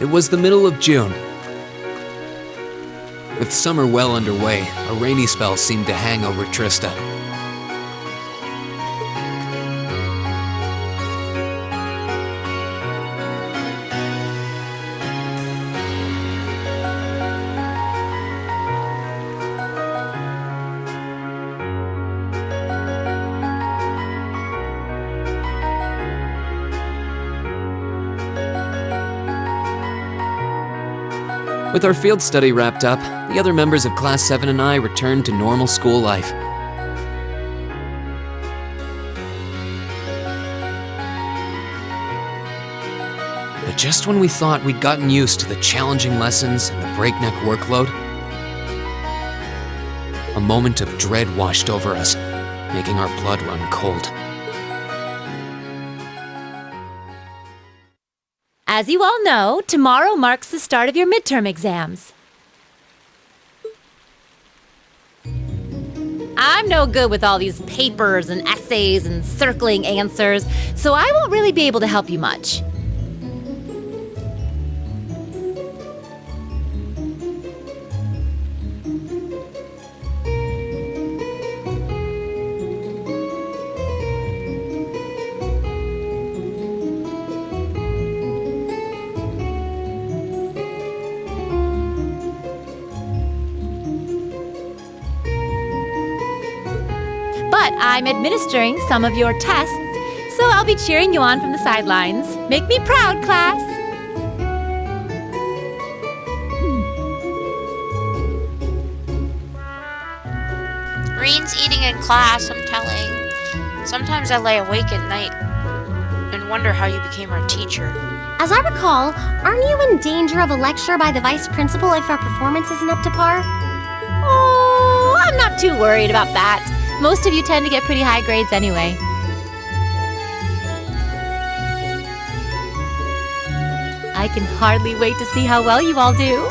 It was the middle of June. With summer well underway, a rainy spell seemed to hang over Trista. With our field study wrapped up, the other members of Class 7 and I returned to normal school life. But just when we thought we'd gotten used to the challenging lessons and the breakneck workload, a moment of dread washed over us, making our blood run cold. As you all know, tomorrow marks the start of your midterm exams. I'm no good with all these papers and essays and circling answers, so I won't really be able to help you much. But I'm administering some of your tests, so I'll be cheering you on from the sidelines. Make me proud, class! Reen's eating in class, I'm telling. Sometimes I lay awake at night and wonder how you became our teacher. As I recall, aren't you in danger of a lecture by the vice principal if our performance isn't up to par? Oh, I'm not too worried about that. Most of you tend to get pretty high grades anyway. I can hardly wait to see how well you all do.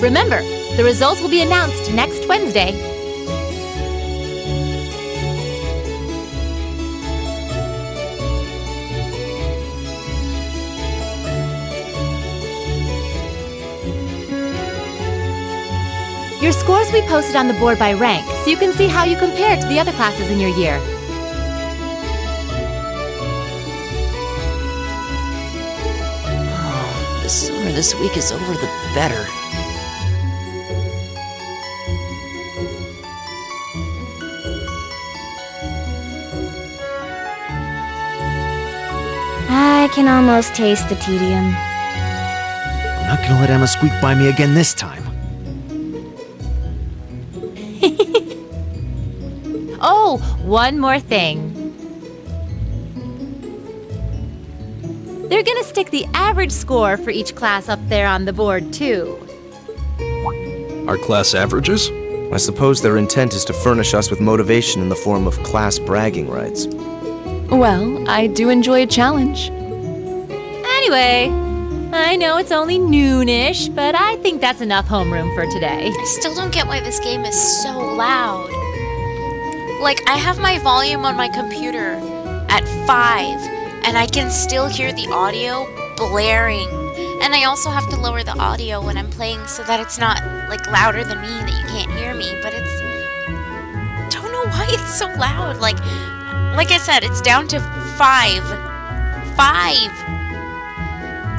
Remember, the results will be announced next Wednesday. Your scores will be posted on the board by rank, so you can see how you compare to the other classes in your year. Oh, the sooner this week is over, the better. I can almost taste the tedium. I'm not gonna let Emma squeak by me again this time. Oh, one more thing. They're gonna stick the average score for each class up there on the board, too. Our class averages? I suppose their intent is to furnish us with motivation in the form of class bragging rights. Well, I do enjoy a challenge. Anyway, I know it's only noonish, but I think that's enough homeroom for today. I still don't get why this game is so loud. Like, I have my volume on my computer at 5, and I can still hear the audio blaring. And I also have to lower the audio when I'm playing so that it's not, like, louder than me, that you can't hear me. But it's... don't know why it's so loud. Like I said, it's down to 5. 5!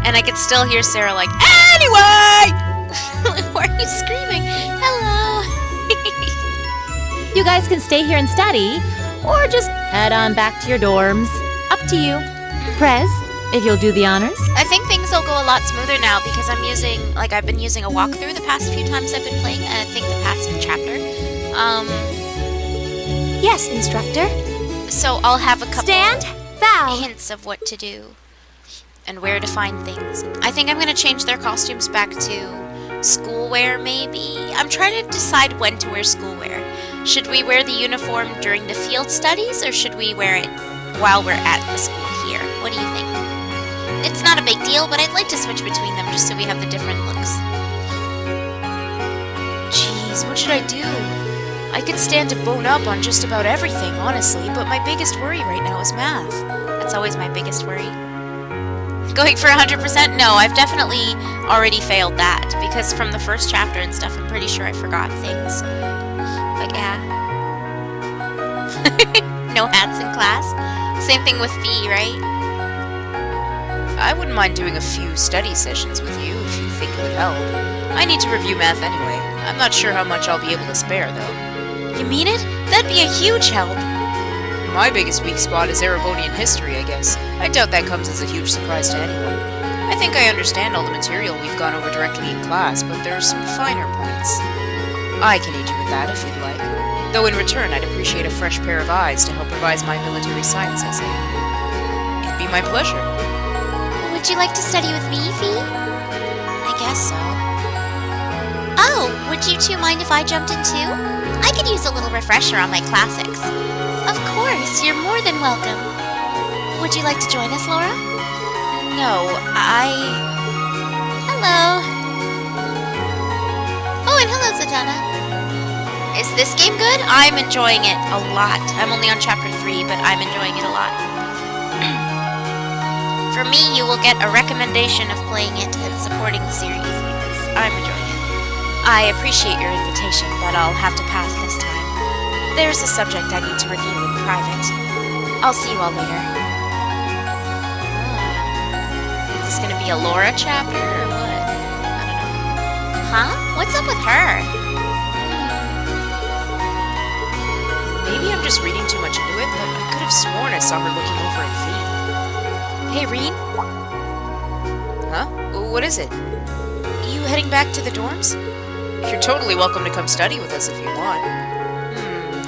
And I can still hear Sarah like, anyway! Why are you screaming? Hello! You guys can stay here and study, or just head on back to your dorms. Up to you. Prez, if you'll do the honors. I think things will go a lot smoother now because I've been using a walkthrough the past few times I've been playing, and I think the past chapter. Yes, instructor. So I'll have a couple Stand, bow. hints of what to do and where to find things. I think I'm going to change their costumes back to schoolwear, maybe. I'm trying to decide when to wear schoolwear. Should we wear the uniform during the field studies, or should we wear it while we're at the school here? What do you think? It's not a big deal, but I'd like to switch between them just so we have the different looks. Jeez, what should I do? I could stand to bone up on just about everything, honestly, but my biggest worry right now is math. That's always my biggest worry. Going for 100%? No, I've definitely already failed that. Because from the first chapter and stuff, I'm pretty sure I forgot things. But yeah. No hats in class. Same thing with Fee, right? I wouldn't mind doing a few study sessions with you if you think it would help. I need to review math anyway. I'm not sure how much I'll be able to spare, though. You mean it? That'd be a huge help. My biggest weak spot is Erebonian history, I guess. I doubt that comes as a huge surprise to anyone. I think I understand all the material we've gone over directly in class, but there are some finer points. I can aid you with that if you'd like. Though in return, I'd appreciate a fresh pair of eyes to help revise my military science essay. It'd be my pleasure. Would you like to study with me, Fee? I guess so. Oh, would you two mind if I jumped in too? I could use a little refresher on my classics. Of course, you're more than welcome. Would you like to join us, Laura? No, Hello. Oh, and hello, Zatanna. Is this game good? I'm enjoying it a lot. I'm only on chapter 3, but I'm enjoying it a lot. For me, you will get a recommendation of playing it and supporting the series because I'm enjoying it. I appreciate your invitation, but I'll have to pass this time. There's a subject I need to review in private. I'll see you all later. Is this gonna be a Laura chapter or what? I don't know. Huh? What's up with her? Maybe I'm just reading too much into it, but I could have sworn I saw her looking over at Fee. Hey, Reen? Huh? What is it? You heading back to the dorms? You're totally welcome to come study with us if you want.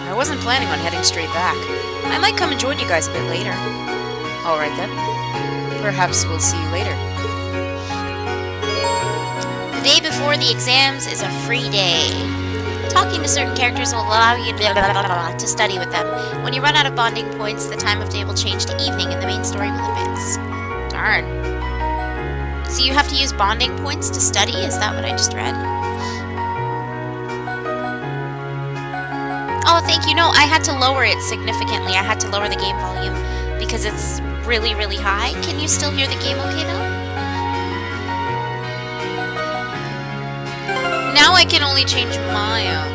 I wasn't planning on heading straight back. I might come and join you guys a bit later. Alright then. Perhaps we'll see you later. The day before the exams is a free day. Talking to certain characters will allow you to study with them. When you run out of bonding points, the time of day will change to evening and the main story will advance. Darn. So you have to use bonding points to study? Is that what I just read? Oh, thank you. No, I had to lower it significantly. I had to lower the game volume because it's really, really high. Can you still hear the game okay, though? Now I can only change my outfit.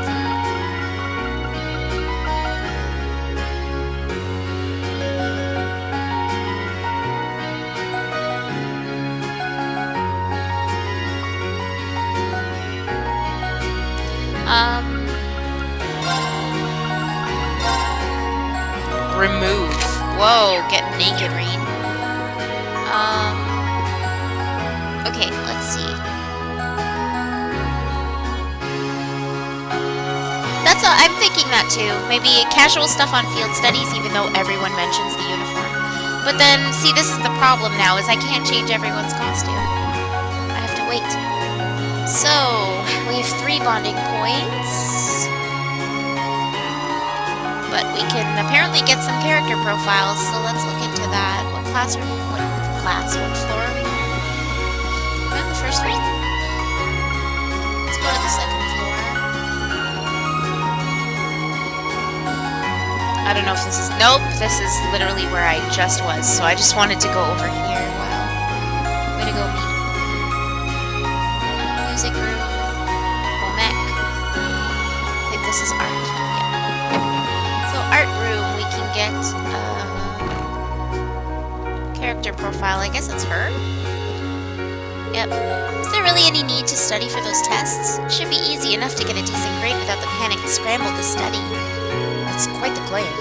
Remove. Whoa, get naked, Reen. Okay, let's see. That's all, I'm thinking that too. Maybe casual stuff on field studies, even though everyone mentions the uniform. But then, see, this is the problem now, is I can't change everyone's costume. I have to wait. So, we have 3 bonding points. But we can apparently get some character profiles, so let's look into that. What class are we? What floor are we on? We're on the first floor? Let's go to the second floor. I don't know if this is... Nope, this is literally where I just was, so I just wanted to go over here. Wow. Way to go, me. Music room. Home ec. I think this is art. Art room, we can get character profile. I guess it's her. Yep. Is there really any need to study for those tests? It should be easy enough to get a decent grade without the panicked scramble to study. That's quite the claim.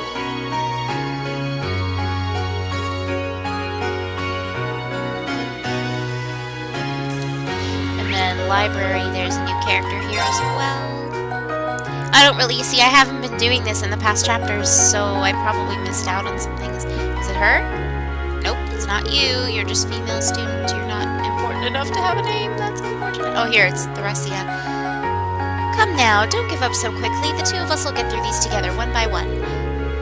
And then library, there's a new character here as well. I don't really, see, I haven't been doing this in the past chapters, so I probably missed out on some things. Is it her? Nope, it's not you. You're just female student. You're not important enough to have a name. That's unfortunate. Oh, here, it's Theresia. Come now, don't give up so quickly. The 2 of us will get through these together, one by one.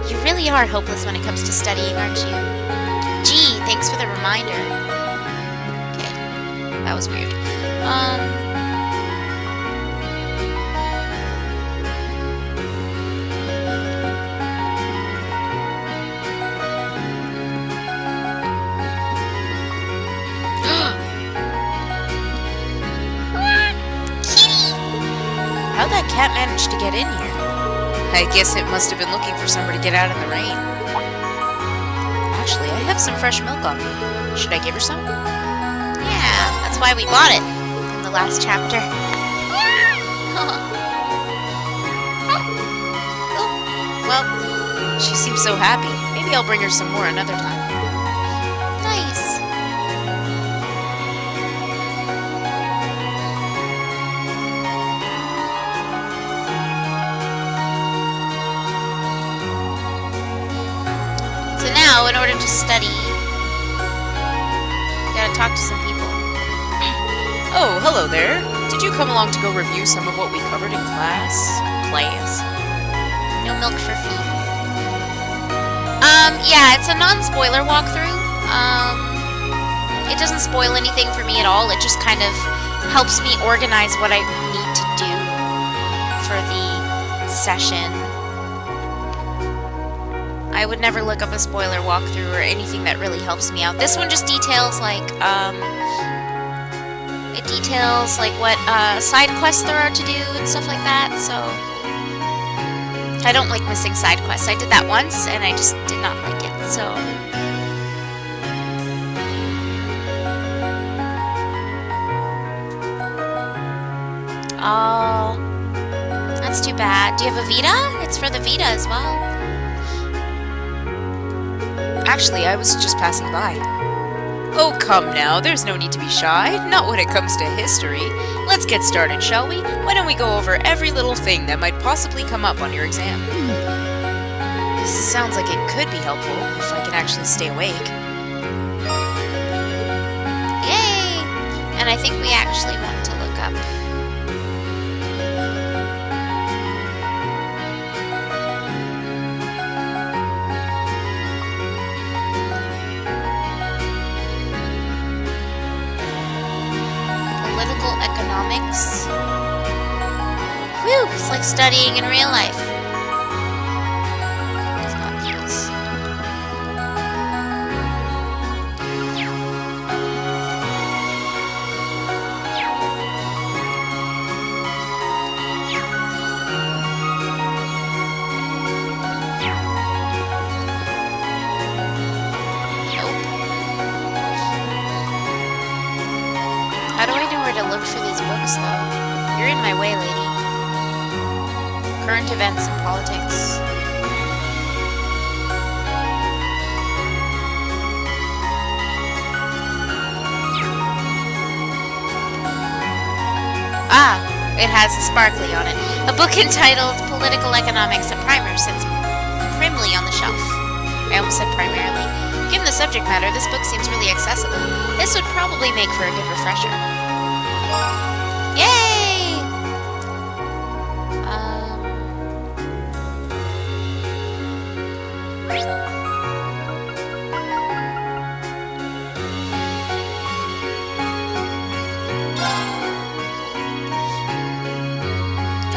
You really are hopeless when it comes to studying, aren't you? Gee, thanks for the reminder. Okay, that was weird. can't manage to get in here. I guess it must have been looking for somewhere to get out in the rain. Actually, I have some fresh milk on me. Should I give her some? Yeah, that's why we bought it in the last chapter. Well, she seems so happy. Maybe I'll bring her some more another time. Nice. So now, in order to study, we gotta talk to some people. Oh, hello there. Did you come along to go review some of what we covered in class? No milk for Fee. Yeah, it's a non-spoiler walkthrough. It doesn't spoil anything for me at all. It just kind of helps me organize what I need to do for the session. I would never look up a spoiler walkthrough or anything that really helps me out. This one just details like what side quests there are to do and stuff like that. So I don't like missing side quests. I did that once and I just did not like it. So oh, that's too bad. Do you have a Vita? It's for the Vita as well. Actually, I was just passing by. Oh, come now. There's no need to be shy. Not when it comes to history. Let's get started, shall we? Why don't we go over every little thing that might possibly come up on your exam? This sounds like it could be helpful if I can actually stay awake. Yay! And I think we actually want to look up. Political economics. Whew, it's like studying in real life. It's not these. How do I know where to look for these books, though? You're in my way, lady. Current events and politics. Ah, it has a sparkly on it. A book entitled Political Economics, a primer sits primly on the shelf. I almost said primarily. Given the subject matter, this book seems really accessible. This would probably make for a good refresher. Yay!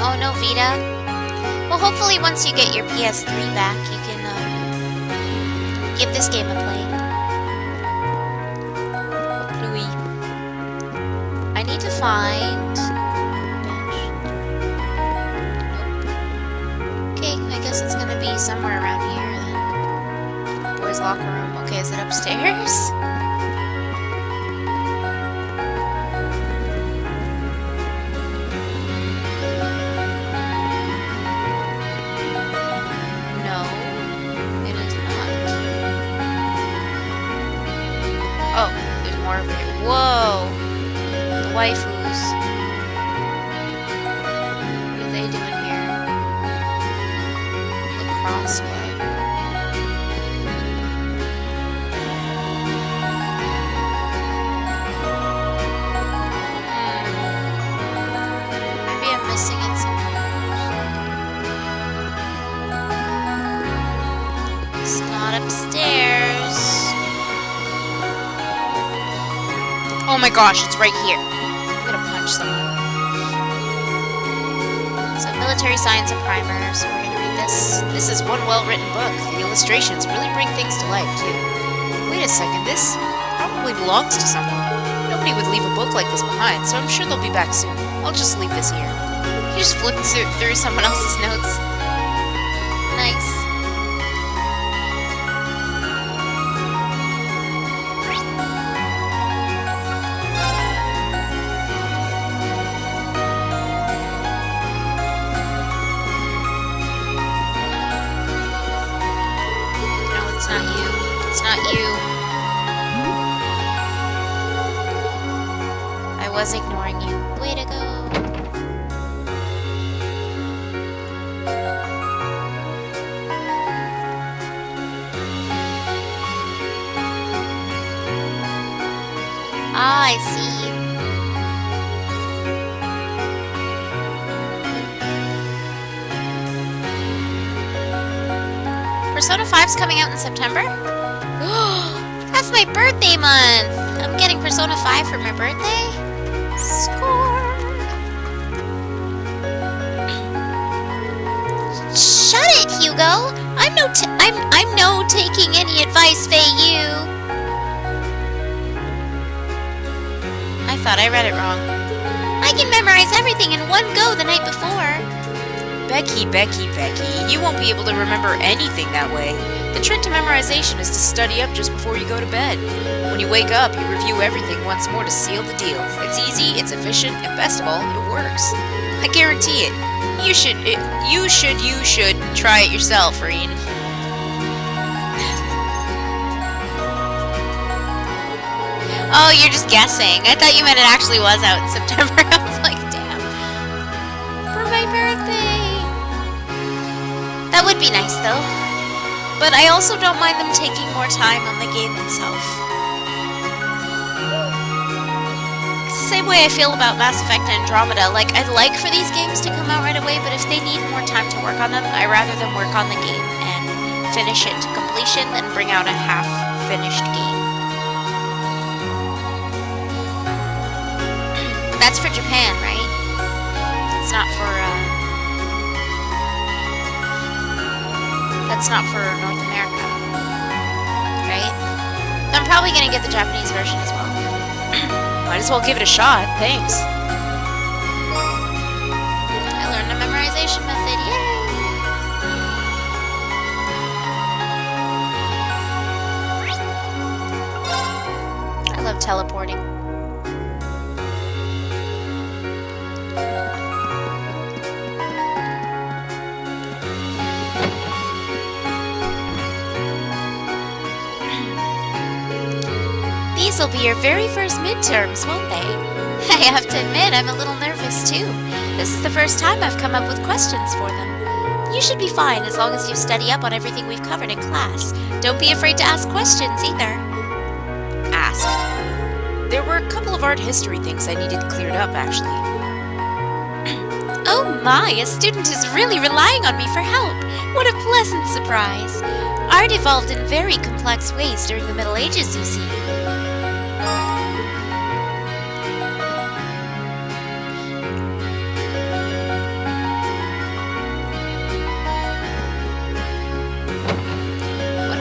Oh, no, Vita. Well, hopefully once you get your PS3 back, you can give this game a play. Louis. I need to find... Nope. Okay, I guess it's gonna be somewhere around here then. Boys' locker room. Okay, is it upstairs? No, it is not. Oh, there's more over here. Whoa! The waifus. What are they doing here? Lacrosse club. Maybe I'm missing it somewhere. It's not upstairs. Oh my gosh, it's right here. I'm gonna punch someone. So military science and primer, so we're gonna read this. This is one well-written book. The illustrations really bring things to life, too. Wait a second, this probably belongs to someone. Nobody would leave a book like this behind, so I'm sure they'll be back soon. I'll just leave this here. You just flipped through someone else's notes. Nice. No, it's not you. It's not you. I was ignoring you. Way to go. Ah, I see. Persona 5's coming out in September? That's my birthday month! I'm getting Persona 5 for my birthday? Score! Shut it, Hugo! I'm no taking any advice, Fei-Yu! I thought I read it wrong. I can memorize everything in one go the night before. Becky, you won't be able to remember anything that way. The trick to memorization is to study up just before you go to bed. When you wake up, you review everything once more to seal the deal. It's easy, it's efficient, and best of all, it works. I guarantee it. You should try it yourself, Reen. Oh, you're just guessing. I thought you meant it actually was out in September. I was like, damn. For my birthday. That would be nice, though. But I also don't mind them taking more time on the game itself. It's the same way I feel about Mass Effect and Andromeda. Like, I'd like for these games to come out right away, but if they need more time to work on them, I'd rather them work on the game and finish it to completion than bring out a half-finished game. That's for Japan, right? It's not for, That's not for North America. Right? I'm probably gonna get the Japanese version as well. Might as well give it a shot. Thanks. I learned a memorization method. Yay! I love teleporting. These will be your very first midterms, won't they? I have to admit, I'm a little nervous too. This is the first time I've come up with questions for them. You should be fine as long as you study up on everything we've covered in class. Don't be afraid to ask questions either. Ask. There were a couple of art history things I needed cleared up, actually. Oh my, a student is really relying on me for help. What a pleasant surprise. Art evolved in very complex ways during the Middle Ages, you see.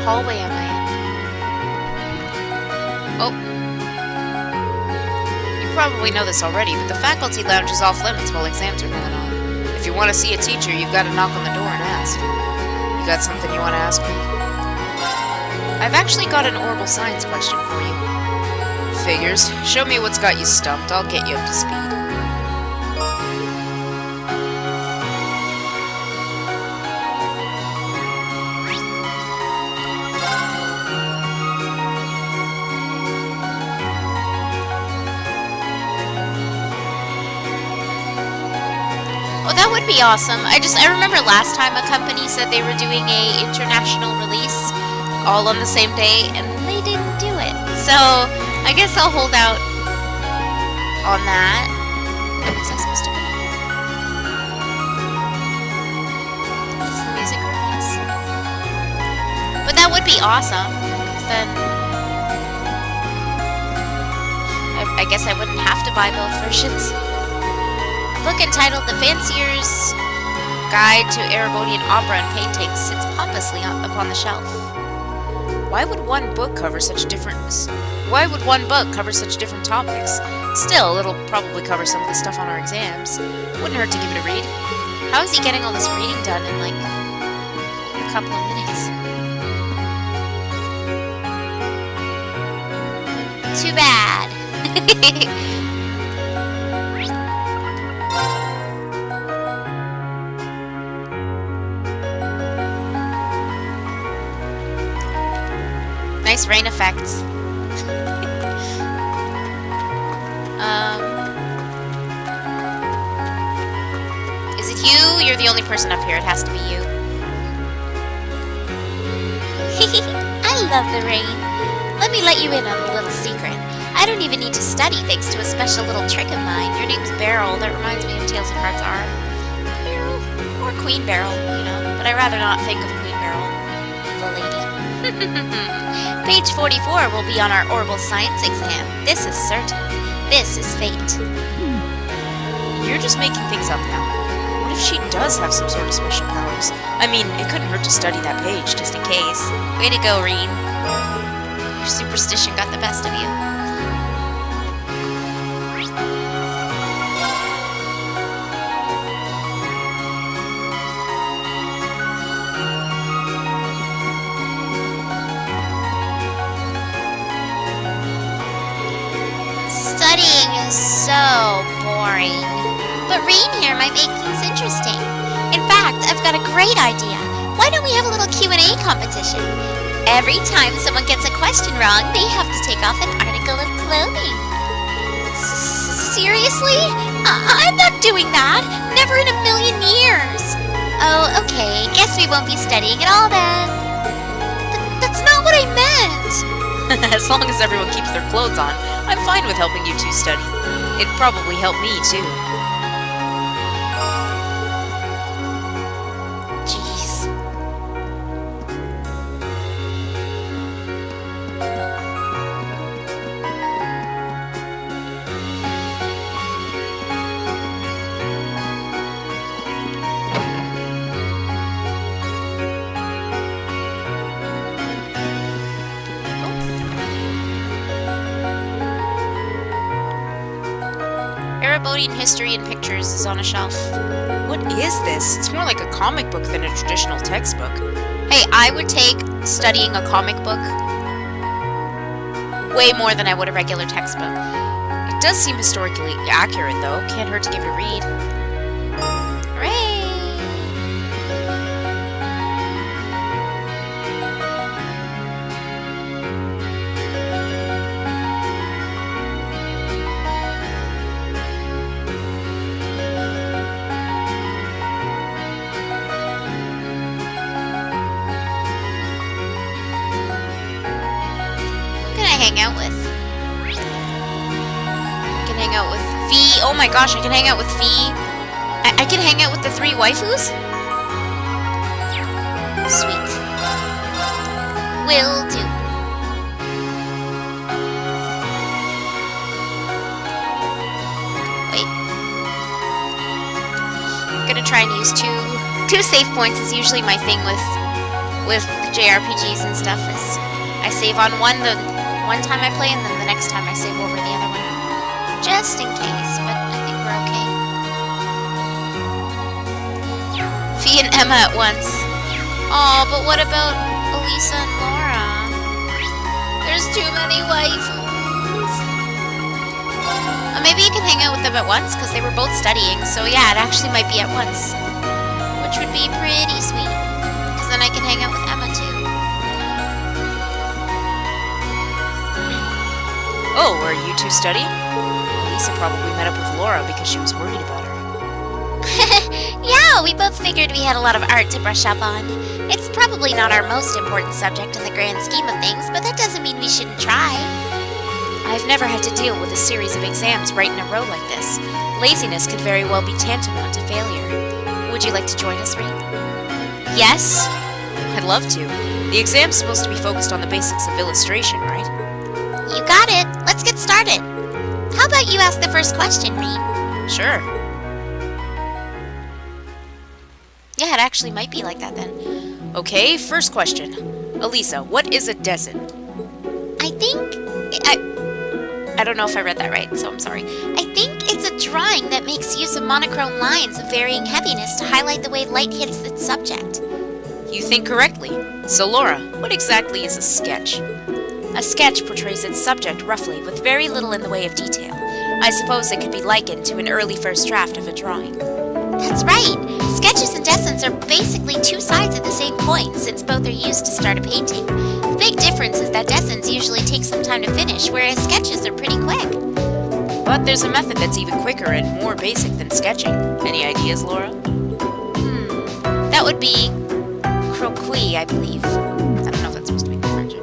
Hallway am I in? Oh. You probably know this already, but the faculty lounge is off limits while exams are going on. If you want to see a teacher, you've got to knock on the door and ask. You got something you want to ask me? I've actually got an oral science question for you. Figures. Show me what's got you stumped. I'll get you up to speed. That would be awesome. I remember last time a company said they were doing a international release all on the same day, and they didn't do it. So I guess I'll hold out on that. Was I supposed to go here? Is the music release? But that would be awesome, because then I guess I wouldn't have to buy both versions. A book entitled The Fancier's Guide to Erebonian Opera and Painting sits pompously upon the shelf. Why would one book cover such different Why would one book cover such different topics? Still, it'll probably cover some of the stuff on our exams. Wouldn't hurt to give it a read. How is he getting all this reading done in like a couple of minutes? Too bad. Nice rain effects. Is it you? You're the only person up here. It has to be you. I love the rain. Let me let you in on a little secret. I don't even need to study thanks to a special little trick of mine. Your name's Beryl. That reminds me of Tales of Hearts R. Beryl. Or Queen Beryl, you know. But I'd rather not think of Queen Beryl. Evil lady. Page 44 will be on our oral science exam. This is certain. This is fate. You're just making things up now. What if she does have some sort of special powers? I mean, it couldn't hurt to study that page, just in case. Way to go, Reen. Your superstition got the best of you. Studying is so boring. But Reen here might make things interesting. In fact, I've got a great idea. Why don't we have a little Q&A competition? Every time someone gets a question wrong, they have to take off an article of clothing. Seriously? I'm not doing that. Never in a million years. Oh, okay. Guess we won't be studying at all then. That's not what I meant. As long as everyone keeps their clothes on, I'm fine with helping you two study. It'd probably help me, too. Jeez. Erebodian history and pictures is on a shelf. What is this? It's more like a comic book than a traditional textbook. Hey, I would take studying a comic book way more than I would a regular textbook. It does seem historically accurate, though. Can't hurt to give it a read. Hooray! Who can I hang out with? I can hang out with Fee. Oh my gosh, I can hang out with Fee. I can hang out with the 3 waifus? Sweet. Will do. Wait. I'm gonna try and use two save points is usually my thing with JRPGs and stuff. Is I save on one the one time I play, and then the next time I save over the other one. Just in case, but I think we're okay. Fee and Emma at once. Oh, but what about Elisa and Laura? There's too many waifus. Maybe you can hang out with them at once, because they were both studying, so yeah, it actually might be at once. Which would be pretty sweet, because then I can hang out with Emma too. Oh, are you two studying? Lisa probably met up with Laura because she was worried about her. Yeah, we both figured we had a lot of art to brush up on. It's probably not our most important subject in the grand scheme of things, but that doesn't mean we shouldn't try. I've never had to deal with a series of exams right in a row like this. Laziness could very well be tantamount to failure. Would you like to join us, Reed? Yes? I'd love to. The exam's supposed to be focused on the basics of illustration, right? You got it. Let's get started. How about you ask the first question, Reed? Sure. Yeah, it actually might be like that then. Okay, first question. Elisa, what is a desin? I think... I don't know if I read that right, so I'm sorry. I think it's a drawing that makes use of monochrome lines of varying heaviness to highlight the way light hits its subject. You think correctly. So, Laura, what exactly is a sketch? A sketch portrays its subject roughly, with very little in the way of detail. I suppose it could be likened to an early first draft of a drawing. That's right. Sketches and dessins are basically two sides of the same coin, since both are used to start a painting. The big difference is that dessins usually take some time to finish, whereas sketches are pretty quick. But there's a method that's even quicker and more basic than sketching. Any ideas, Laura? That would be croquis, I believe. I don't know if that's supposed to be French.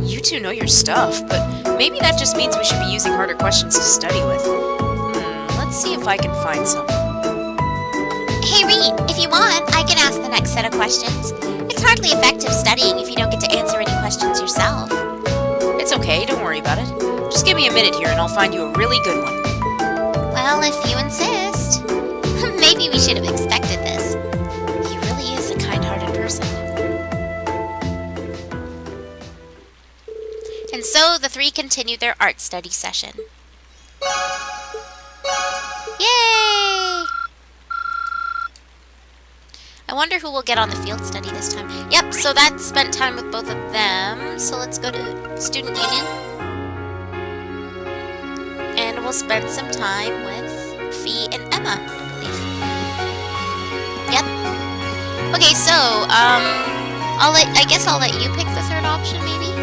You two know your stuff, but maybe that just means we should be using harder questions to study with. Let's see if I can find some. Hey Reed, if you want, I can ask the next set of questions. It's hardly effective studying if you don't get to answer any questions yourself. It's okay, don't worry about it. Just give me a minute here and I'll find you a really good one. Well, if you insist. Maybe we should have expected this. He really is a kind-hearted person. And so the three continued their art study session. Yay! I wonder who will get on the field study this time. Yep, so that spent time with both of them. So let's go to Student Union. And we'll spend some time with Fee and Emma, I believe. Yep. Okay, so, I guess I'll let you pick the third option, maybe?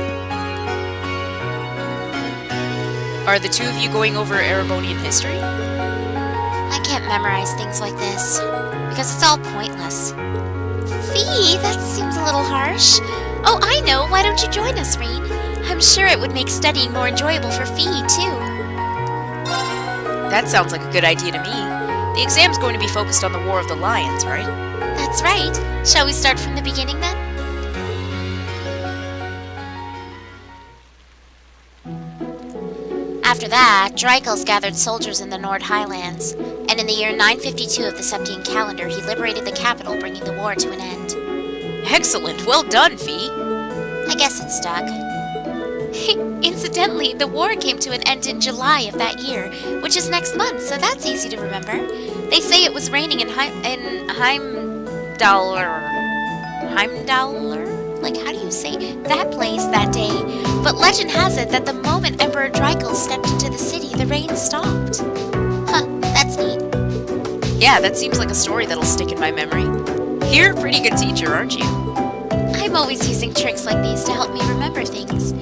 Are the two of you going over Erebonian history? I can't memorize things like this, because it's all pointless. Fee, that seems a little harsh. Oh, I know. Why don't you join us, Reen? I'm sure it would make studying more enjoyable for Fee, too. That sounds like a good idea to me. The exam's going to be focused on the War of the Lions, right? That's right. Shall we start from the beginning, then? After that, Dreikels gathered soldiers in the Nord Highlands, and in the year 952 of the Septine calendar, he liberated the capital, bringing the war to an end. Excellent! Well done, Fee! I guess it stuck. Incidentally, the war came to an end in July of that year, which is next month, so that's easy to remember. They say it was raining in Heimdallr? Like, how do you say that place that day? But legend has it that the moment Emperor Dreikels stepped into the city, the rain stopped. Huh, that's neat. Yeah, that seems like a story that'll stick in my memory. You're a pretty good teacher, aren't you? I'm always using tricks like these to help me remember things.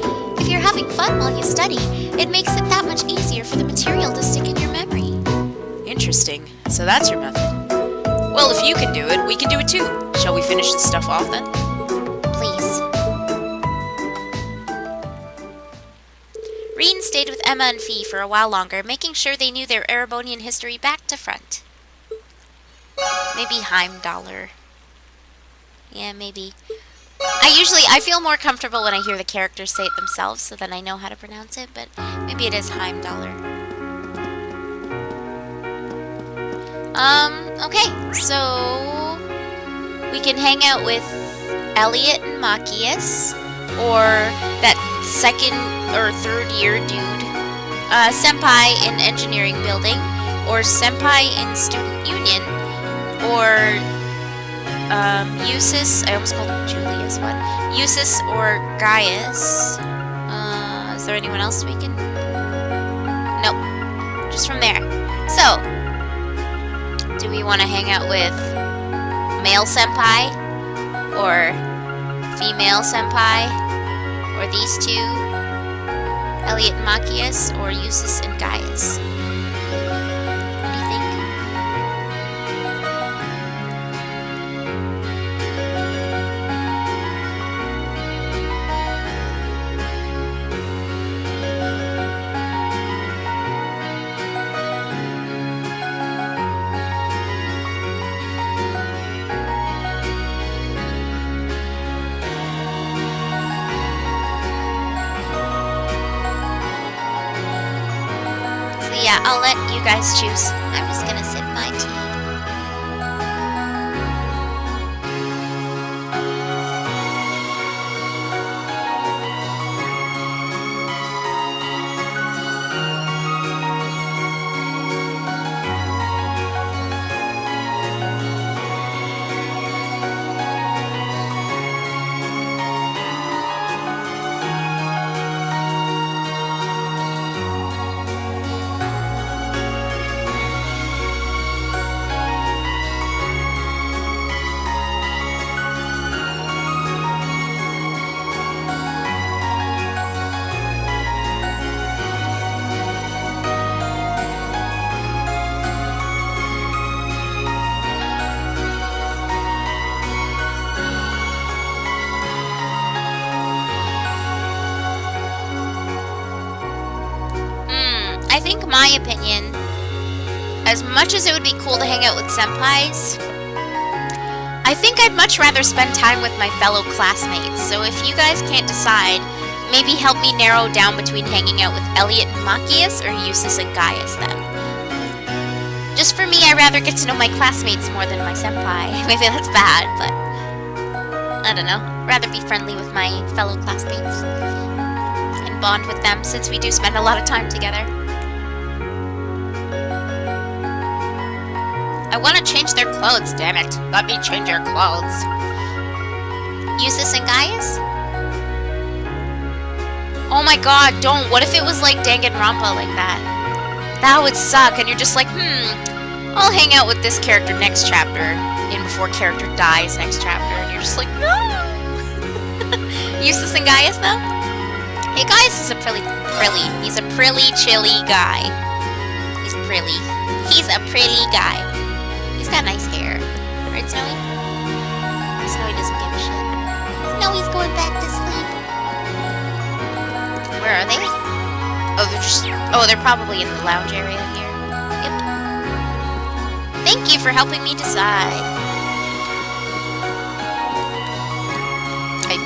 If you're having fun while you study, it makes it that much easier for the material to stick in your memory. Interesting. So that's your method. Well, if you can do it, we can do it too. Shall we finish this stuff off then? Please. Reen stayed with Emma and Fee for a while longer, making sure they knew their Erebonian history back to front. Maybe Heimdallr. Yeah, maybe. I feel more comfortable when I hear the characters say it themselves, so then I know how to pronounce it, but maybe it is Heimdallr. Okay, so we can hang out with Elliot and Machias, or that second or third year dude, Senpai in engineering building, or Senpai in student union, or Eusis, I almost called him Julius, what? Eusis or Gaius. Is there anyone else we can? Nope, just from there. So, do we want to hang out with male senpai, or female senpai, or these two, Elliot and Machias, or Eusis and Gaius? What do you think? Yeah, I'll let you guys choose. I'm just gonna sip my tea. my opinion, as much as it would be cool to hang out with senpais, I think I'd much rather spend time with my fellow classmates. So if you guys can't decide, maybe help me narrow down between hanging out with Elliot and Machias or Eustace and Gaius then. Just for me, I'd rather get to know my classmates more than my senpai. Maybe that's bad, but I don't know. Rather be friendly with my fellow classmates and bond with them since we do spend a lot of time together. I want to change their clothes, damn it. Let me change your clothes. Eustace and Gaius? Oh my god, don't. What if it was like Danganronpa like that? That would suck, and you're just like, I'll hang out with this character next chapter, and before character dies next chapter, and you're just like, no! Eustace and Gaius, though? Hey, Gaius is he's a pretty chilly guy. He's pretty. He's a pretty guy. He's got nice hair. Right, Snowy? Snowy doesn't give a shit. Snowy's going back to sleep. Where are they? Oh, they're probably in the lounge area here. Yep. Thank you for helping me decide. Okay.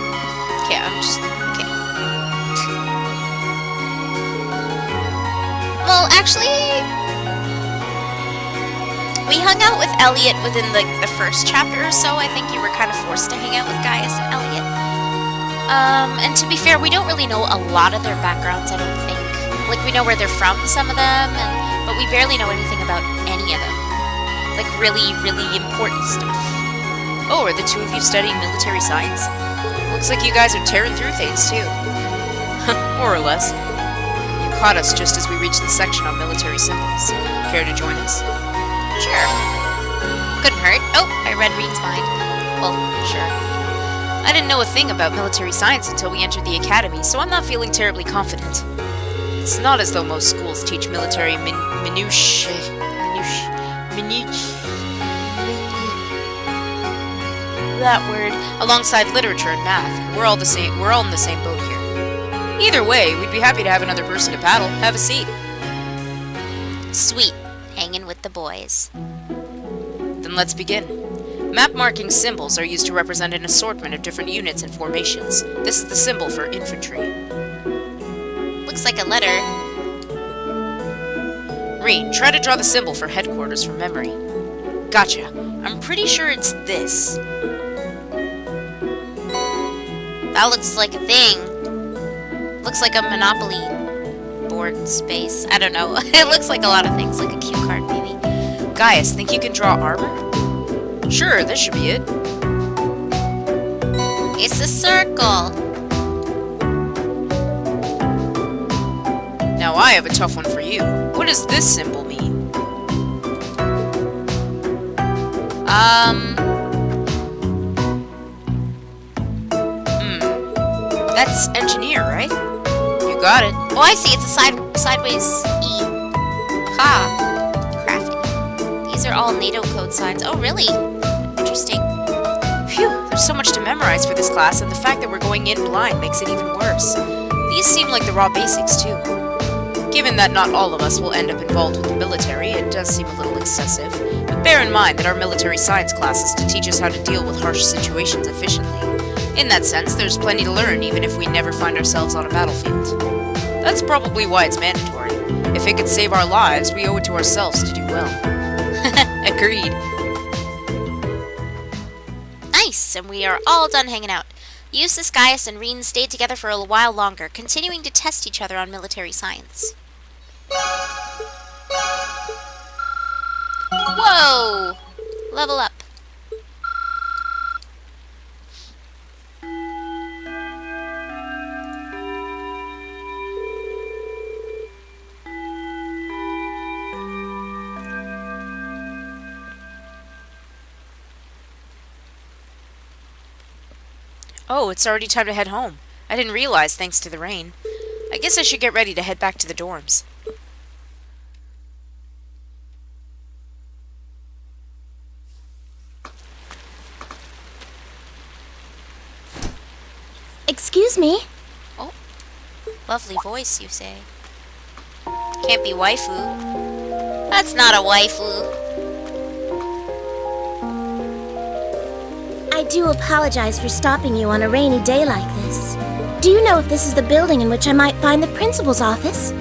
Well, actually, we hung out with Elliot within the first chapter or so. I think you were kind of forced to hang out with Gaius and Elliot. And to be fair, we don't really know a lot of their backgrounds, I don't think. Like, we know where they're from, some of them, but we barely know anything about any of them. Like, really, really important stuff. Oh, are the two of you studying military science? Looks like you guys are tearing through things, too. More or less. You caught us just as we reached the section on military symbols. Care to join us? Sure. Couldn't hurt. Oh, I read Reed's mind. Well, sure. I didn't know a thing about military science until we entered the academy, so I'm not feeling terribly confident. It's not as though most schools teach military that word alongside literature and math. We're all in the same boat here. Either way, we'd be happy to have another person to paddle. Have a seat. Sweet. Hanging with the boys. Then let's begin. Map marking symbols are used to represent an assortment of different units and formations. This is the symbol for infantry. Looks like a letter. Reen, try to draw the symbol for headquarters from memory. Gotcha. I'm pretty sure it's this. That looks like a thing. Looks like a Monopoly board space. I don't know. It looks like a lot of things, like a cue card maybe. Gaius, think you can draw armor? Sure, this should be it. It's a circle. Now I have a tough one for you. What does this symbol mean? That's engineer, right? You got it. Oh, I see. It's a sideways E. Ha. Crafty. These are all NATO code signs. Oh, really? Interesting. Phew, there's so much to memorize for this class, and the fact that we're going in blind makes it even worse. These seem like the raw basics, too. Given that not all of us will end up involved with the military, it does seem a little excessive. But bear in mind that our military science class is to teach us how to deal with harsh situations efficiently. In that sense, there's plenty to learn even if we never find ourselves on a battlefield. That's probably why it's mandatory. If it could save our lives, we owe it to ourselves to do well. Agreed. Nice, and we are all done hanging out. Eustace, Gaius, and Reen stayed together for a while longer, continuing to test each other on military science. Whoa! Level up. Oh, it's already time to head home. I didn't realize thanks to the rain. I guess I should get ready to head back to the dorms. Excuse me? Oh, lovely voice, you say. Can't be waifu. That's not a waifu. I do apologize for stopping you on a rainy day like this. Do you know if this is the building in which I might find the principal's office?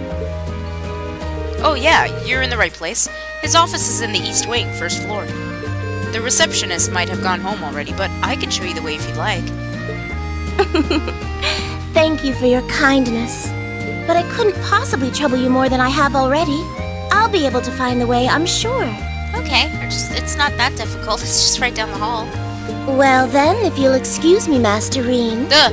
Oh yeah, you're in the right place. His office is in the east wing, first floor. The receptionist might have gone home already, but I can show you the way if you'd like. Thank you for your kindness. But I couldn't possibly trouble you more than I have already. I'll be able to find the way, I'm sure. Okay, it's not that difficult. It's just right down the hall. Well then, if you'll excuse me, Master Reen. Duh!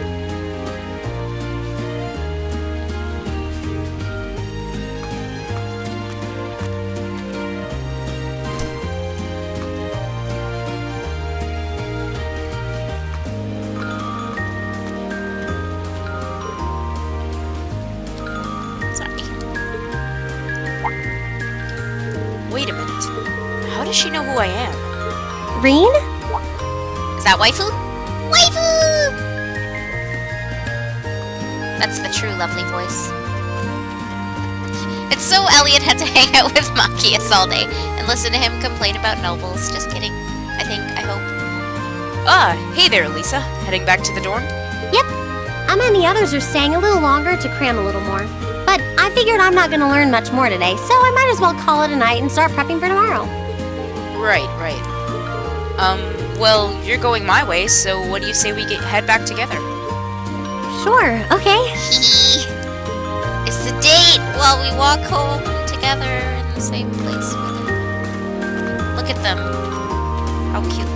Sorry. Wait a minute. How does she know who I am? Reen? Is that waifu? Waifu! That's the true lovely voice. It's so Elliot had to hang out with Machias all day and listen to him complain about nobles. Just kidding. I hope. Ah, hey there, Lisa. Heading back to the dorm? Yep. And the others are staying a little longer to cram a little more. But I figured I'm not going to learn much more today, so I might as well call it a night and start prepping for tomorrow. Right. Well, you're going my way, so what do you say we head back together? Sure, okay. It's a date while we walk home together in the same place with him. Look at them. How cute.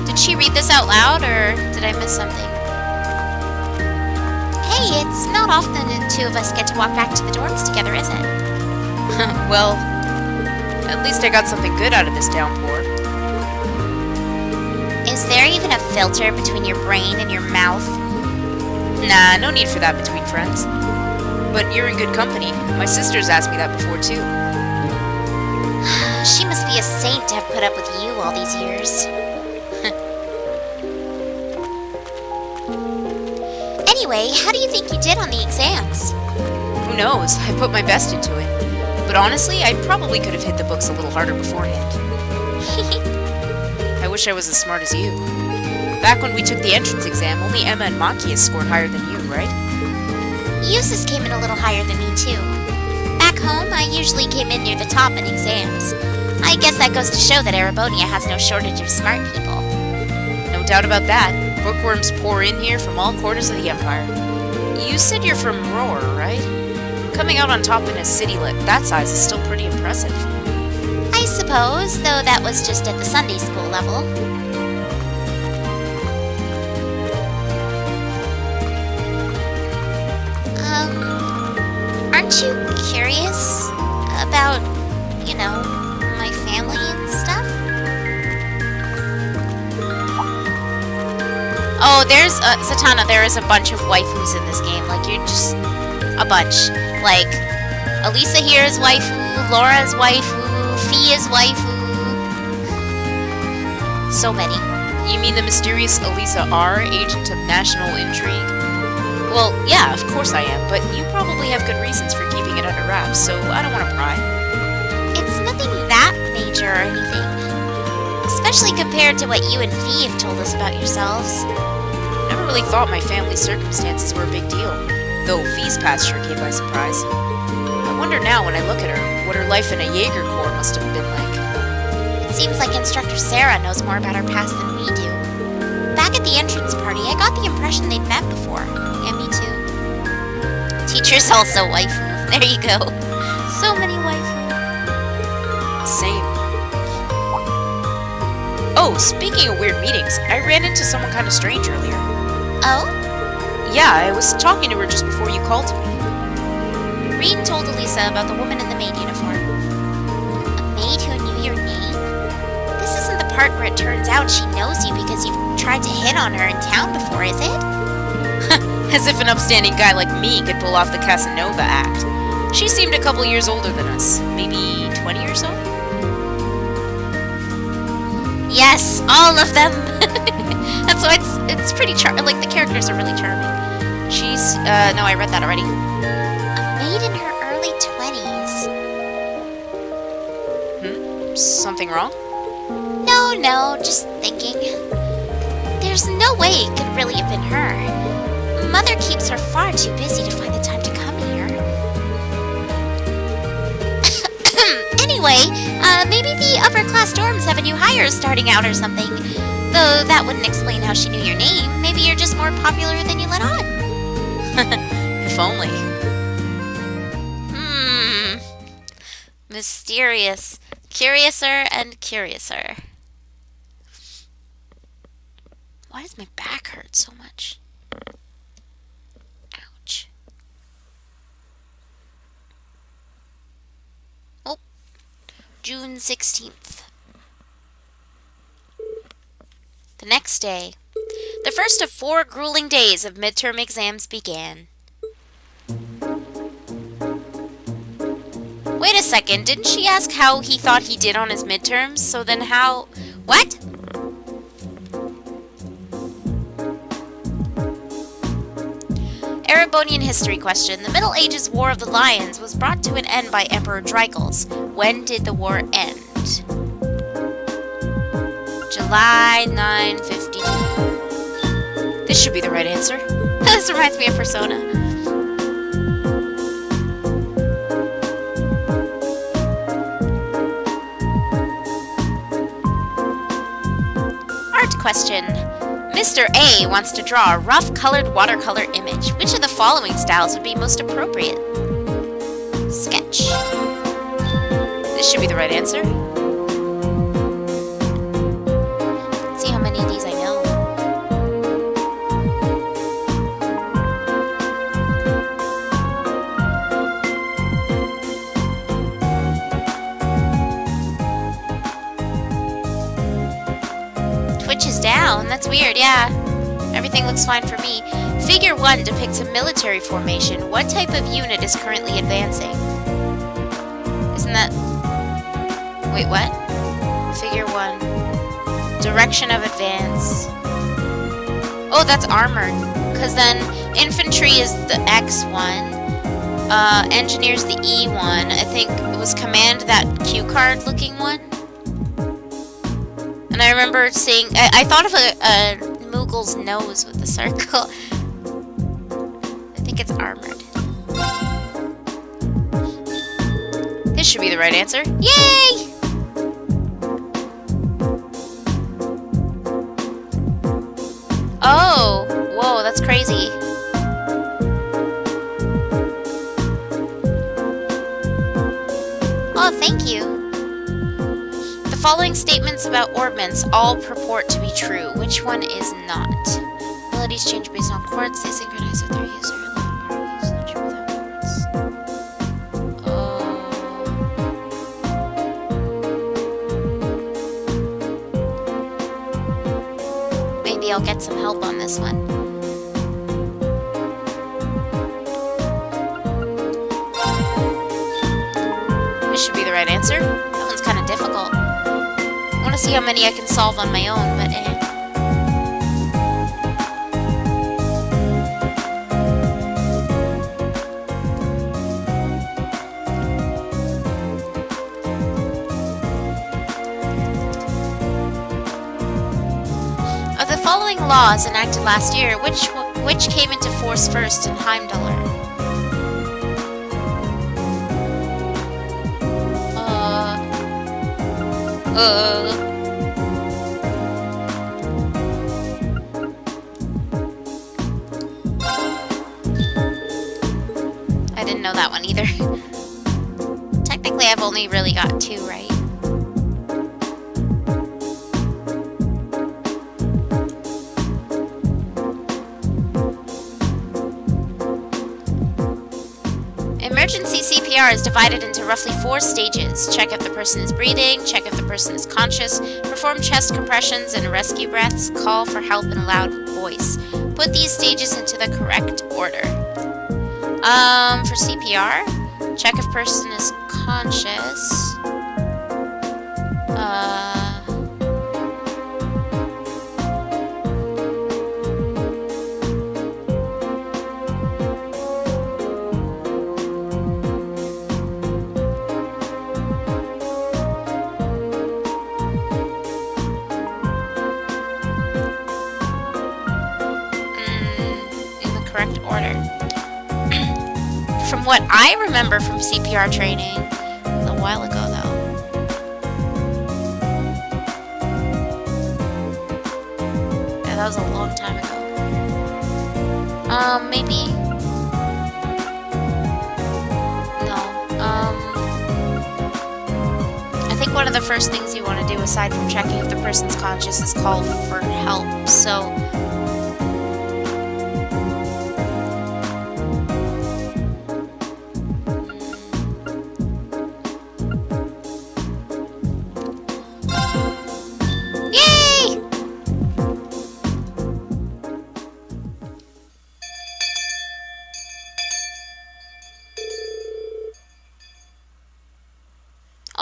Did she read this out loud, or did I miss something? Hey, it's not often the two of us get to walk back to the dorms together, is it? Well, at least I got something good out of this downpour. Is there even a filter between your brain and your mouth? Nah, no need for that between friends. But you're in good company. My sister's asked me that before, too. She must be a saint to have put up with you all these years. Anyway, how do you think you did on the exams? Who knows? I put my best into it. But honestly, I probably could have hit the books a little harder beforehand. I wish I was as smart as you. Back when we took the entrance exam, only Emma and Maki has scored higher than you, right? Eustace came in a little higher than me, too. Back home, I usually came in near the top in exams. I guess that goes to show that Erebonia has no shortage of smart people. No doubt about that. Bookworms pour in here from all corners of the Empire. You said you're from Roar, right? Coming out on top in a city that size is still pretty impressive. I suppose, though that was just at the Sunday school level. Aren't you curious about, my family and stuff? Oh, there's, Satana, there is a bunch of waifus in this game. Like, you're just a bunch. Like, Elisa here is waifu, Laura is waifu, Fee is waifu. So many. You mean the mysterious Elisa R, agent of national intrigue? Well, yeah, of course I am, but you probably have good reasons for keeping it under wraps, so I don't want to pry. It's nothing that major or anything. Especially compared to what you and Fee have told us about yourselves. Never really thought my family's circumstances were a big deal, though Fee's past sure came by surprise. I wonder now when I look at her, what her life in a Jaeger Corps must have been like. It seems like Instructor Sarah knows more about her past than we do. Back at the entrance party, I got the impression they'd met before. Yeah, me too. Teacher's also waifu. There you go. So many waifu. Same. Oh, speaking of weird meetings, I ran into someone kind of strange earlier. Oh? Yeah, I was talking to her just before you called to me. Reen told Elisa about the woman in the maid uniform. A maid who knew your name? This isn't the part where it turns out she knows you because you've tried to hit on her in town before, is it? As if an upstanding guy like me could pull off the Casanova act. She seemed a couple years older than us. Maybe 20 or so? Yes, all of them. That's why it's pretty like the characters are really charming. She's, no, I read that already. A maid in her early 20s. Something wrong? No, just thinking. There's no way it could really have been her. Mother keeps her far too busy to find the time to come here. Anyway, maybe the upper class dorms have a new hire starting out or something. Though that wouldn't explain how she knew your name. Maybe you're just more popular than you let on. If only. Mysterious. Curiouser and curiouser. Why does my back hurt so much? Ouch. Oh. June 16th. The next day, the first of 4 grueling days of midterm exams began. Wait a second, didn't she ask how he thought he did on his midterms? So then how... What? Erebonian history question. The Middle Ages War of the Lions was brought to an end by Emperor Drygles. When did the war end? July 952. This should be the right answer. This reminds me of Persona. Art question. Mr. A wants to draw a rough colored watercolor image. Which of the following styles would be most appropriate? Sketch. This should be the right answer. Let's see how many of these I know. Twitch is down. That's weird, yeah. Everything looks fine for me. Figure 1 depicts a military formation. What type of unit is currently advancing? Isn't that... Wait, what? Figure 1. Direction of advance. Oh, that's armored. Because then infantry is the X1. Engineers the E1. I think it was command that cue card looking one. And I remember seeing... I thought of a Moogle's nose with the circle. I think it's armored. This should be the right answer. Yay! Oh! Whoa, that's crazy. Oh, thank you. The following statements about orbments all purport to be true. Which one is not? Abilities change based on quartz. They synchronize with their user. Maybe I'll get some help on this one. This should be the right answer. That one's kind of difficult. I want to see how many I can solve on my own, but Of the following laws enacted last year, which came into force first in Heimdallr? I didn't know that one either. Technically, I've only really got 2 right. Emergency CPR is divided into roughly 4 stages. Check if the person is breathing, check if the person is conscious, perform chest compressions and rescue breaths, call for help in a loud voice. Put these stages into the correct order. For CPR, check if person is conscious. Correct order. From what I remember from CPR training, it was a while ago though. Yeah, that was a long time ago. Maybe. No. I think one of the first things you want to do, aside from checking if the person's conscious, is call for help. So.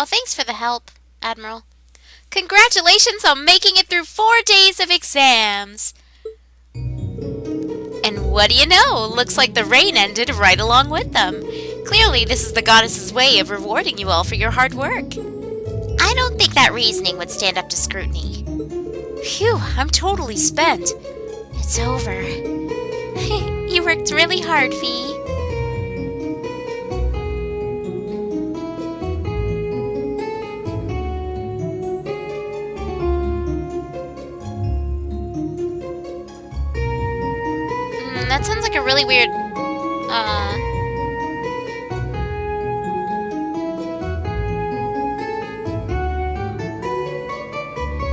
Oh, thanks for the help, Admiral. Congratulations on making it through 4 days of exams! And what do you know? Looks like the rain ended right along with them. Clearly, this is the goddess's way of rewarding you all for your hard work. I don't think that reasoning would stand up to scrutiny. Phew, I'm totally spent. It's over. You worked really hard, Fee. That sounds like a really weird,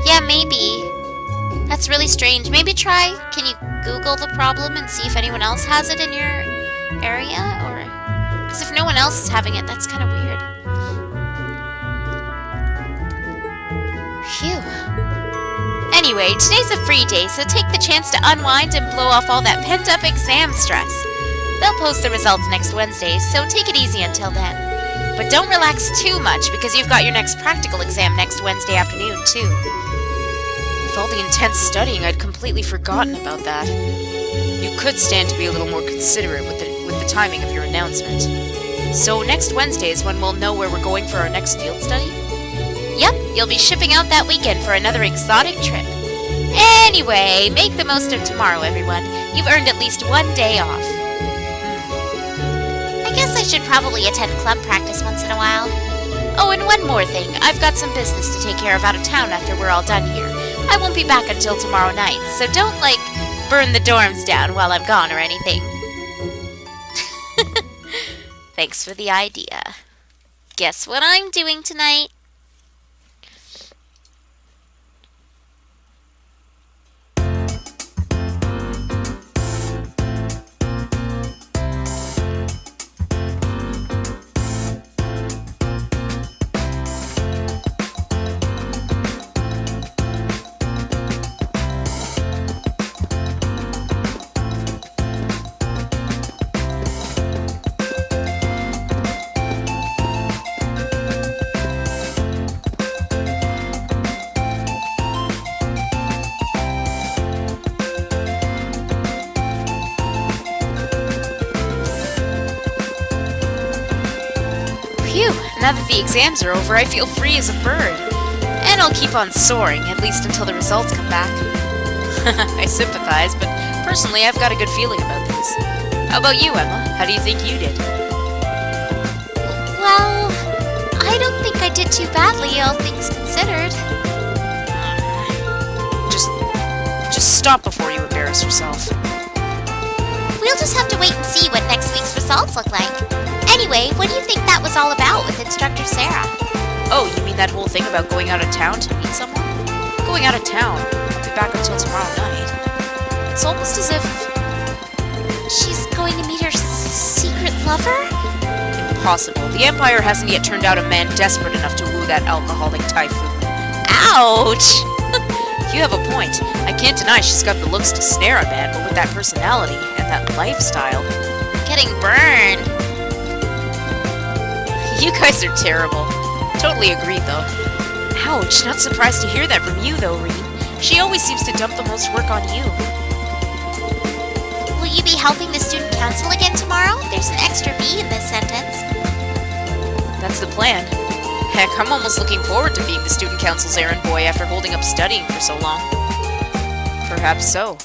Yeah, maybe. That's really strange. Maybe try, can you Google the problem and see if anyone else has it in your area? Or, because if no one else is having it, that's kind of weird. Phew. Anyway, today's a free day, so take the chance to unwind and blow off all that pent-up exam stress. They'll post the results next Wednesday, so take it easy until then. But don't relax too much, because you've got your next practical exam next Wednesday afternoon, too. With all the intense studying, I'd completely forgotten about that. You could stand to be a little more considerate with the timing of your announcement. So next Wednesday is when we'll know where we're going for our next field study? Yep, you'll be shipping out that weekend for another exotic trip. Anyway, make the most of tomorrow, everyone. You've earned at least 1 day off. I guess I should probably attend club practice once in a while. Oh, and one more thing. I've got some business to take care of out of town after we're all done here. I won't be back until tomorrow night, so don't, burn the dorms down while I'm gone or anything. Thanks for the idea. Guess what I'm doing tonight? Phew, now that the exams are over, I feel free as a bird. And I'll keep on soaring, at least until the results come back. I sympathize, but personally I've got a good feeling about this. How about you, Emma? How do you think you did? Well, I don't think I did too badly, all things considered. Just stop before you embarrass yourself. We'll just have to wait and see what next week's results look like. Anyway, what do you think that was all about with Instructor Sarah? Oh, you mean that whole thing about going out of town to meet someone? Going out of town. I'll be back until tomorrow night. It's almost as if... She's going to meet her secret lover? impossible. The Empire hasn't yet turned out a man desperate enough to woo that alcoholic typhoon. Ouch! You have a point. I can't deny she's got the looks to snare a man, but with that personality and that lifestyle... Getting burned. You guys are terrible. Totally agreed, though. Ouch, not surprised to hear that from you, though, Reed. She always seems to dump the most work on you. Will you be helping the student council again tomorrow? There's an extra B in this sentence. That's the plan. Heck, I'm almost looking forward to being the student council's errand boy after holding up studying for so long. Perhaps so.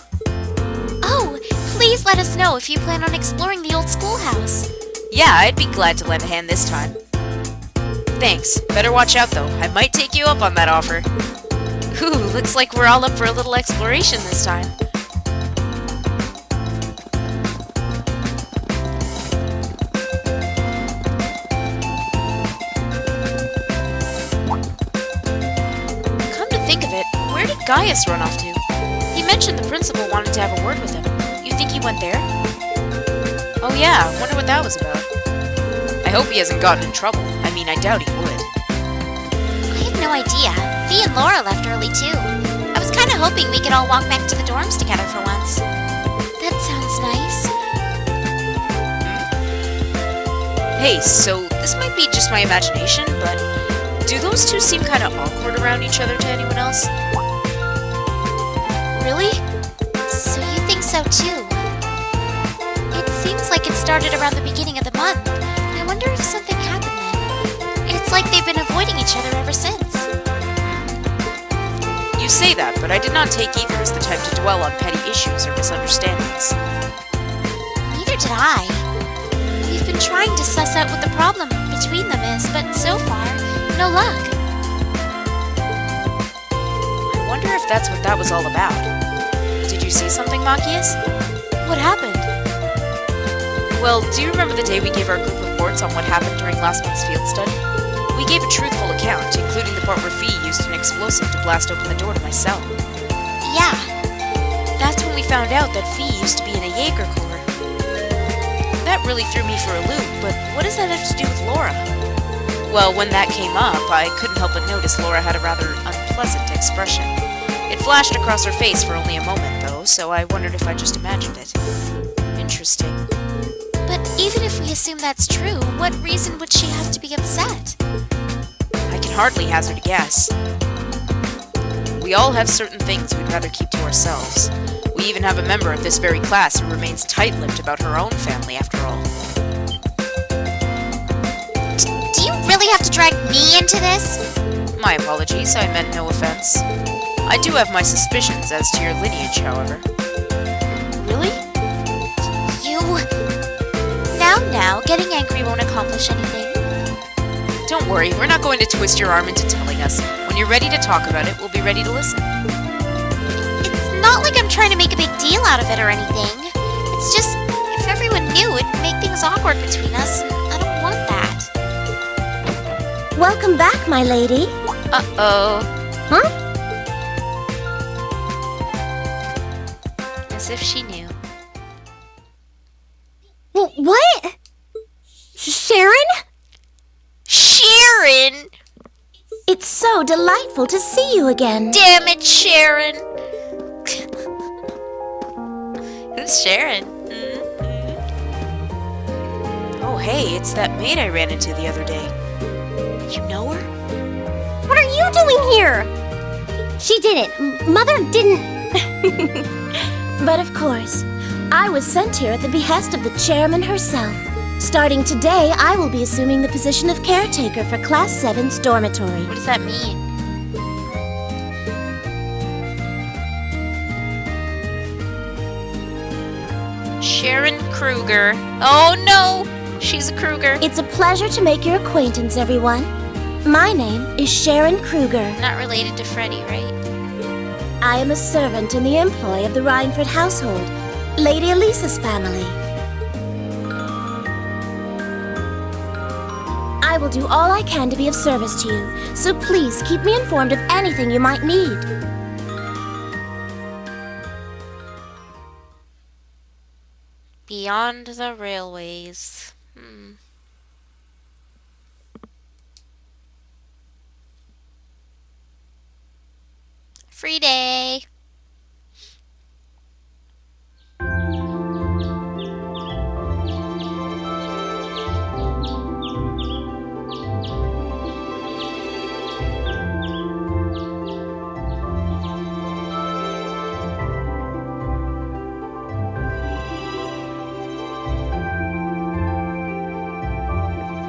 Oh, please let us know if you plan on exploring the old schoolhouse. Yeah, I'd be glad to lend a hand this time. Thanks. Better watch out, though. I might take you up on that offer. Ooh, looks like we're all up for a little exploration this time. Come to think of it, where did Gaius run off to? He mentioned the principal wanted to have a word with him. You think he went there? Oh yeah, wonder what that was about. I hope he hasn't gotten in trouble. I mean, I doubt he would. I have no idea. Fee and Laura left early too. I was kind of hoping we could all walk back to the dorms together for once. That sounds nice. Hey, so this might be just my imagination, but do those two seem kind of awkward around each other to anyone else? Really? So you think so too? It seems like it started around the beginning of the month. I wonder if something happened then. It's like they've been avoiding each other ever since. You say that, but I did not take either as the type to dwell on petty issues or misunderstandings. Neither did I. We've been trying to suss out what the problem between them is, but so far, no luck. I wonder if that's what that was all about. Did you see something, Machias? What happened? Well, do you remember the day we gave our group reports on what happened during last month's field study? We gave a truthful account, including the part where Fee used an explosive to blast open the door to my cell. Yeah. That's when we found out that Fee used to be in a Jaeger Corps. That really threw me for a loop, but what does that have to do with Laura? Well, when that came up, I couldn't help but notice Laura had a rather unpleasant expression. It flashed across her face for only a moment, though, so I wondered if I just imagined it. Interesting. But even if we assume that's true, what reason would she have to be upset? I can hardly hazard a guess. We all have certain things we'd rather keep to ourselves. We even have a member of this very class who remains tight-lipped about her own family, after all. Do you really have to drag me into this? My apologies, I meant no offense. I do have my suspicions as to your lineage, however. Really? You... Now, getting angry won't accomplish anything. Don't worry, we're not going to twist your arm into telling us. When you're ready to talk about it, we'll be ready to listen. It's not like I'm trying to make a big deal out of it or anything. It's just, if everyone knew, it'd make things awkward between us, and I don't want that. Welcome back, my lady. Uh-oh. Huh? As if she knew. What? Sharon? Sharon! It's so delightful to see you again. Damn it, Sharon! Who's Sharon? Oh, hey, it's that maid I ran into the other day. You know her? What are you doing here? She didn't. Mother didn't. But of course, I was sent here at the behest of the chairman herself. Starting today, I will be assuming the position of caretaker for Class 7's dormitory. What does that mean? Sharon Kruger. Oh no! She's a Kruger. It's a pleasure to make your acquaintance, everyone. My name is Sharon Kruger. Not related to Freddie, right? I am a servant in the employ of the Rhineford household, Lady Elisa's family. I will do all I can to be of service to you, so please keep me informed of anything you might need. Beyond the railways. Free day.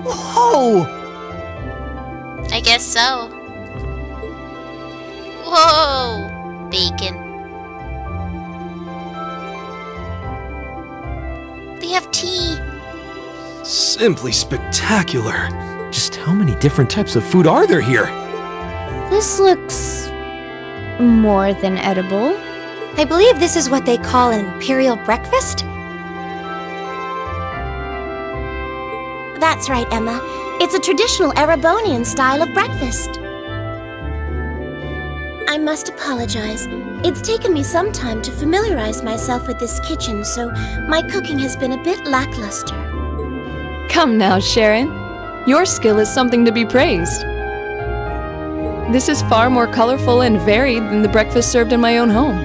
Whoa! I guess so. Whoa! Bacon. They have tea. Simply spectacular. Just how many different types of food are there here? This looks more than edible. I believe this is what they call an imperial breakfast? That's right, Emma. It's a traditional Erebonian style of breakfast. I must apologize. It's taken me some time to familiarize myself with this kitchen, so my cooking has been a bit lackluster. Come now, Sharon. Your skill is something to be praised. This is far more colorful and varied than the breakfast served in my own home.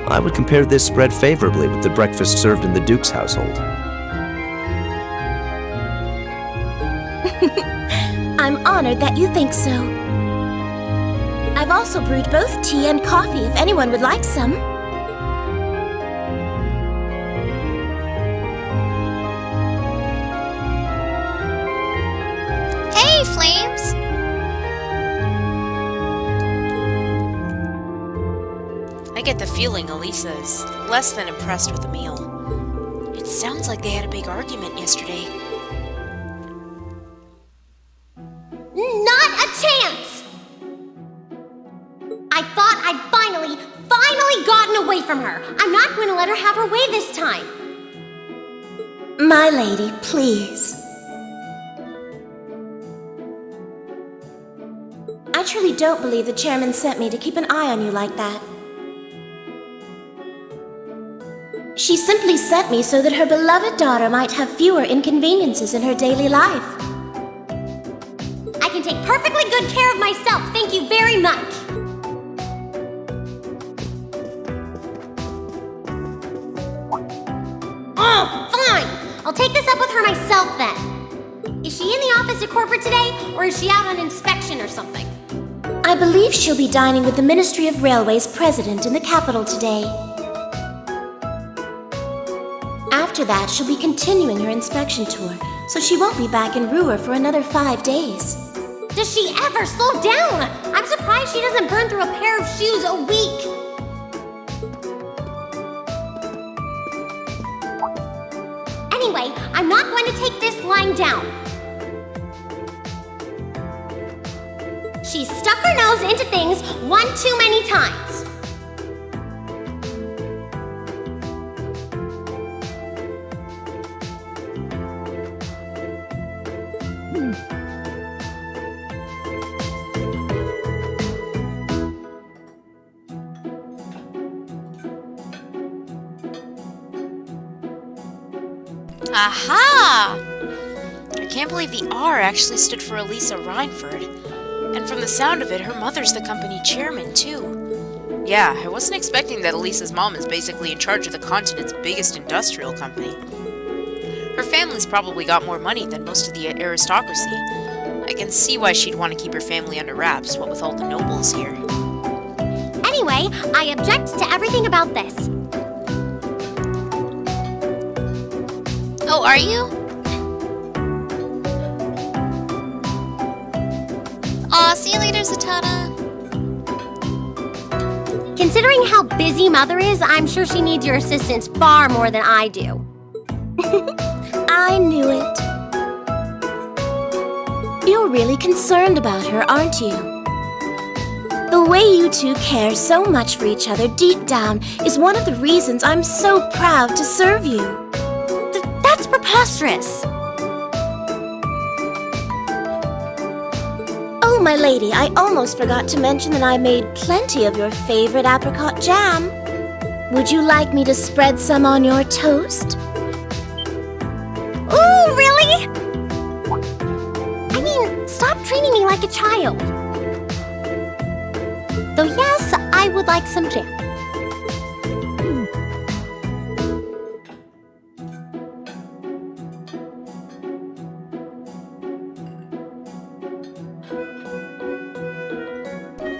I would compare this spread favorably with the breakfast served in the Duke's household. I'm honored that you think so. I've also brewed both tea and coffee if anyone would like some. Hey, Flames! I get the feeling Elisa is less than impressed with the meal. It sounds like they had a big argument yesterday. Not a chance! I thought I'd finally gotten away from her. I'm not going to let her have her way this time. My lady, please. I truly don't believe the chairman sent me to keep an eye on you like that. She simply sent me so that her beloved daughter might have fewer inconveniences in her daily life. I can take perfectly good care of myself, thank you very much. Oh, fine! I'll take this up with her myself then. Is she in the office at corporate today, or is she out on inspection or something? I believe she'll be dining with the Ministry of Railways president in the capital today. After that, she'll be continuing her inspection tour, so she won't be back in Ruhr for another 5 days. Does she ever slow down? I'm surprised she doesn't burn through a pair of shoes a week. Anyway, I'm not going to take this lying down. She's stuck her nose into things one too many times. Aha! I can't believe the R actually stood for Elisa Reinford. And from the sound of it, her mother's the company chairman, too. Yeah, I wasn't expecting that Elisa's mom is basically in charge of the continent's biggest industrial company. Her family's probably got more money than most of the aristocracy. I can see why she'd want to keep her family under wraps, what with all the nobles here. Anyway, I object to everything about this. Oh, are you? Aw, see you later, Zatanna. Considering how busy Mother is, I'm sure she needs your assistance far more than I do. I knew it. You're really concerned about her, aren't you? The way you two care so much for each other deep down is one of the reasons I'm so proud to serve you. That's preposterous. Oh, my lady, I almost forgot to mention that I made plenty of your favorite apricot jam. Would you like me to spread some on your toast? Ooh, really? I mean, Stop treating me like a child. Though yes, I would like some jam.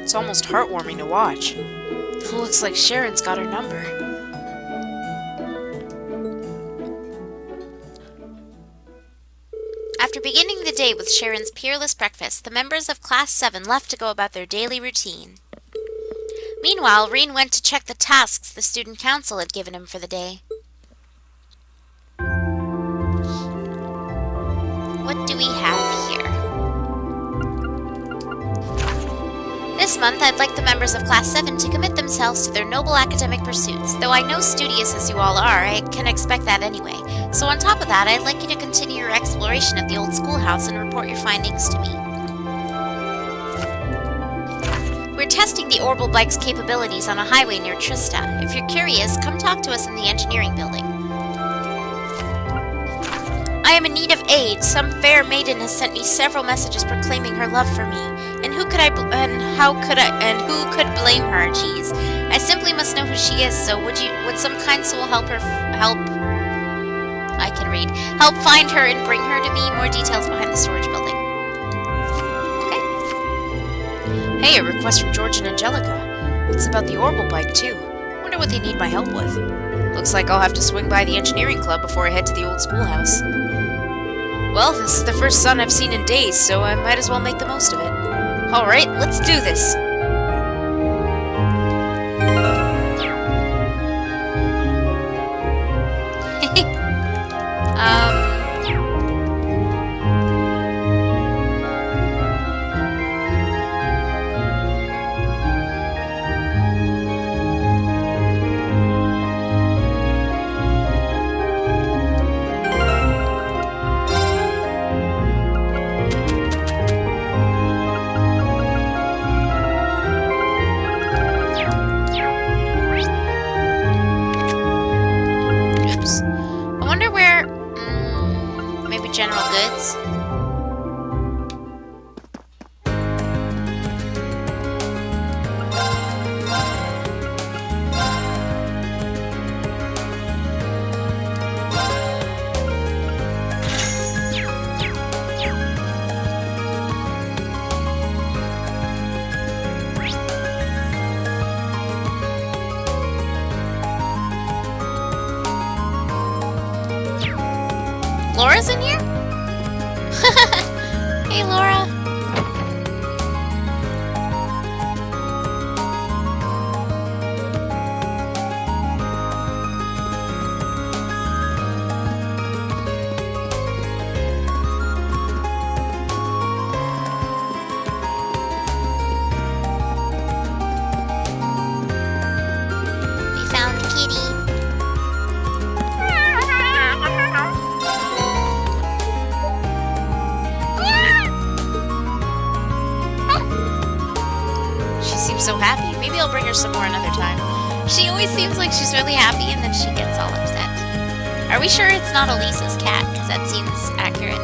It's almost heartwarming to watch. Looks like Sharon's got her number. After beginning the day with Sharon's peerless breakfast, the members of Class 7 left to go about their daily routine. Meanwhile, Reen went to check the tasks the student council had given him for the day. What do we have here? This month, I'd like the members of Class 7 to commit themselves to their noble academic pursuits. Though I know studious as you all are, I can expect that anyway. So on top of that, I'd like you to continue your exploration of the old schoolhouse and report your findings to me. We're testing the Orbital Bike's capabilities on a highway near Trista. If you're curious, come talk to us in the engineering building. I am in need of aid. Some fair maiden has sent me several messages proclaiming her love for me. And who could blame her? Jeez, I simply must know who she is. So would some kind soul help her? I can read. Help find her and bring her to me. More details behind the storage building. Okay. Hey, a request from George and Angelica. It's about the Orbital Bike too. Wonder what they need my help with. Looks like I'll have to swing by the engineering club before I head to the old schoolhouse. Well, this is the first sun I've seen in days, so I might as well make the most of it. Alright, let's do this! General goods. Laura's in here? Hey, Laura. We found Kitty. So happy. Maybe I'll bring her some more another time. She always seems like she's really happy and then she gets all upset. Are we sure it's not Elisa's cat? Because that seems accurate.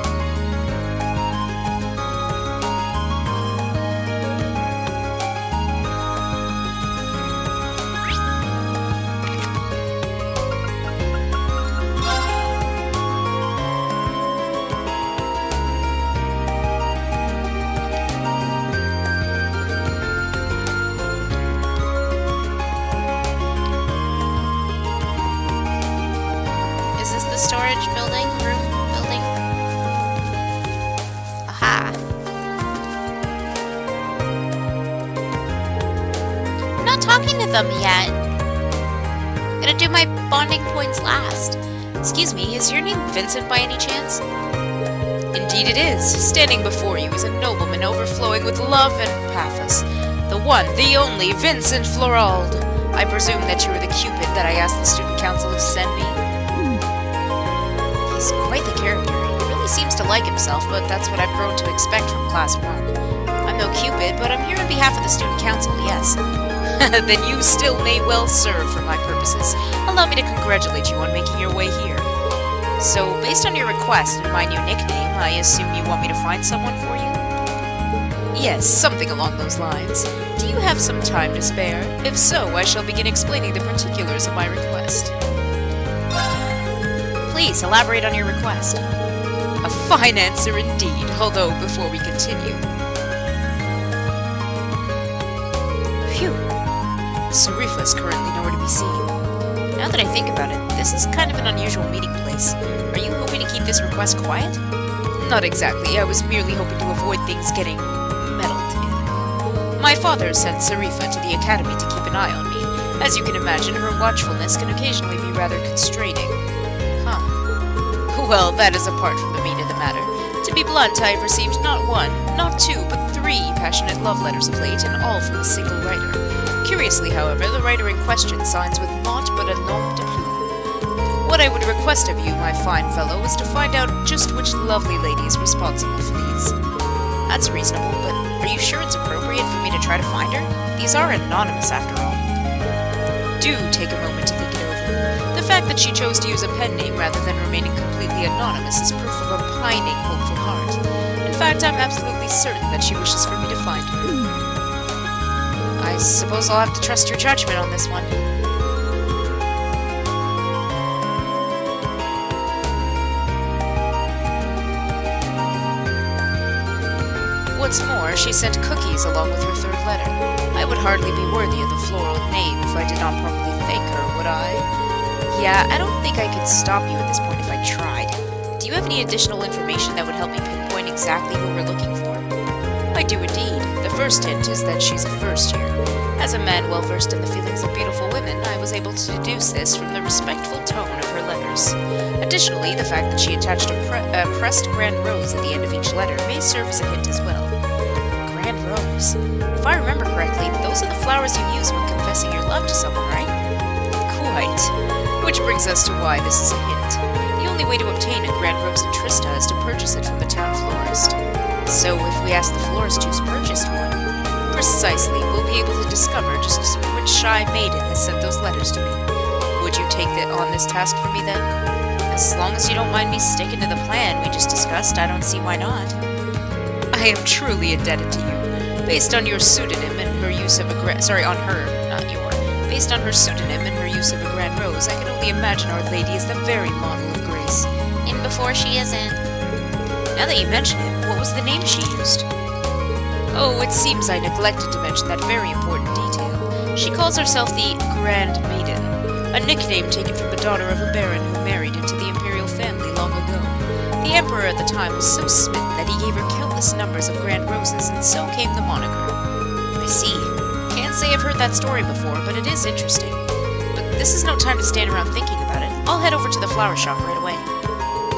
Storage building, room building. Aha. I'm not talking to them yet. Gonna do my bonding points last. Excuse me, is your name Vincent by any chance? Indeed it is. Standing before you is a nobleman overflowing with love and pathos. The one, the only, Vincent Florald. I presume that you are the Cupid that I asked the student council to send me. He's quite the character. He really seems to like himself, but that's what I've grown to expect from Class 1. I'm no Cupid, but I'm here on behalf of the student council, yes. Then you still may well serve for my purposes. Allow me to congratulate you on making your way here. So, based on your request and my new nickname, I assume you want me to find someone for you? Yes, something along those lines. Do you have some time to spare? If so, I shall begin explaining the particulars of my request. Please, elaborate on your request. A fine answer indeed, although before we continue... Phew. Sarifa is currently nowhere to be seen. Now that I think about it, this is kind of an unusual meeting place. Are you hoping to keep this request quiet? Not exactly. I was merely hoping to avoid things getting meddled in. My father sent Sarifa to the academy to keep an eye on me. As you can imagine, her watchfulness can occasionally be rather constraining. Huh. Well, that is apart from the meat of the matter. To be blunt, I have received not one, not two, but 3 passionate love letters of late, and all from a single writer. Curiously, however, the writer in question signs with naught but a nom de plume. What I would request of you, my fine fellow, is to find out just which lovely lady is responsible for these. That's reasonable, but are you sure it's appropriate for me to try to find her? These are anonymous, after all. Do take a moment to think it over. The fact that she chose to use a pen name rather than remaining completely anonymous is proof of a pining, hopeful heart. In fact, I'm absolutely certain that she wishes for me to find her. I suppose I'll have to trust your judgment on this one. What's more, she sent cookies along with her 3rd letter. I would hardly be worthy of the floral name if I did not properly thank her, would I? Yeah, I don't think I could stop you at this point if I tried. Do you have any additional information that would help me pinpoint exactly who we're looking for? I do indeed. The first hint is that she's a first year. As a man well versed in the feelings of beautiful women, I was able to deduce this from the respectful tone of her letters. Additionally, the fact that she attached a pressed grand rose at the end of each letter may serve as a hint as well. Grand rose? If I remember correctly, those are the flowers you use when confessing your love to someone, right? Quite. Which brings us to why this is a hint. The only way to obtain a grand rose in Trista is to purchase it from the town florist. So if we ask the florist who's purchased one, precisely, we'll be able to discover just which shy maiden has sent those letters to me. Would you take on this task for me then? As long as you don't mind me sticking to the plan we just discussed, I don't see why not. I am truly indebted to you. Based on your pseudonym and her use of Based on her pseudonym and her use of a grand rose, I can only imagine Our Lady is the very model of grace. In before she isn't. Now that you mention it, what was the name she used? Oh, it seems I neglected to mention that very important detail. She calls herself the Grand Maiden, a nickname taken from the daughter of a baron who married into the imperial family long ago. The emperor at the time was so smitten that he gave her countless numbers of grand roses, and so came the moniker. I see. Can't say I've heard that story before, but it is interesting. But this is no time to stand around thinking about it. I'll head over to the flower shop right away.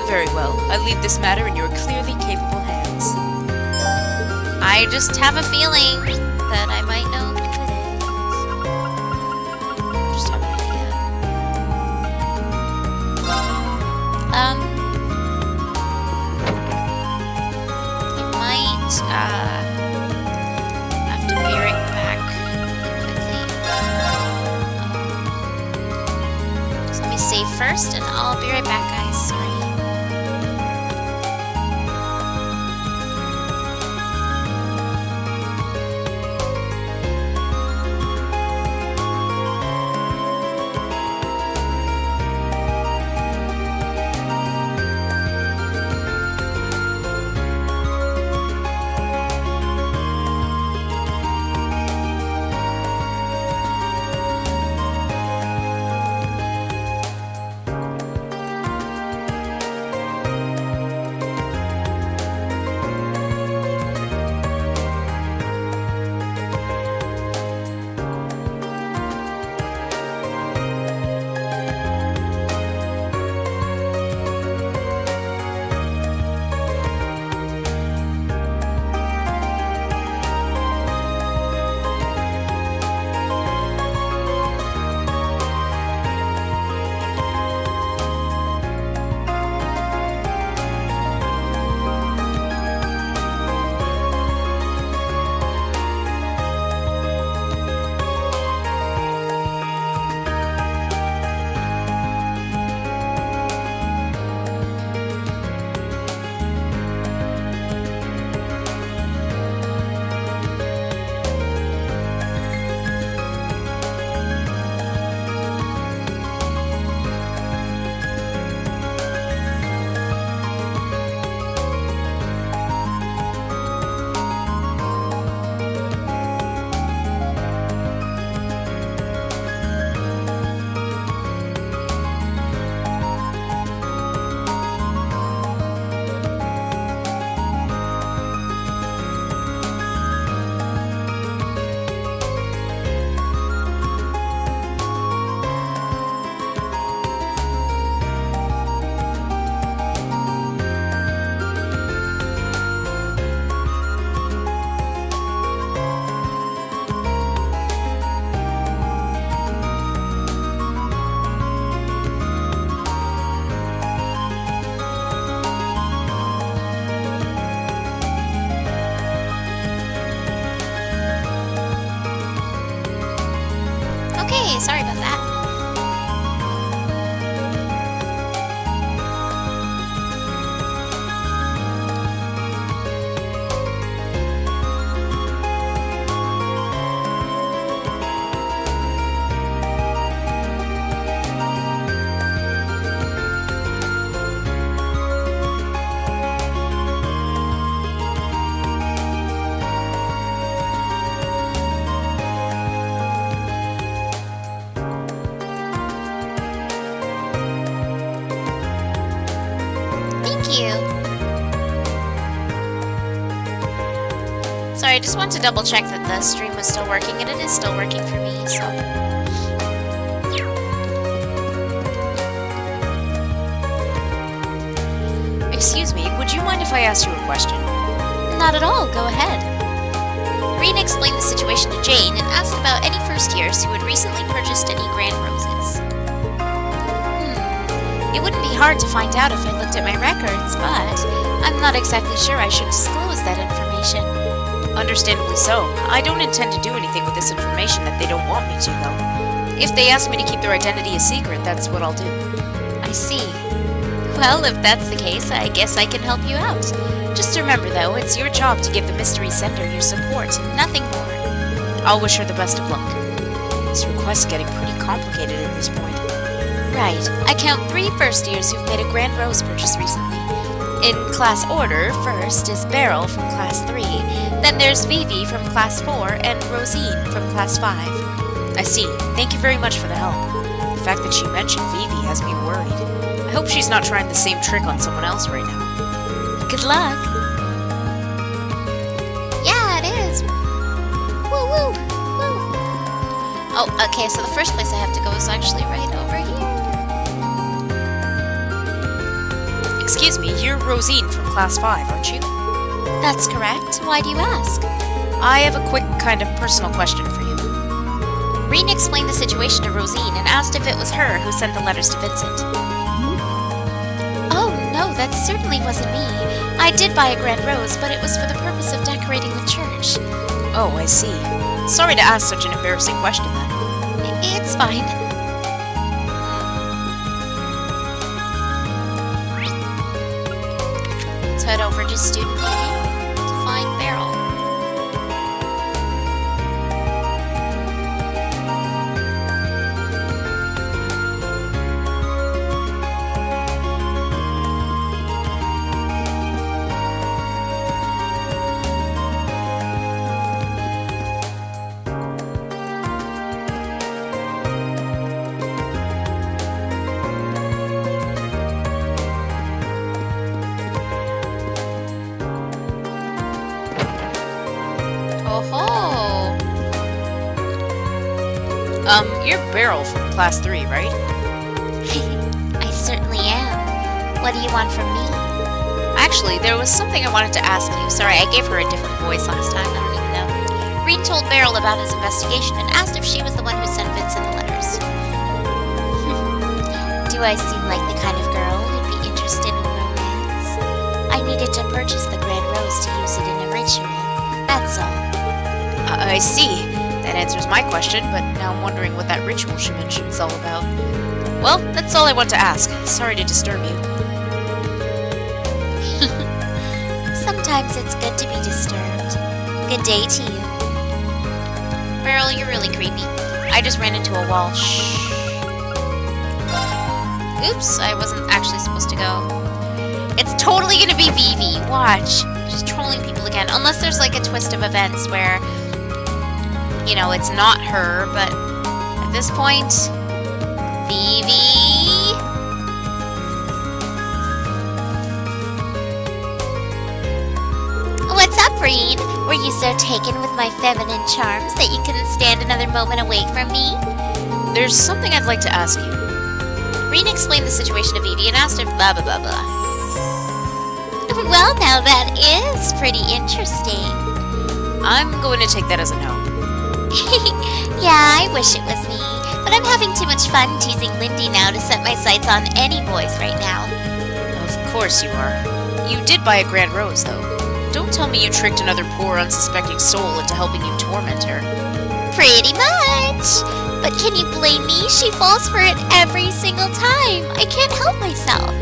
Very well. I leave this matter in your clearly capable hands. I just have a feeling that I might know who it is. Just have an idea. I might, have to be right back quickly. Just let me save first, and I'll be right back, guys. Sorry. Hey, sorry about that. Sorry, I just want to double check that the stream was still working, and it is still working for me, so. Excuse me, would you mind if I asked you a question? Not at all, go ahead. Rena explained the situation to Jane and asked about any first years who had recently purchased any grand roses. It wouldn't be hard to find out if I looked at my records, but I'm not exactly sure I should disclose that information. Understandably so. I don't intend to do anything with this information that they don't want me to, though. If they ask me to keep their identity a secret, that's what I'll do. I see. Well, if that's the case, I guess I can help you out. Just remember, though, it's your job to give the mystery sender your support, nothing more. I'll wish her the best of luck. This request's getting pretty complicated at this point. Right. I count 3 first years who've made a grand rose purchase recently. In class order, first is Beryl from class 3, then there's Vivi from class 4, and Rosine from class 5. I see. Thank you very much for the help. The fact that she mentioned Vivi has me worried. I hope she's not trying the same trick on someone else right now. Good luck. Yeah, it is. Woo woo woo. Oh, okay, so the first place I have to go is actually right over here. Excuse me, you're Rosine from class 5, aren't you? That's correct. Why do you ask? I have a quick, kind of personal question for you. Reen explained the situation to Rosine and asked if it was her who sent the letters to Vincent. Oh, no, that certainly wasn't me. I did buy a grand rose, but it was for the purpose of decorating the church. Oh, I see. Sorry to ask such an embarrassing question, then. It's fine. Let's head over to student meeting to find Beryl. You're Beryl from class 3, right? I certainly am. What do you want from me? Actually, there was something I wanted to ask you. Sorry, I gave her a different voice last time. I don't even know. Reen told Beryl about his investigation and asked if she was the one who sent Vincent the letters. Do I seem like the kind of girl who'd be interested in romance? I needed to purchase the grand rose to use it in a ritual. That's all. I see. That answers my question, but now I'm wondering what that ritual she mentioned is all about. Well, that's all I want to ask. Sorry to disturb you. Sometimes it's good to be disturbed. Good day to you. Beryl, you're really creepy. I just ran into a wall. Shh. Oops, I wasn't actually supposed to go. It's totally gonna be Vivi. Watch. She's trolling people again. Unless there's like a twist of events where, you know, it's not her, but at this point, Vivi. What's up, Reen? Were you so taken with my feminine charms that you couldn't stand another moment away from me? There's something I'd like to ask you. Reen explained the situation to Vivi and asked if blah blah blah blah. Well, now that is pretty interesting. I'm going to take that as a no. Yeah, I wish it was me, but I'm having too much fun teasing Lindy now to set my sights on any boys right now. Of course you are. You did buy a grand rose, though. Don't tell me you tricked another poor, unsuspecting soul into helping you torment her. Pretty much. But can you blame me? She falls for it every single time. I can't help myself.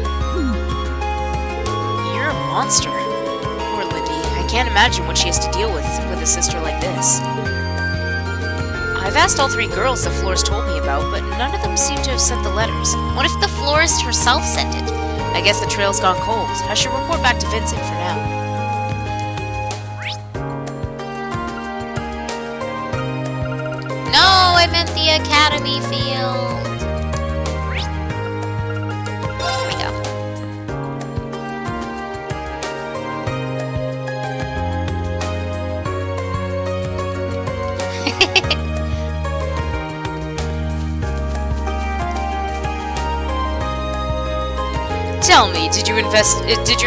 You're a monster. Poor Lindy. I can't imagine what she has to deal with a sister like this. I've asked all 3 girls the florist told me about, but none of them seem to have sent the letters. What if the florist herself sent it? I guess the trail's gone cold. I should report back to Vincent for now. No, I meant the academy field. There we go. Tell me, did your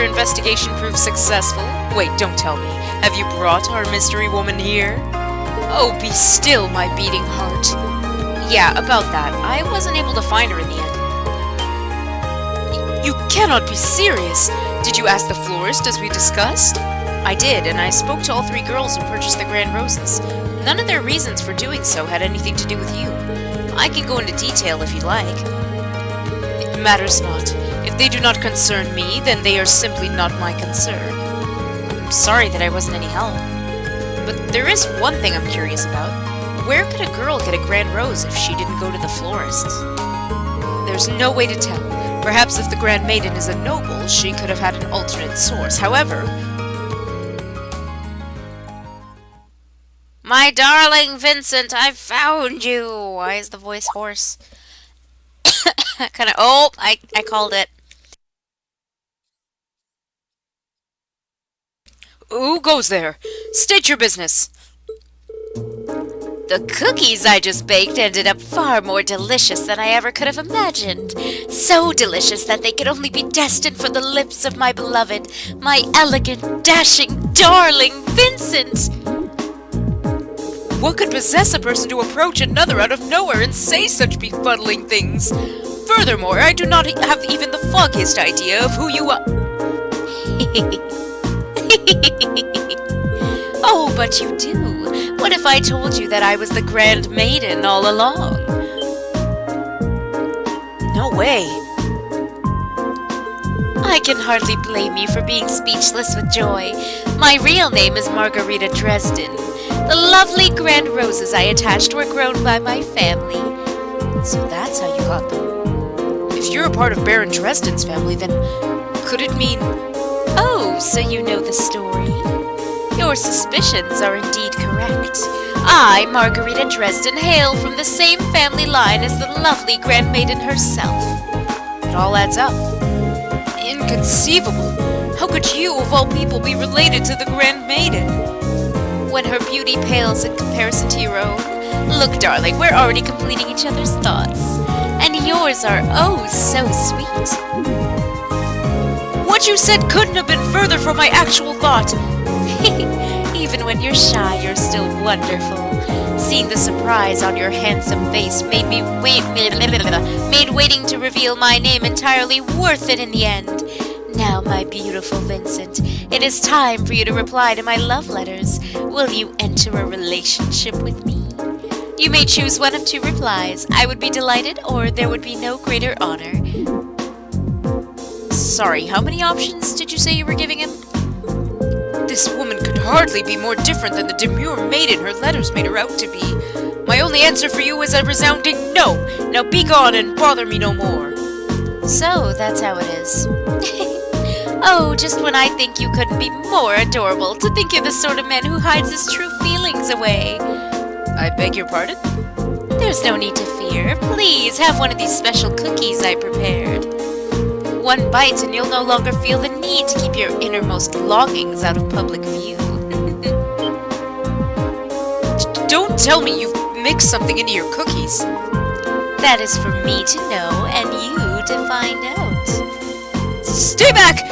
investigation prove successful? Wait, don't tell me. Have you brought our mystery woman here? Oh, be still, my beating heart. Yeah, about that. I wasn't able to find her in the end. You cannot be serious! Did you ask the florist as we discussed? I did, and I spoke to all 3 girls who purchased the grand roses. None of their reasons for doing so had anything to do with you. I can go into detail if you like. It matters not. If they do not concern me, then they are simply not my concern. I'm sorry that I wasn't any help. But there is one thing I'm curious about. Where could a girl get a grand rose if she didn't go to the florist's? There's no way to tell. Perhaps if the Grand Maiden is a noble, she could have had an alternate source. However... My darling Vincent, I've found you! Why is the voice hoarse? I called it. Who goes there? State your business. The cookies I just baked ended up far more delicious than I ever could have imagined. So delicious that they could only be destined for the lips of my beloved, my elegant, dashing, darling Vincent! What could possess a person to approach another out of nowhere and say such befuddling things? Furthermore, I do not have even the foggiest idea of who you are. Oh, but you do. What if I told you that I was the Grand Maiden all along? No way. I can hardly blame you for being speechless with joy. My real name is Margarita Dresden. The lovely grand roses I attached were grown by my family. So that's how you got them. If you're a part of Baron Dresden's family, then could it mean... Oh, so you know the story? Your suspicions are indeed correct. I, Margarita Dresden, hail from the same family line as the lovely Grand Maiden herself. It all adds up. Inconceivable! How could you, of all people, be related to the Grand Maiden? When her beauty pales in comparison to your own. Look, darling, we're already completing each other's thoughts. And yours are oh so sweet. What you said couldn't have been further from my actual thought. Even when you're shy, you're still wonderful. Seeing the surprise on your handsome face made waiting to reveal my name entirely worth it in the end. Now, my beautiful Vincent, it is time for you to reply to my love letters. Will you enter a relationship with me? You may choose one of 2 replies. I would be delighted, or there would be no greater honor. Sorry, how many options did you say you were giving him? This woman could hardly be more different than the demure maiden her letters made her out to be. My only answer for you is a resounding no. Now be gone and bother me no more. So, that's how it is. Oh, just when I think you couldn't be more adorable, to think you're the sort of man who hides his true feelings away. I beg your pardon? There's no need to fear. Please, have one of these special cookies I prepared. One bite and you'll no longer feel the need to keep your innermost longings out of public view. Don't tell me you've mixed something into your cookies. That is for me to know and you to find out. Stay back!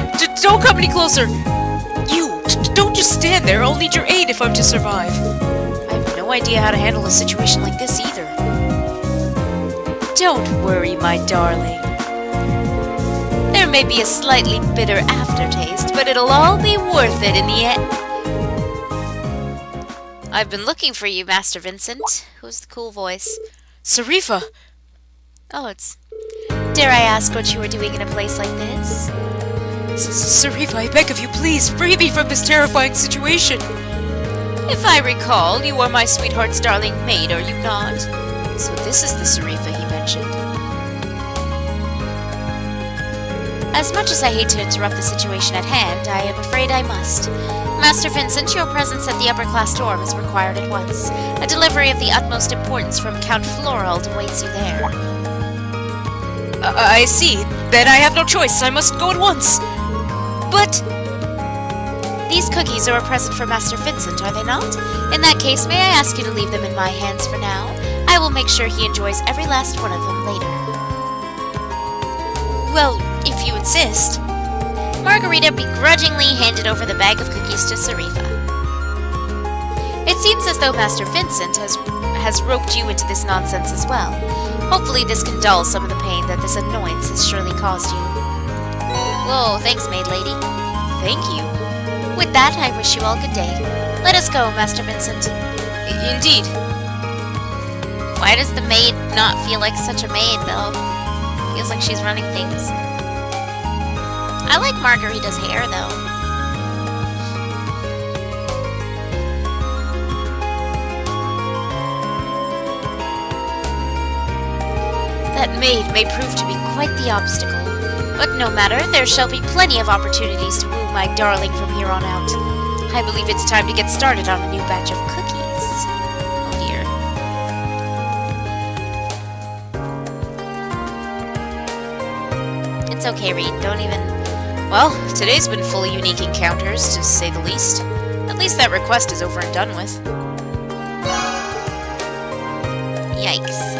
Don't come any closer! You, don't just stand there. I'll need your aid if I'm to survive. I have no idea how to handle a situation like this either. Don't worry, my darling. There may be a slightly bitter aftertaste, but it'll all be worth it in the end. I've been looking for you, Master Vincent. Who's the cool voice? Sarifa! Oh, it's... Dare I ask what you were doing in a place like this? Sarifa, I beg of you, please, free me from this terrifying situation! If I recall, you are my sweetheart's darling maid, are you not? So this is the Sarifa he mentioned. As much as I hate to interrupt the situation at hand, I am afraid I must. Master Vincent, your presence at the upper-class dorm is required at once. A delivery of the utmost importance from Count Florald awaits you there. I see. Then I have no choice. I must go at once. But... These cookies are a present for Master Vincent, are they not? In that case, may I ask you to leave them in my hands for now? I will make sure he enjoys every last one of them later. Well, if you insist. Margarita begrudgingly handed over the bag of cookies to Sarifa. It seems as though Master Vincent has roped you into this nonsense as well. Hopefully this can dull some of the pain that this annoyance has surely caused you. Whoa, thanks, maid lady. Thank you. With that, I wish you all good day. Let us go, Master Vincent. Indeed. Why does the maid not feel like such a maid, though? Feels like she's running things. I like Margarita's hair, though. That maid may prove to be quite the obstacle. But no matter, there shall be plenty of opportunities to woo my darling from here on out. I believe it's time to get started on a new batch of cookies. Oh dear. It's okay, Reed. Don't even... Well, today's been full of unique encounters, to say the least. At least that request is over and done with. Yikes.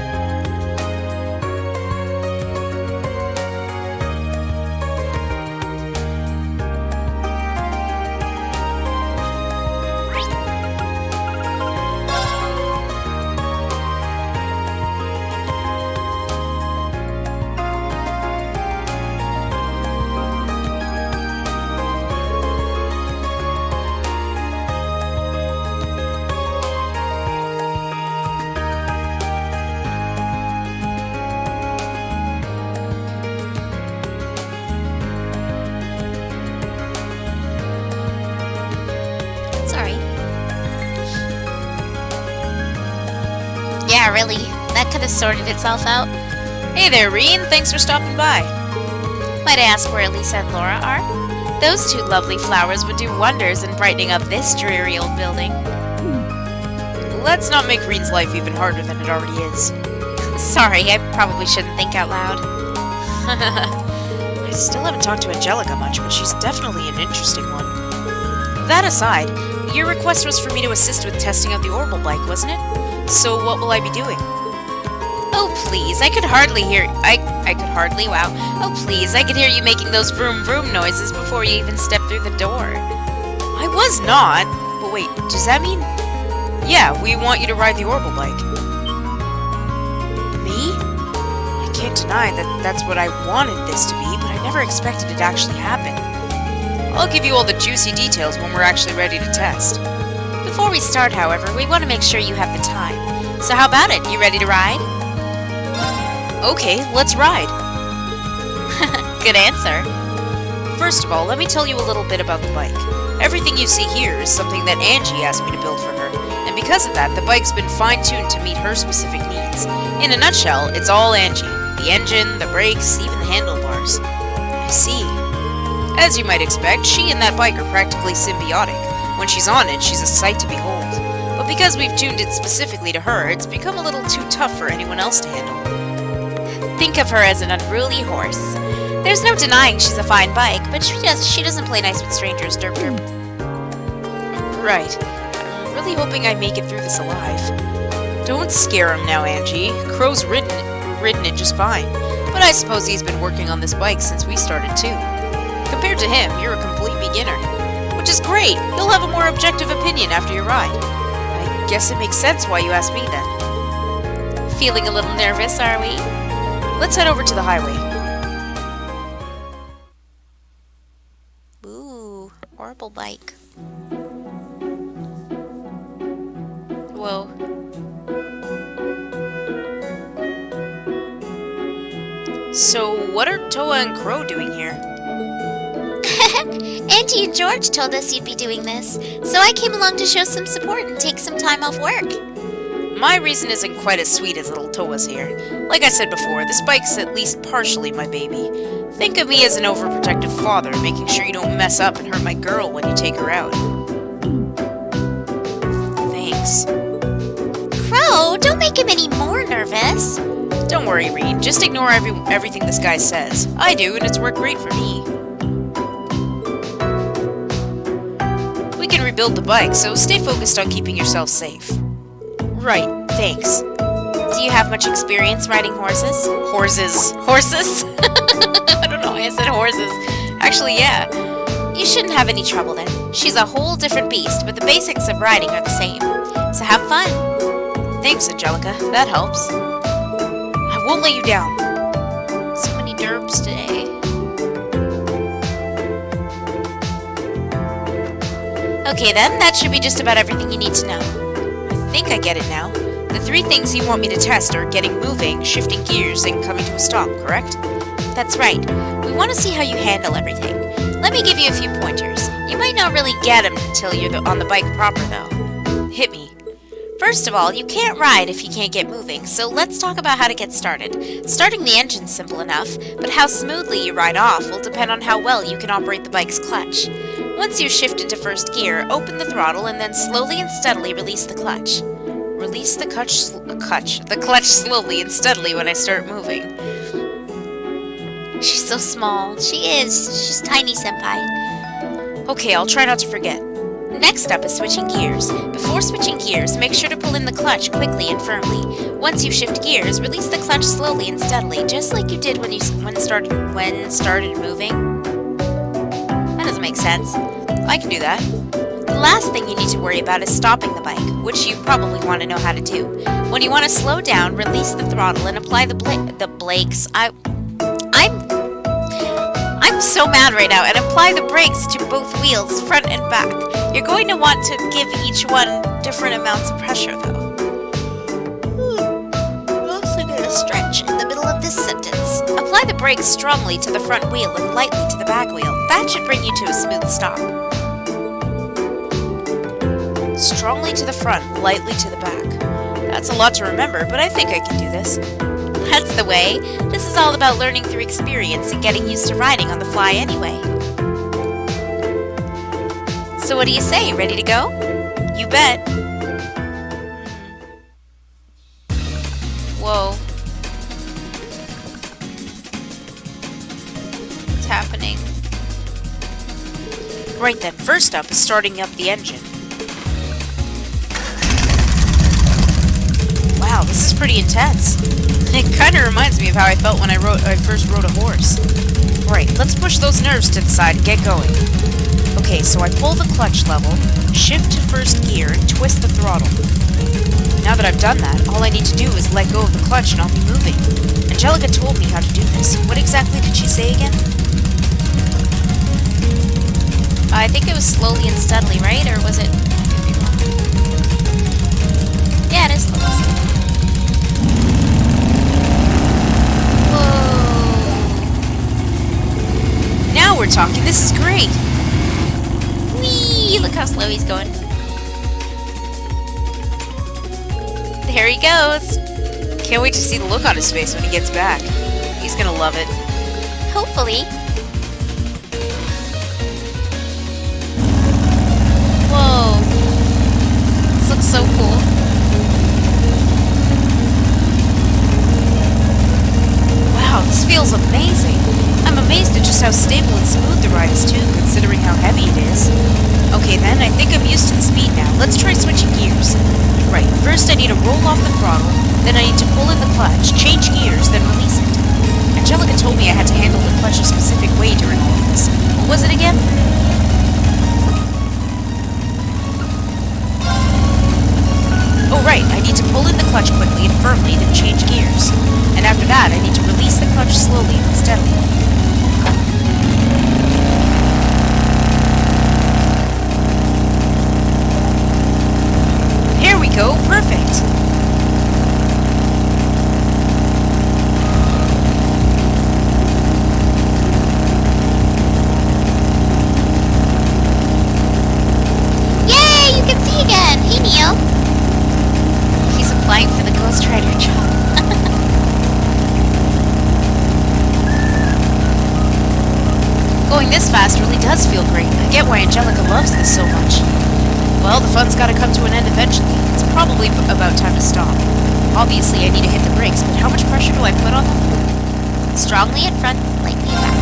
Sorry. Yeah, really. That could have sorted itself out. Hey there, Reen. Thanks for stopping by. Might I ask where Elisa and Laura are? Those two lovely flowers would do wonders in brightening up this dreary old building. Let's not make Reen's life even harder than it already is. Sorry, I probably shouldn't think out loud. I still haven't talked to Angelica much, but she's definitely an interesting one. That aside, your request was for me to assist with testing out the orbital bike, wasn't it? So what will I be doing? Oh, please, I could hardly hear... I could hardly, wow. Oh, please, I could hear you making those vroom vroom noises before you even stepped through the door. I was not. But wait, does that mean... Yeah, we want you to ride the orbital bike. Me? I can't deny that that's what I wanted this to be, but I never expected it to actually happen. I'll give you all the juicy details when we're actually ready to test. Before we start, however, we want to make sure you have the time. So how about it? You ready to ride? Okay, let's ride. Good answer. First of all, let me tell you a little bit about the bike. Everything you see here is something that Angie asked me to build for her, and because of that, the bike's been fine-tuned to meet her specific needs. In a nutshell, it's all Angie. The engine, the brakes, even the handlebars. I see. As you might expect, she and that bike are practically symbiotic. When she's on it, she's a sight to behold. But because we've tuned it specifically to her, it's become a little too tough for anyone else to handle. Think of her as an unruly horse. There's no denying she's a fine bike, but she doesn't play nice with strangers, derp derp. Right. I'm really hoping I make it through this alive. Don't scare him now, Angie. Crow's ridden it just fine. But I suppose he's been working on this bike since we started too. Compared to him, you're a complete beginner. Which is great. You'll have a more objective opinion after your ride. I guess it makes sense why you asked me then. Feeling a little nervous, are we? Let's head over to the highway. Ooh, horrible bike. Whoa. So, what are Toa and Crow doing here? Auntie and George told us you'd be doing this, so I came along to show some support and take some time off work. My reason isn't quite as sweet as little Toa's here. Like I said before, this bike's at least partially my baby. Think of me as an overprotective father, making sure you don't mess up and hurt my girl when you take her out. Thanks. Crow, don't make him any more nervous. Don't worry, Reed. Just ignore everything this guy says. I do, and it's worked great for me. We can rebuild the bike, so stay focused on keeping yourself safe. Right, thanks. Do you have much experience riding horses? Horses? I don't know why I said horses. Actually, yeah. You shouldn't have any trouble then. She's a whole different beast, but the basics of riding are the same. So have fun. Thanks, Angelica. That helps. I won't let you down. So many derbs today. Okay then, that should be just about everything you need to know. I think I get it now. The 3 things you want me to test are getting moving, shifting gears, and coming to a stop, correct? That's right. We want to see how you handle everything. Let me give you a few pointers. You might not really get them until you're on the bike proper, though. Hit me. First of all, you can't ride if you can't get moving, so let's talk about how to get started. Starting the engine's simple enough, but how smoothly you ride off will depend on how well you can operate the bike's clutch. Once you shift into first gear, open the throttle and then slowly and steadily release the clutch. Release the clutch slowly and steadily when I start moving. She's so small. She is. She's tiny, senpai. Okay, I'll try not to forget. Next up is switching gears. Before switching gears, make sure to pull in the clutch quickly and firmly. Once you shift gears, release the clutch slowly and steadily, just like you did when started moving. That doesn't make sense. I can do that. The last thing you need to worry about is stopping the bike, which you probably want to know how to do. When you want to slow down, release the throttle and apply the brakes. I'm so mad right now, and apply the brakes to both wheels, front and back. You're going to want to give each one different amounts of pressure, though. I'm also going to stretch in the middle of this sentence. Apply the brakes strongly to the front wheel and lightly to the back wheel. That should bring you to a smooth stop. Strongly to the front, lightly to the back. That's a lot to remember, but I think I can do this. That's the way. This is all about learning through experience and getting used to riding on the fly anyway. So what do you say? Ready to go? You bet. Whoa. What's happening? Right then, first up is starting up the engine. Wow, this is pretty intense. It kind of reminds me of how I felt when I first rode a horse. Alright, let's push those nerves to the side and get going. Okay, so I pull the clutch level, shift to first gear, and twist the throttle. Now that I've done that, all I need to do is let go of the clutch and I'll be moving. Angelica told me how to do this. What exactly did she say again? I think it was slowly and steadily, right? Or was it... Yeah, it is slowly and steadily. Now we're talking. This is great. Whee! Look how slow he's going. There he goes. Can't wait to see the look on his face when he gets back. He's gonna love it. Hopefully. Whoa. This looks so cool. Wow, this feels amazing. I'm amazed at just how stable and smooth the ride is too, considering how heavy it is. Okay then, I think I'm used to the speed now. Let's try switching gears. Right, first I need to roll off the throttle, then I need to pull in the clutch, change gears, then release it. Angelica told me I had to handle the clutch a specific way during all of this. What was it again? Oh right, I need to pull in the clutch quickly and firmly, then change gears. And after that, I need to release the clutch slowly and steadily. Here we go, perfect! almost tried her job. Going this fast really does feel great. I get why Angelica loves this so much. Well, the fun's gotta come to an end eventually. It's probably about time to stop. Obviously, I need to hit the brakes, but how much pressure do I put on them? Strongly in front, lightly back.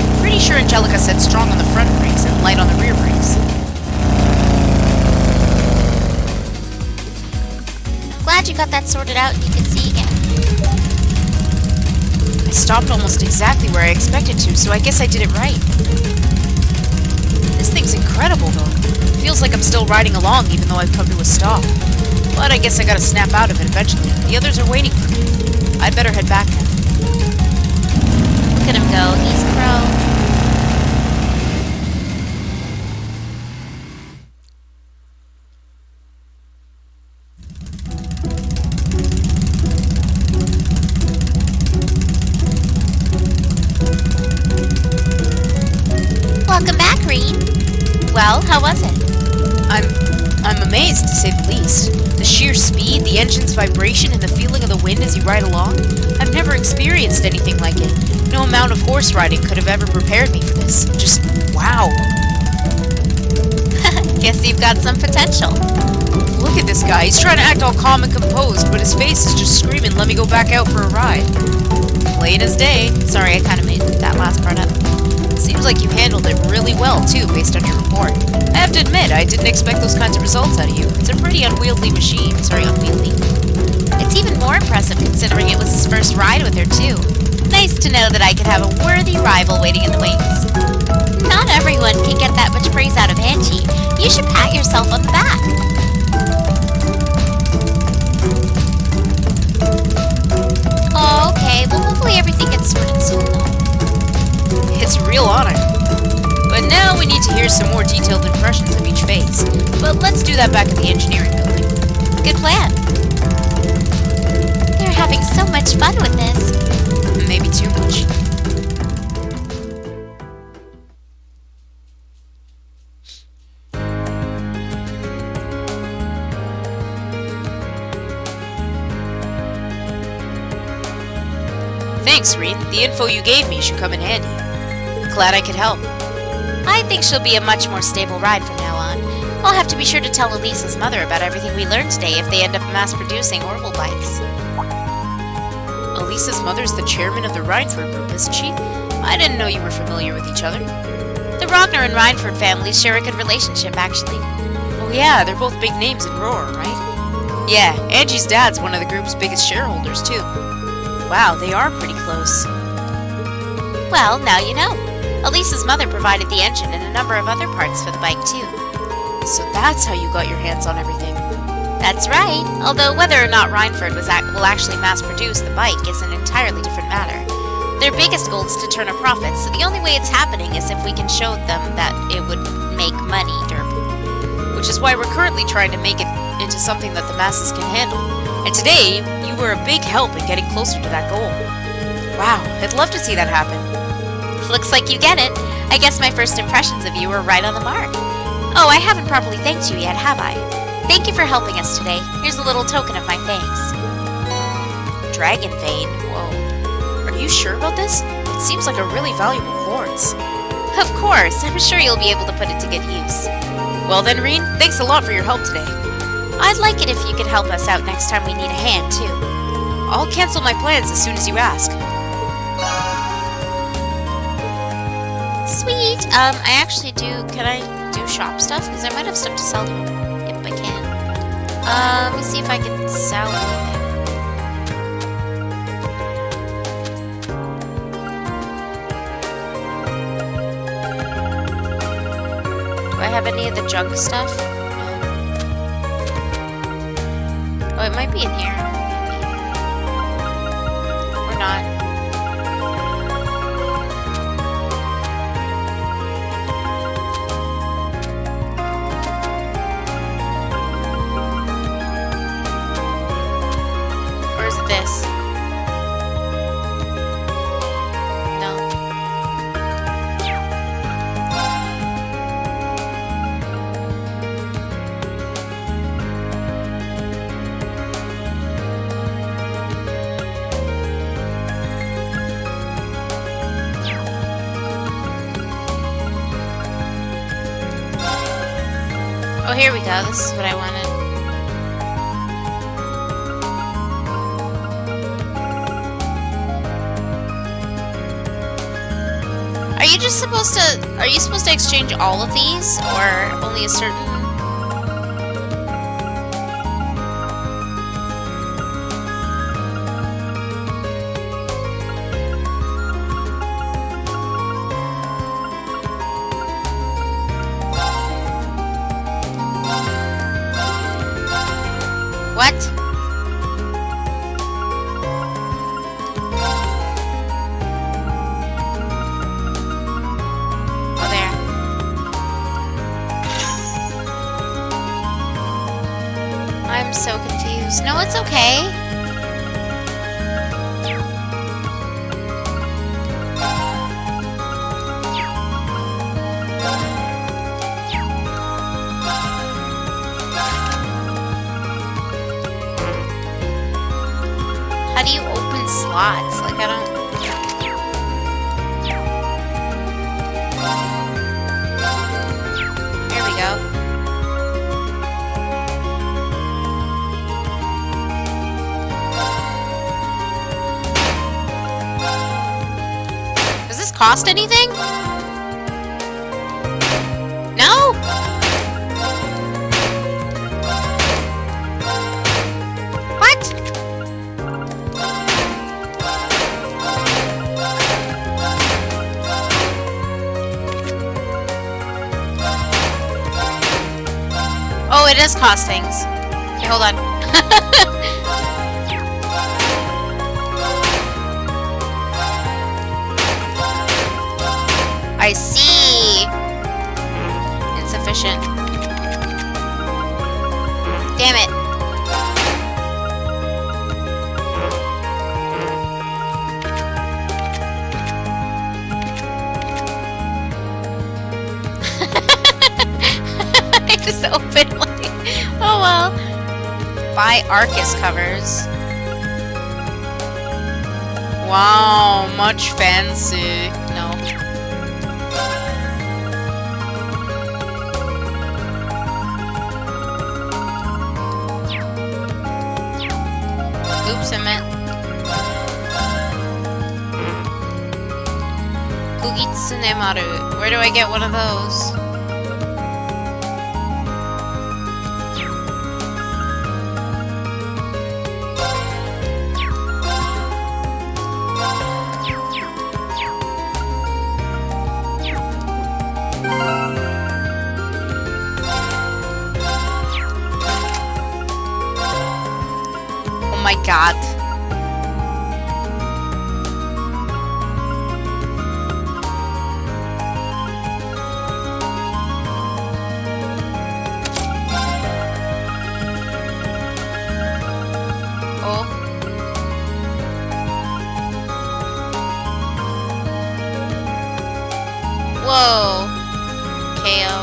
I'm pretty sure Angelica said strong on the front brakes and light on the rear brakes. Glad you got that sorted out and you can see again. I stopped almost exactly where I expected to, so I guess I did it right. This thing's incredible, though. Feels like I'm still riding along, even though I've come to a stop. But I guess I gotta snap out of it eventually. The others are waiting for me. I'd better head back now. Look at him go. He's a pro. Welcome back, Reed. Well, how was it? I'm amazed, to say the least. The sheer speed, the engine's vibration, and the feeling of the wind as you ride along. I've never experienced anything like it. No amount of horse riding could have ever prepared me for this. Just wow. Guess you've got some potential. Look at this guy. He's trying to act all calm and composed, but his face is just screaming, "Let me go back out for a ride." Plain as day. Sorry, I kind of made that last part up. Seems like you handled it really well, too, based on your report. I have to admit, I didn't expect those kinds of results out of you. It's a pretty unwieldy machine. Sorry, unwieldy. It's even more impressive considering it was his first ride with her, too. Nice to know that I could have a worthy rival waiting in the wings. Not everyone can get that much praise out of Angie. You should pat yourself on the back. Oh, okay. Well, hopefully everything gets sorted soon, though. It's a real honor. But now we need to hear some more detailed impressions of each phase. But let's do that back at the engineering building. Good plan. They're having so much fun with this. Maybe too much. Thanks, Reed. The info you gave me should come in handy. Glad I could help. I think she'll be a much more stable ride from now on. I'll have to be sure to tell Elisa's mother about everything we learned today if they end up mass-producing Orbital bikes. Elisa's mother's the chairman of the Rhineford group, isn't she? I didn't know you were familiar with each other. The Rogner and Rhineford families share a good relationship, actually. Oh yeah, they're both big names in Roar, right? Yeah, Angie's dad's one of the group's biggest shareholders, too. Wow, they are pretty close. Well, now you know. Elisa's mother provided the engine and a number of other parts for the bike, too. So that's how you got your hands on everything. That's right, although whether or not Rhineford will actually mass-produce the bike is an entirely different matter. Their biggest goal is to turn a profit, so the only way it's happening is if we can show them that it would make money, Derp. Which is why we're currently trying to make it into something that the masses can handle. And today, you were a big help in getting closer to that goal. Wow, I'd love to see that happen. Looks like you get it. I guess my first impressions of you were right on the mark. Oh, I haven't properly thanked you yet, have I? Thank you for helping us today. Here's a little token of my thanks. Dragon vein? Whoa. Are you sure about this? It seems like a really valuable quartz. Of course. I'm sure you'll be able to put it to good use. Well then, Reen, thanks a lot for your help today. I'd like it if you could help us out next time we need a hand, too. I'll cancel my plans as soon as you ask. Sweet. I actually do... Can I do shop stuff? Because I might have stuff to sell to him. Yep, I can. Let me see if I can sell anything. Do I have any of the junk stuff? No. Oh, it might be in here. Maybe. Or not. This. No. here we go. This is what I wanted. Are you just supposed to... Are you supposed to exchange all of these? Or only a certain... What? Oh, there. I'm so confused. No, it's okay. How do you open slots? Like, I don't... Here we go. Does this cost anything? No? What? Oh, it does cost things. Okay, hold on. I see. Insufficient. Damn it. I just opened like... Oh well. Buy Arcus covers. Wow, much fancy. No. Oops, I meant Kugitsune Maru. Where do I get one of those? Oh my god. Oh. Whoa. KO.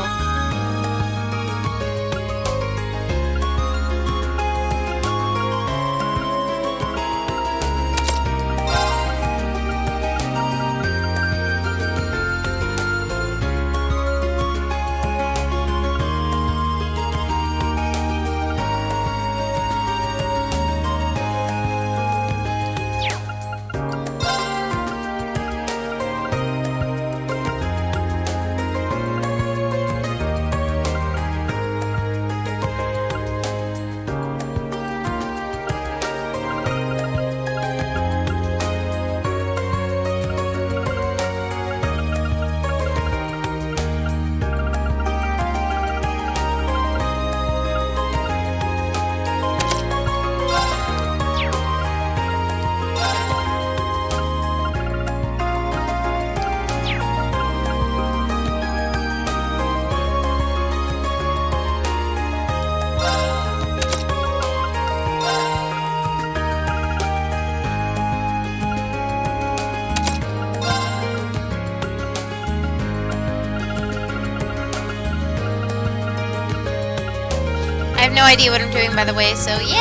I have no idea what I'm doing, by the way, so yay!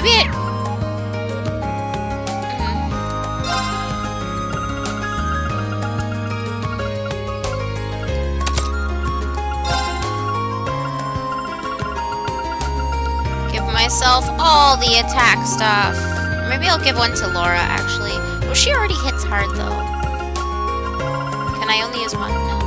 maybe it... Give myself all the attack stuff. Maybe I'll give one to Laura, actually. Well, she already hits hard, though. Can I only use one? No.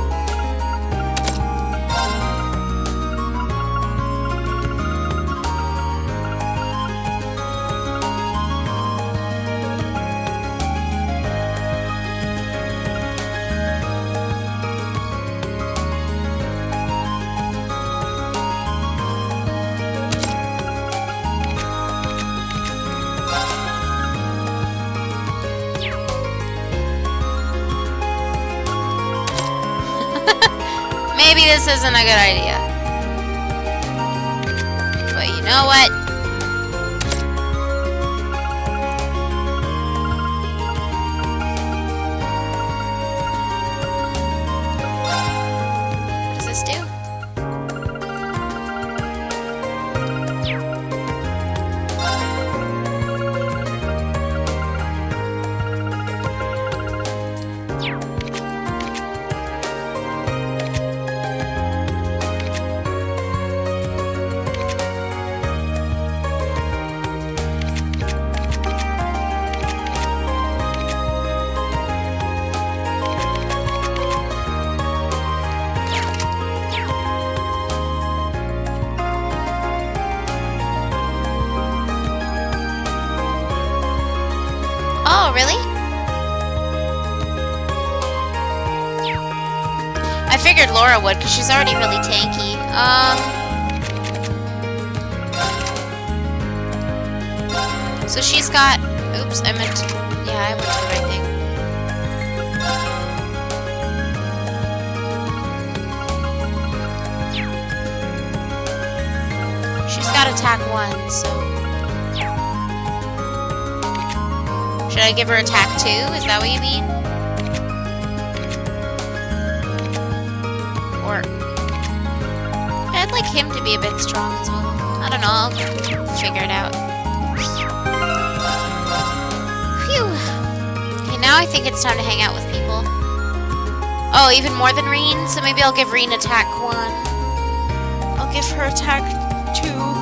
Maybe this isn't a good idea. But you know what? What does this do? Oh, really? I figured Laura would, because she's already really tanky. So she's got... Oops, I meant... Yeah, I went to the right thing. She's got attack 1, so... Should I give her attack 2? Is that what you mean? Or... I'd like him to be a bit strong as well. I don't know, I'll figure it out. Phew. Okay, now I think it's time to hang out with people. Oh, even more than Reen? So maybe I'll give Reen attack 1. I'll give her attack 2.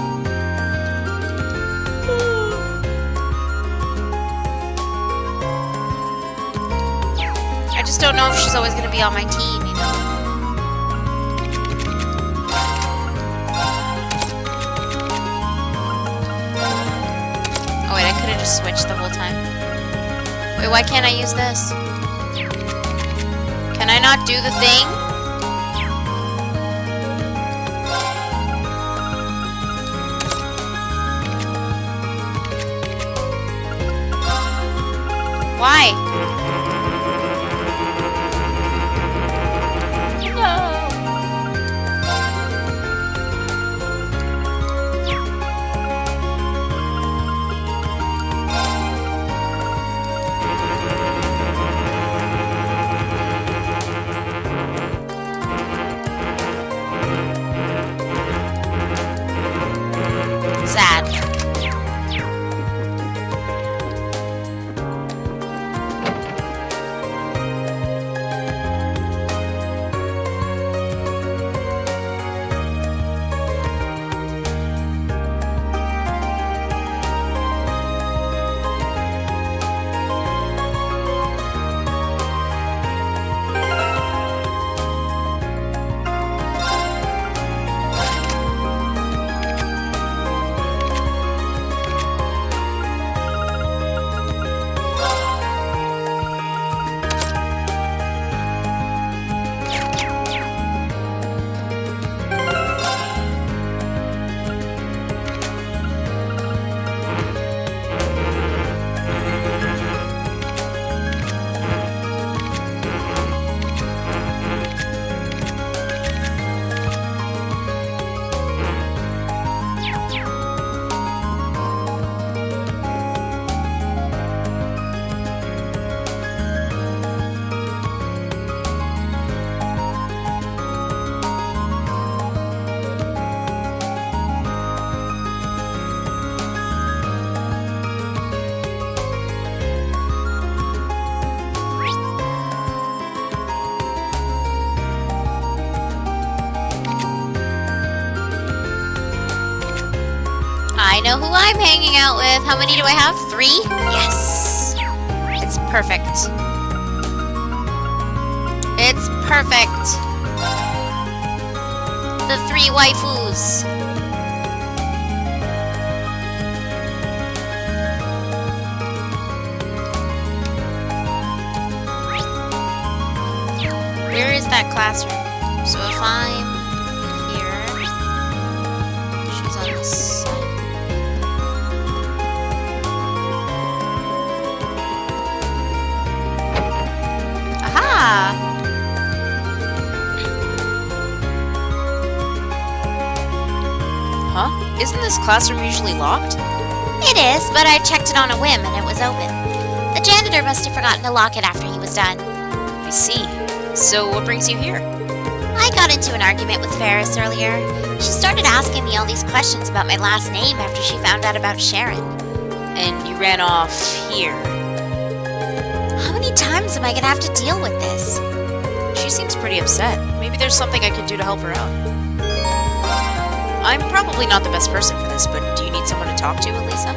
I just don't know if she's always going to be on my team, you know? Oh wait, I could have just switched the whole time. Wait, why can't I use this? Can I not do the thing? Why? I know who I'm hanging out with. How many do I have? 3? Yes! It's perfect. It's perfect. The 3 waifus. Where is that classroom? So if I'm here, she's on this side. Aha! Huh? Isn't this classroom usually locked? It is, but I checked it on a whim and it was open. The janitor must have forgotten to lock it after he was done. I see. So what brings you here? I got into an argument with Ferris earlier. She started asking me all these questions about my last name after she found out about Sharon. And you ran off here. How many times am I gonna have to deal with this? She seems pretty upset. Maybe there's something I could do to help her out. I'm probably not the best person for this, but do you need someone to talk to, Elisa?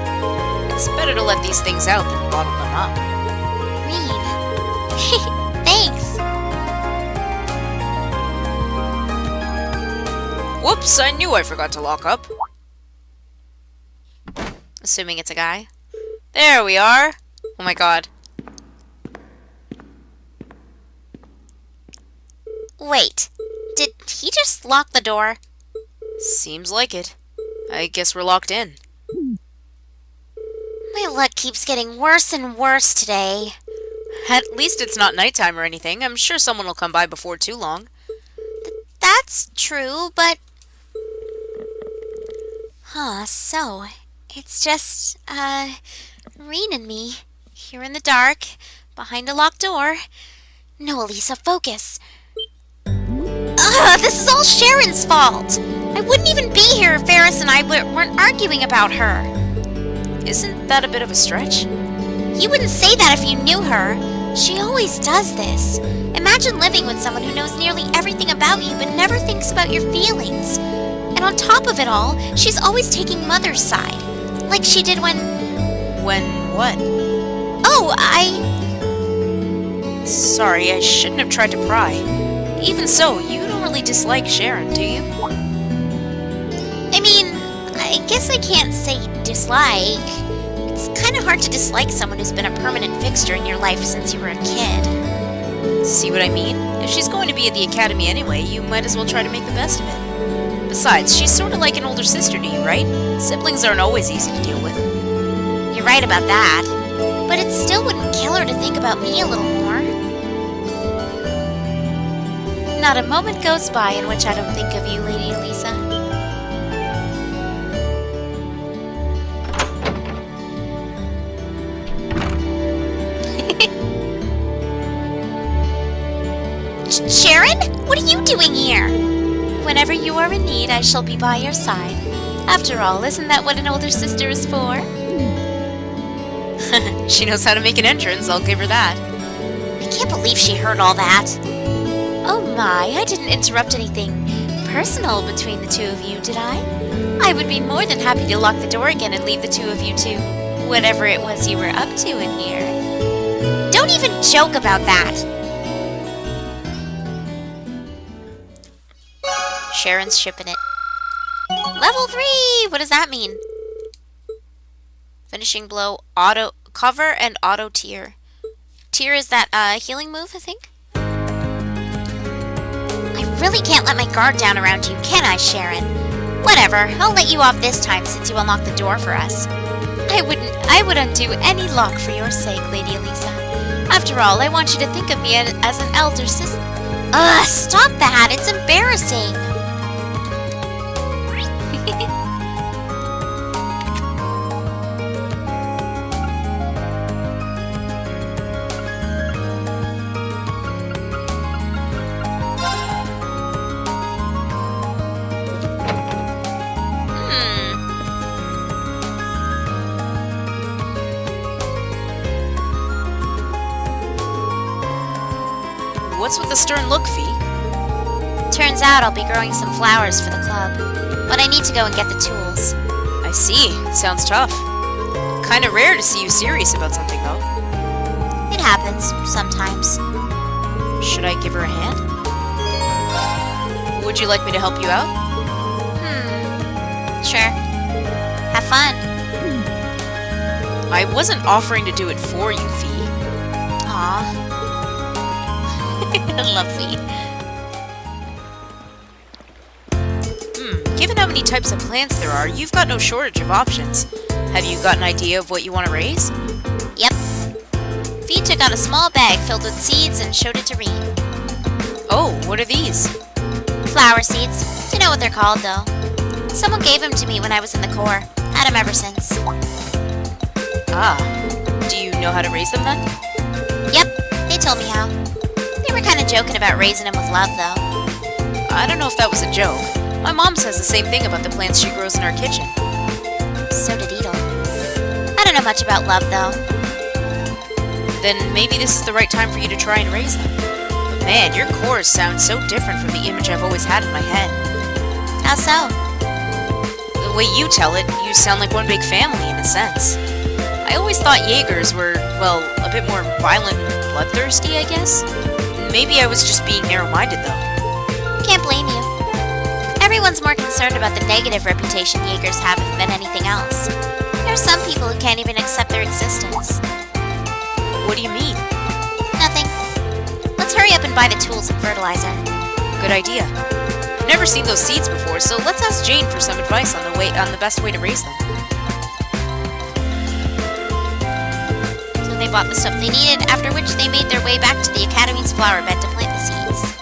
It's better to let these things out than bottle them up. Reed. Thanks. Whoops, I knew I forgot to lock up. Assuming it's a guy. There we are. Oh my god. Wait, did he just lock the door? Seems like it. I guess we're locked in. My luck keeps getting worse and worse today. At least it's not nighttime or anything. I'm sure someone will come by before too long. That's true, but... so... It's just, Reen and me, here in the dark, behind a locked door. No, Elisa, focus. This is all Sharon's fault! I wouldn't even be here if Ferris and I weren't arguing about her. Isn't that a bit of a stretch? You wouldn't say that if you knew her. She always does this. Imagine living with someone who knows nearly everything about you but never thinks about your feelings. And on top of it all, she's always taking Mother's side. Like she did when... When what? Oh, Sorry, I shouldn't have tried to pry. Even so, you don't really dislike Sharon, do you? I mean, I guess I can't say dislike. It's kind of hard to dislike someone who's been a permanent fixture in your life since you were a kid. See what I mean? If she's going to be at the academy anyway, you might as well try to make the best of it. Besides, she's sort of like an older sister to you, right? Siblings aren't always easy to deal with. You're right about that. But it still wouldn't kill her to think about me a little more. Not a moment goes by in which I don't think of you, Lady Elisa. Sharon? What are you doing here? Whenever you are in need, I shall be by your side. After all, isn't that what an older sister is for? She knows how to make an entrance, I'll give her that. I can't believe she heard all that. Oh my, I didn't interrupt anything personal between the two of you, did I? I would be more than happy to lock the door again and leave the two of you to whatever it was you were up to in here. Don't even joke about that. Sharon's shipping it. Level 3! What does that mean? Finishing blow, auto cover, and auto tear. Tear is that healing move, I think? I really can't let my guard down around you, can I, Sharon? Whatever, I'll let you off this time since you unlocked the door for us. I would undo any lock for your sake, Lady Elisa. After all, I want you to think of me as an elder sister. Ugh, stop that, it's embarrassing. What's with the stern look, Fee? Turns out I'll be growing some flowers for the club, but I need to go and get the tools. I see. Sounds tough. Kinda rare to see you serious about something, though. It happens, sometimes. Should I give her a hand? Would you like me to help you out? Sure. Have fun. I wasn't offering to do it for you, Fee. Aw. Lovely. Given how many types of plants there are, you've got no shortage of options. Have you got an idea of what you want to raise? Yep. Fee took out a small bag filled with seeds and showed it to Reed. Oh, what are these? Flower seeds. You know what they're called, though. Someone gave them to me when I was in the Corps. Had them ever since. Ah. Do you know how to raise them then? Yep, they told me how. They were kind of joking about raising them with love, though. I don't know if that was a joke. My mom says the same thing about the plants she grows in our kitchen. So did Edel. I don't know much about love, though. Then maybe this is the right time for you to try and raise them. But man, your cores sound so different from the image I've always had in my head. How so? The way you tell it, you sound like one big family in a sense. I always thought Jaegers were, well, a bit more violent and bloodthirsty, I guess. Maybe I was just being narrow-minded, though. Can't blame you. Everyone's more concerned about the negative reputation Jaegers have than anything else. There are some people who can't even accept their existence. What do you mean? Nothing. Let's hurry up and buy the tools and fertilizer. Good idea. I've never seen those seeds before, so let's ask Jane for some advice on the best way to raise them. So they bought the stuff they needed, after which they made their way back to the Academy's flower bed to plant the seeds.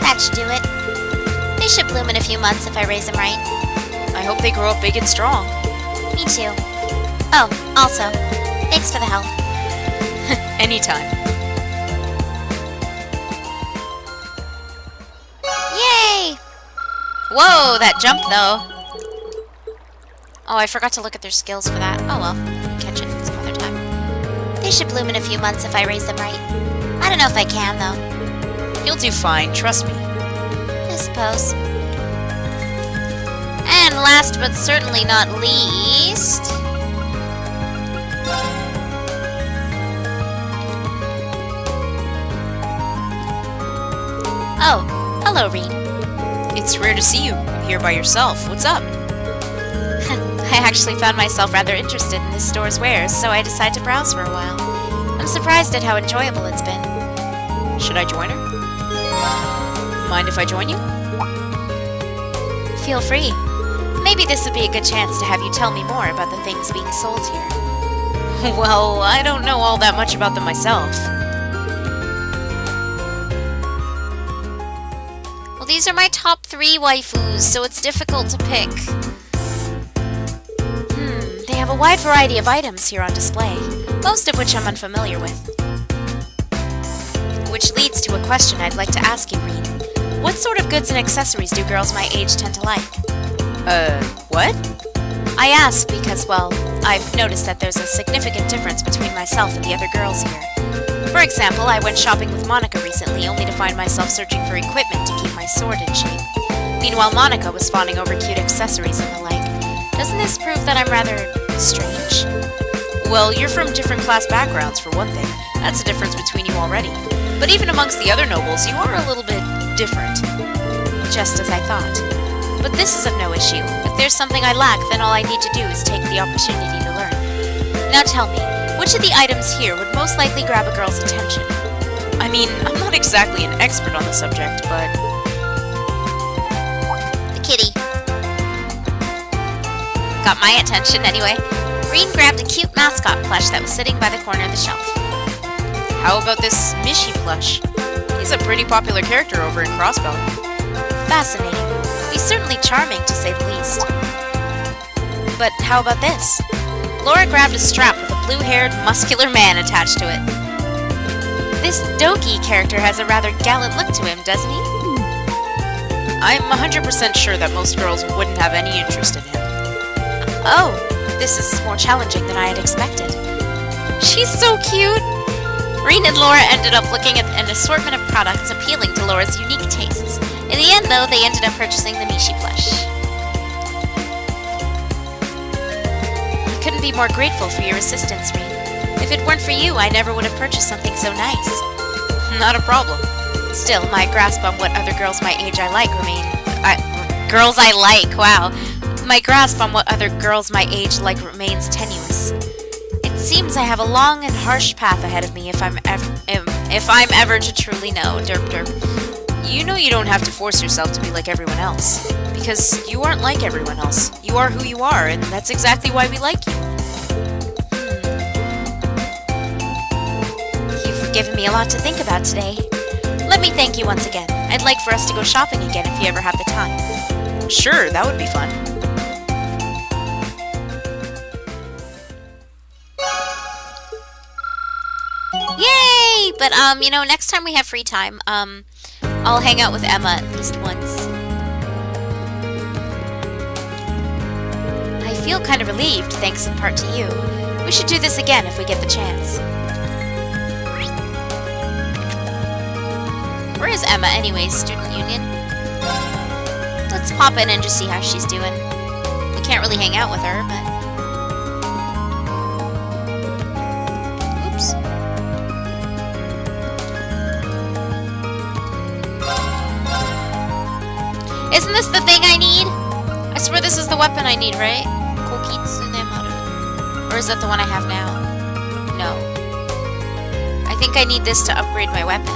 That should do it. They should bloom in a few months if I raise them right. I hope they grow up big and strong. Me too. Oh, also, thanks for the help. Anytime. Yay! Whoa, that jump though. Oh, I forgot to look at their skills for that. Oh well, catch it some other time. They should bloom in a few months if I raise them right. I don't know if I can though. You'll do fine, trust me. I suppose. And last but certainly not least... Oh, hello, Reed. It's rare to see you here by yourself. What's up? I actually found myself rather interested in this store's wares, so I decided to browse for a while. I'm surprised at how enjoyable it's been. Should I join her? Mind if I join you? Feel free. Maybe this would be a good chance to have you tell me more about the things being sold here. Well, I don't know all that much about them myself. Well, these are my top 3 waifus, so it's difficult to pick. They have a wide variety of items here on display, most of which I'm unfamiliar with. Which leads to a question I'd like to ask you, Reed. What sort of goods and accessories do girls my age tend to like? What? I ask because, well, I've noticed that there's a significant difference between myself and the other girls here. For example, I went shopping with Monica recently, only to find myself searching for equipment to keep my sword in shape. Meanwhile, Monica was fawning over cute accessories and the like. Doesn't this prove that I'm rather strange? Well, you're from different class backgrounds, for one thing. That's a difference between you already. But even amongst the other nobles, you are a little bit different. Just as I thought. But this is of no issue. If there's something I lack, then all I need to do is take the opportunity to learn. Now tell me, which of the items here would most likely grab a girl's attention? I mean, I'm not exactly an expert on the subject, but... The kitty. Got my attention anyway. Reen grabbed a cute mascot plush that was sitting by the corner of the shelf. How about this Mishi plush? He's a pretty popular character over in Crossbell. Fascinating. He's certainly charming, to say the least. But how about this? Laura grabbed a strap with a blue-haired, muscular man attached to it. This Doki character has a rather gallant look to him, doesn't he? I'm 100% sure that most girls wouldn't have any interest in him. Oh, This is more challenging than I had expected. She's so cute! Reen and Laura ended up looking at an assortment of products appealing to Laura's unique tastes. In the end, though, they ended up purchasing the Mishi plush. I couldn't be more grateful for your assistance, Reen. If it weren't for you, I never would have purchased something so nice. Not a problem. Still, my grasp on what other girls my age I like Girls I like, wow. My grasp on what other girls my age like remains tenuous. It seems I have a long and harsh path ahead of me if I'm ever to truly know. Derp derp. You know you don't have to force yourself to be like everyone else. Because you aren't like everyone else. You are who you are, and that's exactly why we like you. You've given me a lot to think about today. Let me thank you once again. I'd like for us to go shopping again if you ever have the time. Sure, that would be fun. Yay! But, next time we have free time, I'll hang out with Emma at least once. I feel kind of relieved, thanks in part to you. We should do this again if we get the chance. Where is Emma anyways, student union? Let's pop in and just see how she's doing. We can't really hang out with her, but... Oops. Isn't this the thing I need? I swear this is the weapon I need, right? Kokitsune Maru. Or is that the one I have now? No. I think I need this to upgrade my weapon.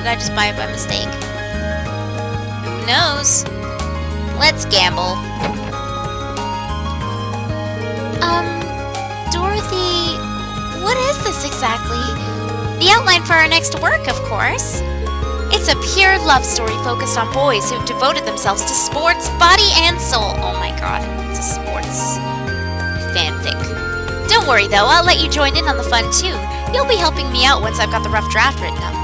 I just buy it by mistake? Who knows? Let's gamble. Dorothy, what is this exactly? The outline for our next work, of course. It's a pure love story focused on boys who've devoted themselves to sports, body and soul. Oh my god, it's a sports fanfic. Don't worry though, I'll let you join in on the fun too. You'll be helping me out once I've got the rough draft written up.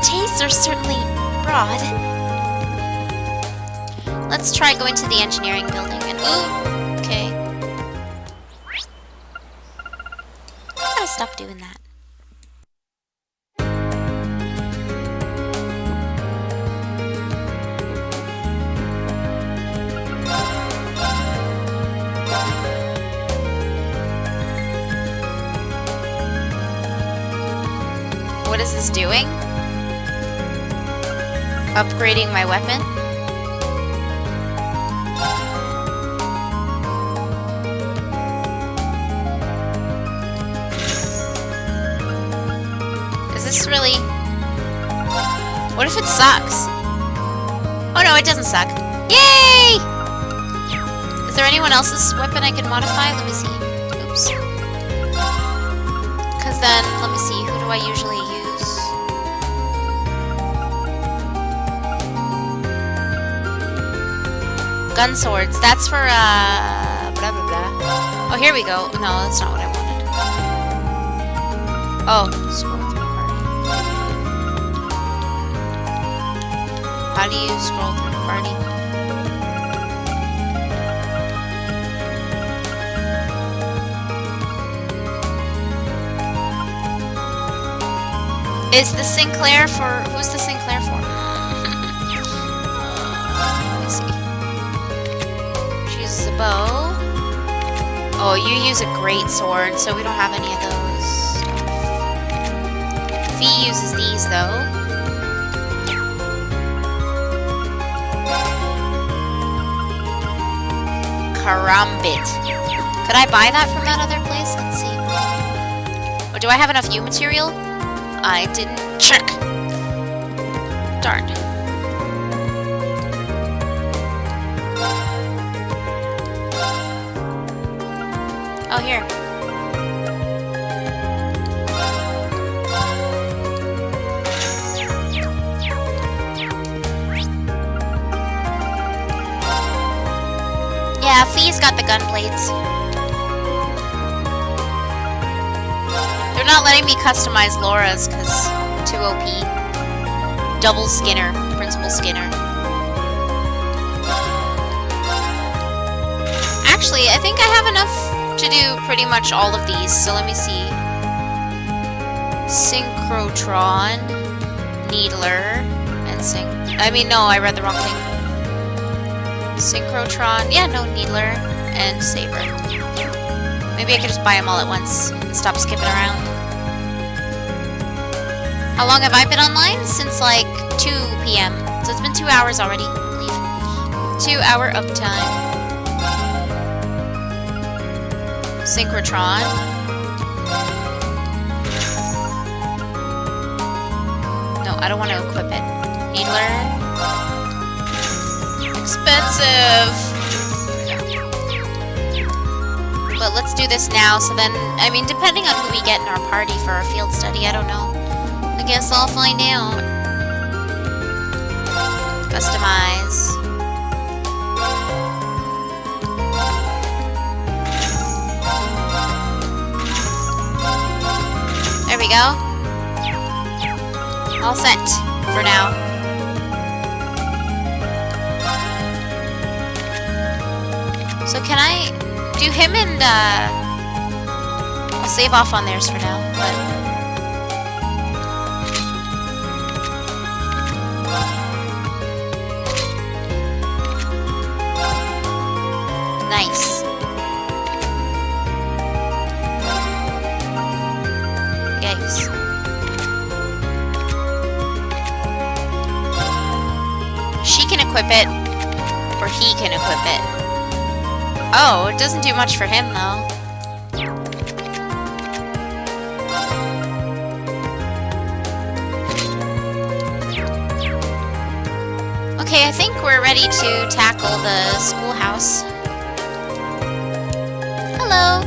Tastes are certainly broad. Let's try going to the engineering building and ooh, okay. I gotta stop doing that. What is this doing? Upgrading my weapon? Is this really... What if it sucks? Oh no, it doesn't suck. Yay! Is there anyone else's weapon I can modify? Let me see. Oops. Because then, let me see, who do I usually use? Gun swords. That's for, blah, blah, blah. Oh, here we go. No, that's not what I wanted. Oh, scroll through party. How do you scroll through party? Is the Sinclair for... Who's the Sinclair for? Let me see. A bow. Oh, you use a great sword, so we don't have any of those. Fee uses these, though. Karambit. Could I buy that from that other place? Let's see. Or do I have enough U material? I didn't check. Darn. Oh, here. Chiaki's got the gun blades. They're not letting me customize Laura's because too OP. Double Skinner, Principal Skinner. Actually, I think I have enough to do pretty much all of these, so let me see. Synchrotron, Needler, and no, I read the wrong thing. Synchrotron, yeah, no, Needler, and Saber. Maybe I could just buy them all at once and stop skipping around. How long have I been online? Since like 2 p.m. So it's been 2 hours already, I believe. 2 hour uptime. Synchrotron. No, I don't want to equip it. Needler. Expensive! But let's do this now, so then, I mean, depending on who we get in our party for our field study, I don't know. I guess I'll find out. Customize. There we go. All set for now. So can I do him and I'll save off on theirs for now, but nice. Yikes. She can equip it, or he can equip it. Oh, it doesn't do much for him, though. Okay, I think we're ready to tackle the schoolhouse. Hello.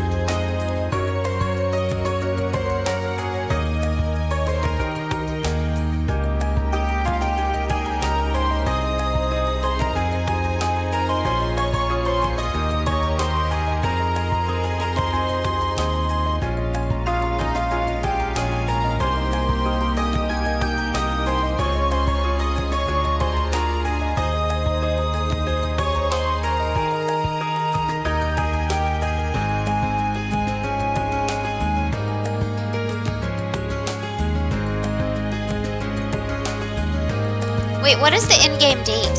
Wait, what is the in-game date?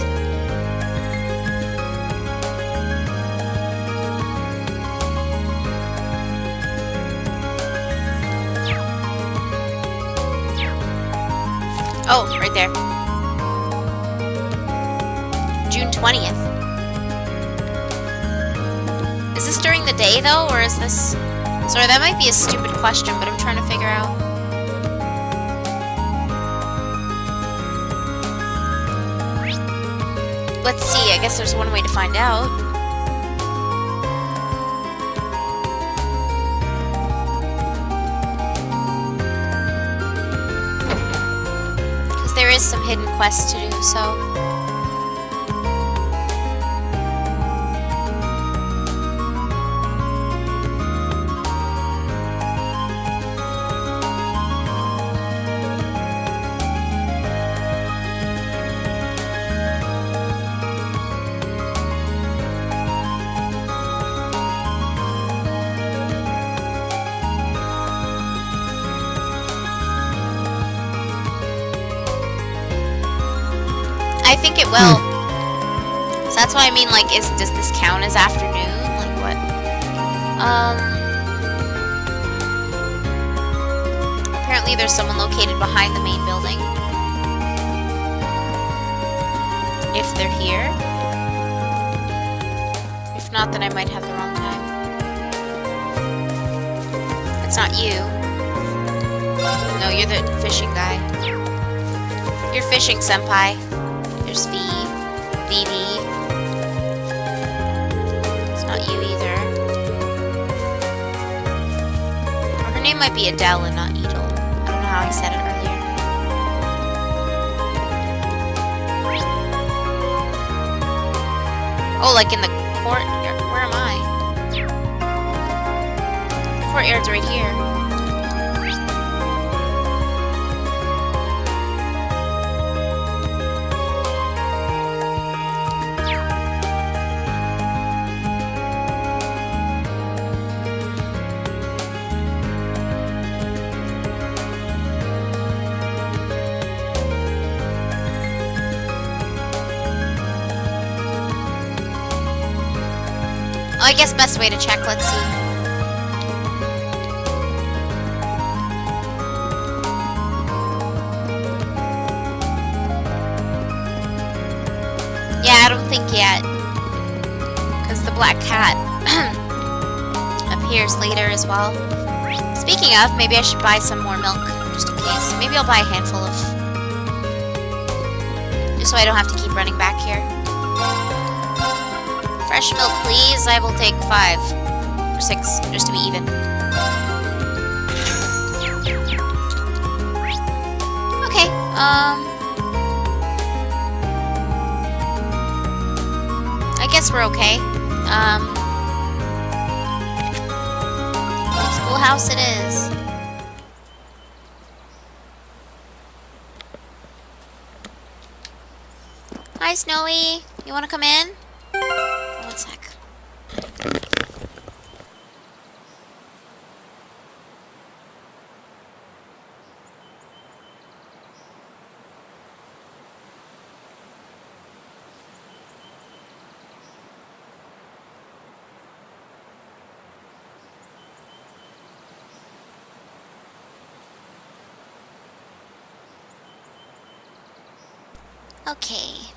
Oh, right there. June 20th. Is this during the day, though, or is this... Sorry, that might be a stupid question, but I'm trying to figure out. Let's see, I guess there's one way to find out. Because there is some hidden quests to do, so... I think it will. So that's why I mean, like, does this count as afternoon? Like, what? Apparently there's someone located behind the main building. If they're here. If not, then I might have the wrong time. It's not you. No, you're the fishing guy. You're fishing, senpai. There's V. VV. It's not you either. Or her name might be Adele and not Edel. I don't know how he said it earlier. Oh, like in the court? Where Where am I? Courtyard's right here. Oh, I guess best way to check, let's see. Yeah, I don't think yet. Because the black cat appears later as well. Speaking of, maybe I should buy some more milk, just in case. Maybe I'll buy a handful of... just so I don't have to keep running back here. Fresh milk, please. I will take 5 or 6, just to be even. Okay. I guess we're okay. Schoolhouse it is. Hi, Snowy. You want to come in? One sec. Okay.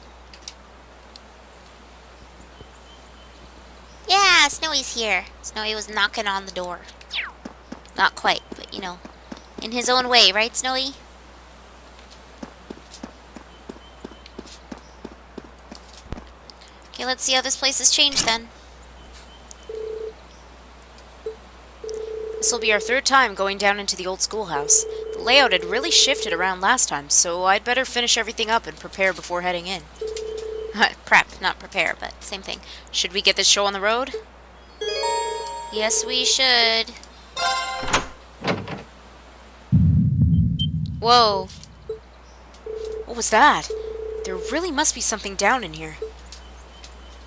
Yeah, Snowy's here. Snowy was knocking on the door. Not quite, but you know, in his own way, right, Snowy? Okay, let's see how this place has changed then. This will be our 3rd time going down into the old schoolhouse. The layout had really shifted around last time, so I'd better finish everything up and prepare before heading in. Prep, not prepare, but same thing. Should we get this show on the road? Yes, we should. Whoa. What was that? There really must be something down in here.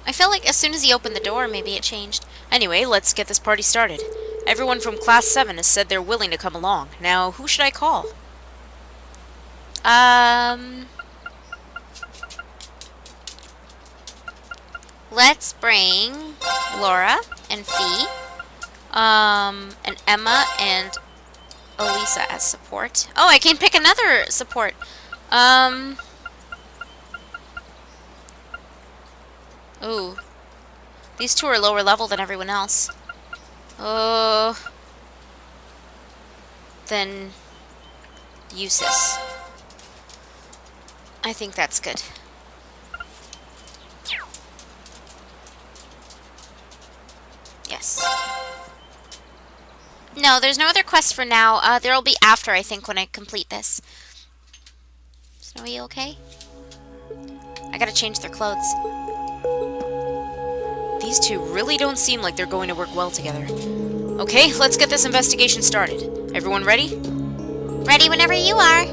I feel like as soon as he opened the door, maybe it changed. Anyway, let's get this party started. Everyone from Class 7 has said they're willing to come along. Now, who should I call? Let's bring Laura and Fee, and Emma and Elisa as support. Oh, I can pick another support. Ooh. These two are lower level than everyone else. Then Eustace. I think that's good. Yes. No, there's no other quest for now. There'll be after, I think, when I complete this. Snowy, okay? I gotta change their clothes. These two really don't seem like they're going to work well together. Okay, let's get this investigation started. Everyone ready? Ready whenever you are.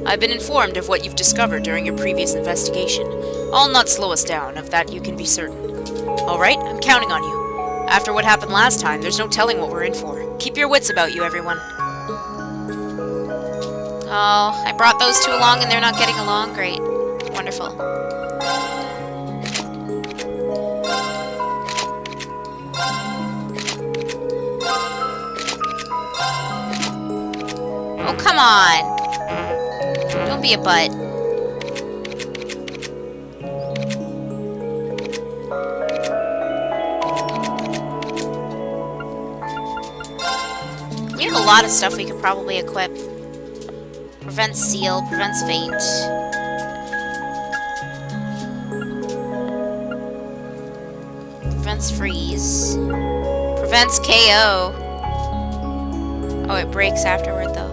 I've been informed of what you've discovered during your previous investigation. I'll not slow us down, of that you can be certain. Alright, I'm counting on you. After what happened last time, there's no telling what we're in for. Keep your wits about you, everyone. Oh, I brought those two along and they're not getting along? Great. Wonderful. Oh, come on. Don't be a butt. We have a lot of stuff we could probably equip. Prevents seal, prevents faint. Prevents freeze. Prevents KO. Oh, it breaks afterward though.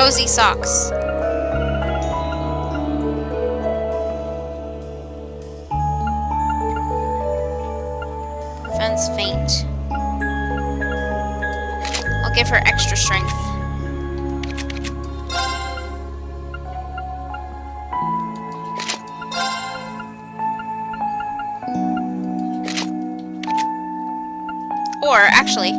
Cozy socks. Prevents faint. I'll give her extra strength. Or, actually...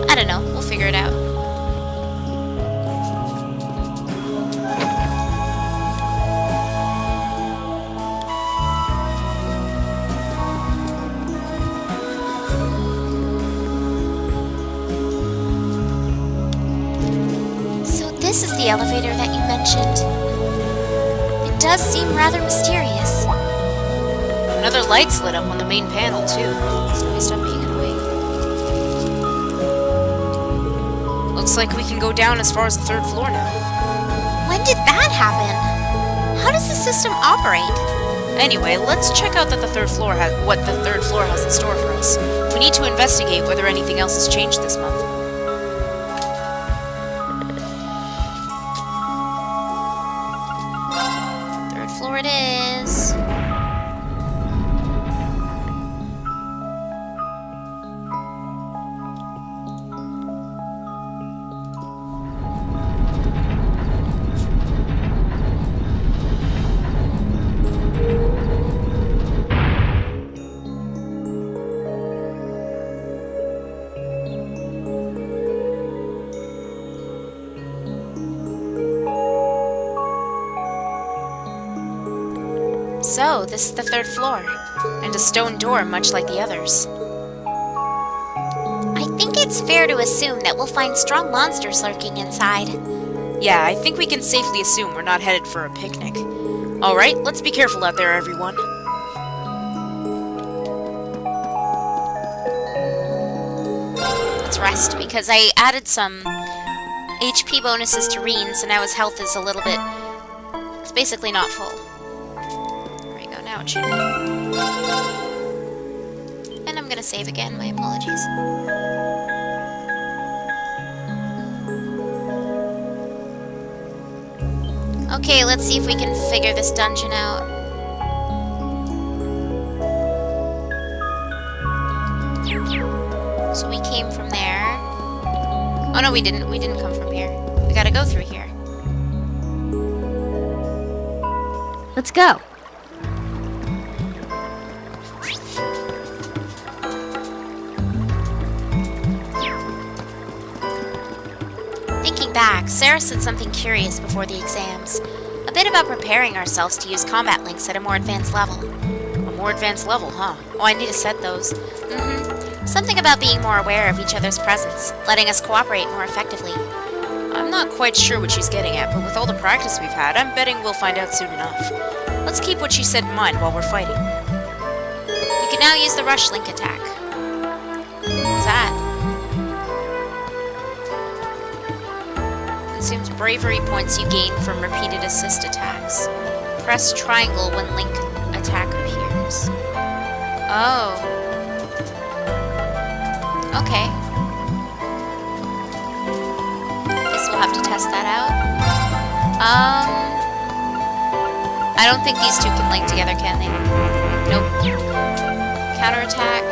I don't know. We'll figure it out. So this is the elevator that you mentioned. It does seem rather mysterious. Another light's lit up on the main panel, too. So we stop being in the way. Looks like we can go down as far as the 3rd floor now. When did that happen? How does the system operate? Anyway, let's check out that the 3rd floor what the 3rd floor has in store for us. We need to investigate whether anything else has changed this month. Third floor it is. So, this is the 3rd floor. And a stone door much like the others. I think it's fair to assume that we'll find strong monsters lurking inside. Yeah, I think we can safely assume we're not headed for a picnic. Alright, let's be careful out there, everyone. Let's rest, because I added some HP bonuses to Reen, so now his health is a little bit... It's basically not full. There we go, now it should be. And I'm gonna save again, my apologies. Okay, let's see if we can figure this dungeon out. So we came from there. Oh no, we didn't. We didn't come from here. We gotta go through here. Let's go. Thinking back, Sarah said something curious before the exams. A bit about preparing ourselves to use combat links at a more advanced level. A more advanced level, huh? Oh, I need to set those. Something about being more aware of each other's presence, letting us cooperate more effectively. I'm not quite sure what she's getting at, but with all the practice we've had, I'm betting we'll find out soon enough. Let's keep what she said in mind while we're fighting. You can now use the rush link attack. What's that? Consumes bravery points you gain from repeated assist attacks. Press triangle when link attack appears. Oh. Okay. Guess we'll have to test that out. I don't think these two can link together, can they? Nope. Counterattack.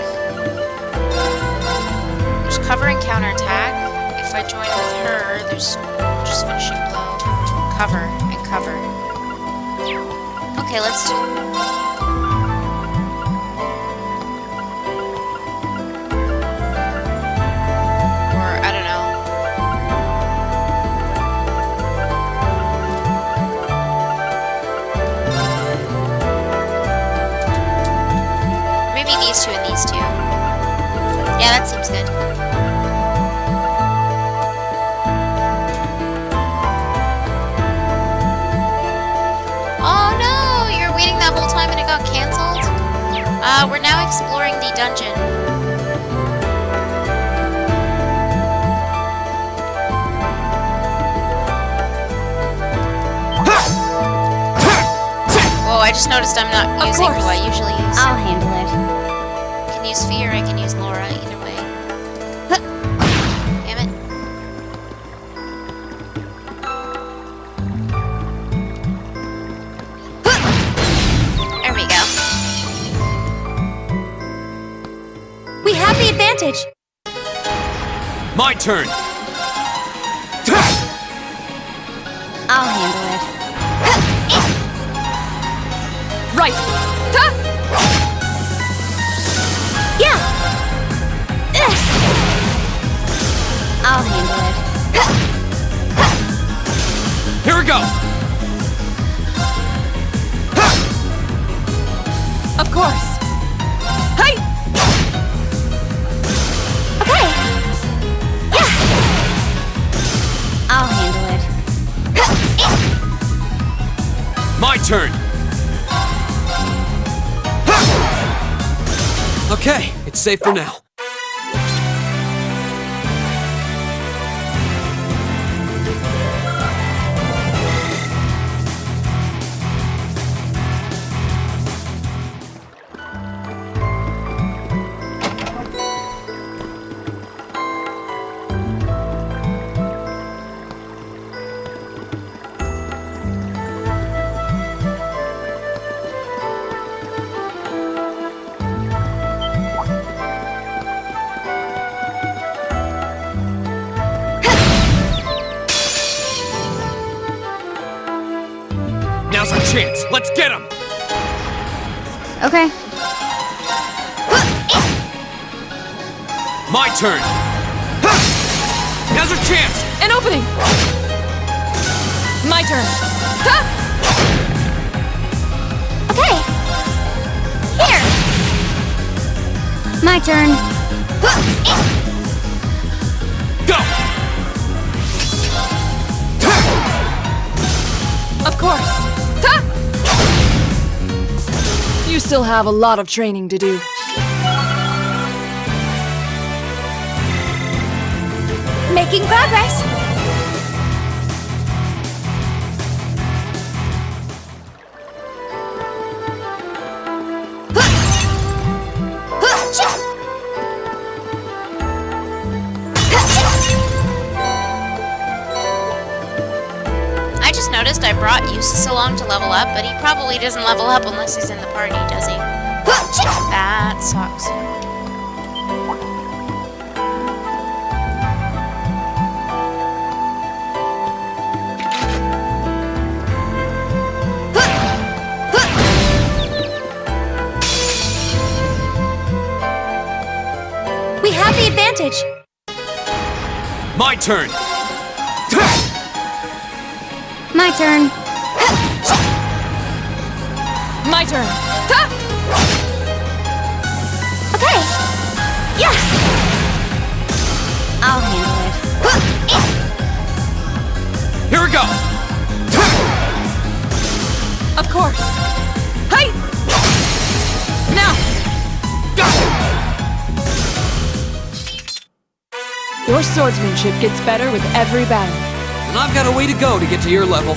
There's cover and counterattack. If I join with her, there's just finishing blow. Cover and cover. Okay, let's do... these two and these two. Yeah, that seems good. canceled? We're now exploring the dungeon. Whoa, I just noticed I'm not using who I usually use. I'll handle it. I can use Fear, I can use Laura, either way. Damn it. There we go. We have the advantage. My turn! I'll handle it. Right! Yeah! I'll handle it. Here we go! Of course! Hey! Okay! Yeah! I'll handle it. My turn! Okay, it's safe for now. Now's our chance. Let's get him! Okay. My turn! Now's our chance! An opening! My turn! Okay. Here. My turn. Go! Of course! You still have a lot of training to do. Making progress. I just noticed I brought Eustace along to level up, but he probably doesn't level up unless he's in the party, does he? That sucks. We have the advantage. My turn! My turn. My turn! Okay. Yeah. I'll handle it. Here we go! Of course! Hey! Now! Your swordsmanship gets better with every battle. And I've got a way to go to get to your level.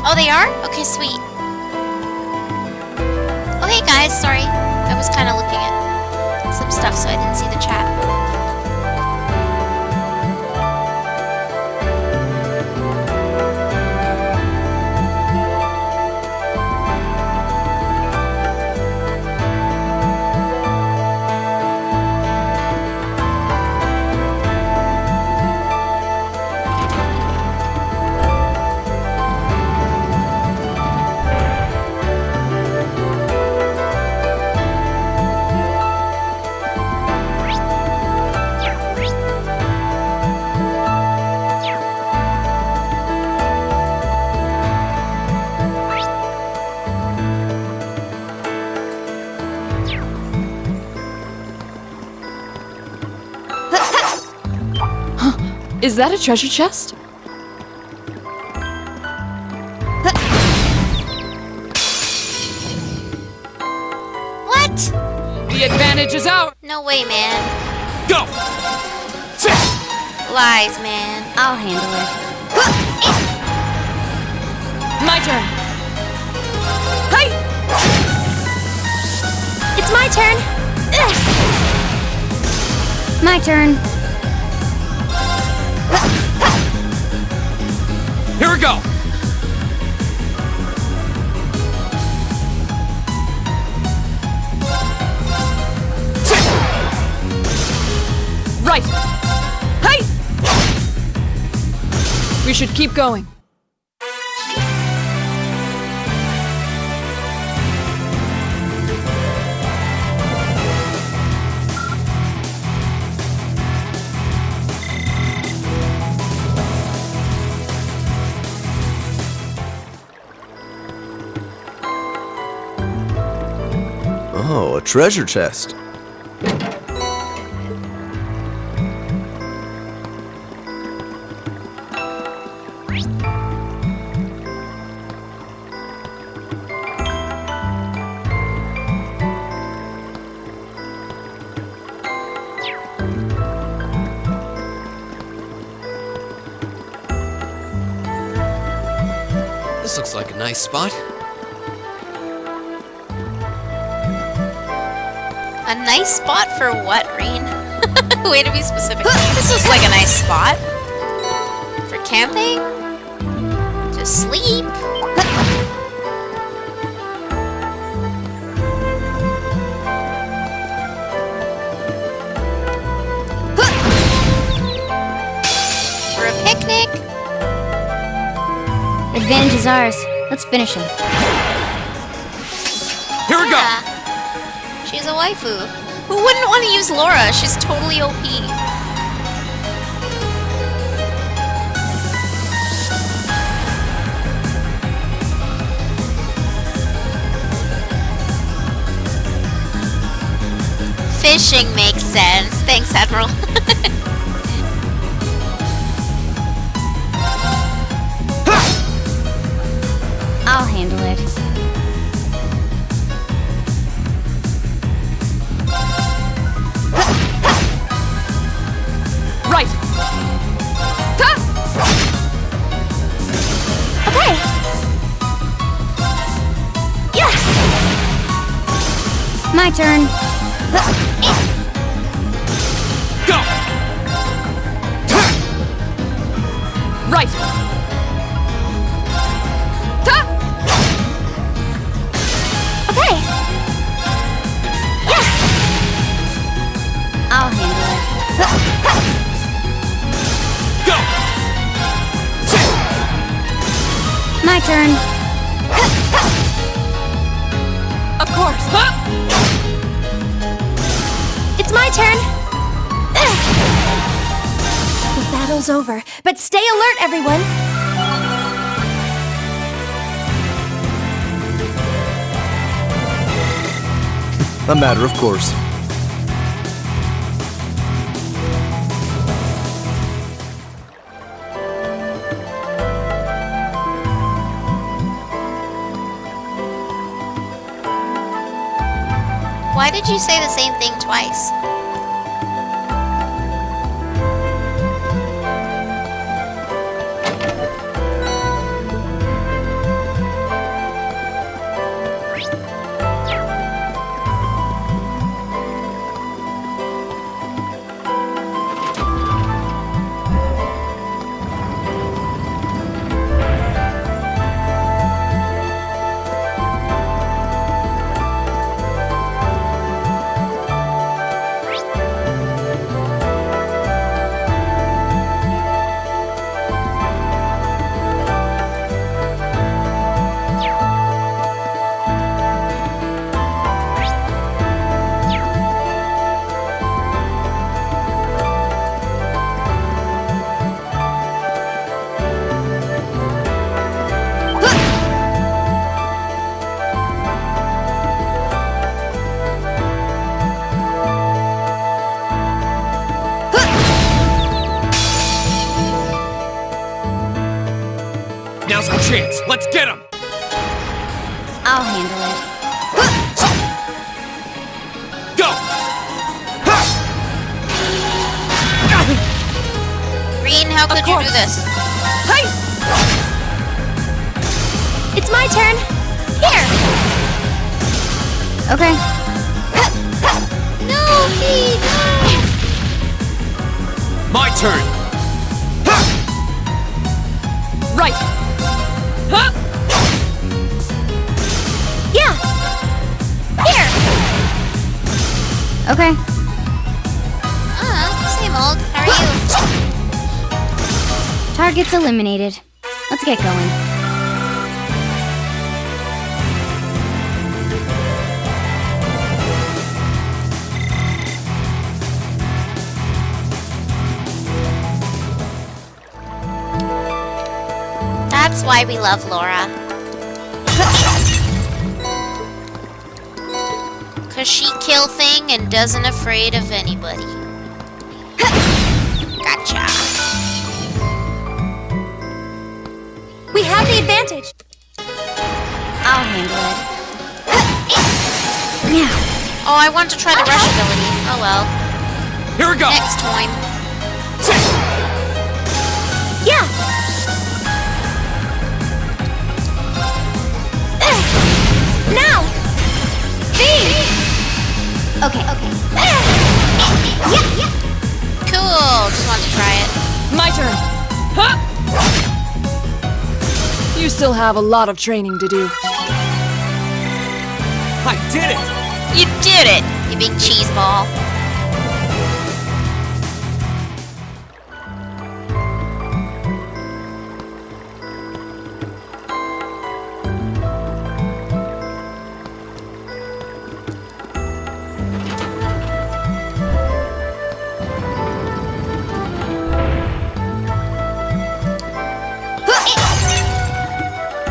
Oh, they are? Okay, sweet. Oh, hey guys, sorry. I was kind of looking at some stuff, so I didn't see the chat. Is that a treasure chest? What? The advantage is ours! No way, man. Go! Lies, man. I'll handle it. My turn. Hi! It's my turn. My turn. Here we go! Right! Hi! We should keep going. Oh, a treasure chest. This looks like a nice spot. A nice spot for what, Reen? Way to be specific. This looks like a nice spot. For camping? To sleep? For a picnic? Advantage is ours. Let's finish him. Here we go! Yeah. She's a waifu. Who wouldn't want to use Laura? She's totally OP. Fishing makes sense. Thanks, Admiral. I'll handle it. Right! Ta! Okay. Yeah. My turn. Go! Right! Ta! Okay. Yeah. I'll handle it. Go! My turn. Of course! Huh? It's my turn. The battle's over, but stay alert, everyone. A matter of course. Why did you say the same thing twice? chance. Let's get him. I'll handle it. Go. Green, how could you do this? Hey! It's my turn. Here. Okay. No, Pete, no. My turn. Right. Huh? Yeah. Here. Okay. Same old. How are you? Target's eliminated. Let's get going. That's why we love Laura. 'Cause she kill thing and doesn't afraid of anybody. Gotcha. We have the advantage. I'll handle it. Now. Oh, I want to try the rush ability. Oh well. Here we go. Next time. Yeah. Now. Okay. Yeah. Cool. Just want to try it. My turn. Huh? You still have a lot of training to do. I did it. You did it, you big cheese ball.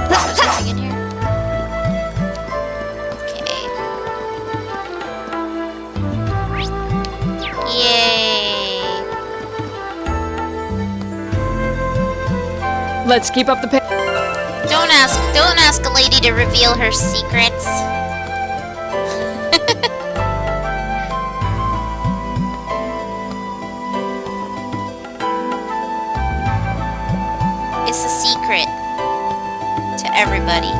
There's nothing in here. Okay. Yay. Let's keep up the pace. Don't ask a lady to reveal her secrets. It's a secret to everybody.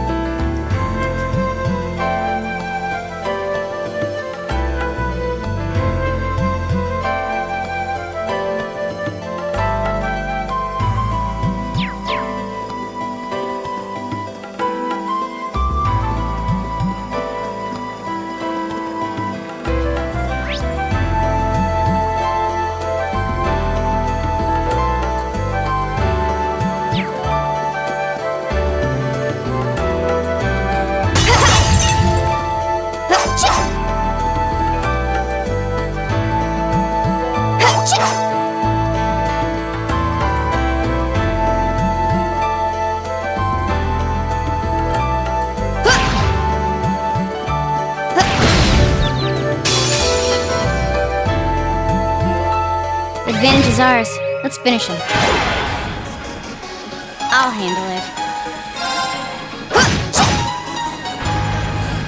Advantage is ours. Let's finish him. I'll handle it.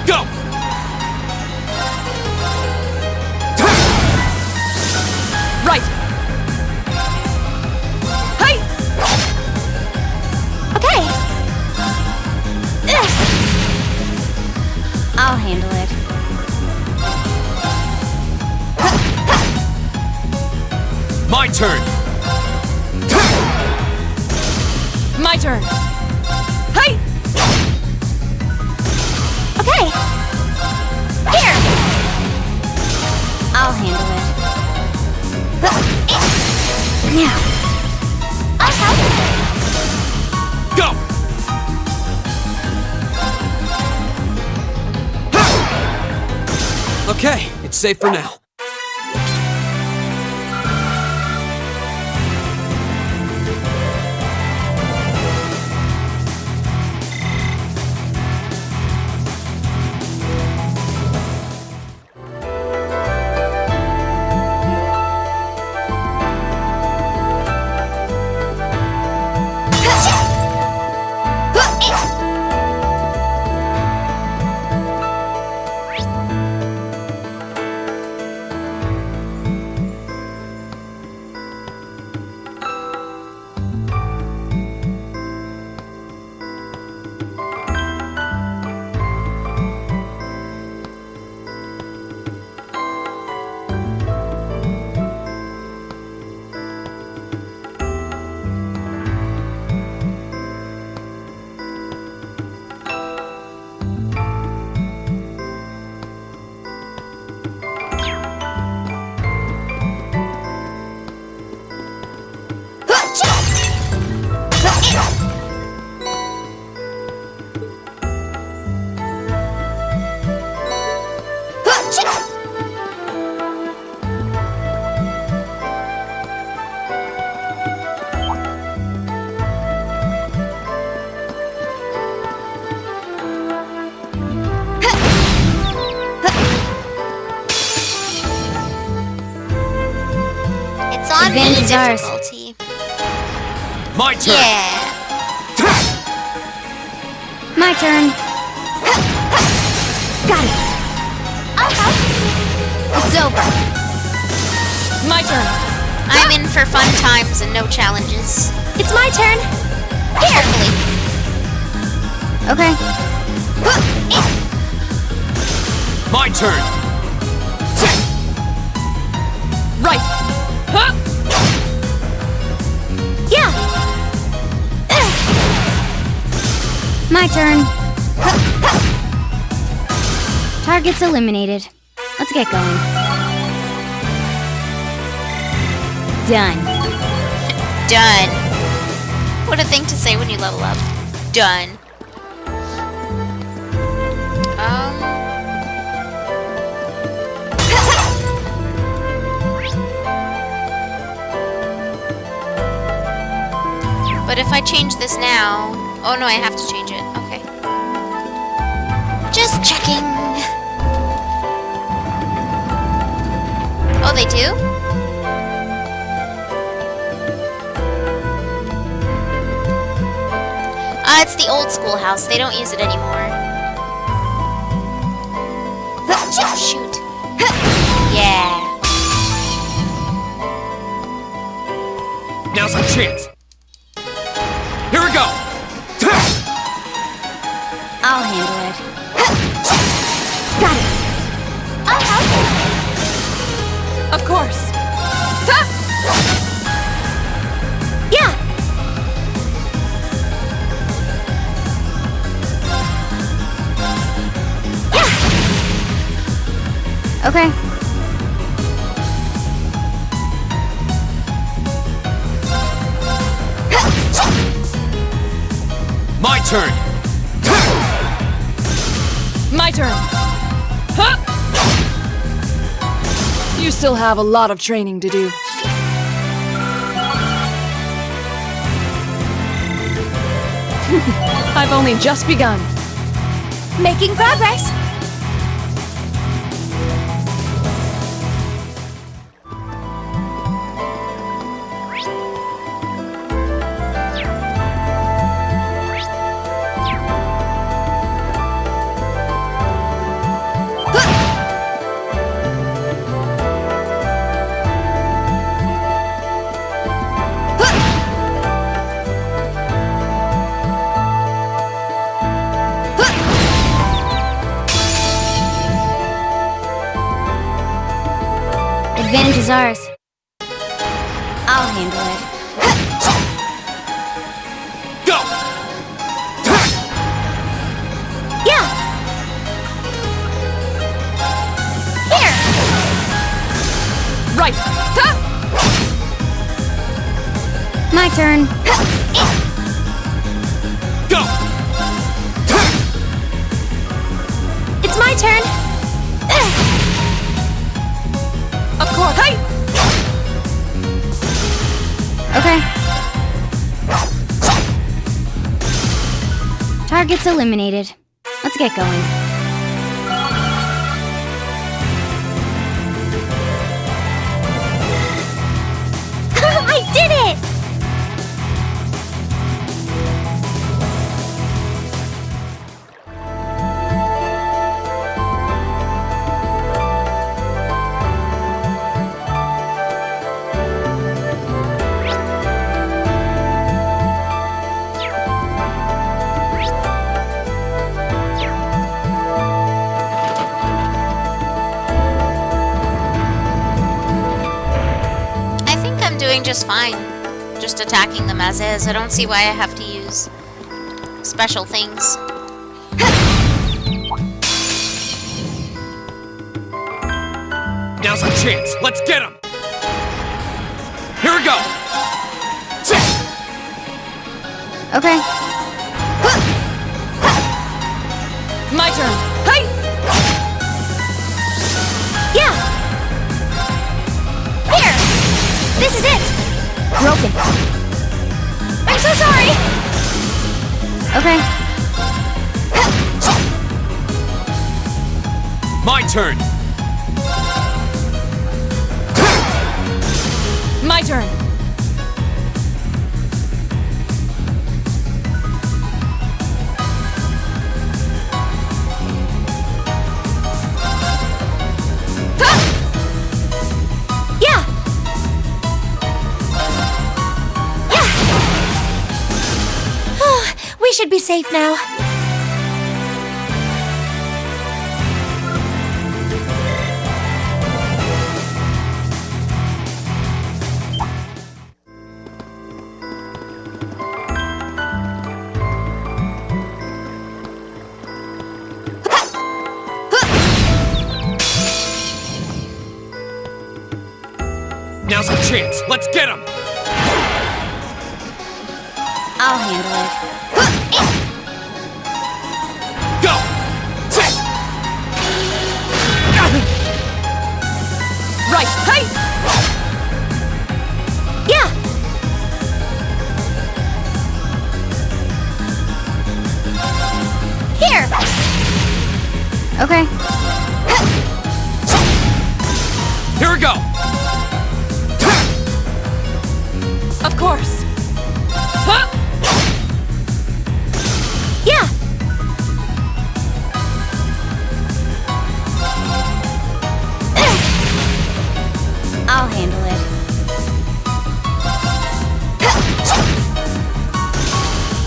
Go. Right. Hey. Okay. I'll handle it. My turn. My turn. Hey. Okay. Here. I'll handle it. Now. I'll help. Go. Okay, it's safe for now. It's on me Advantage is ours. difficulty. My turn! Yeah. My turn. Got it. It's over. My turn. I'm in for fun times and no challenges. It's my turn. Carefully. Okay. My turn! Right. Huh? Yeah. My turn. Target's eliminated. Let's get going. Done. Done. What a thing to say when you level up. Done. But if I change this now... Oh no, I have to change it. Okay. Just checking. Oh, they do? It's the old schoolhouse. They don't use it anymore. Oh, shoot. Yeah. Now's our chance! Here we go! I'll handle it. Got it. I'll help. Of course. Yeah. Yeah. Okay. My turn! My turn. Huh? You still have a lot of training to do. I've only just begun. Making progress. Advantage is ours. I'll handle it. Go! Yeah! Here! Right. My turn. Go! It's my turn. Of course. Hey! Okay. Target's eliminated. Let's get going. I did it! Just fine. Just attacking them as is. I don't see why I have to use special things. Now's our chance. Let's get him. Here we go. Okay. My turn. Hey! Yeah! Here! This is it! Broken. I'm so sorry! Okay. My turn! My turn. Yeah! Yeah! We should be safe now. Now's our chance. Let's get him! I'll handle it. Go! Right. Hey! Yeah! Here! Okay. Here we go! Of course. Huh? Yeah! I'll handle it.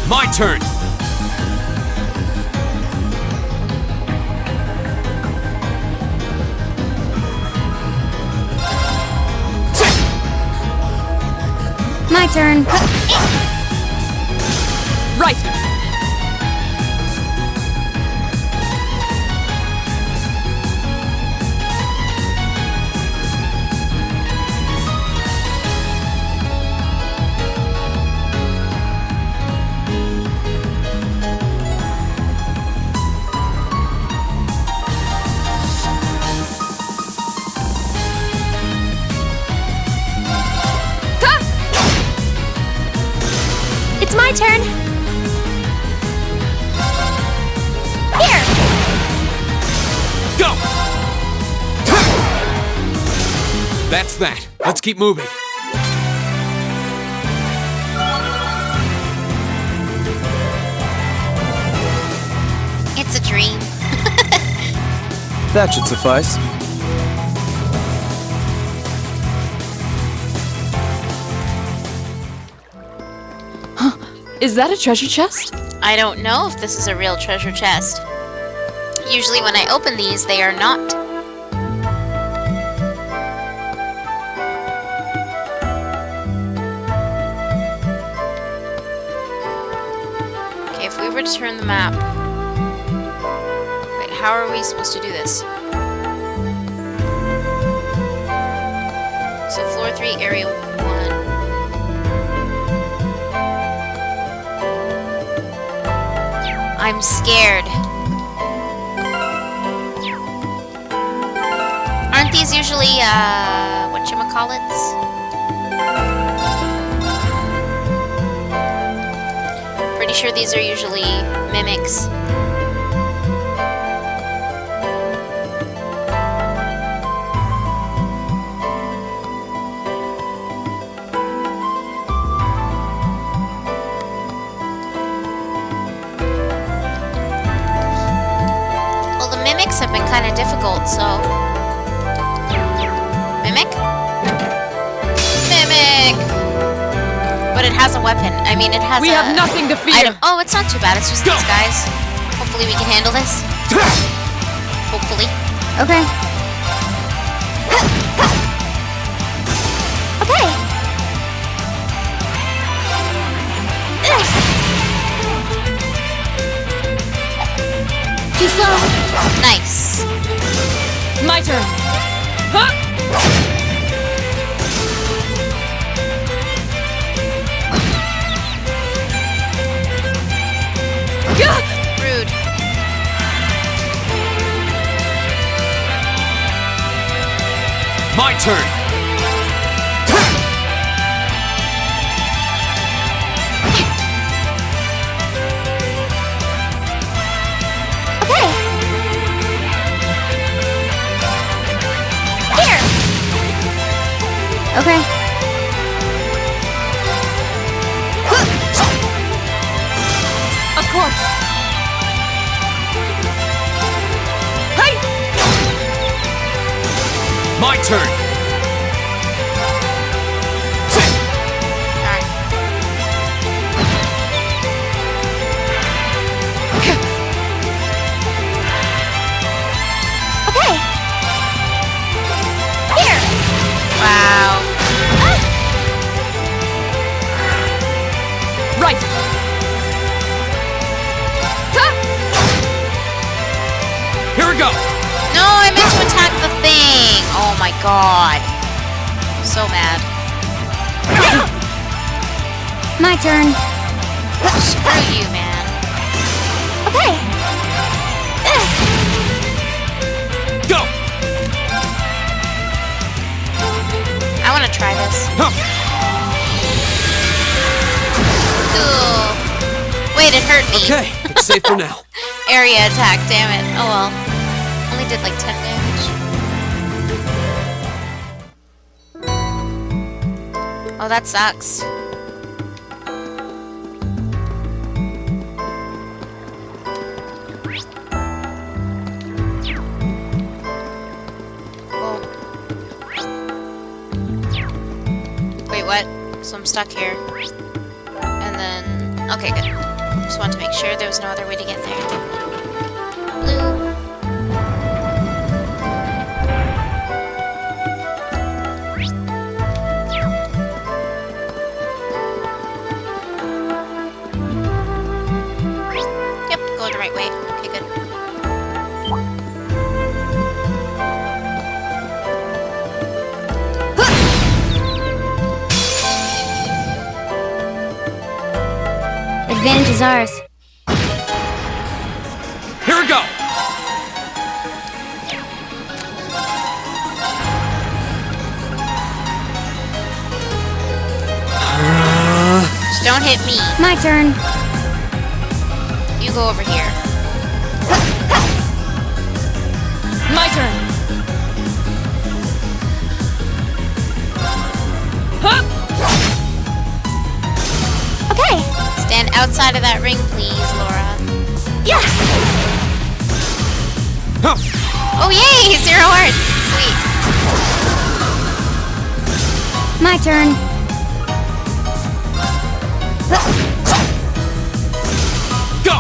My turn! My turn. Right! It's my turn! Here! Go! That's that. Let's keep moving. It's a dream. That should suffice. Is that a treasure chest? I don't know if this is a real treasure chest. Usually when I open these, they are not. Okay, if we were to turn the map... Wait, how are we supposed to do this? So floor 3, area 1. I'm scared. Aren't these usually, whatchamacallits? Pretty sure these are usually mimics. Mimics have been kind of difficult, so... Mimic? Mimic! But it has a weapon. I mean, it has We have nothing to fear. Item. Oh, it's not too bad. It's just these guys. Hopefully we can handle this. Hopefully. Okay. Okay! Too slow. Nice. My turn. Huh? turn. Okay. Here. Okay. Of course. My turn. Okay. Here. Wow. Right. Here we go. No, I meant to attack the thing. Oh my god. So mad. My turn. Screw you, man. Okay. Go. I want to try this. Cool. Wait, it hurt me. Okay, it's safe for now. Area attack, damn it. Oh well. Only did like 10 damage. Oh, that sucks. Oh. Wait, what? So I'm stuck here. And then... Okay, good. Just wanted to make sure there was no other way to get there. Blue. Yep, going the right way. Okay, good. Advantage is ours. Here we go. Just don't hit me. My turn. You go over here. My turn. Okay. Stand outside of that ring, please, Laura. Yeah. Oh, yay! 0 hearts! Sweet. My turn. Go.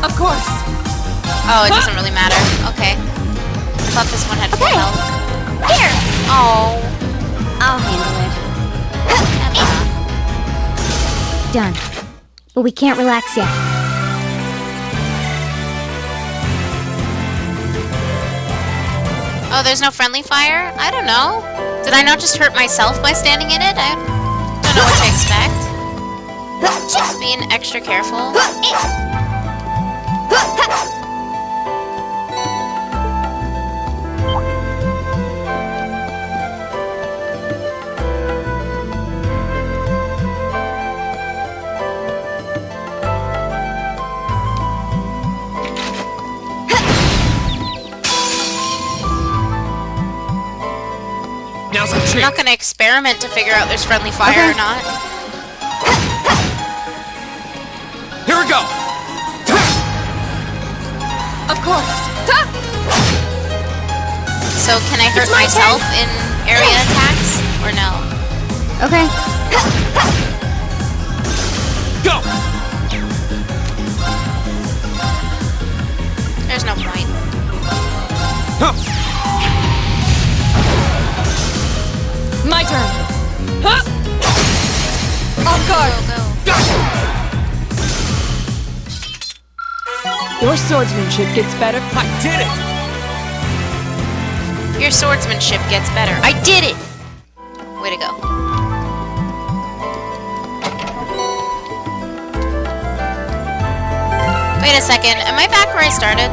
Of course. Oh, it doesn't really matter. Okay. I thought this one had full Okay. health. Here. Oh. I'll handle it. Done. But we can't relax yet. Oh, there's no friendly fire? I don't know. Did I not just hurt myself by standing in it? I don't know what to expect. Just being extra careful. Now's our I'm chance. not gonna experiment to figure out there's friendly fire or not. Here we go. Of course. So can I hurt myself in area attacks? Or no? Okay. Go. There's no point. My turn. Off guard. Go. Your swordsmanship gets better. I did it. Your swordsmanship gets better. I did it! Way to go. Wait a second. Am I back where I started?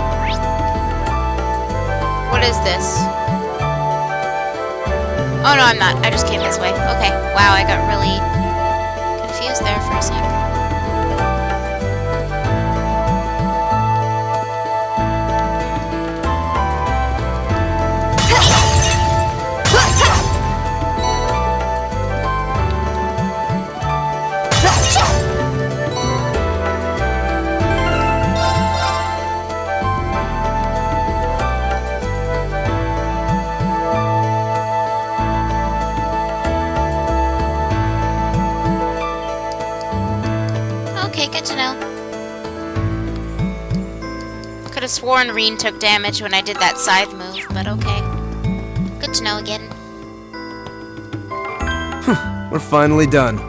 What What is this? Oh no, I'm not. I just came this way. Okay. Wow, I got really confused there for a sec. Okay, good to know. Could have sworn Reen took damage when I did that scythe move, but okay. Good to know again. We're finally done.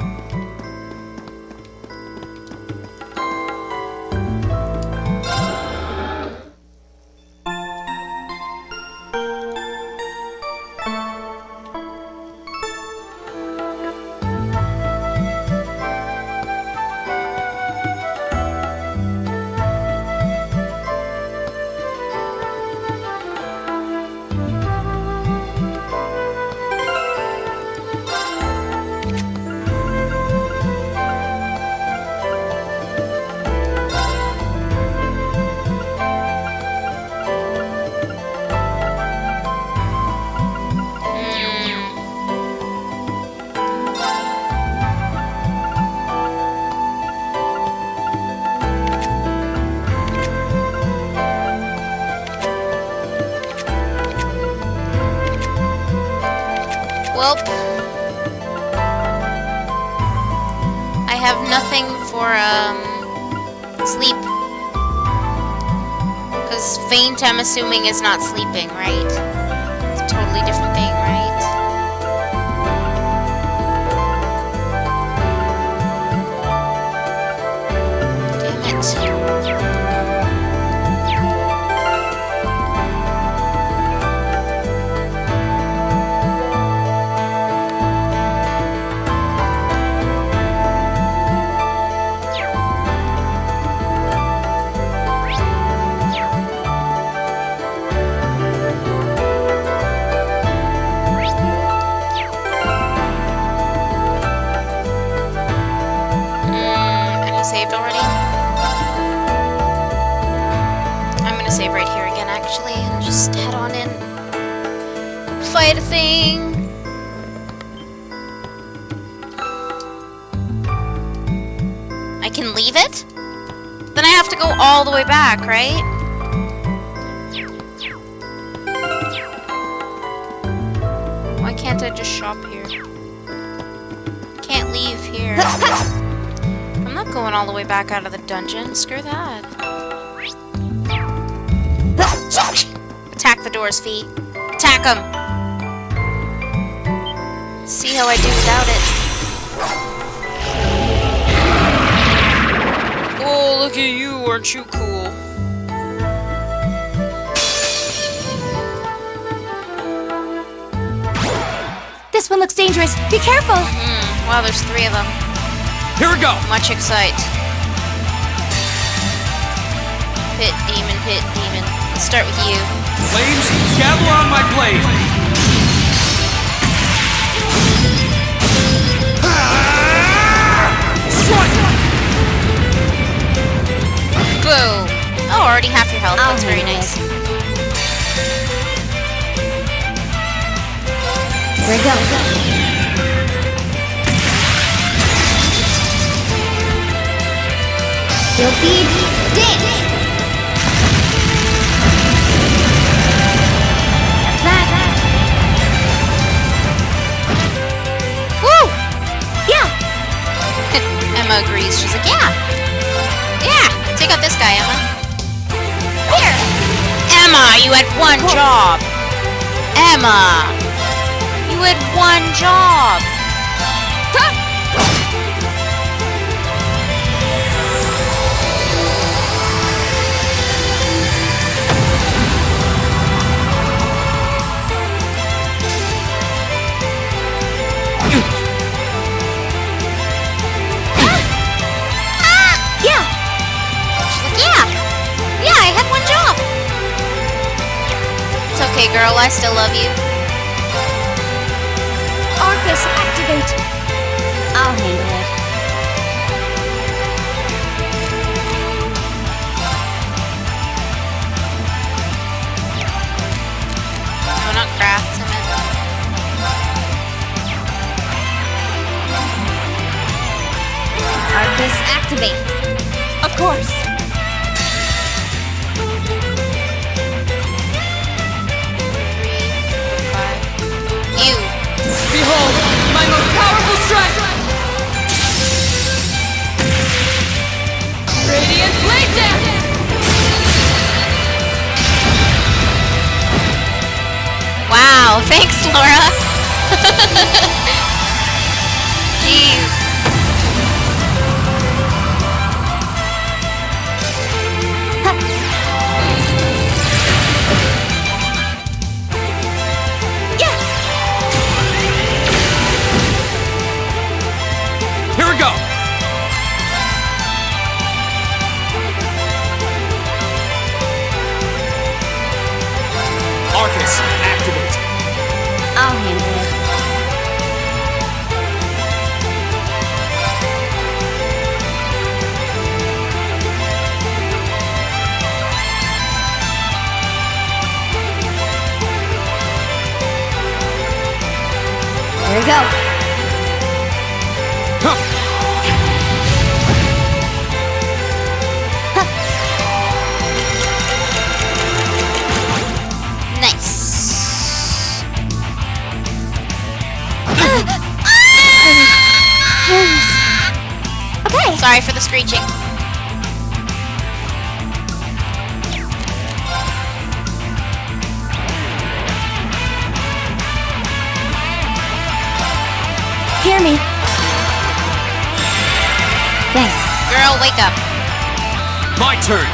Welp. I have nothing for, sleep. Because faint, I'm assuming, is not sleeping, right? It's a totally different thing, right? Damn it. Saved already? I'm gonna save right here again, actually, and just head on in. Fight a thing! I can leave it? Then I have to go all the way back, right? Why can't I just shop here? Can't leave here. I'm not going all the way back out of the dungeon. Screw that. Attack the doors, Fee. Attack them. See how I do without it. Oh, look at you. Aren't you cool? This one looks dangerous. Be careful. Wow, there's 3 of them. Here we go! Much excite. Pit demon, pit demon. Let's start with you. Flames, gather on my blade! Boom! Oh, already half your health. That's very nice. Here we go. Silphy dance! That's that! Woo! Yeah! Emma agrees. She's like, yeah! Yeah! Take out this guy, Emma. Here! Emma, you had one job! Emma! You had one job! I still love you. Arcus, activate. I'll handle it. No, not crafts, I meant. Arcus, activate. Of course. You. Behold, my most powerful strike! Radiant blade dance! Wow, thanks, Laura. Jeez. Here we go! Arcus, activate! I'll handle it. Here we go. Nice. Okay. Sorry for the screeching. Hear me. Thanks. Girl, wake up. My turn!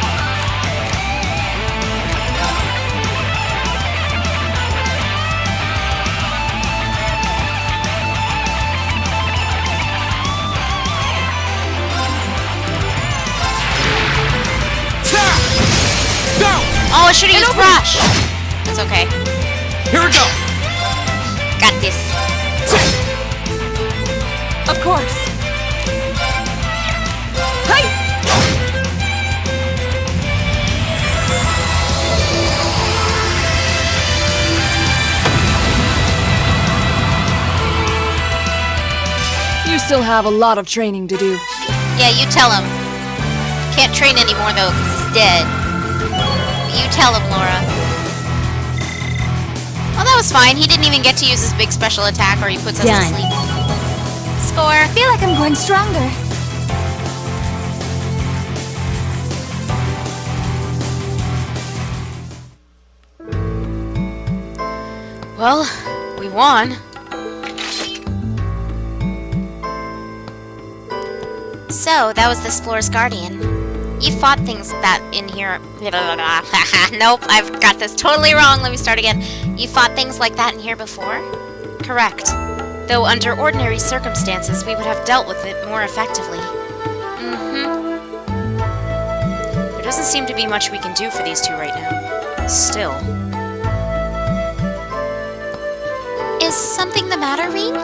Go! Oh, I should have used Rush. It's okay. Here we go! Got this. Of course. Hey! You still have a lot of training to do. Yeah, you tell him. Can't train anymore though, 'cause he's dead. You tell him, Laura. Well, that was fine. He didn't even get to use his big special attack, or he puts us to Done. sleep. Score. I feel like I'm growing stronger. Well, we won. So, that was this floor's guardian. You fought things that in here... Nope, I've got this totally wrong. Let me start again. You fought things like that in here before? Correct. Though under ordinary circumstances, we would have dealt with it more effectively. There doesn't seem to be much we can do for these two right now. Still. Is something the matter, Reed?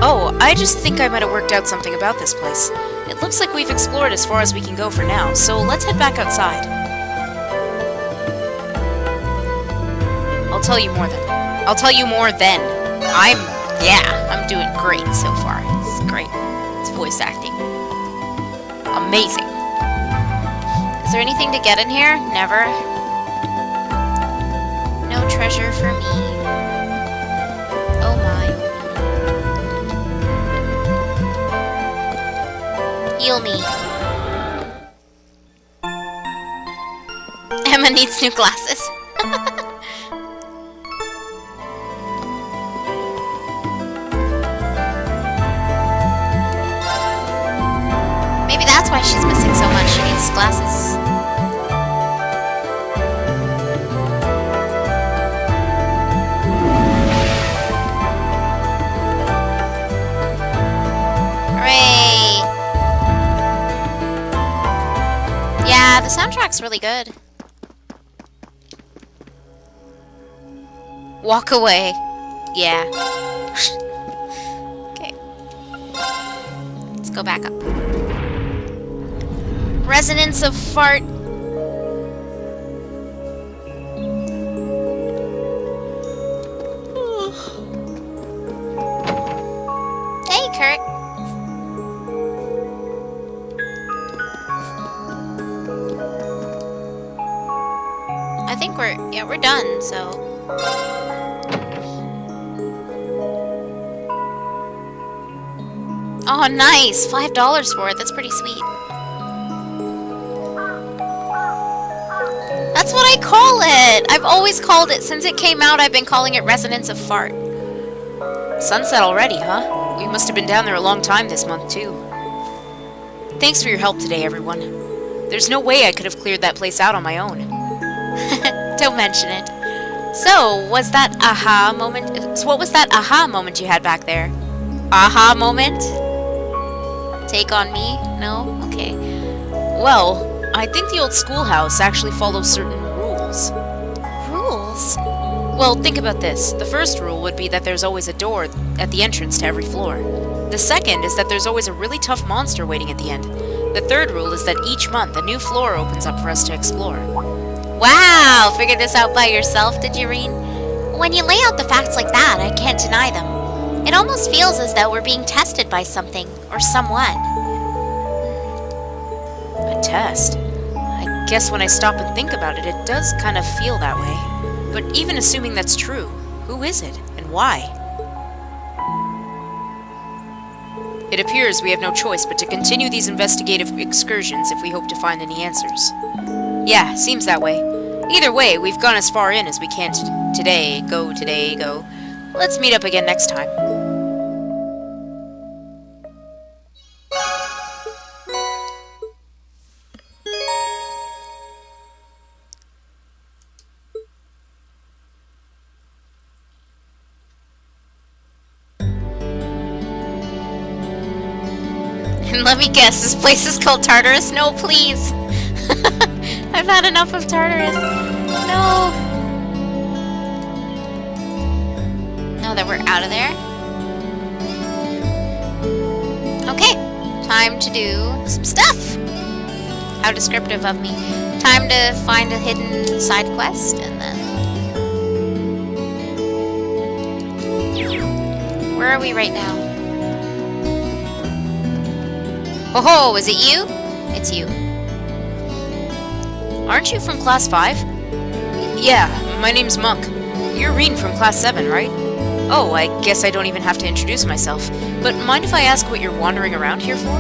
Oh, I just think I might have worked out something about this place. It looks like we've explored as far as we can go for now, so let's head back outside. I'll tell you more then. I'm doing great so far. It's great. It's voice acting. Amazing. Is there anything to get in here? Never. No treasure for me. Oh my. Heal me. Emma needs new glasses. Maybe that's why she's missing so much. She needs glasses. Hooray! Yeah, the soundtrack's really good. Walk away. Yeah. Okay. Let's go back up. Resonance of fart. Hey, Kurt. I think we're done, so. Oh, nice! $5 for it. That's pretty sweet. That's what I call it! I've always called it. Since it came out, I've been calling it Resonance of Fart. Sunset already, huh? We must have been down there a long time this month, too. Thanks for your help today, everyone. There's no way I could have cleared that place out on my own. Don't mention it. So, was that aha moment? So what was that aha moment you had back there? Aha moment? Take on me? No? Okay. Well, I think the old schoolhouse actually follows certain rules. Rules? Well, think about this. The first rule would be that there's always a door at the entrance to every floor. The second is that there's always a really tough monster waiting at the end. The third rule is that each month a new floor opens up for us to explore. Wow! Figured this out by yourself, did you, Reen? When you lay out the facts like that, I can't deny them. It almost feels as though we're being tested by something, or someone. A test? I guess when I stop and think about it, it does kind of feel that way. But even assuming that's true, who is it, and why? It appears we have no choice but to continue these investigative excursions if we hope to find any answers. Yeah, seems that way. Either way, we've gone as far in as we can today. Go. Let's meet up again next time. And let me guess, this place is called Tartarus? No, please! I've had enough of Tartarus. No! Now that we're out of there. Okay, time to do some stuff! How descriptive of me. Time to find a hidden side quest, and then... Where are we right now? Oh, is it you? It's you. Aren't you from Class 5? Yeah, my name's Monk. You're Reen from Class 7, right? Oh, I guess I don't even have to introduce myself. But mind if I ask what you're wandering around here for?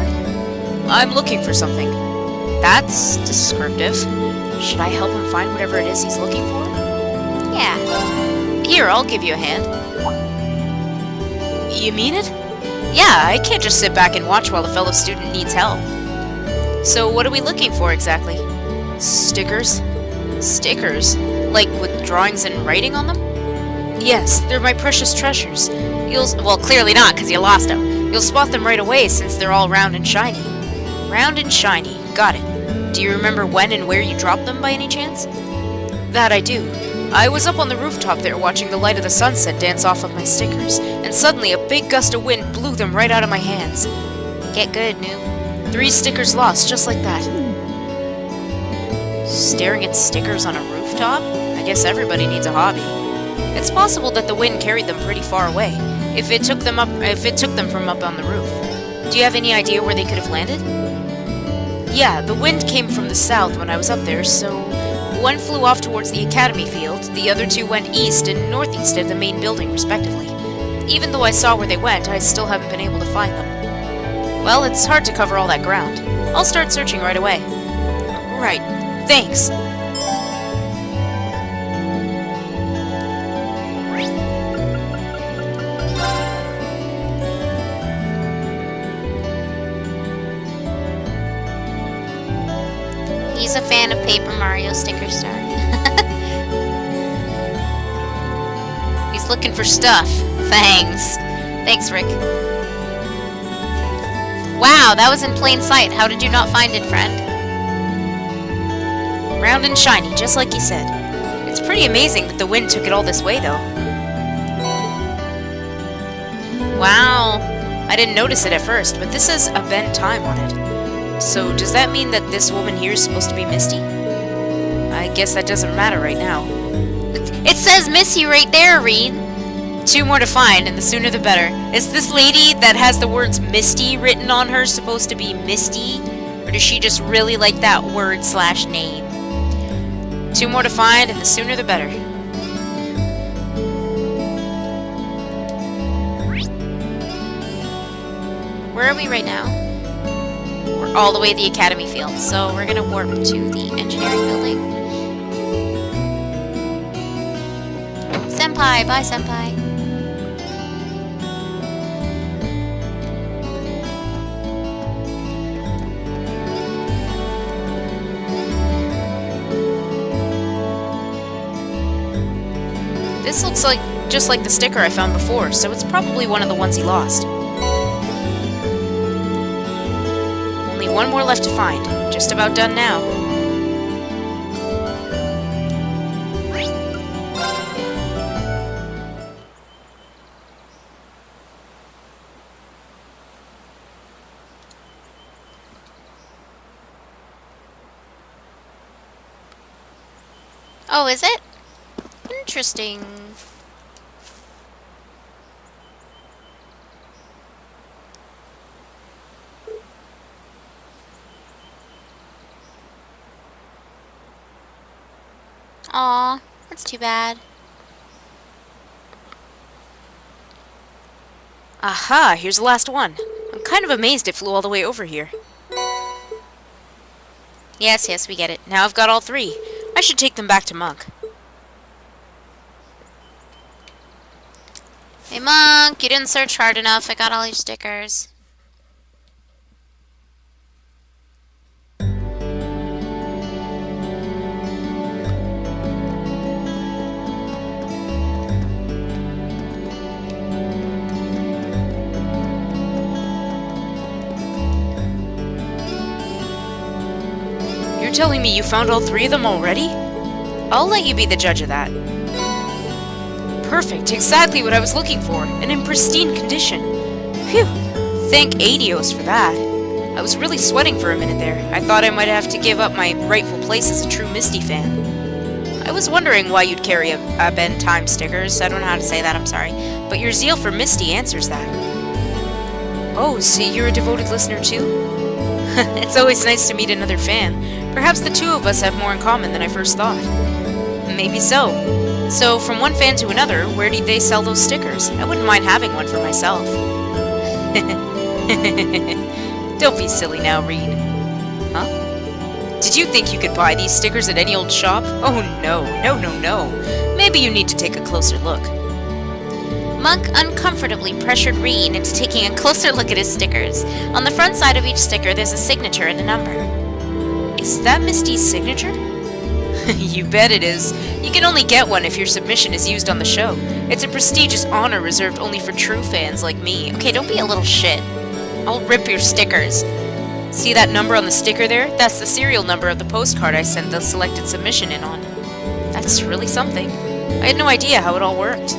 I'm looking for something. That's descriptive. Should I help him find whatever it is he's looking for? Yeah. Here, I'll give you a hand. You mean it? Yeah, I can't just sit back and watch while a fellow student needs help. So what are we looking for exactly? Stickers? Stickers? Like with drawings and writing on them? Yes, they're my precious treasures. Well, clearly not, because you lost them. You'll spot them right away since they're all round and shiny. Round and shiny, got it. Do you remember when and where you dropped them by any chance? That I do. I was up on the rooftop there watching the light of the sunset dance off of my stickers, and suddenly a big gust of wind blew them right out of my hands. Get good, noob. 3 stickers lost, just like that. Staring at stickers on a rooftop? I guess everybody needs a hobby. It's possible that the wind carried them pretty far away, if it took them from up on the roof. Do you have any idea where they could have landed? Yeah, the wind came from the south when I was up there, so one flew off towards the academy field, the other 2 went east and northeast of the main building, respectively. Even though I saw where they went, I still haven't been able to find them. Well, it's hard to cover all that ground. I'll start searching right away. Right. Thanks. He's a fan of Paper Mario Sticker Star. He's looking for stuff. Thanks. Thanks, Rick. Wow, that was in plain sight. How did you not find it, friend? Round and shiny, just like you said. It's pretty amazing that the wind took it all this way, though. Wow. I didn't notice it at first, but this says event time on it. So does that mean that this woman here is supposed to be Misty? I guess that doesn't matter right now. It says Missy right there, Reen. 2 more to find, and the sooner the better. Is this lady that has the words Misty written on her supposed to be Misty? Or does she just really like that word/name? 2 more to find, and the sooner the better. Where are we right now? We're all the way to the Academy field, so we're gonna warp to the engineering building. Senpai, bye Senpai. This looks like just like the sticker I found before, so it's probably one of the ones he lost. Only 1 more left to find. Just about done now. Oh, is it? Interesting. Aw, that's too bad. Aha, here's the last one. I'm kind of amazed it flew all the way over here. Yes, we get it. Now I've got all 3. I should take them back to Monk. Hey Monk, you didn't search hard enough. I got all your stickers. You're telling me you found all 3 of them already? I'll let you be the judge of that. Perfect, exactly what I was looking for, and in pristine condition. Phew, thank Adios for that. I was really sweating for a minute there. I thought I might have to give up my rightful place as a true Misty fan. I was wondering why you'd carry a Ben Time stickers. I don't know how to say that, I'm sorry. But your zeal for Misty answers that. Oh, so you're a devoted listener too? It's always nice to meet another fan. Perhaps the 2 of us have more in common than I first thought. Maybe so. So, from one fan to another, where do they sell those stickers? I wouldn't mind having one for myself. Don't be silly now, Reed. Huh? Did you think you could buy these stickers at any old shop? Oh no. Maybe you need to take a closer look. Monk uncomfortably pressured Reen into taking a closer look at his stickers. On the front side of each sticker, there's a signature and a number. Is that Misty's signature? You bet it is. You can only get one if your submission is used on the show. It's a prestigious honor reserved only for true fans like me. Okay, don't be a little shit. I'll rip your stickers. See that number on the sticker there? That's the serial number of the postcard I sent the selected submission in on. That's really something. I had no idea how it all worked.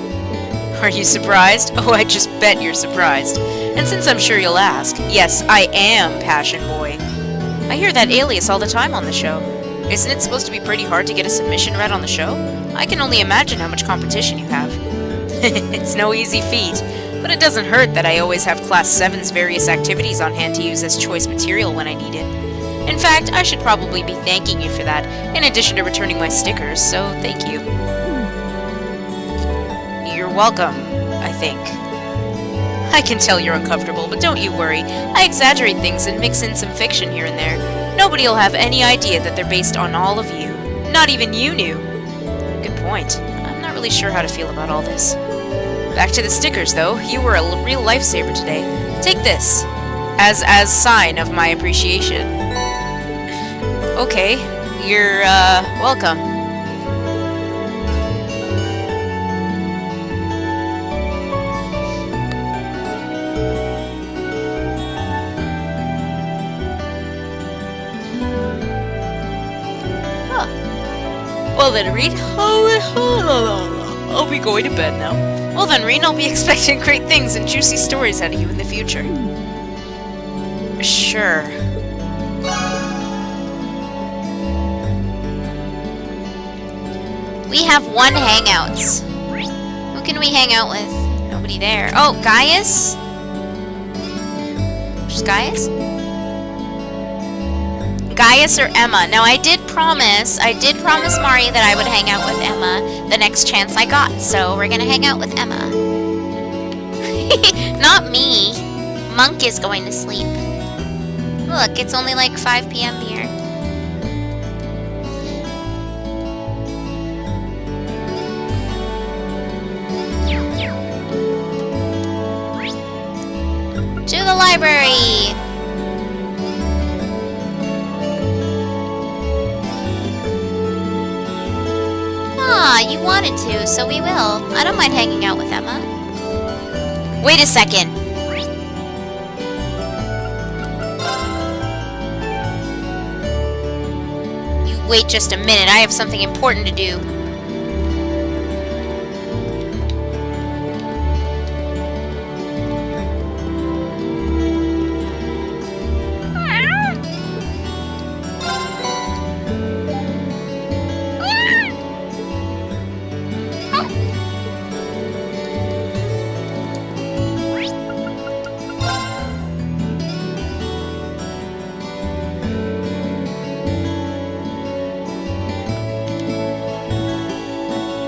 Are you surprised? Oh, I just bet you're surprised. And since I'm sure you'll ask, yes, I am Passion Boy. I hear that alias all the time on the show. Isn't it supposed to be pretty hard to get a submission read on the show? I can only imagine how much competition you have. It's no easy feat, but it doesn't hurt that I always have Class 7's various activities on hand to use as choice material when I need it. In fact, I should probably be thanking you for that, in addition to returning my stickers, so thank you. You're welcome, I think. I can tell you're uncomfortable, but don't you worry. I exaggerate things and mix in some fiction here and there. Nobody will have any idea that they're based on all of you. Not even you knew. Good point. I'm not really sure how to feel about all this. Back to the stickers, though. You were a real lifesaver today. Take this, as sign of my appreciation. Okay, you're, welcome. Well then, Reed, I'll be going to bed now. Well then, Reen, I'll be expecting great things and juicy stories out of you in the future. Sure. We have one hangouts. Who can we hang out with? Nobody there. Oh, Gaius? Just Gaius? Gaius or Emma? Now I did promise Mari that I would hang out with Emma the next chance I got, so we're gonna hang out with Emma. Not me. Monk is going to sleep. Look, it's only like 5 p.m. here. To the library! Ah, you wanted to, so we will. I don't mind hanging out with Emma. Wait a second. You wait just a minute. I have something important to do.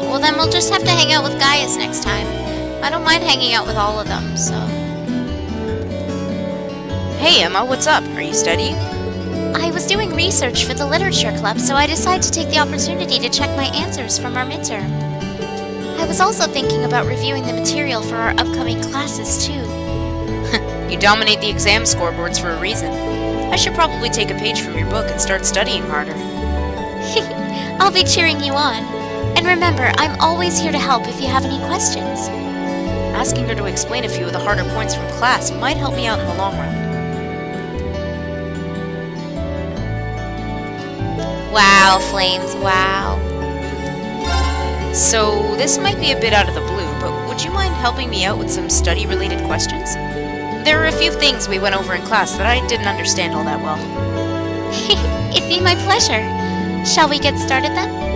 Well, then we'll just have to hang out with Gaius next time. I don't mind hanging out with all of them, so... Hey, Emma, what's up? Are you studying? I was doing research for the literature club, so I decided to take the opportunity to check my answers from our midterm. I was also thinking about reviewing the material for our upcoming classes, too. You dominate the exam scoreboards for a reason. I should probably take a page from your book and start studying harder. I'll be cheering you on. And remember, I'm always here to help if you have any questions. Asking her to explain a few of the harder points from class might help me out in the long run. Wow, Flames, wow. So, this might be a bit out of the blue, but would you mind helping me out with some study-related questions? There are a few things we went over in class that I didn't understand all that well. It'd be my pleasure. Shall we get started then?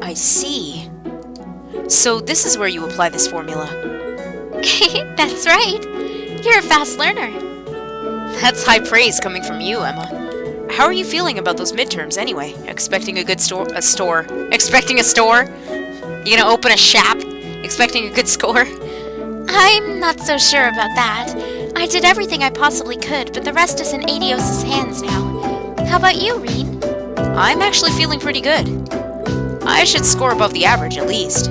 I see. So this is where you apply this formula. That's right. You're a fast learner. That's high praise coming from you, Emma. How are you feeling about those midterms anyway? Expecting a good Expecting a store? You gonna open a shop? Expecting a good score? I'm not so sure about that. I did everything I possibly could, but the rest is in Adios' hands now. How about you, Reen? I'm actually feeling pretty good. I should score above the average, at least.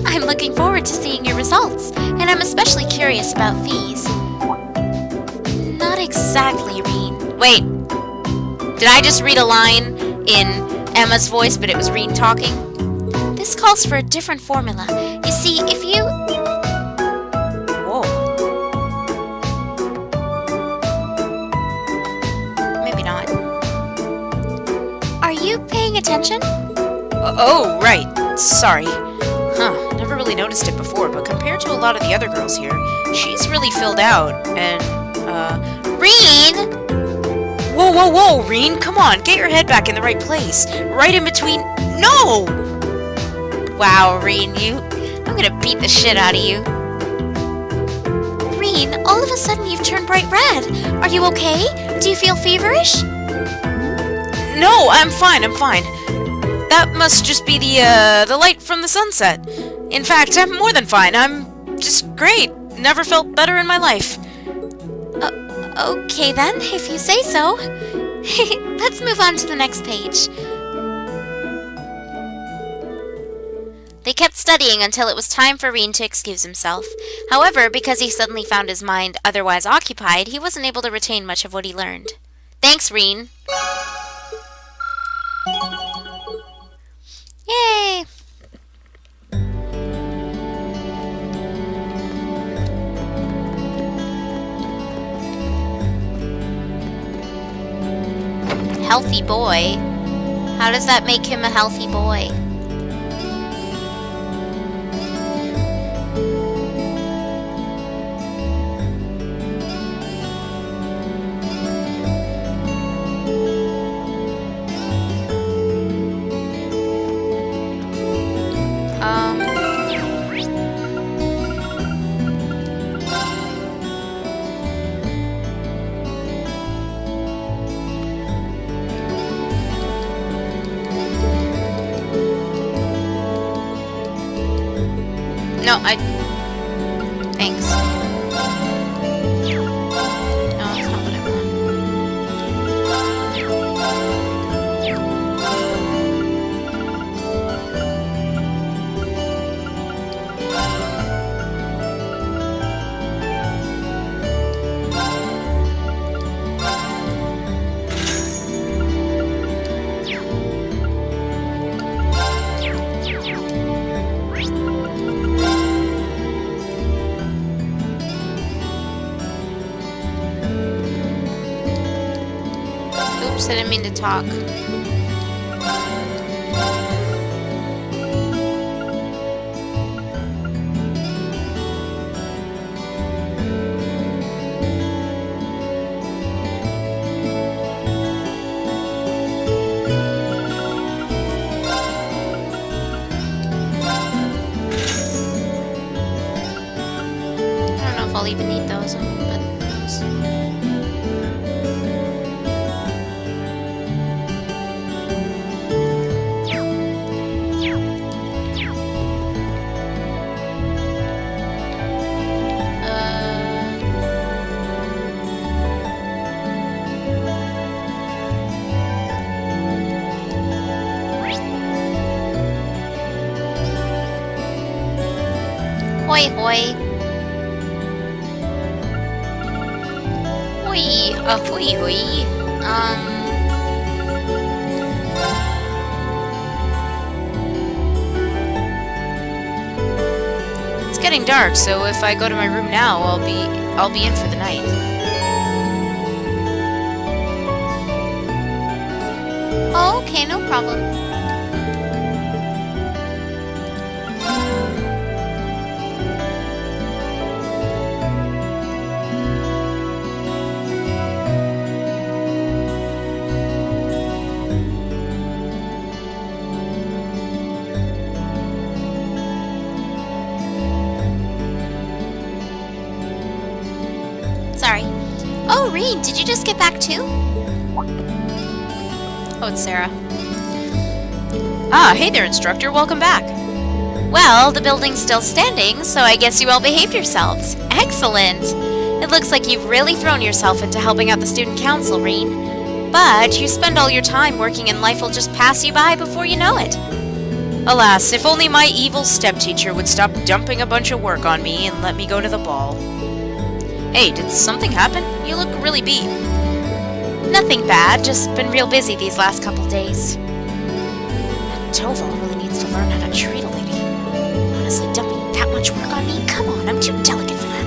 I'm looking forward to seeing your results, and I'm especially curious about fees. Not exactly, Reen. Wait. Did I just read a line in Emma's voice, but it was Reen talking? This calls for a different formula. You see, if you... Whoa. Maybe not. Are you paying attention? Oh, right. Sorry. Huh, never really noticed it before, but compared to a lot of the other girls here, she's really filled out, and, Reen! Whoa, whoa, whoa, Reen, come on, get your head back in the right place. Right in between... No! Wow, Reen, I'm gonna beat the shit out of you. Reen, all of a sudden you've turned bright red. Are you okay? Do you feel feverish? No, I'm fine. That must just be the light from the sunset. In fact, I'm more than fine. I'm just great. Never felt better in my life. Okay then, if you say so. Let's move on to the next page. They kept studying until it was time for Reen to excuse himself. However, because he suddenly found his mind otherwise occupied, he wasn't able to retain much of what he learned. Thanks, Reen. Yay! healthy boy. How does that make him a healthy boy? No, thanks. No, that's not what I Oops, I didn't mean to talk. I don't know if I'll even eat those, but hoi hoi. Hoi, hoi hoi. It's getting dark, so if I go to my room now, I'll be in for the night. Oh, okay, no problem. Sorry. Oh, Reed, did you just get back too? Oh, it's Sarah. Ah, hey there, instructor. Welcome back. Well, the building's still standing, so I guess you all behaved yourselves. Excellent! It looks like you've really thrown yourself into helping out the student council, Reen. But you spend all your time working and life will just pass you by before you know it. Alas, if only my evil stepteacher would stop dumping a bunch of work on me and let me go to the ball. Hey, did something happen? You look really beat. Nothing bad, just been real busy these last couple days. That Toval really needs to learn how to treat a lady. Honestly, dumping that much work on me? Come on, I'm too delicate for that.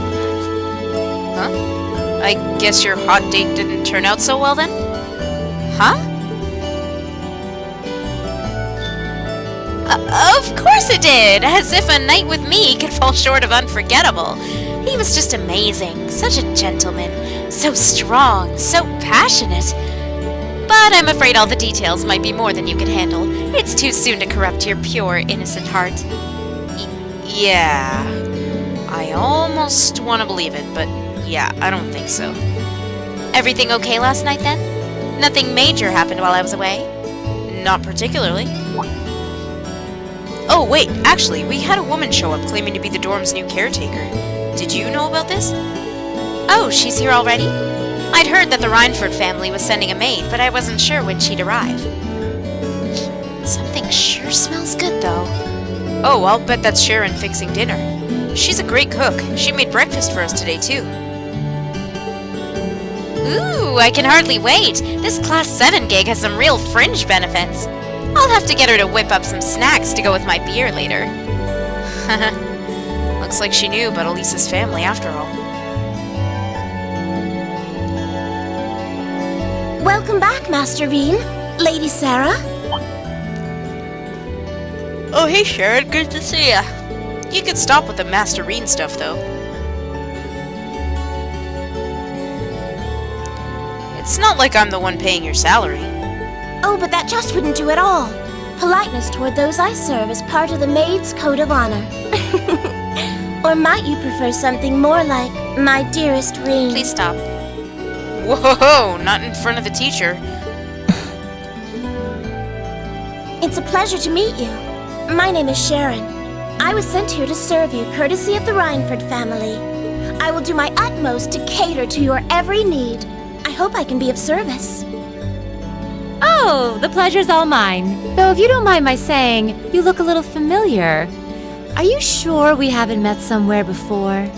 Huh? I guess your hot date didn't turn out so well then? Huh? Of course it did! As if a night with me could fall short of unforgettable. He was just amazing. Such a gentleman. So strong. So passionate. But I'm afraid all the details might be more than you could handle. It's too soon to corrupt your pure, innocent heart. Yeah. I almost want to believe it, but yeah, I don't think so. Everything okay last night then? Nothing major happened while I was away? Not particularly. Oh, wait, actually, we had a woman show up claiming to be the dorm's new caretaker. Did you know about this? Oh, she's here already? I'd heard that the Rhineford family was sending a maid, but I wasn't sure when she'd arrive. Something sure smells good, though. Oh, I'll bet that's Sharon fixing dinner. She's a great cook. She made breakfast for us today, too. Ooh, I can hardly wait. This Class 7 gig has some real fringe benefits. I'll have to get her to whip up some snacks to go with my beer later. Looks like she knew about Elisa's family after all. Welcome back, Master Bean. Lady Sarah? Oh, hey, Sharon. Good to see ya. You can stop with the Master Reen stuff, though. It's not like I'm the one paying your salary. Oh, but that just wouldn't do at all. Politeness toward those I serve is part of the maid's code of honor. Or might you prefer something more like, my dearest Reen? Please stop. Whoa, not in front of a teacher. It's a pleasure to meet you. My name is Sharon. I was sent here to serve you, courtesy of the Rhineford family. I will do my utmost to cater to your every need. I hope I can be of service. Oh, the pleasure's all mine. Though if you don't mind my saying, you look a little familiar. Are you sure we haven't met somewhere before?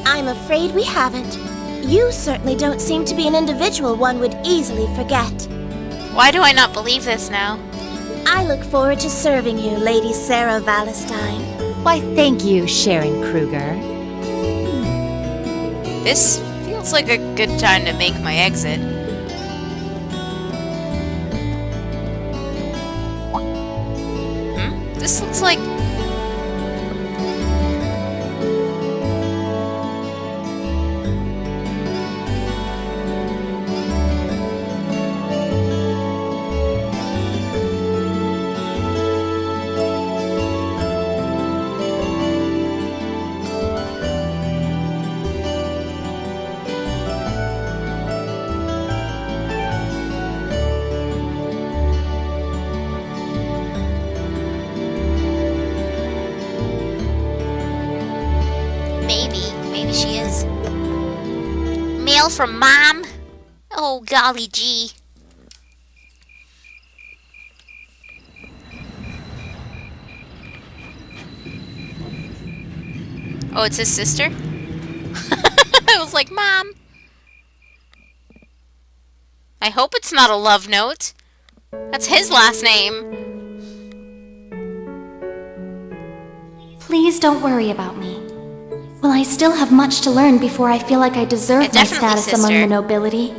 I'm afraid we haven't. You certainly don't seem to be an individual one would easily forget. Why do I not believe this now? I look forward to serving you, Lady Sarah Valestine. Why, thank you, Sharon Kruger. This feels like a good time to make my exit. This looks like... Maybe she is. Mail from Mom? Oh, golly gee. Oh, it's his sister? I was like, Mom. I hope it's not a love note. That's his last name. Please don't worry about me. Well, I still have much to learn before I feel like I deserve my status among the nobility.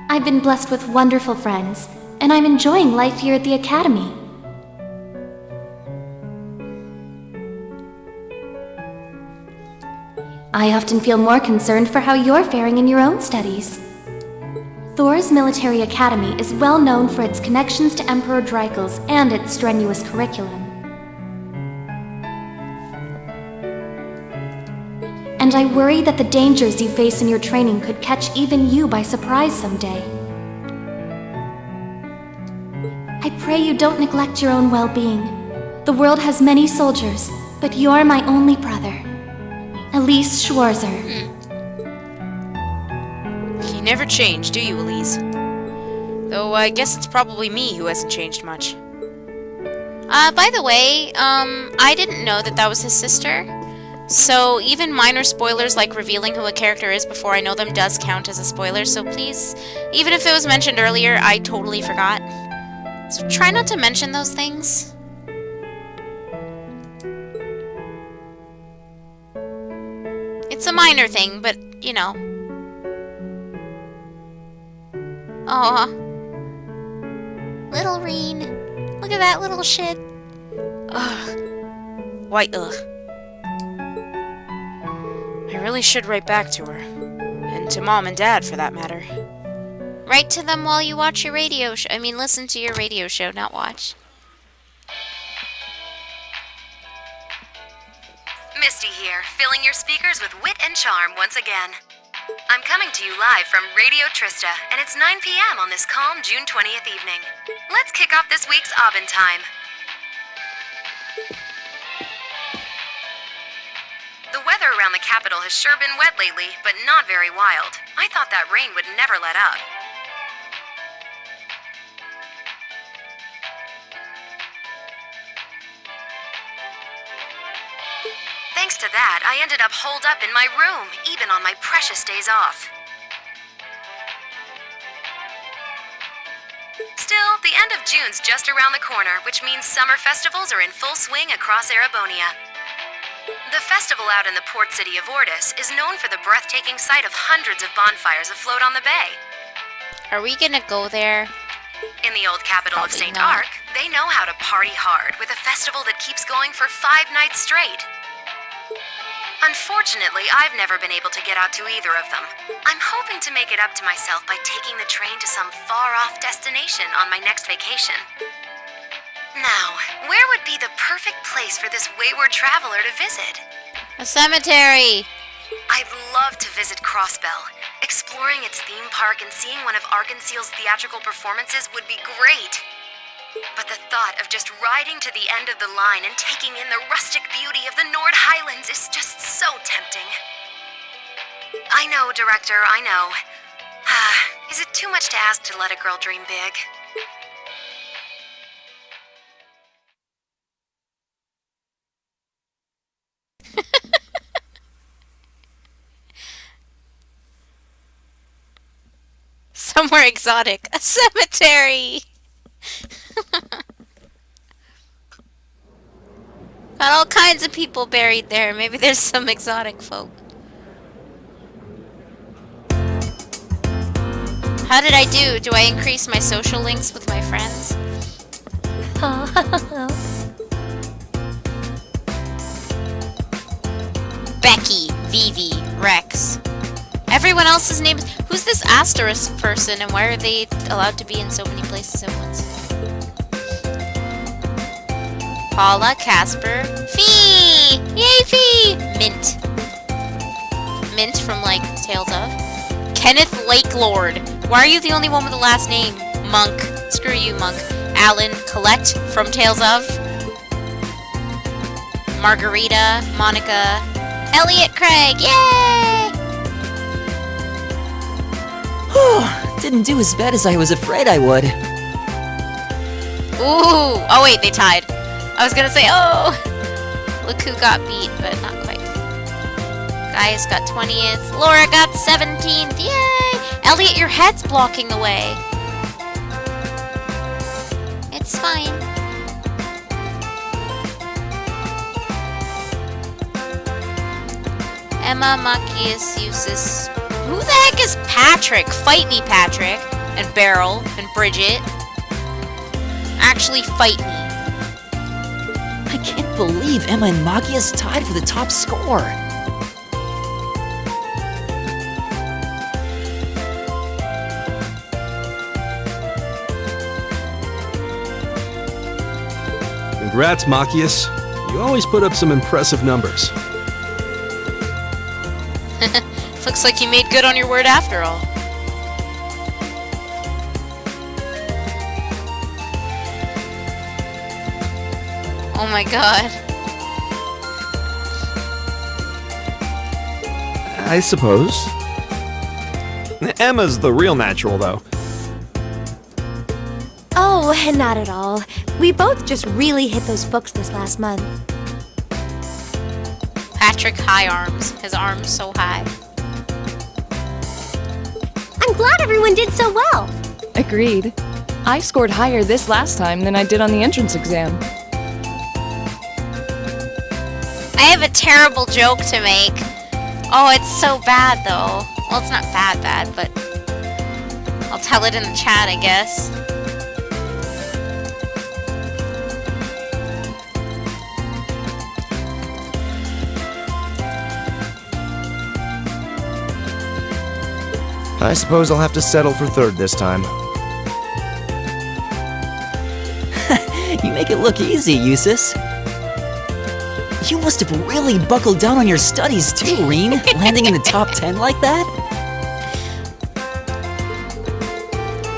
I've been blessed with wonderful friends, and I'm enjoying life here at the Academy. I often feel more concerned for how you're faring in your own studies. Thor's Military Academy is well known for its connections to Emperor Dreikel's and its strenuous curriculum. And I worry that the dangers you face in your training could catch even you by surprise someday. I pray you don't neglect your own well-being. The world has many soldiers, but you're my only brother. Elise Schwarzer. You never change, do you, Elise? Though I guess it's probably me who hasn't changed much. By the way, I didn't know that was his sister. So even minor spoilers like revealing who a character is before I know them does count as a spoiler, so please, even if it was mentioned earlier, I totally forgot. So try not to mention those things. It's a minor thing, but, you know. Aw. Little Reen. Look at that little shit. Ugh. Why, ugh. I really should write back to her. And to Mom and Dad, for that matter. Write to them while you watch your radio show. I mean, listen to your radio show, not watch. Misty here, filling your speakers with wit and charm once again. I'm coming to you live from Radio Trista, and it's 9 p.m. on this calm June 20th evening. Let's kick off this week's Aubin time. The weather around the capital has sure been wet lately, but not very wild. I thought that rain would never let up. Thanks to that, I ended up holed up in my room, even on my precious days off. Still, the end of June's just around the corner, which means summer festivals are in full swing across Erebonia. The festival out in the port city of Ordis is known for the breathtaking sight of hundreds of bonfires afloat on the bay. Are we gonna go there? In the old capital of Probably St. not. Arc, they know how to party hard with a festival that keeps going for 5 nights straight. Unfortunately, I've never been able to get out to either of them. I'm hoping to make it up to myself by taking the train to some far-off destination on my next vacation. Now, where would be the perfect place for this wayward traveler to visit? A cemetery! I'd love to visit Crossbell. Exploring its theme park and seeing one of Arkanseal's theatrical performances would be great. But the thought of just riding to the end of the line and taking in the rustic beauty of the Nord Highlands is just so tempting. I know, Director, I know. Is it too much to ask to let a girl dream big? Somewhere exotic. A cemetery! Got all kinds of people buried there. Maybe there's some exotic folk. How did I do? Do I increase my social links with my friends? Becky, Vivi, Rex. Everyone else's names. Who's this asterisk person and why are they allowed to be in so many places at once? Paula, Casper, Fee! Yay, Fee! Mint. Mint from, like, Tales of. Kenneth Lakelord. Why are you the only one with the last name? Monk. Screw you, Monk. Alan, Colette from Tales of. Margarita, Monica, Elliot Craig. Yay! Didn't do as bad as I was afraid I would. Ooh! Oh wait, they tied. I was gonna say, oh! Look who got beat, but not quite. Gaius got 20th. Laura got 17th. Yay! Elliot, your head's blocking the way. It's fine. Emma, Macias, Eustace. Who the heck is Patrick? Fight me, Patrick. And Beryl. And Bridget. Actually, fight me. I can't believe Emma and Magia's tied for the top score. Congrats, Macias. You always put up some impressive numbers. Looks like you made good on your word after all. Oh my god. I suppose. Emma's the real natural, though. Oh, not at all. We both just really hit those books this last month. Patrick high arms. His arms so high. I'm glad everyone did so well. Agreed. I scored higher this last time than I did on the entrance exam. I have a terrible joke to make. Oh, it's so bad though. Well, it's not bad, but I'll tell it in the chat, I guess. I suppose I'll have to settle for third this time. You make it look easy, Eustace. You must have really buckled down on your studies too, Reen, landing in the top 10 like that?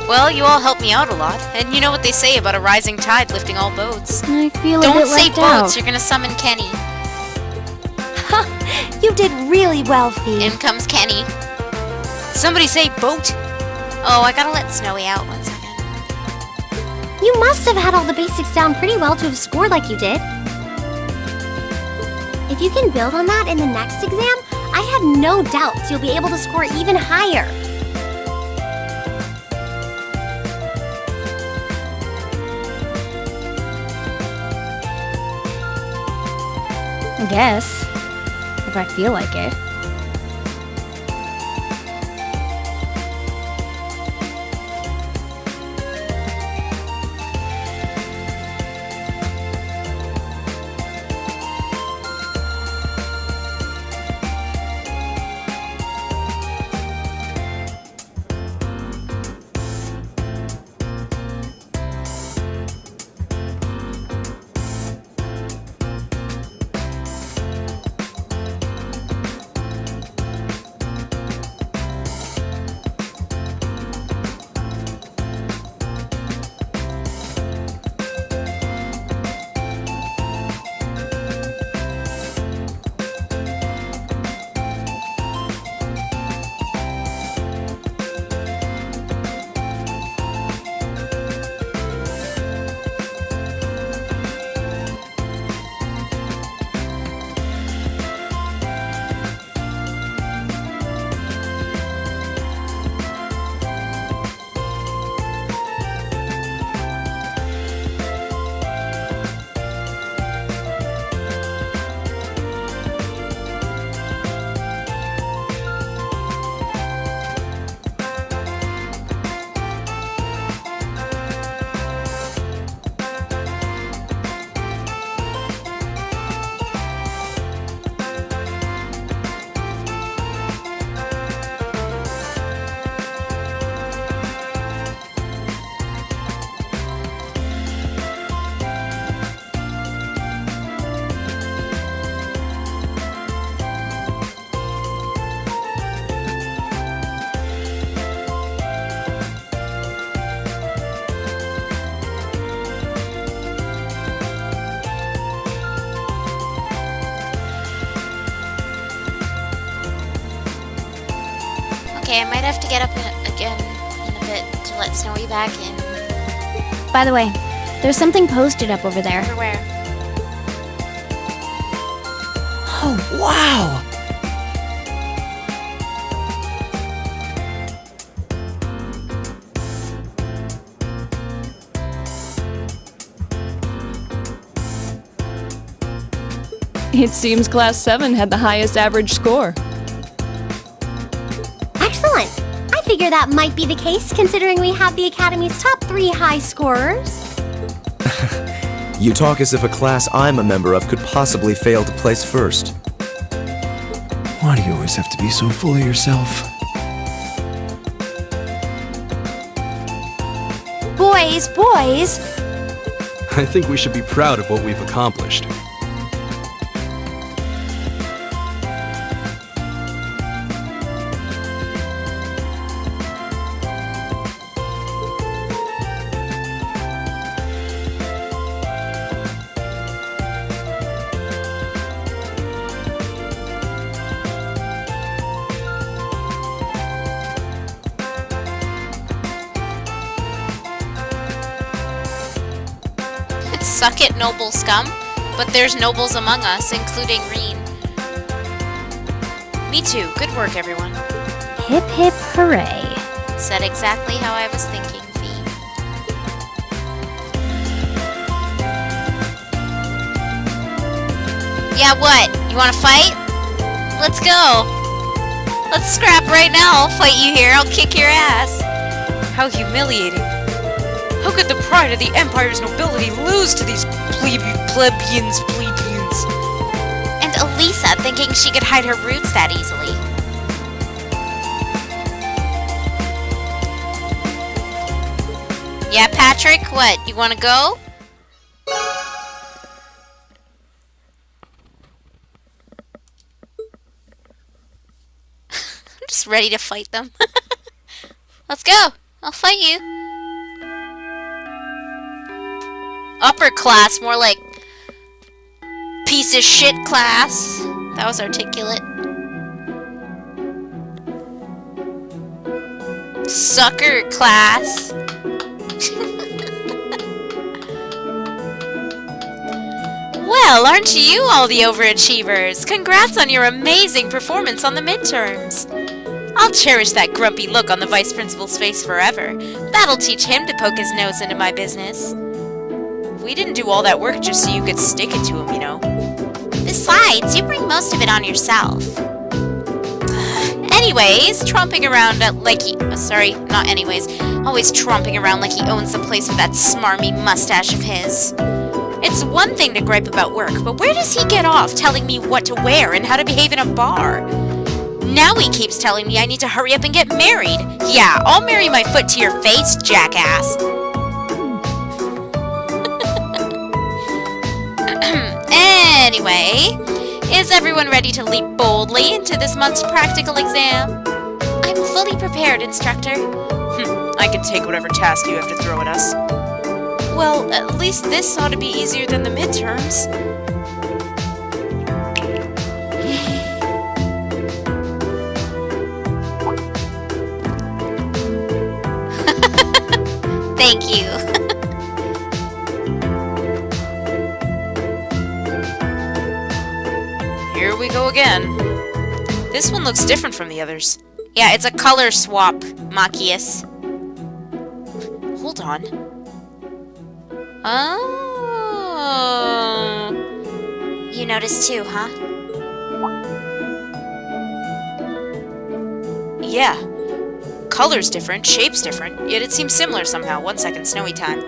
Well, you all helped me out a lot, and you know what they say about a rising tide lifting all boats. I feel a Don't bit say left boats, out. you're gonna summon Kenny. You did really well, Fee. In comes Kenny. Somebody say boat! Oh, I gotta let Snowy out 1 second. You must have had all the basics down pretty well to have scored like you did. If you can build on that in the next exam, I have no doubts you'll be able to score even higher. I guess. If I feel like it. Okay, I might have to get up again in a bit to let Snowy back in. By the way, there's something posted up over there. For where? Oh, wow! It seems Class 7 had the highest average score. Excellent! I figure that might be the case considering we have the Academy's top 3 high scorers. You talk as if a class I'm a member of could possibly fail to place first. Why do you always have to be so full of yourself? Boys! I think we should be proud of what we've accomplished. Suck it, noble scum. But there's nobles among us, including Reen. Me too. Good work, everyone. Hip hip hooray. Said exactly how I was thinking, Fee. Yeah, what? You wanna fight? Let's go! Let's scrap right now. I'll fight you here. I'll kick your ass. How humiliating. How could the pride of the Empire's nobility lose to these plebeians? And Elisa thinking she could hide her roots that easily. Yeah, Patrick, what? You wanna go? I'm just ready to fight them. Let's go! I'll fight you. Upper class, more like piece of shit class. That was articulate. Sucker class. Well, aren't you all the overachievers? Congrats on your amazing performance on the midterms. I'll cherish that grumpy look on the vice principal's face forever. That'll teach him to poke his nose into my business. We didn't do all that work just so you could stick it to him, you know. Besides, you bring most of it on yourself. Anyways, tromping around like he... always tromping around like he owns the place with that smarmy mustache of his. It's one thing to gripe about work, but where does he get off telling me what to wear and how to behave in a bar? Now he keeps telling me I need to hurry up and get married. Yeah, I'll marry my foot to your face, jackass. Anyway, is everyone ready to leap boldly into this month's practical exam? I'm fully prepared, instructor. I can take whatever task you have to throw at us. Well, at least this ought to be easier than the midterms. Thank you. Here we go again. This one looks different from the others. Yeah, it's a color swap, Machias. Hold on. Oh. You noticed too, huh? Yeah. Color's different, shape's different, yet it seems similar somehow. 1 second, snowy time.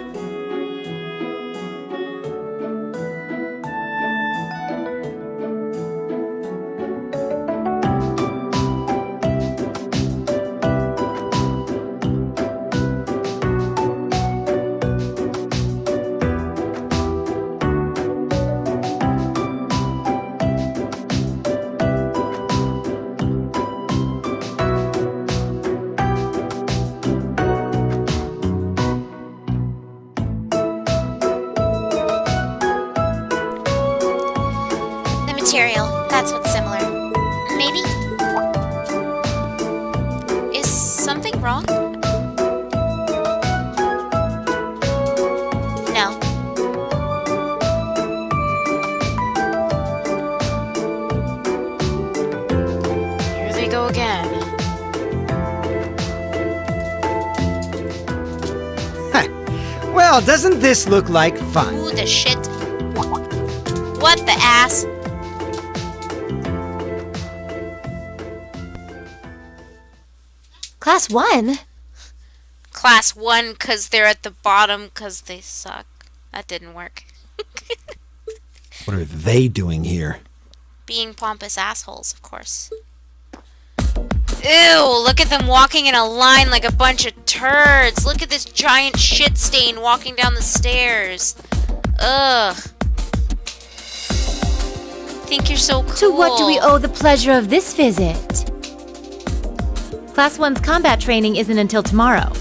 Material, that's what's similar. Maybe? Is something wrong? No. Here they go again. Well, doesn't this look like fun? Ooh, the shit. What the ass? Class 1? Class 1 because they're at the bottom because they suck. That didn't work. What are they doing here? Being pompous assholes, of course. Ew, look at them walking in a line like a bunch of turds. Look at this giant shit stain walking down the stairs. Ugh. Think you're so cool. To what do we owe the pleasure of this visit? Class 1's combat training isn't until tomorrow.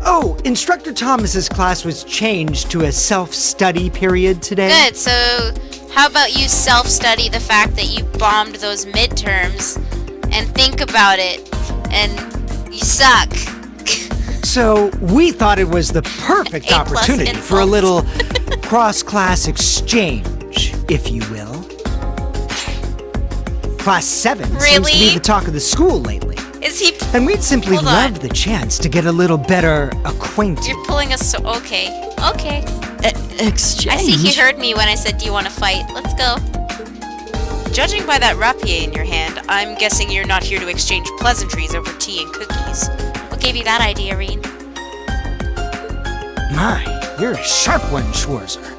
Oh, Instructor Thomas's class was changed to a self-study period today. Good, so how about you self-study the fact that you bombed those midterms and think about it, and you suck. So we thought it was the perfect A+ opportunity for a little cross-class exchange, if you will. Class 7 seems to be the talk of the school lately. Is he... And we'd simply Hold on. love the chance to get a little better acquainted. You're pulling us so... Okay. Okay. Exchange? I see he heard me when I said, do you want to fight? Let's go. Judging by that rapier in your hand, I'm guessing you're not here to exchange pleasantries over tea and cookies. What gave you that idea, Reen? My, you're a sharp one, Schwarzer.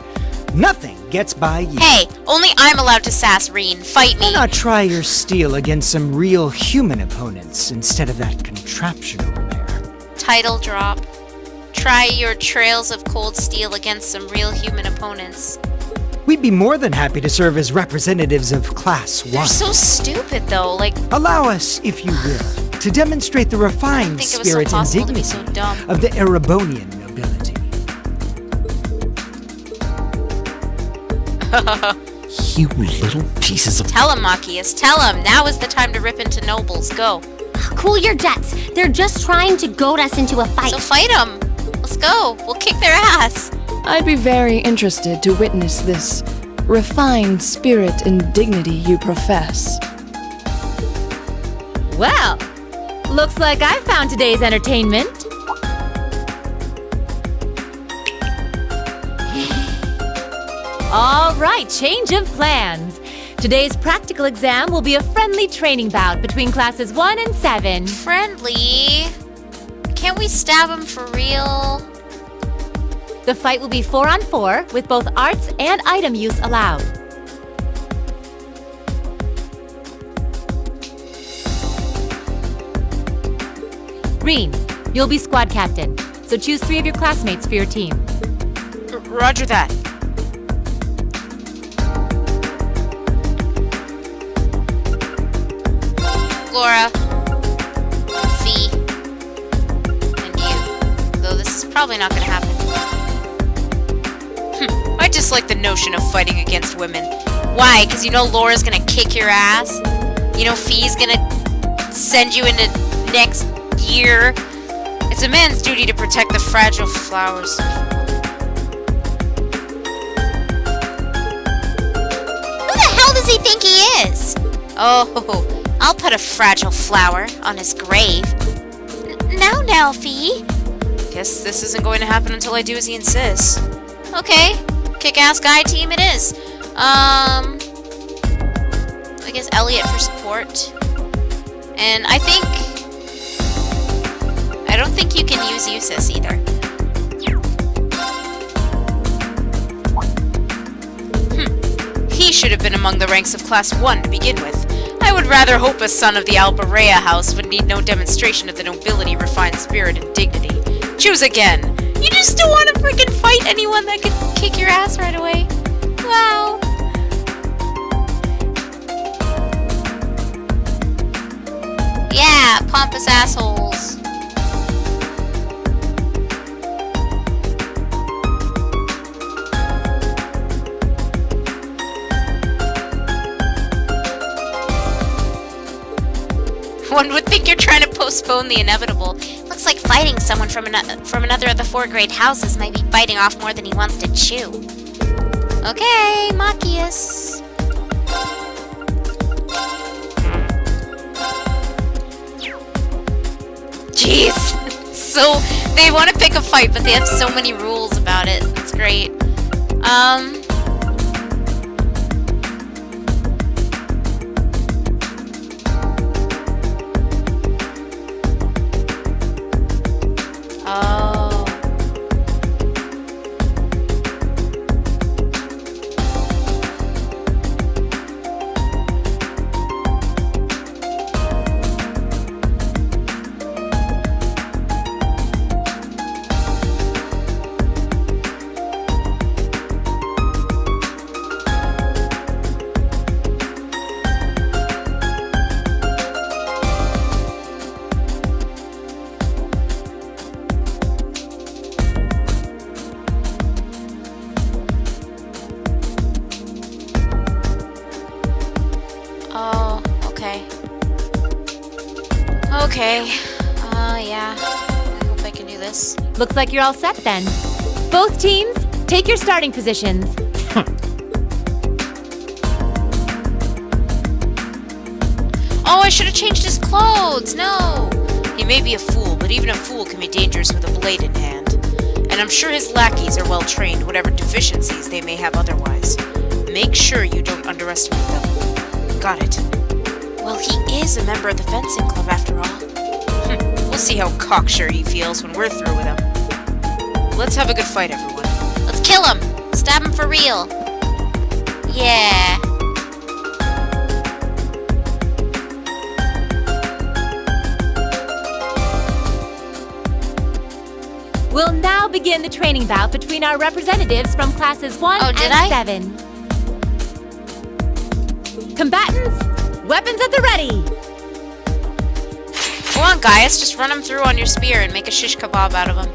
Nothing gets by you. Hey, only I'm allowed to sass Reen. Fight me. Why not try your steel against some real human opponents instead of that contraption over there? Title drop. Try your trails of cold steel against some real human opponents. We'd be more than happy to serve as representatives of Class 1. They're so stupid, though. Like, allow us, if you will, to demonstrate the refined spirit and dignity of the Erebonian nobility. You little pieces of... Tell him, Machias. Tell him. Now is the time to rip into nobles. Go. Cool your jets. They're just trying to goad us into a fight. So fight them. Let's go. We'll kick their ass. I'd be very interested to witness this refined spirit and dignity you profess. Well, looks like I found today's entertainment. All right, change of plans. Today's practical exam will be a friendly training bout between classes 1 and 7. Friendly? Can't we stab him for real? The fight will be 4 on 4 with both arts and item use allowed. Reen, you'll be squad captain, so choose 3 of your classmates for your team. Roger that. Laura, Fee, and you. Though this is probably not gonna happen. I dislike the notion of fighting against women. Why? Because you know Laura's gonna kick your ass? You know Fee's gonna send you into next year? It's a man's duty to protect the fragile flowers. Who the hell does he think he is? Oh, I'll put a fragile flower on his grave. Now, Fee. Guess this isn't going to happen until I do as he insists. Okay, kick-ass guy team it is. I guess Elliot for support. And I don't think you can use Eustace either. He should have been among the ranks of Class 1 to begin with. I would rather hope a son of the Alberea house would need no demonstration of the nobility, refined spirit, and dignity. Choose again. You just don't want to freaking fight anyone that could kick your ass right away. Wow. Yeah, pompous assholes. One would think you're trying to postpone the inevitable. Looks like fighting someone from another of the 4 grade houses might be biting off more than he wants to chew. Okay, Machias. Jeez. So, they want to pick a fight, but they have so many rules about it. That's great. Okay. Yeah. I hope I can do this. Looks like you're all set then. Both teams, take your starting positions. Oh, I should have changed his clothes. No. He may be a fool, but even a fool can be dangerous with a blade in hand. And I'm sure his lackeys are well trained, whatever deficiencies they may have otherwise. Make sure you don't underestimate them. Got it. Well, he is a member of the fencing club after all. We'll see how cocksure he feels when we're through with him. Let's have a good fight, everyone. Let's kill him. Stab him for real. Yeah. We'll now begin the training bout between our representatives from classes 1 and 7. Combatants, weapons at the ready. Go on, guys. Just run him through on your spear and make a shish kebab out of him.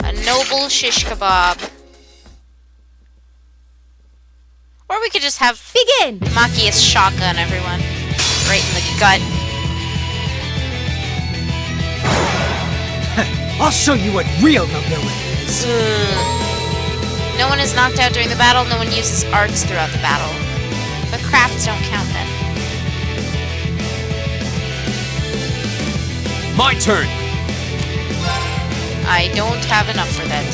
A noble shish kebab. Or we could just have begin. Machias shotgun everyone right in the gut. I'll show you what real nobility is. No one is knocked out during the battle. No one uses arts throughout the battle. But crafts don't count then. My turn. I don't have enough for that.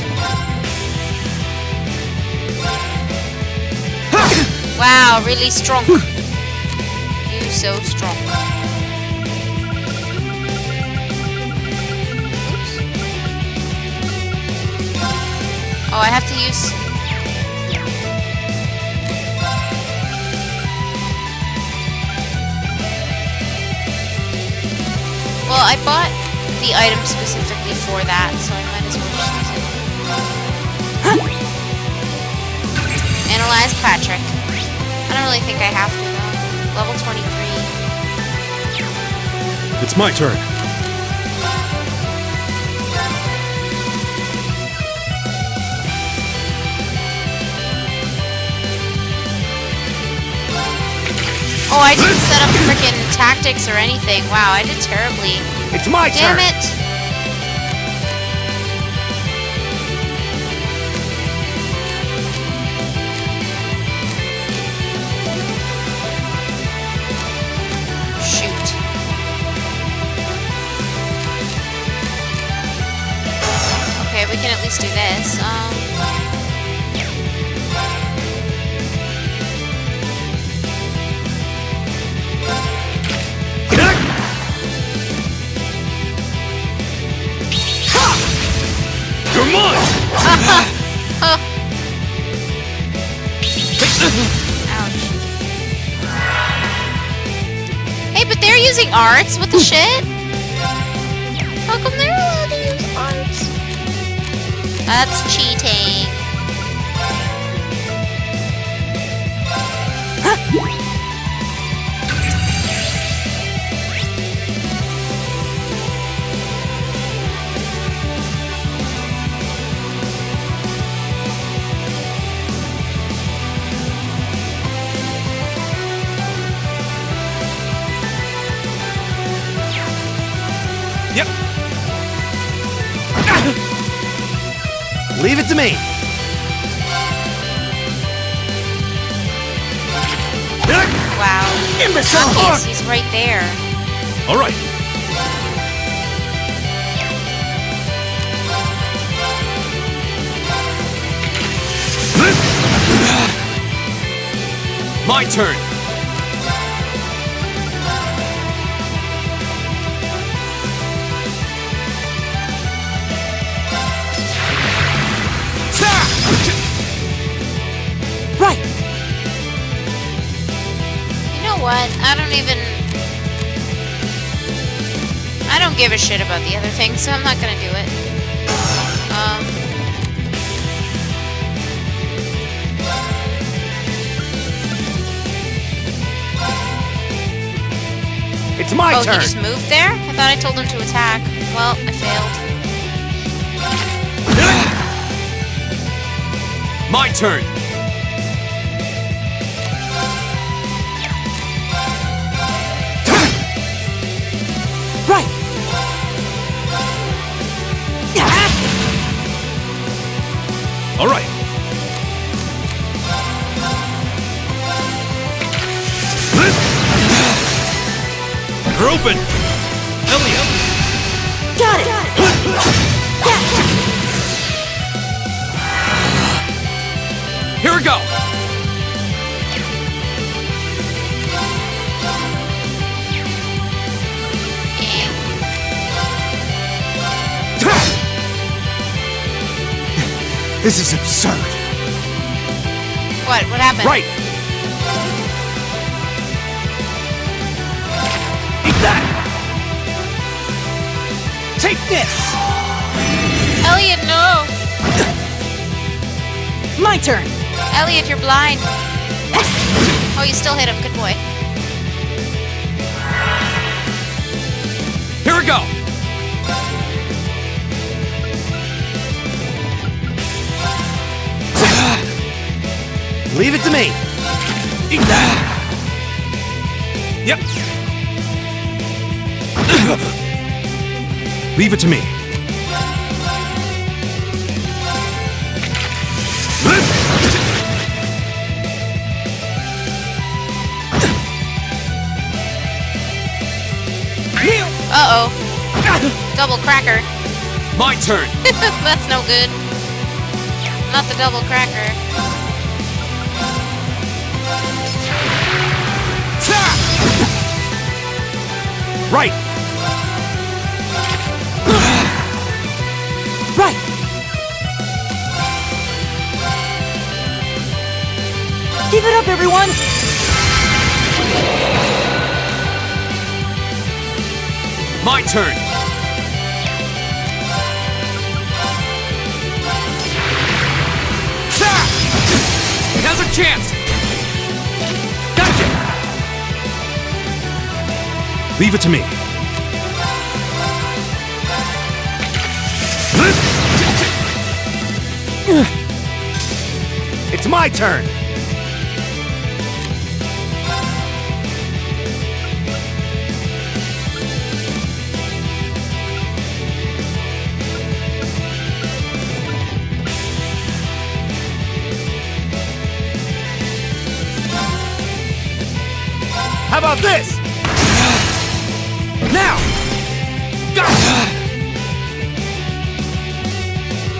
Wow, really strong. You so strong. Oops. Oh, I have to use... Well, I bought the item specifically for that, so I might as well just use it. Analyze Patrick. I don't really think I have to, though. Level 23. It's my turn. Oh, I didn't set up frickin' tactics or anything. Wow, I did terribly. It's my turn. Damn it! Shoot. Okay, we can at least do this. You're mine! Ouch. Hey, but they're using arts? What the shit? How come they're allowed to use arts? That's cheating. Yep. Leave it to me. Wow. Imbecile! Yes, he's right there. All right. My turn. Right. You know what? I don't give a shit about the other thing, so I'm not gonna do it. It's my turn. turn. He just moved there? I thought I told him to attack. Well, I failed. My turn. Right. All right. You're open. Elliot. Got it. Here we go. This is absurd. What? What happened? Right. Eat that. Take this. Elliot, no! My turn. Elliot, you're blind. Oh, you still hit him. Good boy. Here we go. Leave it to me. Eat that. Yep. Leave it to me. Uh-oh. Double cracker. My turn. That's no good. Not the double cracker. Right! Right! Keep it up, everyone! My turn! Now's our chance! Gotcha! Leave it to me. It's my turn! How about this? Now! Go!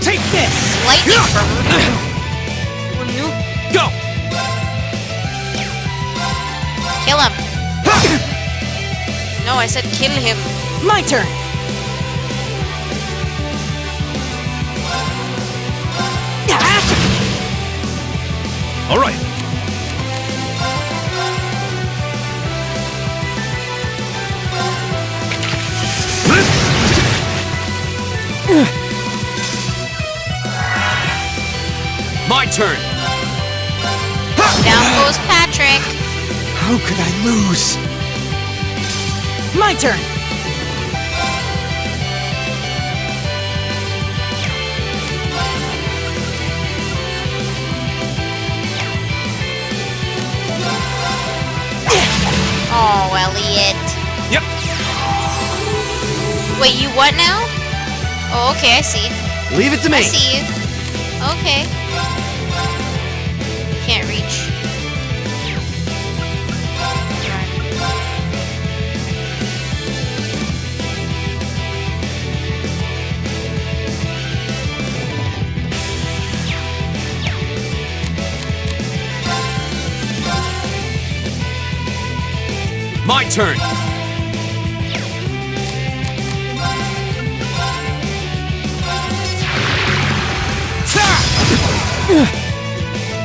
Take this! Lightning Go! Kill him. No, I said kill him. My turn! All right. My turn! Down goes Patrick. How could I lose? My turn! Oh, Elliot. Yep. Wait, you what now? Oh, okay, I see. Leave it to me. I see you. Okay. Can't reach. My turn!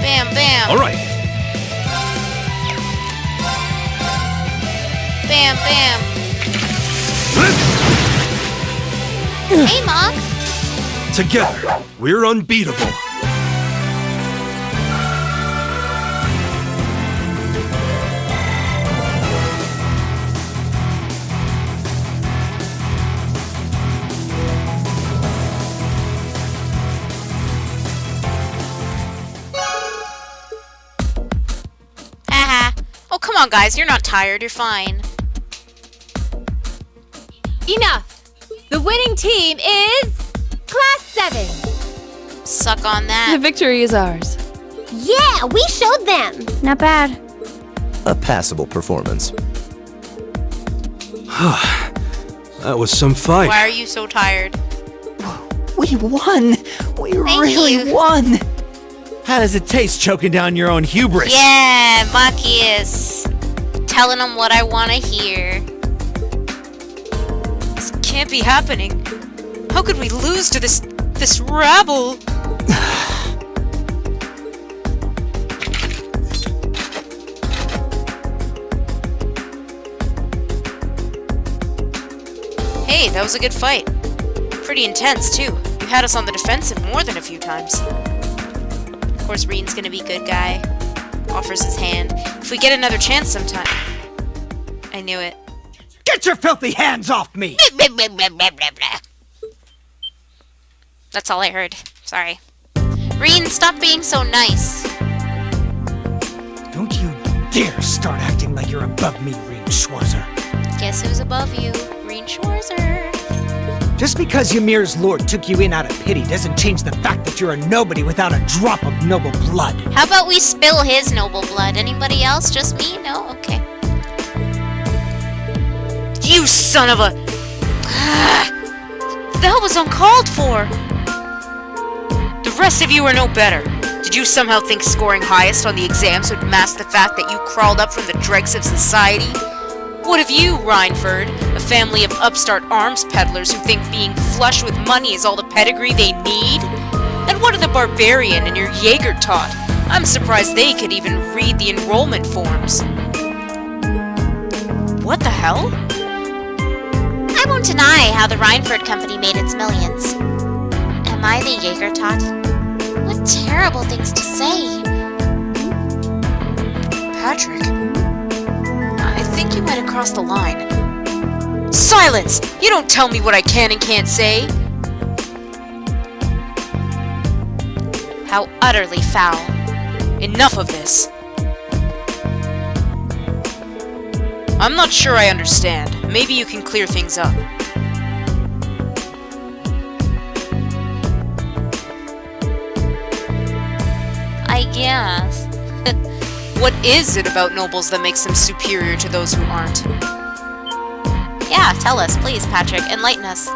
Bam, bam. All right. Bam, bam. Hey, Mog. Together, we're unbeatable. Haha. Oh, come on, guys. You're not tired. You're fine. Enough! The winning team is Class 7. Suck on The that. victory is ours. Yeah, we showed them. Not bad. A passable performance. That was some fight. Why are you so tired? We won! We really you. won! How does it taste choking down your own hubris? Yeah, Machias. Telling them what I want to hear. This can't be happening. How could we lose to this rabble? Hey, that was a good fight. Pretty intense, too. You had us on the defensive more than a few times. Of course, Reen's gonna be good guy. Offers his hand. If we get another chance sometime. I knew it. Get your filthy hands off me! That's all I heard. Sorry. Reen, stop being so nice. Don't you dare start acting like you're above me, Reen Schwarzer. Guess who's above you? Reen Schwarzer. Just because Ymir's lord took you in out of pity doesn't change the fact that you're a nobody without a drop of noble blood. How about we spill his noble blood? Anybody else? Just me? No? Okay. You son of a... That was uncalled for! The rest of you are no better. Did you somehow think scoring highest on the exams would mask the fact that you crawled up from the dregs of society? What of you, Rhineford? A family of upstart arms peddlers who think being flush with money is all the pedigree they need? And what are the barbarian and your Jaeger taught? I'm surprised they could even read the enrollment forms. What the hell? I won't deny how the Rhineford Company made its millions. Am I the Jaeger tot? What terrible things to say. Patrick, I think you might have crossed the line. Silence! You don't tell me what I can and can't say! How utterly foul. Enough of this. I'm not sure I understand. Maybe you can clear things up. I guess. What is it about nobles that makes them superior to those who aren't? Yeah, tell us, please, Patrick. Enlighten us.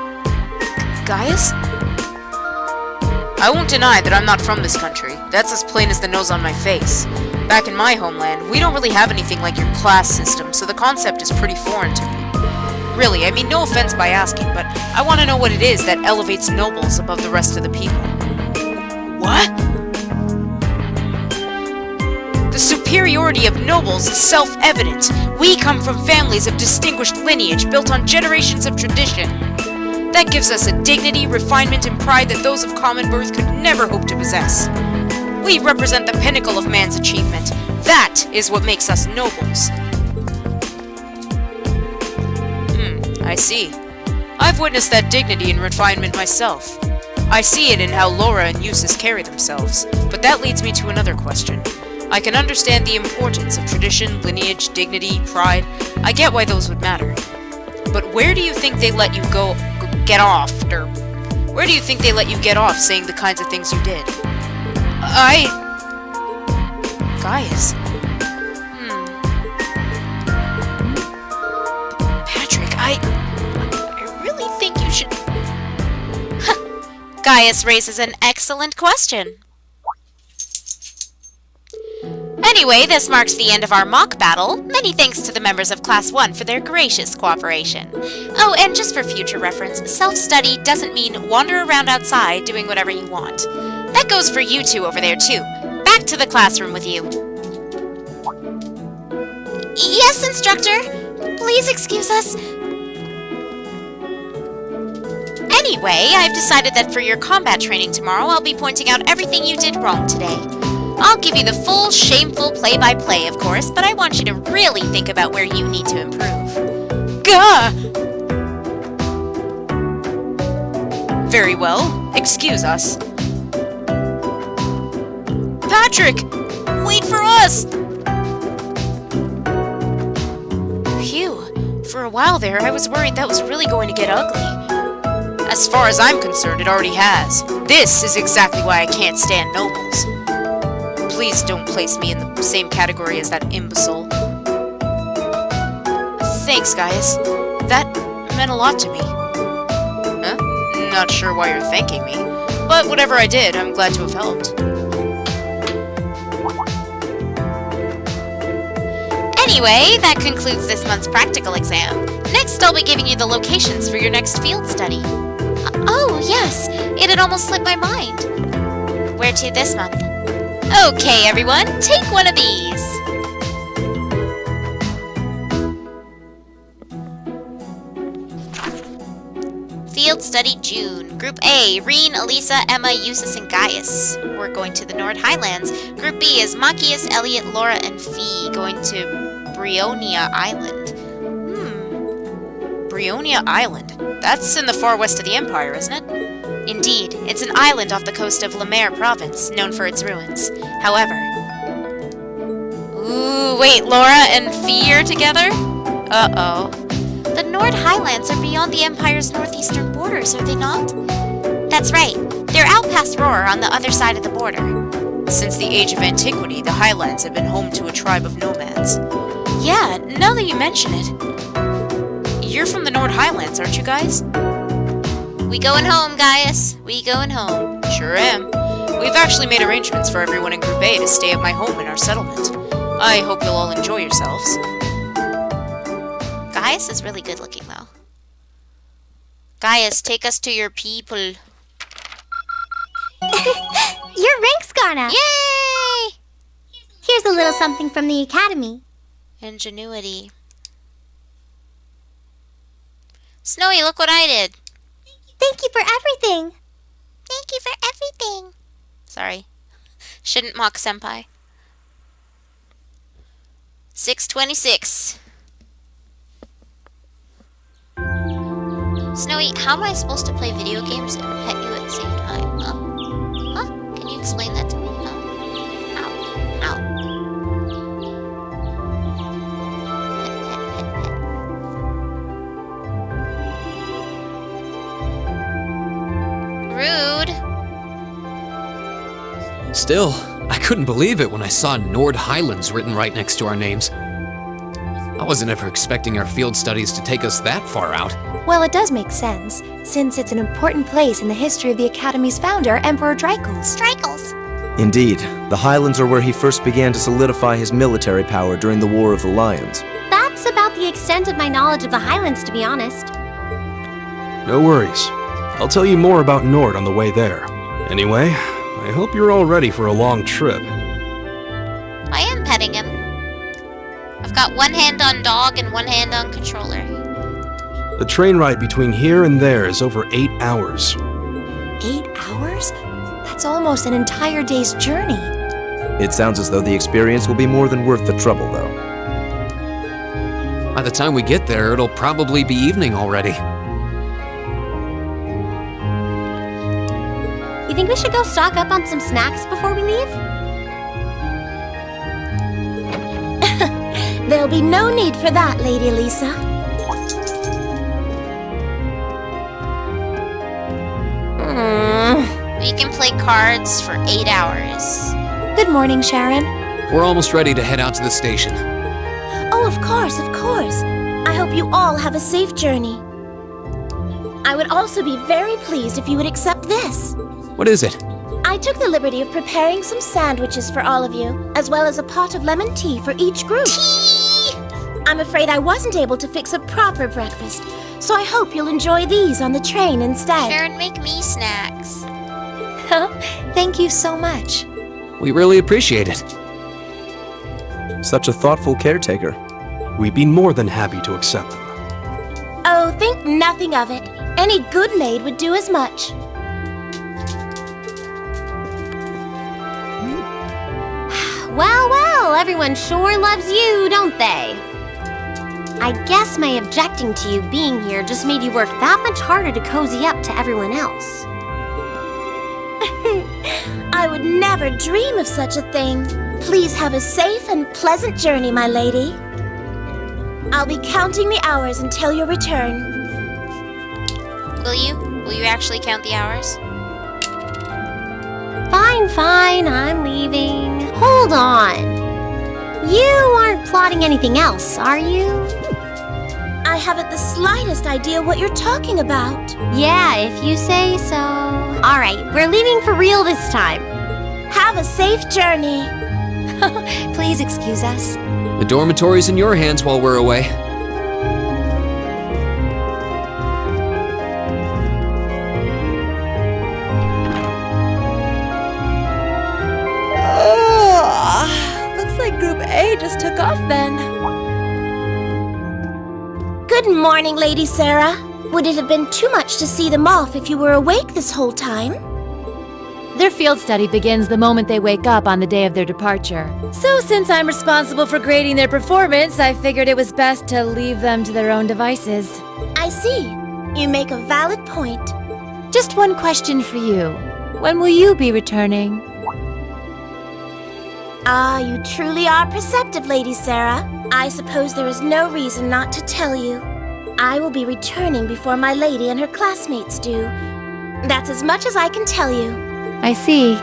Gaius? I won't deny that I'm not from this country. That's as plain as the nose on my face. Back in my homeland, we don't really have anything like your class system, so the concept is pretty foreign to me. Really, I mean no offense by asking, but I want to know what it is that elevates nobles above the rest of the people. What? The superiority of nobles is self-evident. We come from families of distinguished lineage built on generations of tradition. That gives us a dignity, refinement, and pride that those of common birth could never hope to possess. We represent the pinnacle of man's achievement. That is what makes us nobles. I see. I've witnessed that dignity and refinement myself. I see it in how Laura and Eustace carry themselves, but that leads me to another question. I can understand the importance of tradition, lineage, dignity, pride. I get why those would matter. But where do you think they let you get off saying the kinds of things you did? Gaius. Patrick, I really think you should... Gaius raises an excellent question. Anyway, this marks the end of our mock battle. Many thanks to the members of Class 1 for their gracious cooperation. Oh, and just for future reference, self-study doesn't mean wander around outside doing whatever you want. That goes for you two over there, too. Back to the classroom with you. Yes, instructor. Please excuse us. Anyway, I've decided that for your combat training tomorrow, I'll be pointing out everything you did wrong today. I'll give you the full, shameful play-by-play, of course, but I want you to really think about where you need to improve. Gah! Very well. Excuse us. Patrick! Wait for us! Phew. For a while there, I was worried that was really going to get ugly. As far as I'm concerned, it already has. This is exactly why I can't stand nobles. Please don't place me in the same category as that imbecile. Thanks, Gaius. That meant a lot to me. Huh? Not sure why you're thanking me, but whatever I did, I'm glad to have helped. Anyway, that concludes this month's practical exam. Next, I'll be giving you the locations for your next field study. Oh, yes, it had almost slipped my mind. Where to this month? Okay, everyone, take one of these. Field Study June. Group A, Reen, Elisa, Emma, Eustace, and Gaius. We're going to the Nord Highlands. Group B is Machias, Elliot, Laura, and Fee going to Brionia Island. Brionia Island? That's in the far west of the Empire, isn't it? Indeed, it's an island off the coast of Lemaire Province, known for its ruins. However... Ooh, wait, Laura and Fee are together? Uh-oh. The Nord Highlands are beyond the Empire's northeastern borders, are they not? That's right. They're out past Roar on the other side of the border. Since the age of antiquity, the Highlands have been home to a tribe of nomads. Yeah, now that you mention it. You're from the Nord Highlands, aren't you guys? We going home, Gaius. We going home. Sure am. We've actually made arrangements for everyone in Group A to stay at my home in our settlement. I hope you'll all enjoy yourselves. Gaius is really good looking, though. Gaius, take us to your people. Your rank's gone up. Yay! Here's a little something from the Academy. Ingenuity. Snowy, look what I did. Thank you for everything. Thank you for everything. Sorry. Shouldn't mock Senpai. 626. Snowy, how am I supposed to play video games and pet you at the same time? Huh? Huh? Can you explain that to me? Huh? How? How? Rude. Still, I couldn't believe it when I saw Nord Highlands written right next to our names. I wasn't ever expecting our field studies to take us that far out. Well, it does make sense, since it's an important place in the history of the Academy's founder, Emperor Dreichels. Indeed, the Highlands are where he first began to solidify his military power during the War of the Lions. That's about the extent of my knowledge of the Highlands, to be honest. No worries. I'll tell you more about Nord on the way there. Anyway, I hope you're all ready for a long trip. I am petting him. I've got one hand on dog and one hand on controller. The train ride between here and there is over 8 hours. 8 hours? That's almost an entire day's journey. It sounds as though the experience will be more than worth the trouble, though. By the time we get there, it'll probably be evening already. You think we should go stock up on some snacks before we leave? There'll be no need for that, Lady Lisa. We can play cards for 8 hours. Good morning, Sharon. We're almost ready to head out to the station. Oh, of course, of course. I hope you all have a safe journey. I would also be very pleased if you would accept this. What is it? I took the liberty of preparing some sandwiches for all of you, as well as a pot of lemon tea for each group. Tea! I'm afraid I wasn't able to fix a proper breakfast, so I hope you'll enjoy these on the train instead. Sharon, make me snacks. Thank you so much. We really appreciate it. Such a thoughtful caretaker. We'd be more than happy to accept them. Oh, think nothing of it. Any good maid would do as much. Well, well, everyone sure loves you, don't they? I guess my objecting to you being here just made you work that much harder to cozy up to everyone else. I would never dream of such a thing. Please have a safe and pleasant journey, my lady. I'll be counting the hours until your return. Will you? Will you actually count the hours? Fine, fine, I'm leaving. Hold on. You aren't plotting anything else, are you? I haven't the slightest idea what you're talking about. Yeah, if you say so. All right, we're leaving for real this time. Have a safe journey. Please excuse us. The dormitory's in your hands while we're away. Looks like Group A just took off then. Good morning, Lady Sarah. Would it have been too much to see them off if you were awake this whole time? Their field study begins the moment they wake up on the day of their departure. So since I'm responsible for grading their performance, I figured it was best to leave them to their own devices. I see. You make a valid point. Just one question for you. When will you be returning? Ah, you truly are perceptive, Lady Sarah. I suppose there is no reason not to tell you. I will be returning before my lady and her classmates do. That's as much as I can tell you. I see.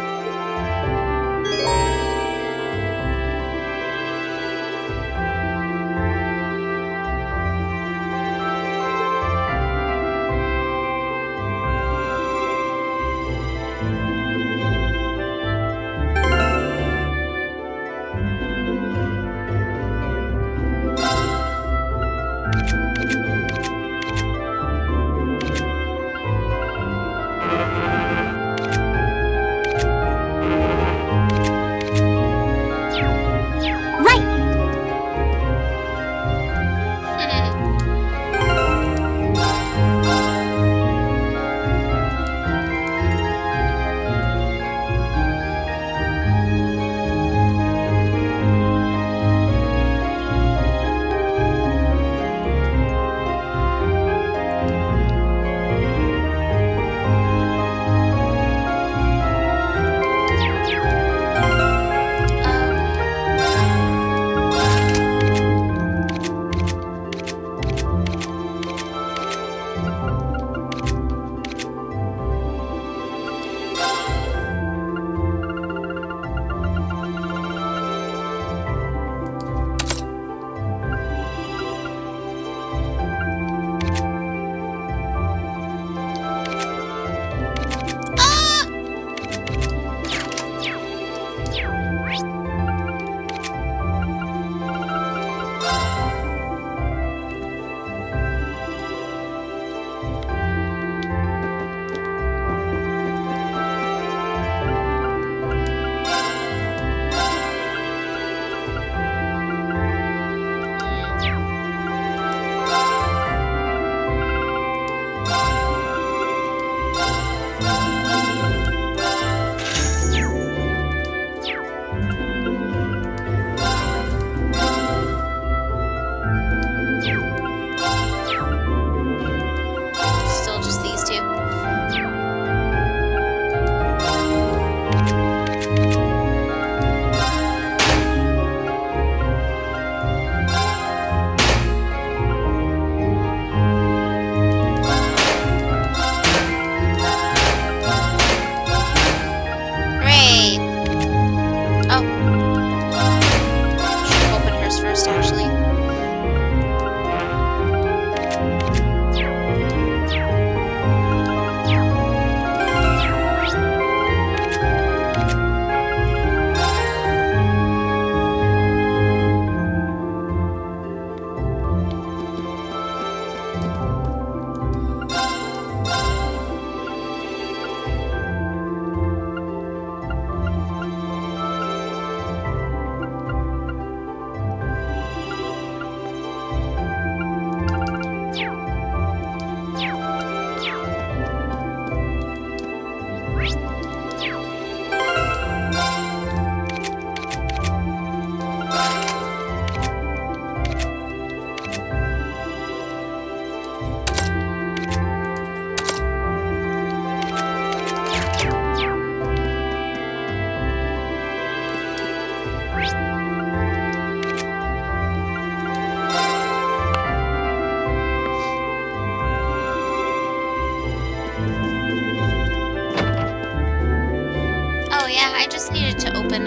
I just needed to open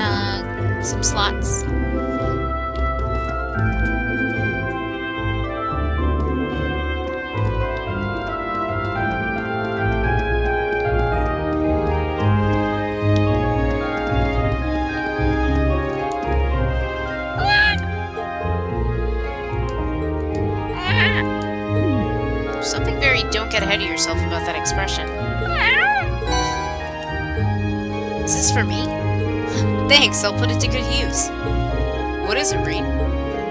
some slots. Something very don't get ahead of yourself about that expression. Is this for me? Thanks, I'll put it to good use. What is it, Reed?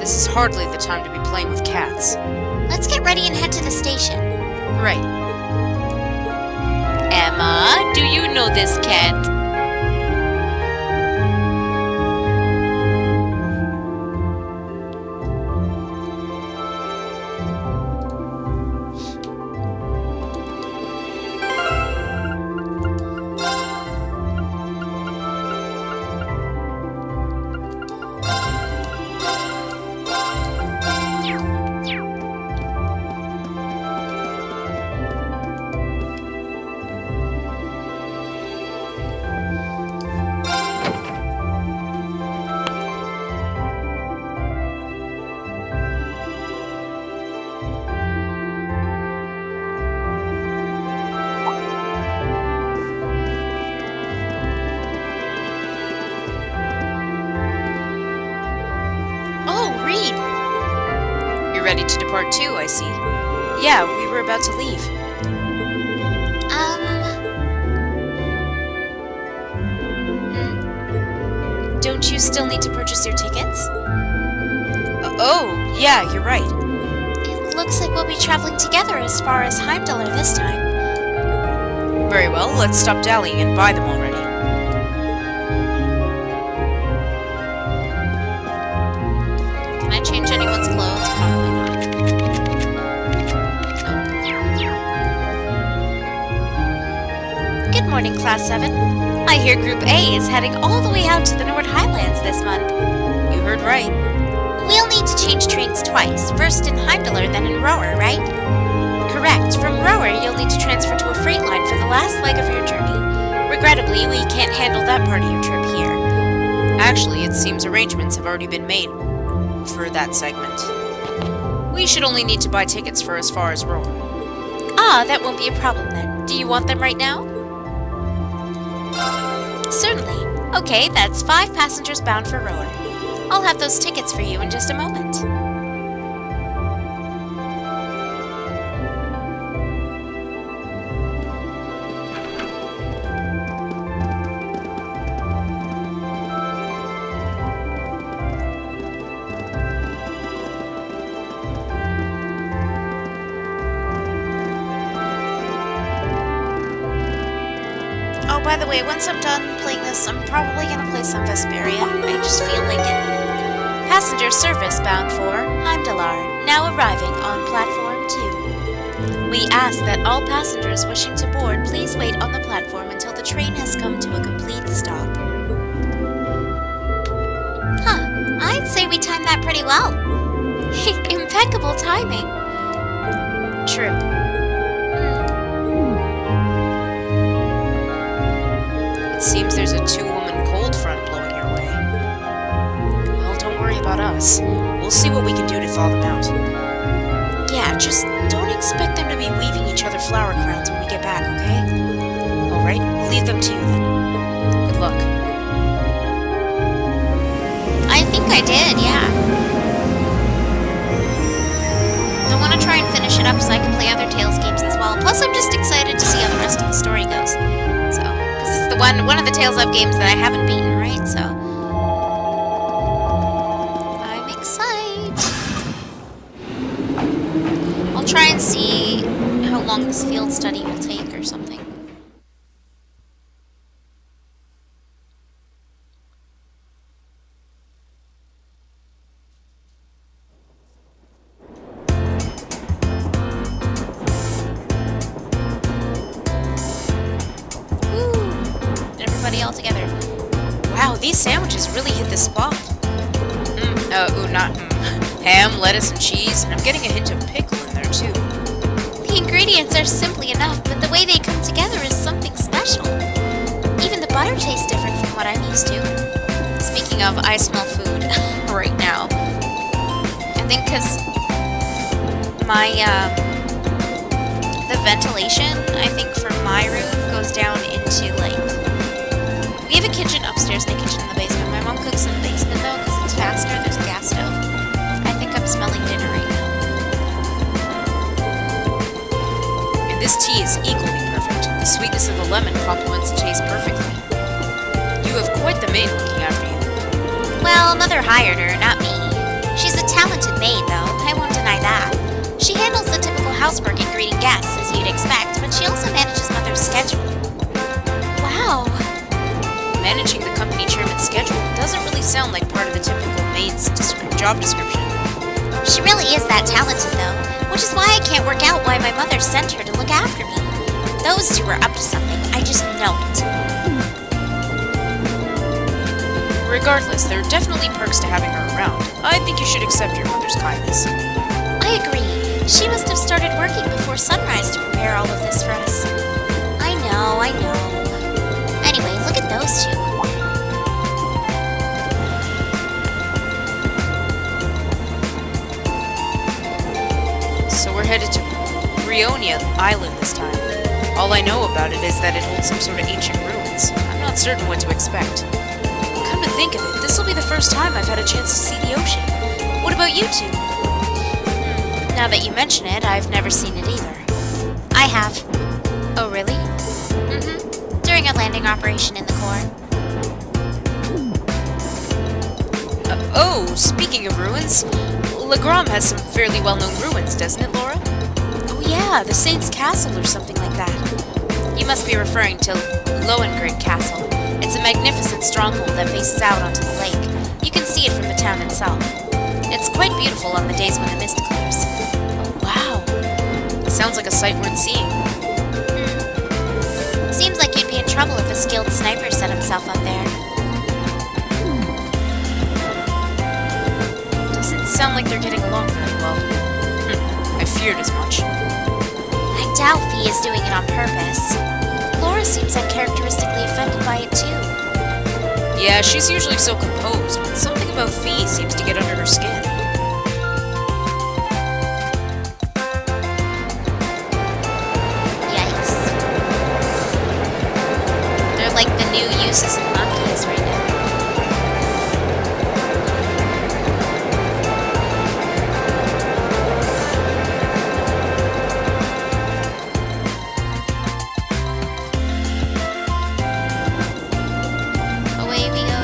This is hardly the time to be playing with cats. Let's get ready and head to the station. Right. Emma, do you know this cat? Ready to depart too, I see. Yeah, we were about to leave. Don't you still need to purchase your tickets? Oh, yeah, you're right. It looks like we'll be traveling together as far as Heimdallr this time. Very well, let's stop dallying and buy them already. Can I change anyone's clothes? Probably not. Good morning, Class 7. I hear Group A is heading all the way out to the Nord Highlands this month. You heard right. We'll need to change trains twice, first in Heimdallr, then in Rower, right? Correct. From Rower, you'll need to transfer to a freight line for the last leg of your journey. Regrettably, we can't handle that part of your trip here. Actually, it seems arrangements have already been made for that segment. We should only need to buy tickets for as far as Rower. Ah, that won't be a problem then. Do you want them right now? Certainly. Okay, that's 5 passengers bound for Rower. I'll have those tickets for you in just a moment. Oh, by the way, once I'm done playing this, I'm probably gonna play some Vesperia. I just feel like it. Passenger service bound for Heimdallr, now arriving on platform 2. We ask that all passengers wishing to board please wait on the platform until the train has come to a complete stop. Huh, I'd say we timed that pretty well. Impeccable timing. True. It seems there's a 2-woman cold front blowing your way. Well, don't worry about us. We'll see what we can do to thaw them out. Yeah, just don't expect them to be weaving each other flower crowns when we get back, okay? Alright, we'll leave them to you then. Good luck. I think I did, yeah. I want to try and finish it up so I can play other Tales games as well. Plus, I'm just excited to see how the rest of the story goes. So, because it's the one of the Tales of games that I haven't beaten, right? So, I'm excited. I'll try and see how long this field study will take or something. All together. Wow, these sandwiches really hit the spot. Ham, lettuce, and cheese, and I'm getting a hint of pickle in there too. The ingredients are simply enough, but the way they come together is something special. Even the butter tastes different from than what I'm used to. Speaking of, I smell food right now. I think because my, the ventilation, I think, from my room goes down into, like, we have a kitchen upstairs and a kitchen in the basement. My mom cooks in the basement, though, because it's faster. There's a gas stove. I think I'm smelling dinner right now. And this tea is equally perfect. The sweetness of the lemon complements the taste perfectly. You have quite the maid looking after you. Well, Mother hired her, not me. She's a talented maid, though. I won't deny that. She handles the typical housework and greeting guests, as you'd expect, but she also manages Mother's schedule. Wow. Managing the company chairman's schedule doesn't really sound like part of the typical maid's job description. She really is that talented, though, which is why I can't work out why my mother sent her to look after me. Those two are up to something. I just know it. Regardless, there are definitely perks to having her around. I think you should accept your mother's kindness. I agree. She must have started working before sunrise to prepare all of this for us. I know. Anyway, look at those two. So we're headed to Brionia Island this time. All I know about it is that it holds some sort of ancient ruins. I'm not certain what to expect. Come to think of it, this will be the first time I've had a chance to see the ocean. What about you two? Now that you mention it, I've never seen it either. I have. Oh, really? Mm-hmm. During a landing operation in the Corps. Oh, speaking of ruins, Legram has some fairly well-known ruins, doesn't it, Laura? Oh yeah, the Saint's Castle or something like that. You must be referring to Lohengrin Castle. It's a magnificent stronghold that faces out onto the lake. You can see it from the town itself. It's quite beautiful on the days when the mist clears. Oh, wow. It sounds like a sight worth seeing. Seems like you'd be in trouble if a skilled sniper set himself up there. Doesn't sound like they're getting along very well. I feared as much. I doubt Fee is doing it on purpose. Laura seems uncharacteristically offended by it too. Yeah, she's usually so composed, but something about Fee seems to get under her skin. Yikes. They're like the new uses of monkeys right now. Away we go.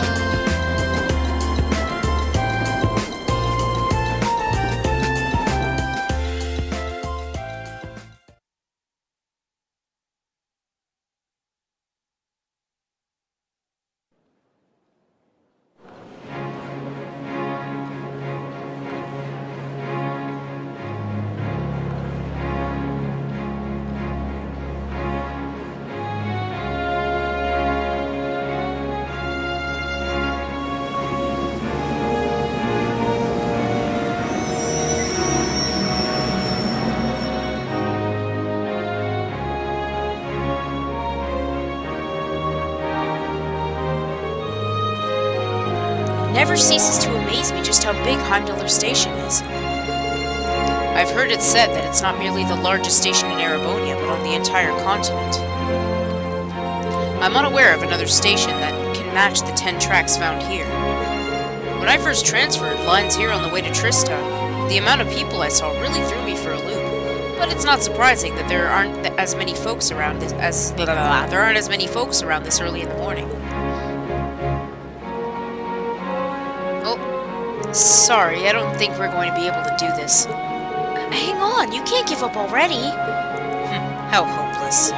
Never ceases to amaze me just how big Heimdallr Station is. I've heard it said that it's not merely the largest station in Erebonia, but on the entire continent. I'm unaware of another station that can match the 10 tracks found here. When I first transferred lines here on the way to Trista, the amount of people I saw really threw me for a loop. But it's not surprising that there aren't as many folks around this early in the morning. Sorry, I don't think we're going to be able to do this. Hang on, you can't give up already. How hopeless.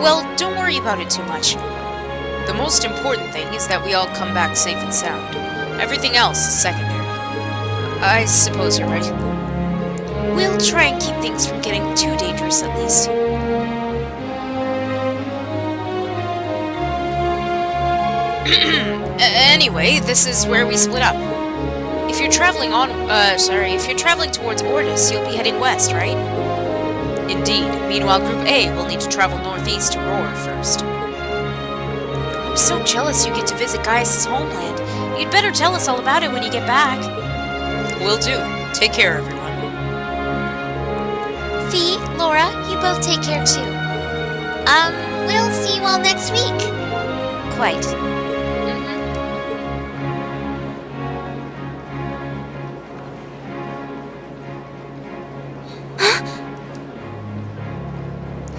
Well, don't worry about it too much. The most important thing is that we all come back safe and sound. Everything else is secondary. I suppose you're right. We'll try and keep things from getting too dangerous at least. Anyway, this is where we split up. If you're traveling towards Ordis, you'll be heading west, right? Indeed. Meanwhile, Group A will need to travel northeast to Roar first. I'm so jealous you get to visit Gaius' homeland. You'd better tell us all about it when you get back. Will do. Take care, everyone. Fee, Laura, you both take care too. We'll see you all next week. Quite.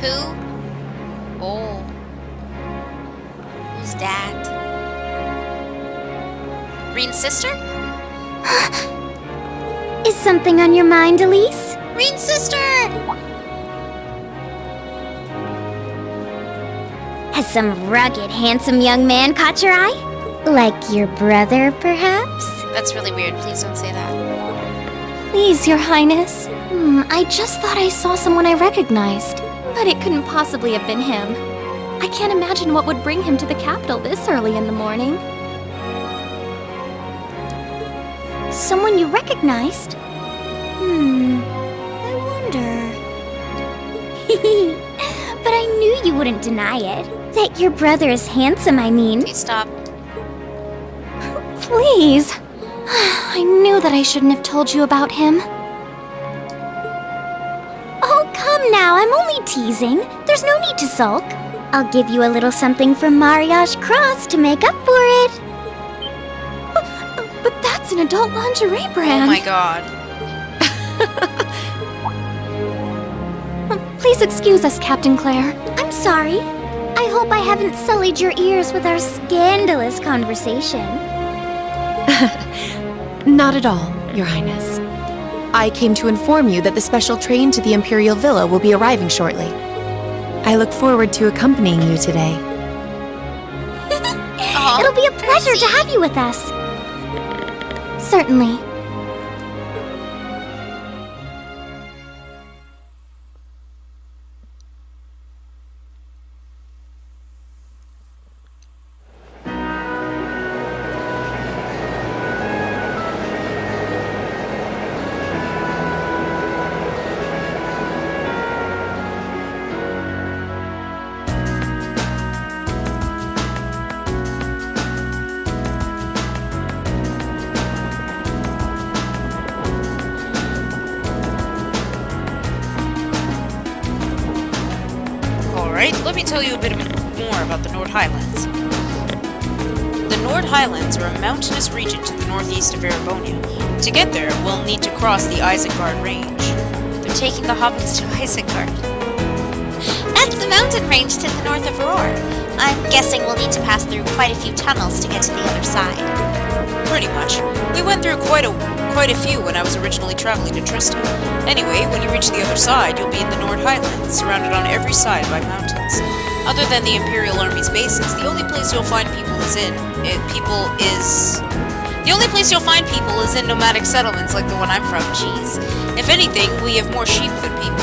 Who? Oh. Who's that? Reen's sister? Is something on your mind, Elise? Reen's sister! Has some rugged, handsome young man caught your eye? Like your brother, perhaps? That's really weird. Please don't say that. Please, Your Highness. I just thought I saw someone I recognized, but it couldn't possibly have been him. I can't imagine what would bring him to the capital this early in the morning. Someone you recognized? I wonder. But I knew you wouldn't deny it. That your brother is handsome, I mean. Please stop. Please. I knew that I shouldn't have told you about him. Oh, come now, I'm only teasing. There's no need to sulk. I'll give you a little something from Mariage Cross to make up for it. But that's an adult lingerie brand. Oh my god. Please excuse us, Captain Claire. I'm sorry. I hope I haven't sullied your ears with our scandalous conversation. Not at all, Your Highness. I came to inform you that the special train to the Imperial Villa will be arriving shortly. I look forward to accompanying you today. It'll be a pleasure to have you with us. Certainly. Let me tell you a bit more about the Nord Highlands. The Nord Highlands are a mountainous region to the northeast of Erebonia. To get there, we'll need to cross the Isengard Range. They're taking the hobbits to Isengard. That's the mountain range to the north of Aurora. I'm guessing we'll need to pass through quite a few tunnels to get to the other side. Pretty much. We went through quite a few when I was originally traveling to Trista. Anyway, when you reach the other side, you'll be in the Nord Highlands, surrounded on every side by mountains. Other than the Imperial Army's bases, the only place you'll find people is in nomadic settlements like the one I'm from. Jeez. If anything, we have more sheep than people.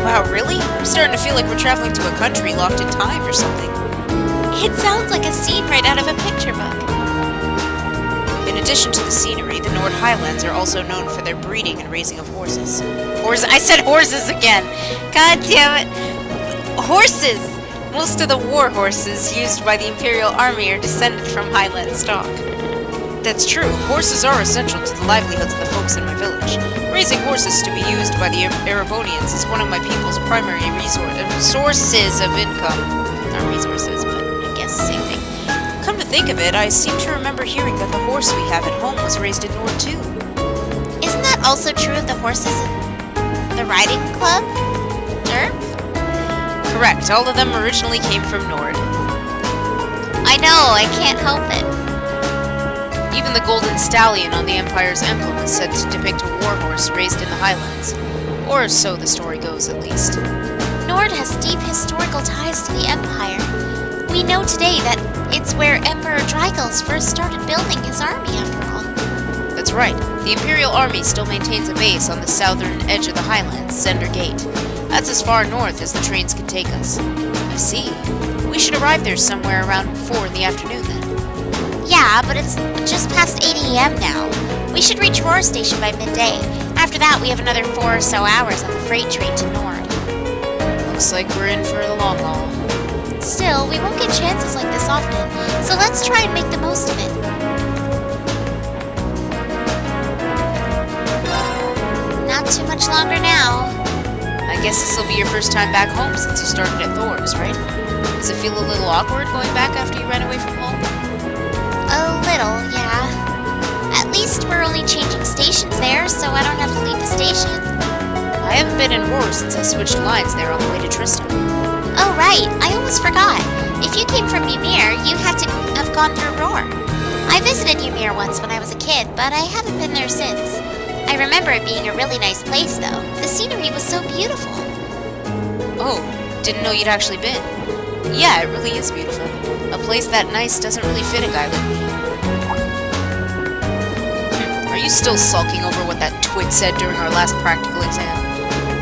Wow, really? I'm starting to feel like we're traveling to a country locked in time or something. It sounds like a scene right out of a picture book. In addition to the scenery, the Nord Highlands are also known for their breeding and raising of horses. I said horses again! God damn it! Horses! Most of the war horses used by the Imperial Army are descended from Highland stock. That's true. Horses are essential to the livelihoods of the folks in my village. Raising horses to be used by the Erebonians is one of my people's primary sources of income. Not resources, but I guess same thing. Come to think of it, I seem to remember hearing that the horse we have at home was raised in Nord too. Isn't that also true of the horses in the riding club? Derp? Correct. All of them originally came from Nord. I know, I can't help it. Even the golden stallion on the Empire's emblem is said to depict a war horse raised in the Highlands. Or so the story goes, at least. Nord has deep historical ties to the Empire. We know today that it's where Emperor Drygles first started building his army, after all. That's right. The Imperial Army still maintains a base on the southern edge of the Highlands, Zender Gate. That's as far north as the trains can take us. I see. We should arrive there somewhere around 4 in the afternoon, then. Yeah, but it's just past 8 a.m. now. We should reach Roar Station by midday. After that, we have another 4 or so hours on the freight train to Nord. Looks like we're in for the long haul. Still, we won't get chances like this often, so let's try and make the most of it. Not too much longer now. I guess this will be your first time back home since you started at Thor's, right? Does it feel a little awkward going back after you ran away from home? A little, yeah. At least we're only changing stations there, so I don't have to leave the station. I haven't been in Roar since I switched lines there on the way to Trista. Oh, right. I almost forgot. If you came from Ymir, you had to have gone through Roar. I visited Ymir once when I was a kid, but I haven't been there since. I remember it being a really nice place, though. The scenery was so beautiful. Oh, didn't know you'd actually been. Yeah, it really is beautiful. A place that nice doesn't really fit a guy like me. Are you still sulking over what that twit said during our last practical exam?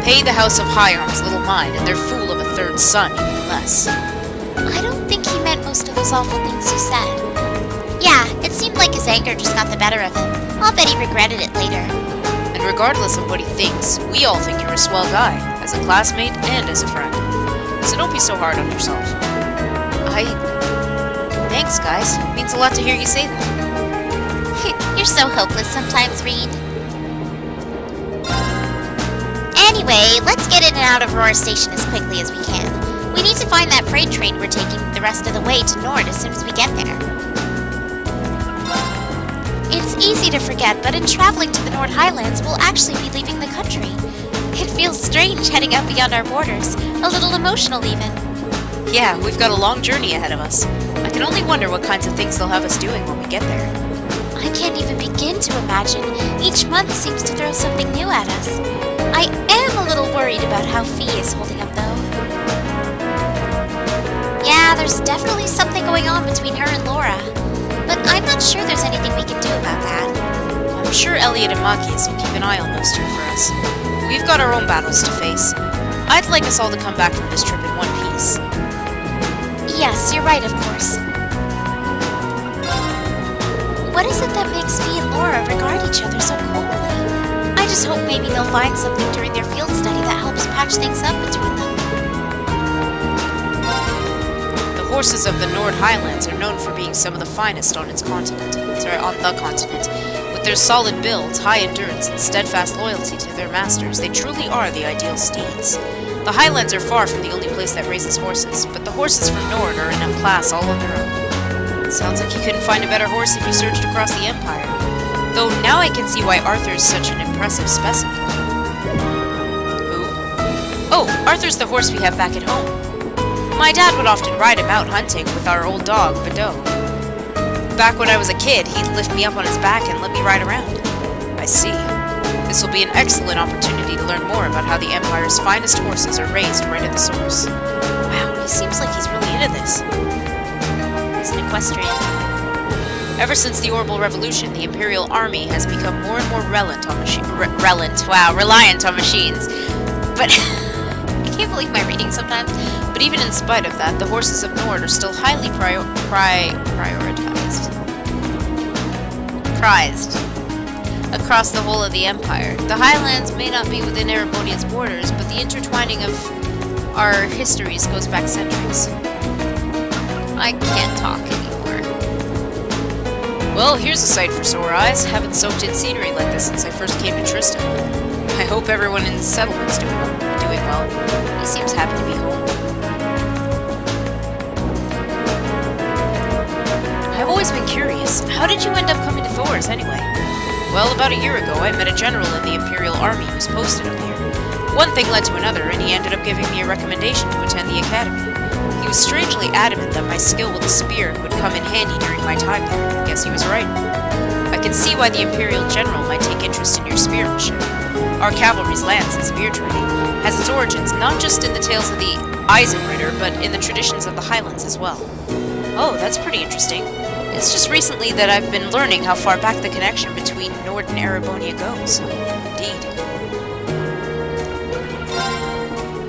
Pay the House of High Arm's little mind, and they're fool of a third son, even less. I don't think he meant most of those awful things you said. Yeah, it seemed like his anger just got the better of him. I'll bet he regretted it later. And regardless of what he thinks, we all think you're a swell guy, as a classmate and as a friend. So don't be so hard on yourself. Thanks, guys. It means a lot to hear you say that. You're so hopeless sometimes, Reed. Anyway, let's get in and out of Roar Station as quickly as we can. We need to find that freight train we're taking the rest of the way to Nord as soon as we get there. It's easy to forget, but in traveling to the Nord Highlands, we'll actually be leaving the country. It feels strange heading out beyond our borders, a little emotional even. Yeah, we've got a long journey ahead of us. I can only wonder what kinds of things they'll have us doing when we get there. I can't even begin to imagine. Each month seems to throw something new at us. I am a little worried about how Fee is holding up, though. Yeah, there's definitely something going on between her and Laura. But I'm not sure there's anything we can do about that. I'm sure Elliot and Machias will keep an eye on those two for us. We've got our own battles to face. I'd like us all to come back from this trip in one piece. Yes, you're right, of course. What is it that makes Fee and Laura regard each other so coldly? I just hope maybe they'll find something during their field study that helps patch things up between them. The horses of the Nord Highlands are known for being some of the finest on the continent. With their solid builds, high endurance, and steadfast loyalty to their masters, they truly are the ideal steeds. The Highlands are far from the only place that raises horses, but the horses from Nord are in a class all on their own. Sounds like you couldn't find a better horse if you searched across the Empire. Though now I can see why Arthur's such an impressive specimen. Who? Oh, Arthur's the horse we have back at home. My dad would often ride him out hunting with our old dog, Badeau. Back when I was a kid, he'd lift me up on his back and let me ride around. I see. This will be an excellent opportunity to learn more about how the Empire's finest horses are raised right at the source. Wow, he seems like he's really into this. He's an equestrian. Ever since the Orbital Revolution, the Imperial Army has become more and more reliant on machines. But I can't believe my reading sometimes. But even in spite of that, the horses of Nord are still highly prized across the whole of the Empire. The Highlands may not be within Erebonian's borders, but the intertwining of our histories goes back centuries. I can't talk anymore. Well, here's a sight for sore eyes. Haven't soaked in scenery like this since I first came to Trista. I hope everyone in the settlement's doing well. He seems happy to be home. I've always been curious. How did you end up coming to Thor's anyway? Well, about a year ago, I met a general in the Imperial Army who was posted up here. One thing led to another, and he ended up giving me a recommendation to attend the academy. He was strangely adamant that my skill with a spear would come in handy during my time there. I guess he was right. I can see why the Imperial General might take interest in your spearmanship. Our cavalry's lance and spear training has its origins not just in the tales of the Eisenritter, but in the traditions of the Highlands as well. Oh, that's pretty interesting. It's just recently that I've been learning how far back the connection between Nord and Erebonia goes. Indeed.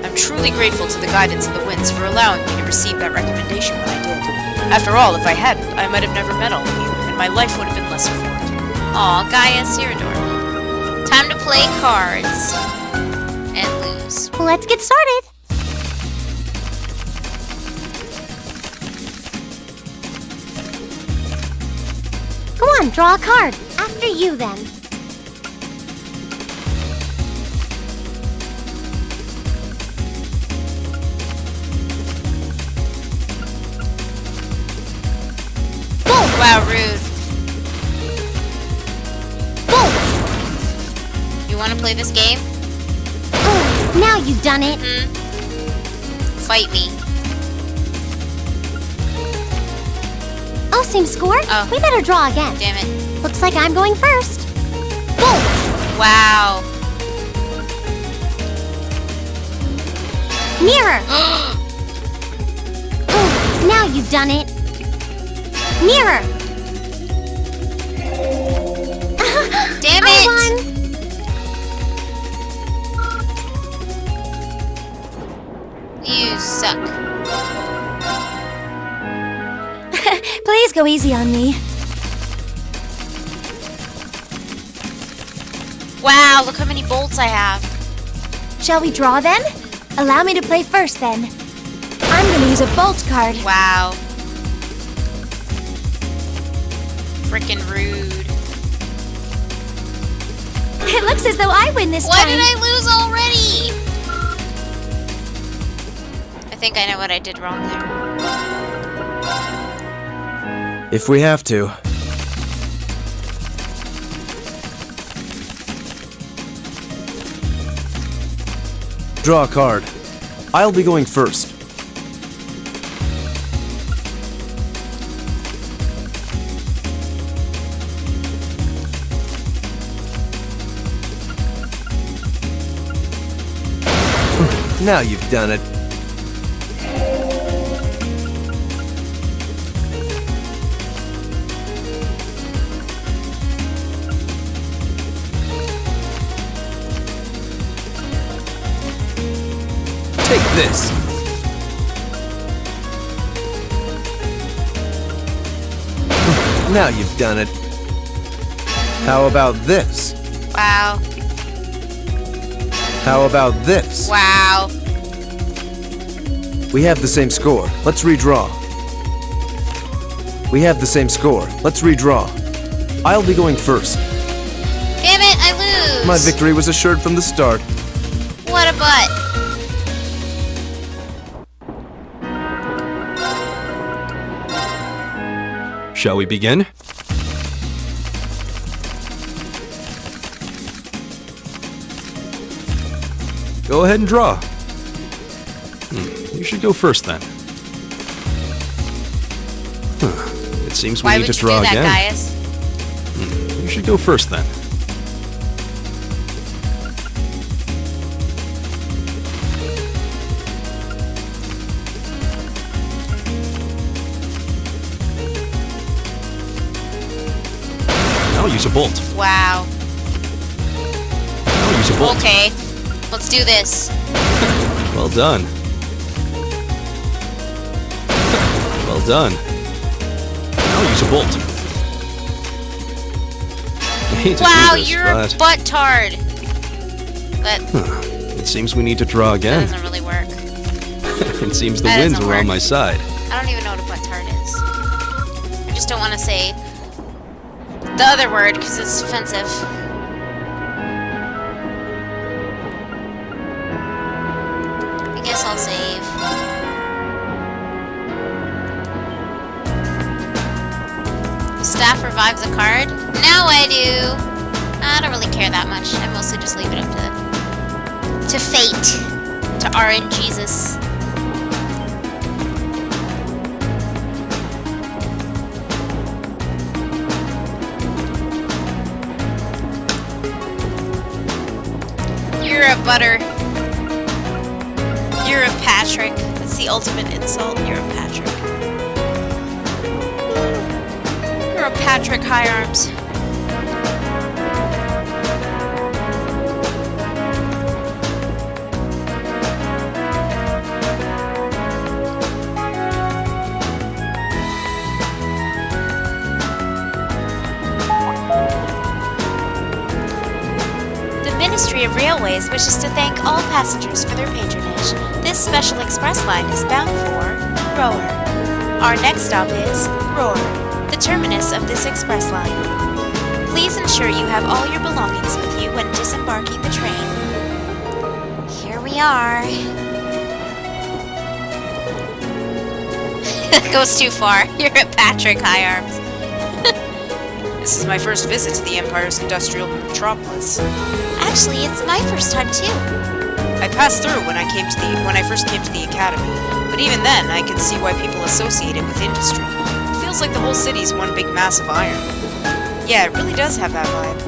I'm truly grateful to the guidance of the winds for allowing me to receive that recommendation when I did. After all, if I hadn't, I might have never met all of you, and my life would have been less informed. Aw, Gaius, you're adorable. Time to play cards. And lose. Let's get started. Go on, draw a card. After you, then. Wow, rude. You want to play this game? Oh, now you've done it. Fight me. Oh, same score? Oh. We better draw again. Damn it. Looks like I'm going first. Bolt! Wow. Mirror! Oh, now you've done it. Mirror! Damn I it! won. You suck. Please go easy on me. Wow, look how many bolts I have. Shall we draw then? Allow me to play first then. I'm gonna use a bolt card. Wow. Frickin' rude. It looks as though I win this Why time. did I lose already? I think I know what I did wrong there. If we have to. Draw a card. I'll be going first. Now you've done it. Take this. Now you've done it. How about this? Wow. How about this? Wow. We have the same score. Let's redraw. We have the same score. Let's redraw. I'll be going first. Damn it, I lose. My victory was assured from the start. What a butt. Shall we begin? Go ahead and draw. You should go first then. It seems we Why need would to you draw do that, again. Gaius? You should go first then. Now use a bolt. Wow. Now use a bolt. Okay. Let's do this. Well done. Well done. Now use a bolt. I hate to Wow, do this, you're a but butt-tard. But it seems we need to draw that again. doesn't really work. It seems the That winds doesn't are on work. my side. I don't even know what a butt-tard is. I just don't want to say the other word because it's offensive. I guess I'll save. The staff revives a card? Now I do! I don't really care that much. I mostly just leave it up to fate. To RNGesus. You're a butter. You're a Patrick. That's the ultimate insult. You're a Patrick. You're a Patrick High Arms. The Ministry of Railways wishes to thank all passengers for their patronage. This special express line is bound for Roar. Our next stop is Roar. the terminus of this express line. Please ensure you have all your belongings with you when disembarking the train. Here we are. That goes too far. You're a Patrick, high arms. This is my first visit to the Empire's industrial metropolis. Actually, it's my first time too. I passed through when I first came to the academy, but even then I could see why people associate it with industry. It feels like the whole city's one big mass of iron. Yeah, it really does have that vibe.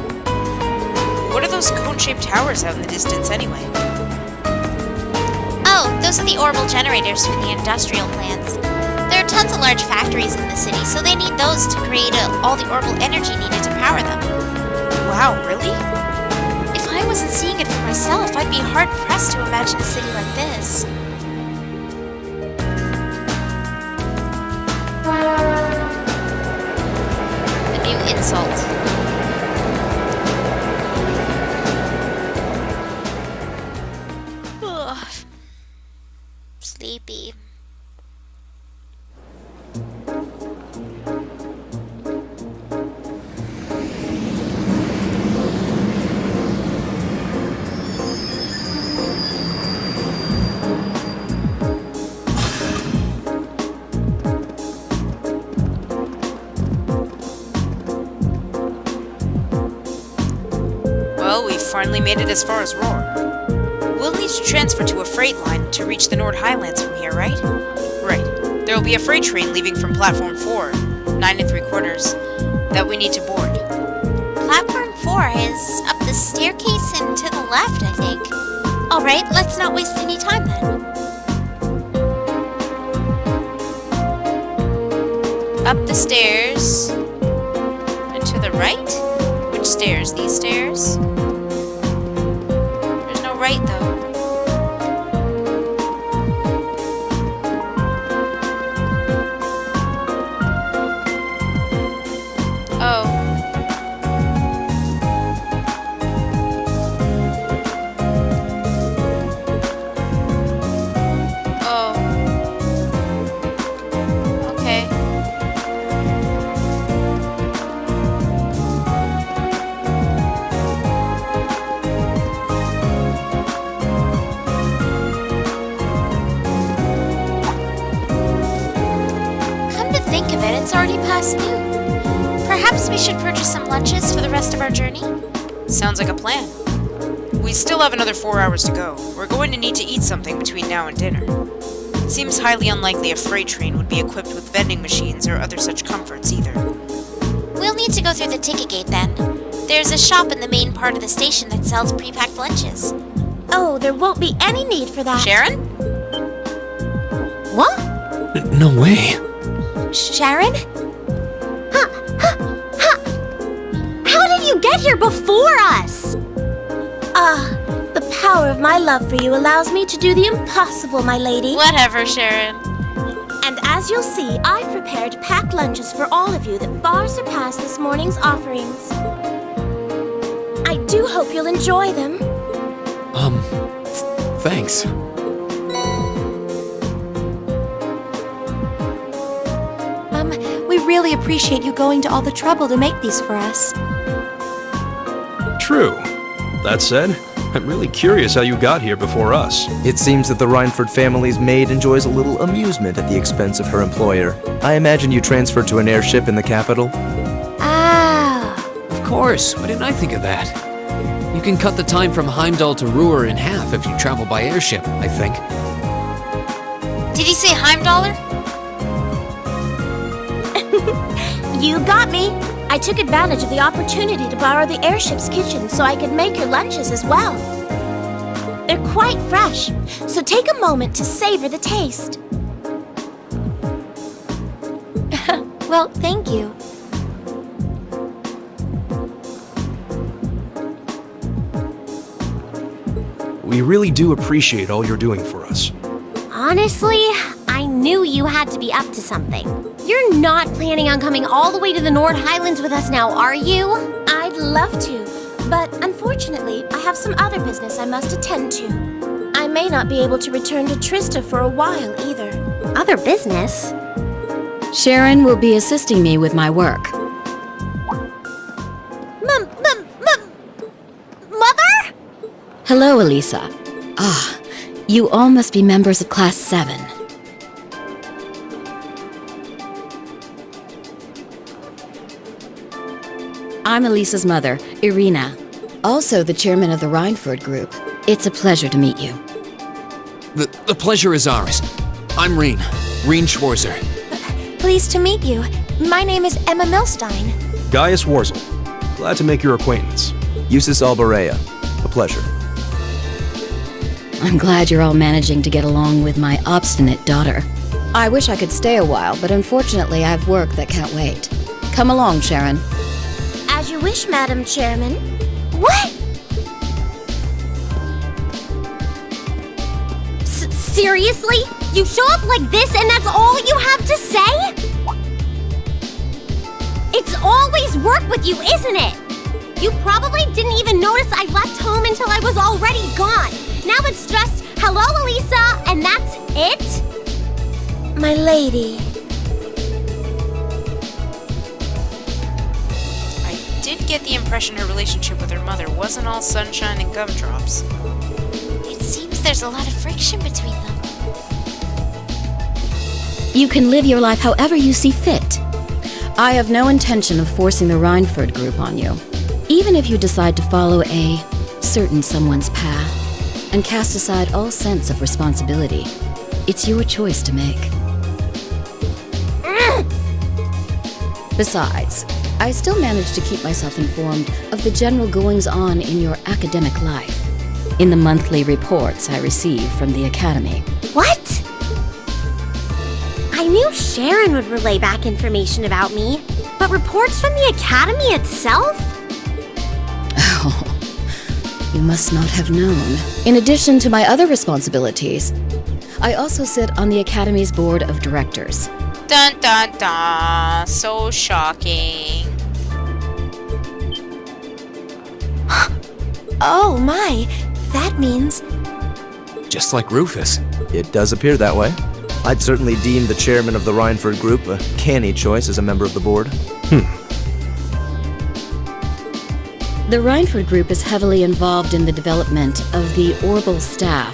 What are those cone-shaped towers out in the distance anyway? Oh, those are the orbital generators for the industrial plants. There are tons of large factories in the city, so they need those to create all the orbital energy needed to power them. Wow, really? If I wasn't seeing it for myself, I'd be hard-pressed to imagine a city like this. The new insult. Ugh. Sleepy. Well, we've finally made it as far as Roar. We'll need to transfer to a freight line to reach the Nord Highlands from here, right? Right. There will be a freight train leaving from Platform 4, 9 3/4, that we need to board. Platform 4 is up the staircase and to the left, I think. Alright, let's not waste any time then. Up the stairs. And to the right? Which stairs? These stairs? There's no right, though. Oh. Oh. Okay. Come to think of it, it's already past noon. Perhaps we should purchase some lunches for the rest of our journey? Sounds like a plan. We still have another 4 hours to go. We're going to need to eat something between now and dinner. It seems highly unlikely a freight train would be equipped with vending machines or other such comforts either. We'll need to go through the ticket gate then. There's a shop in the main part of the station that sells pre-packed lunches. Oh, there won't be any need for that. Sharon? What? No way. Sharon? How did you get here before us? The power of my love for you allows me to do the impossible, my lady. Whatever, Sharon. And as you'll see, I've prepared packed lunches for all of you that far surpass this morning's offerings. I do hope you'll enjoy them. Thanks. We really appreciate you going to all the trouble to make these for us. True. That said, I'm really curious how you got here before us. It seems that the Reinford family's maid enjoys a little amusement at the expense of her employer. I imagine you transferred to an airship in the capital? Of course, why didn't I think of that? You can cut the time from Heimdall to Ruhr in half if you travel by airship, I think. Did he say Heimdaller? You got me. I took advantage of the opportunity to borrow the airship's kitchen so I could make your lunches as well. They're quite fresh, so take a moment to savor the taste. Well, thank you. We really do appreciate all you're doing for us. Honestly, I knew you had to be up to something. You're not planning on coming all the way to the Nord Highlands with us now, are you? I'd love to, but unfortunately, I have some other business I must attend to. I may not be able to return to Trista for a while either. Other business? Sharon will be assisting me with my work. Mother? Hello, Elisa. Ah, you all must be members of Class 7. I'm Elisa's mother, Irina. Also the chairman of the Rhineford Group. It's a pleasure to meet you. The pleasure is ours. I'm Reen Schwarzer. Pleased to meet you. My name is Emma Milstein. Gaius Warzel. Glad to make your acquaintance. Eustace Alborea. A pleasure. I'm glad you're all managing to get along with my obstinate daughter. I wish I could stay a while, but unfortunately I have work that can't wait. Come along, Sharon. As you wish, Madam Chairman. What? Seriously? You show up like this and that's all you have to say? It's always work with you, isn't it? You probably didn't even notice I left home until I was already gone. Now it's just, hello, Elisa, and that's it? My lady. I did get the impression her relationship with her mother wasn't all sunshine and gumdrops. It seems there's a lot of friction between them. You can live your life however you see fit. I have no intention of forcing the Rhineford Group on you. Even if you decide to follow a certain someone's path and cast aside all sense of responsibility, it's your choice to make. Besides, I still manage to keep myself informed of the general goings-on in your academic life in the monthly reports I receive from the Academy. What? I knew Sharon would relay back information about me, but reports from the Academy itself? Oh, you must not have known. In addition to my other responsibilities, I also sit on the Academy's board of directors. Dun dun dun, so shocking. Oh my, that means... Just like Rufus. It does appear that way. I'd certainly deem the chairman of the Rhineford Group a canny choice as a member of the board. The Rhineford Group is heavily involved in the development of the Orbital staff,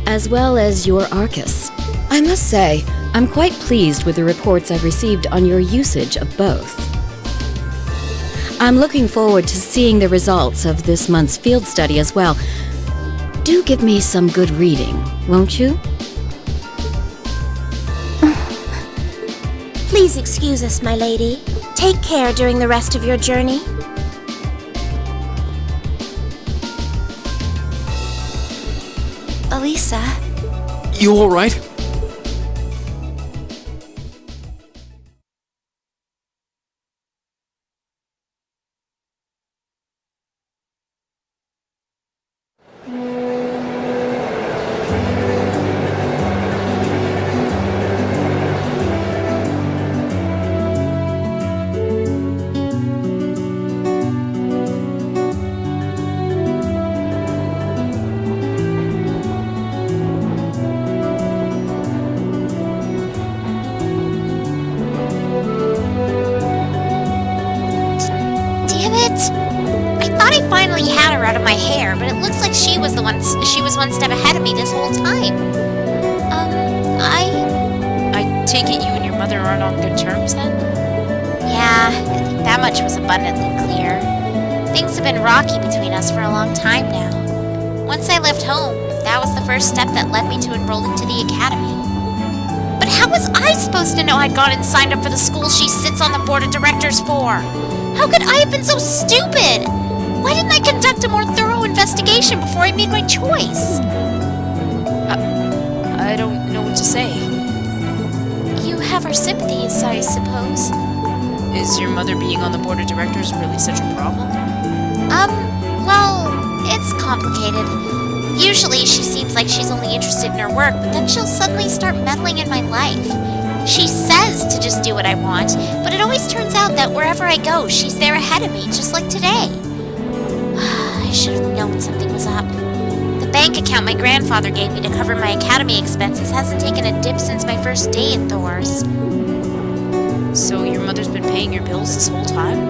as well as your Arcus. I must say, I'm quite pleased with the reports I've received on your usage of both. I'm looking forward to seeing the results of this month's field study as well. Do give me some good reading, won't you? Please excuse us, my lady. Take care during the rest of your journey. Elisa. You all right? Finally had her out of my hair, but it looks like she was one step ahead of me this whole time. I take it you and your mother aren't on good terms then? Yeah, I think that much was abundantly clear. Things have been rocky between us for a long time now. Once I left home, that was the first step that led me to enrolling to the academy. But how was I supposed to know I'd gone and signed up for the school she sits on the board of directors for? How could I have been so stupid? Why didn't I conduct a more thorough investigation before I made my choice? I don't know what to say. You have our sympathies, I suppose. Is your mother being on the board of directors really such a problem? Well, it's complicated. Usually she seems like she's only interested in her work, but then she'll suddenly start meddling in my life. She says to just do what I want, but it always turns out that wherever I go, she's there ahead of me, just like today. I should have known something was up. The bank account my grandfather gave me to cover my academy expenses hasn't taken a dip since my first day in Thor's. So your mother's been paying your bills this whole time?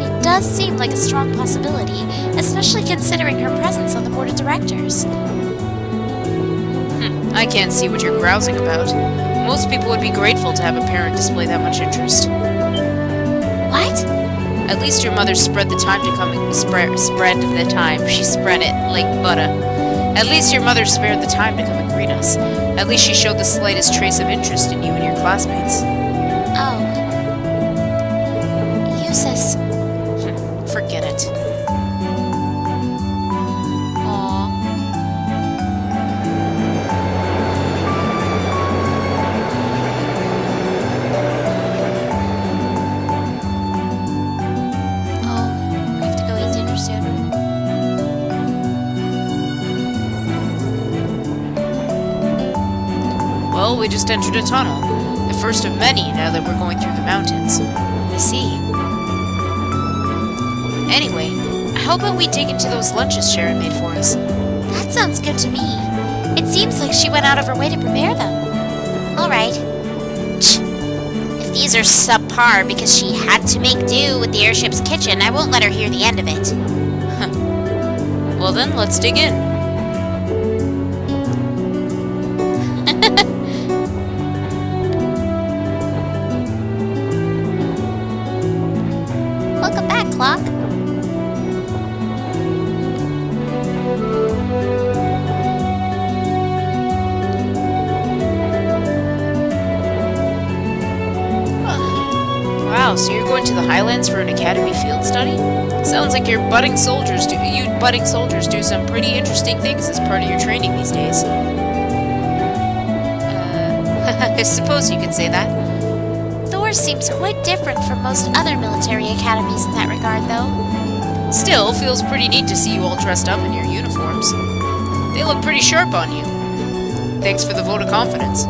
It does seem like a strong possibility, especially considering her presence on the board of directors. I can't see what you're grousing about. Most people would be grateful to have a parent display that much interest. What? At least your mother spread the time to come spread the time. She spread it like butter. At least your mother spared the time to come and greet us. At least she showed the slightest trace of interest in you and your classmates. Oh. Eustace. Forget it. Aw. Oh, we have to go eat dinner soon. Well, we just entered a tunnel. The first of many now that we're going through the mountains. I see. Anyway, how about we dig into those lunches Sharon made for us? That sounds good to me. It seems like she went out of her way to prepare them. All right. If these are subpar because she had to make do with the airship's kitchen, I won't let her hear the end of it. Well then, let's dig in. Welcome back, Clock. Wow, so you're going to the Highlands for an academy field study? Sounds like you budding soldiers do some pretty interesting things as part of your training these days. I suppose you could say that. Thor seems quite different from most other military academies in that regard, though. Still, feels pretty neat to see you all dressed up in your uniforms. They look pretty sharp on you. Thanks for the vote of confidence.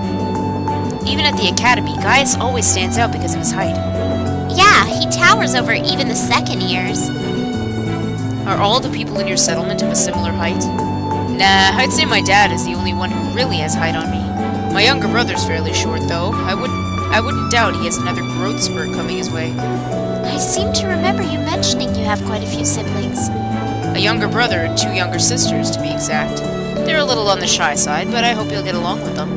Even at the academy, Gaius always stands out because of his height. Yeah, he towers over even the second years. Are all the people in your settlement of a similar height? Nah, I'd say my dad is the only one who really has height on me. My younger brother's fairly short, though. I wouldn't doubt he has another growth spurt coming his way. I seem to remember you mentioning you have quite a few siblings. A younger brother and 2 younger sisters, to be exact. They're a little on the shy side, but I hope you'll get along with them.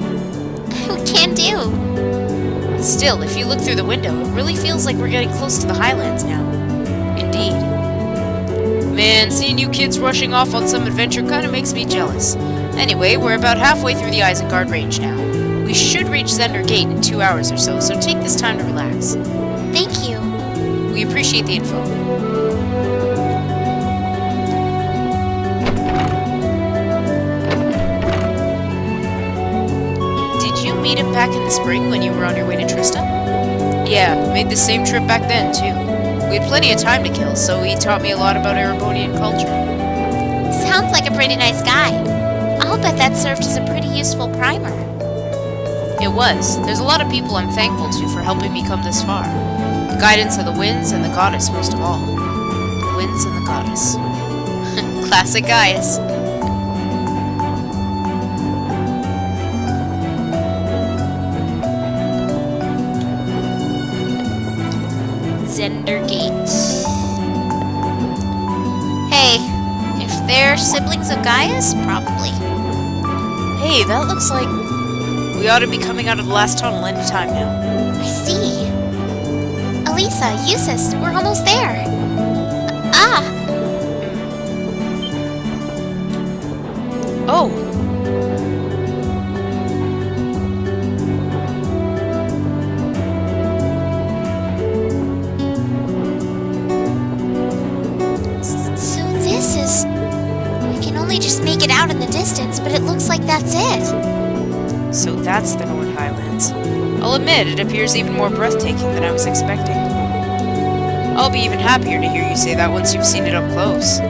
Can do. Still, if you look through the window, it really feels like we're getting close to the Highlands now. Indeed. Man, seeing you kids rushing off on some adventure kinda makes me jealous. Anyway, we're about halfway through the Isengard range now. We should reach Zender Gate in 2 hours or so take this time to relax. Thank you. We appreciate the info. Did you meet him back in the spring when you were on your way to Trista? Yeah, made the same trip back then, too. We had plenty of time to kill, so he taught me a lot about Erebonian culture. Sounds like a pretty nice guy. I'll bet that served as a pretty useful primer. It was. There's a lot of people I'm thankful to for helping me come this far. The guidance of the winds and the goddess most of all. The winds and the goddess. Classic Gaius. Zender Gate. Hey, if they're siblings of Gaius, probably. Hey, that looks like we ought to be coming out of the last tunnel any time now. I see. Elisa, Eustace, we're almost there. Ah! Oh! So this is... I can only just make it out in the distance, but it looks like that's it. So that's the Nord Highlands. I'll admit, it appears even more breathtaking than I was expecting. I'll be even happier to hear you say that once you've seen it up close.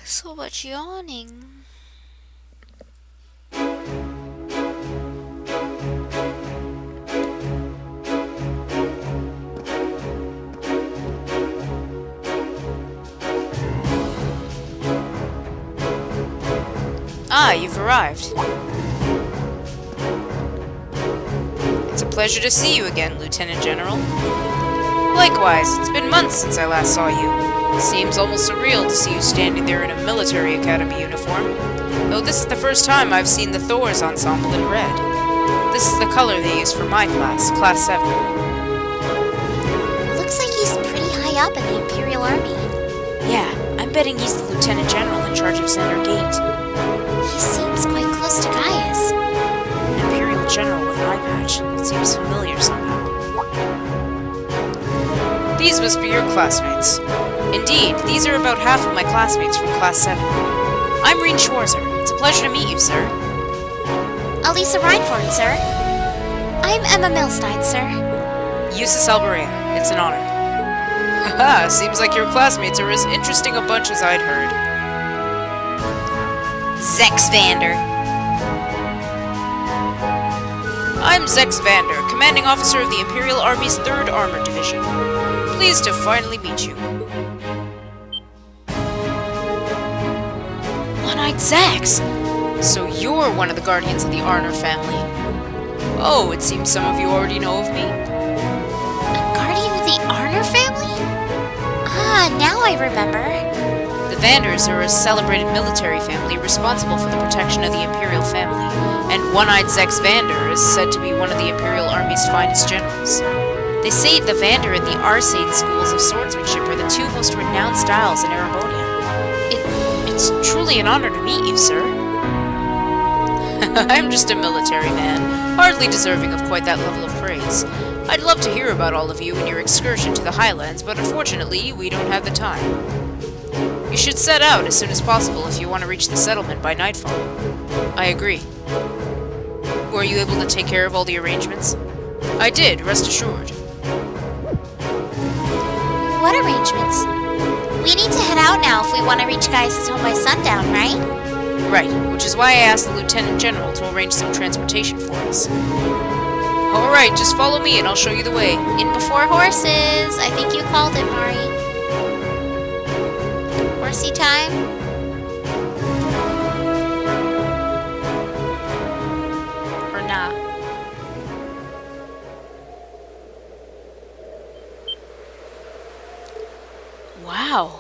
So much yawning. Ah, you've arrived. It's a pleasure to see you again, Lieutenant General. Likewise, it's been months since I last saw you. Seems almost surreal to see you standing there in a military academy uniform, though this is the first time I've seen the Thor's ensemble in red. This is the color they use for my class, Class 7. Looks like he's pretty high up in the Imperial Army. Yeah, I'm betting he's the Lieutenant General in charge of Center Gate. He seems quite close to Gaius. An Imperial General with an eye patch. That seems familiar somehow. These must be your classmates. Indeed, these are about half of my classmates from Class 7. I'm Reen Schwarzer. It's a pleasure to meet you, sir. Elisa Reinford, sir. I'm Emma Milstein, sir. Eustace Alberea. It's an honor. Haha, seems like your classmates are as interesting a bunch as I'd heard. Zex Vander. I'm Zex Vander, commanding officer of the Imperial Army's 3rd Armored Division. Pleased to finally meet you. One-Eyed Zex! So you're one of the guardians of the Arner family. Oh, it seems some of you already know of me. A guardian of the Arner family? Ah, now I remember. The Vanders are a celebrated military family responsible for the protection of the Imperial family, and One-Eyed Zex Vander is said to be one of the Imperial Army's finest generals. They say the Vander and the Arcade schools of swordsmanship are the 2 most renowned styles in Erebonia. It's truly an honor to meet you, sir. I'm just a military man, hardly deserving of quite that level of praise. I'd love to hear about all of you and your excursion to the Highlands, but unfortunately, we don't have the time. You should set out as soon as possible if you want to reach the settlement by nightfall. I agree. Were you able to take care of all the arrangements? I did, rest assured. What arrangements? We need to head out now if we want to reach Gaius' home by sundown, right? Right, which is why I asked the Lieutenant General to arrange some transportation for us. Alright, just follow me and I'll show you the way. In before horses. I think you called it, Mari. Horsey time? Or not? Wow.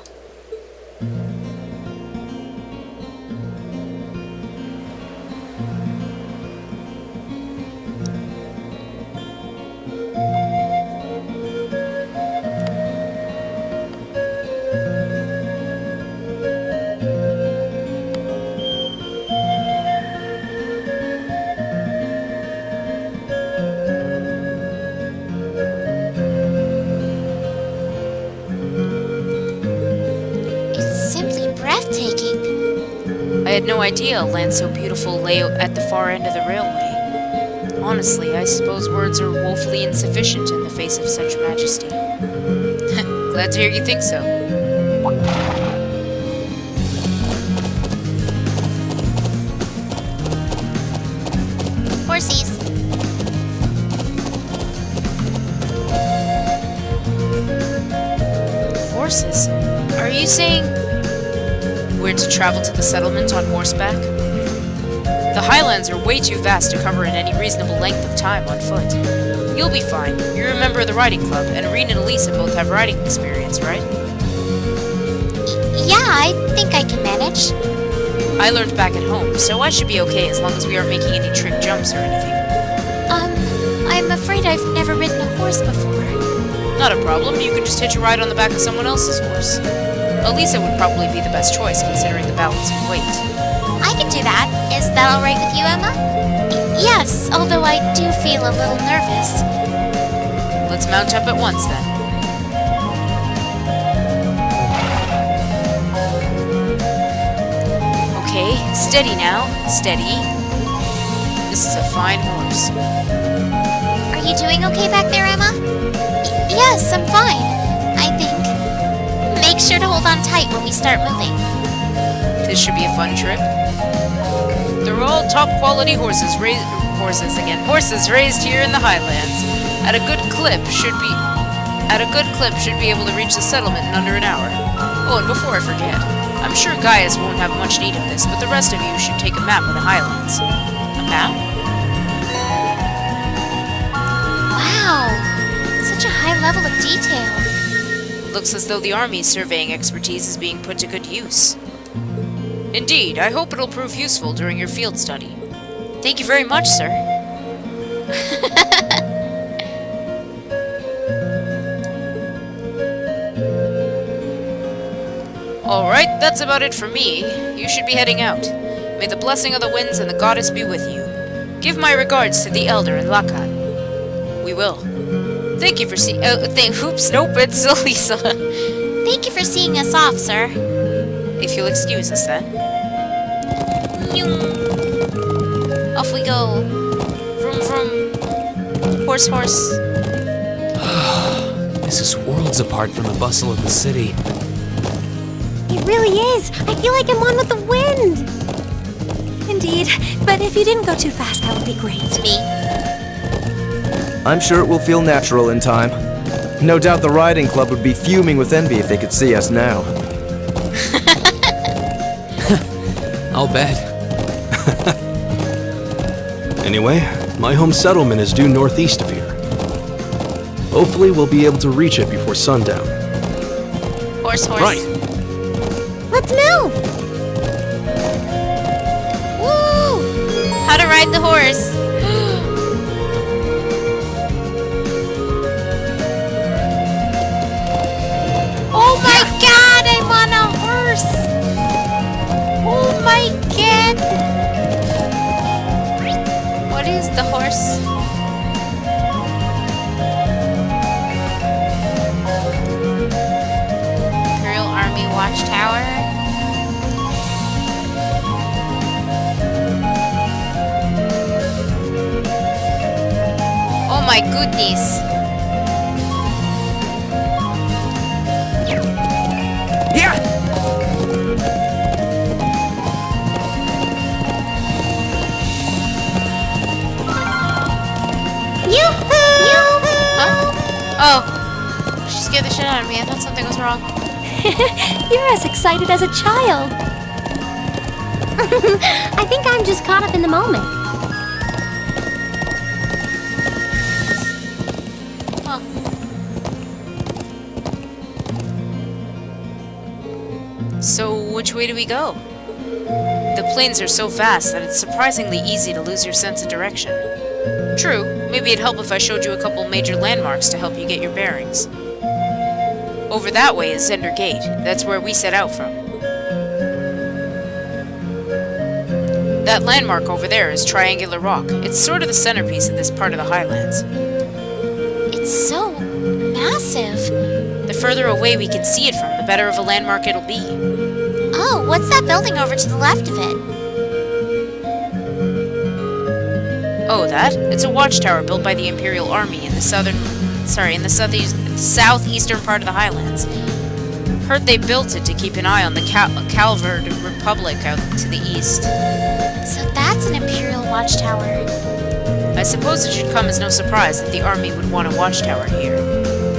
I had no idea a land so beautiful lay at the far end of the railway. Honestly, I suppose words are woefully insufficient in the face of such majesty. Glad to hear you think so. Horsies. Horses? Are you saying we're to travel to the settlement on horseback? The Highlands are way too vast to cover in any reasonable length of time on foot. You'll be fine. You're a member of the riding club, and Reen and Elisa both have riding experience, right? Yeah, I think I can manage. I learned back at home, so I should be okay as long as we aren't making any trick jumps or anything. I'm afraid I've never ridden a horse before. Not a problem. You can just hitch a ride on the back of someone else's horse. Elisa would probably be the best choice, considering the balance and weight. I can do that. Is that alright with you, Emma? Yes, although I do feel a little nervous. Let's mount up at once, then. Okay, steady now. Steady. This is a fine horse. Are you doing okay back there, Emma? Yes, I'm fine. I think. Make sure to hold on tight when we start moving. This should be a fun trip. They're all top quality horses raised here in the Highlands. At a good clip should be able to reach the settlement in under an hour. Oh, and before I forget, I'm sure Gaius won't have much need of this, but the rest of you should take a map of the Highlands. A map? Wow! Such a high level of detail. Looks as though the Army's surveying expertise is being put to good use. Indeed, I hope it'll prove useful during your field study. Thank you very much, sir. Alright, that's about it for me. You should be heading out. May the blessing of the winds and the goddess be with you. Give my regards to the elder and Lakan. We will. Thank you for seeing... oops, nope, it's Elisa. Thank you for seeing us off, sir. If you'll excuse us, then. Off we go. Vroom, vroom. Horse, horse. This is worlds apart from the bustle of the city. It really is. I feel like I'm one with the wind. Indeed, but if you didn't go too fast, that would be great. Me. I'm sure it will feel natural in time. No doubt the riding club would be fuming with envy if they could see us now. I'll bet. Anyway, my home settlement is due northeast of here. Hopefully we'll be able to reach it before sundown. Horse, horse. Right. Let's move! Woo! How to ride the horse. Oh my god, I'm on a horse! Oh my god! What is the horse? Imperial Army Watchtower. Oh my goodness. Yeah! Huh? Oh. She scared the shit out of me. I thought something was wrong. You're as excited as a child. I think I'm just caught up in the moment. So, which way do we go? The plains are so vast that it's surprisingly easy to lose your sense of direction. True, maybe it'd help if I showed you a couple major landmarks to help you get your bearings. Over that way is Zender Gate. That's where we set out from. That landmark over there is Triangular Rock. It's sort of the centerpiece of this part of the Highlands. It's so massive. The further away we can see it from, the better of a landmark it'll be. Oh, what's that building over to the left of it? Oh, that? It's a watchtower built by the Imperial Army in the southeastern part of the Highlands. Heard they built it to keep an eye on the Calvard Republic out to the east. So that's an Imperial watchtower. I suppose it should come as no surprise that the Army would want a watchtower here.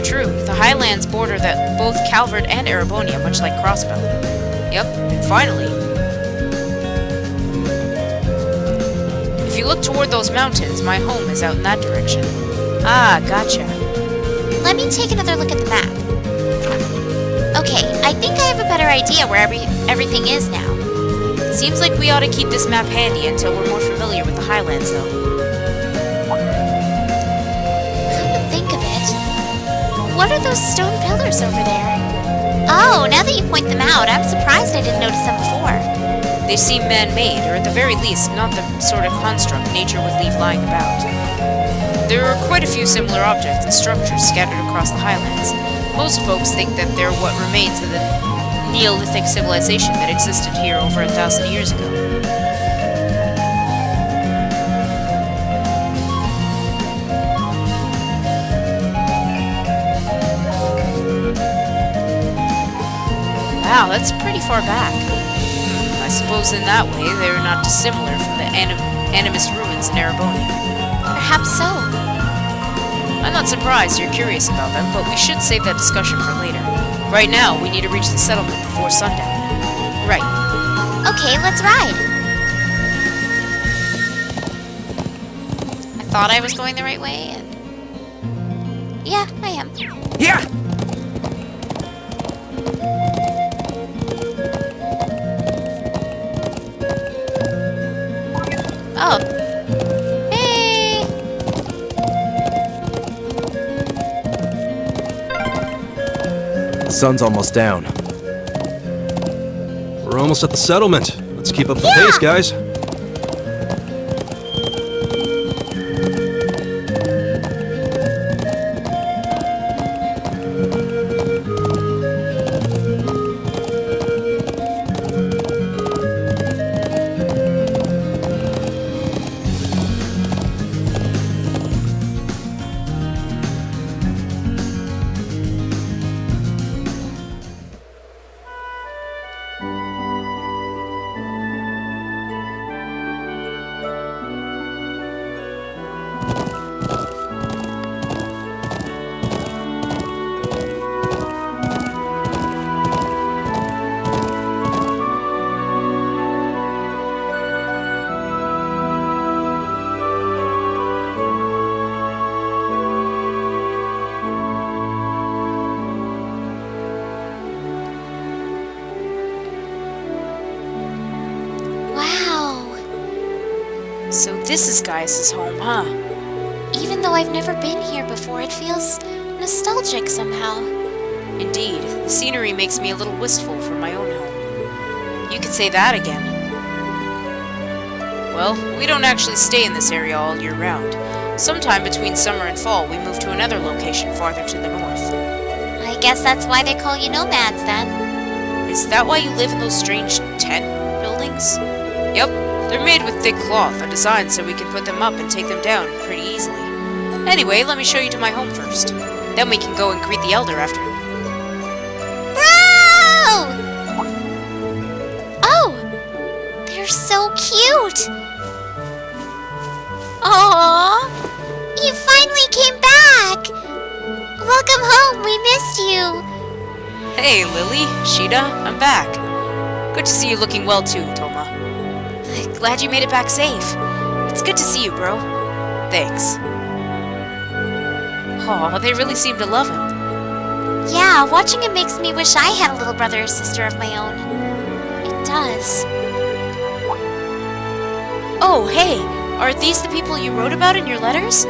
True, the Highlands border that both Calvard and Erebonia, much like Crossbow. Yep, and finally. If you look toward those mountains, my home is out in that direction. Ah, gotcha. Let me take another look at the map. Okay, I think I have a better idea where everything is now. Seems like we ought to keep this map handy until we're more familiar with the Highlands, though. Come to think of it, what are those stone pillars over there? Oh, now that you point them out, I'm surprised I didn't notice them before. They seem man-made, or at the very least, not the sort of construct nature would leave lying about. There are quite a few similar objects and structures scattered across the Highlands. Most folks think that they're what remains of the Neolithic civilization that existed here over 1,000 years ago. Wow, that's pretty far back. I suppose in that way they're not dissimilar from the animist ruins in Erebonia. Perhaps so. I'm not surprised you're curious about them, but we should save that discussion for later. Right now, we need to reach the settlement before sundown. Right. Okay, let's ride. I thought I was going the right way, and... yeah, I am. Yeah! Oh. Hey! The sun's almost down. We're almost at the settlement. Let's keep up the pace, guys. So this is Gaius' home, huh? Even though I've never been here before, it feels nostalgic somehow. Indeed, the scenery makes me a little wistful for my own home. You could say that again. Well, we don't actually stay in this area all year round. Sometime between summer and fall, we move to another location farther to the north. I guess that's why they call you nomads, then. Is that why you live in those strange tent buildings? Yep, they're made with thick cloth and designed so we can put them up and take them down pretty easily. Anyway, let me show you to my home first. Then we can go and greet the elder after. Bro! Oh! They're so cute! Aww! You finally came back! Welcome home, we missed you! Hey, Lily, Sheeta, I'm back. Good to see you looking well too, Toma. Glad you made it back safe. It's good to see you, bro. Thanks. Aw, they really seem to love him. Yeah, watching him makes me wish I had a little brother or sister of my own. It does. Oh, hey! Are these the people you wrote about in your letters?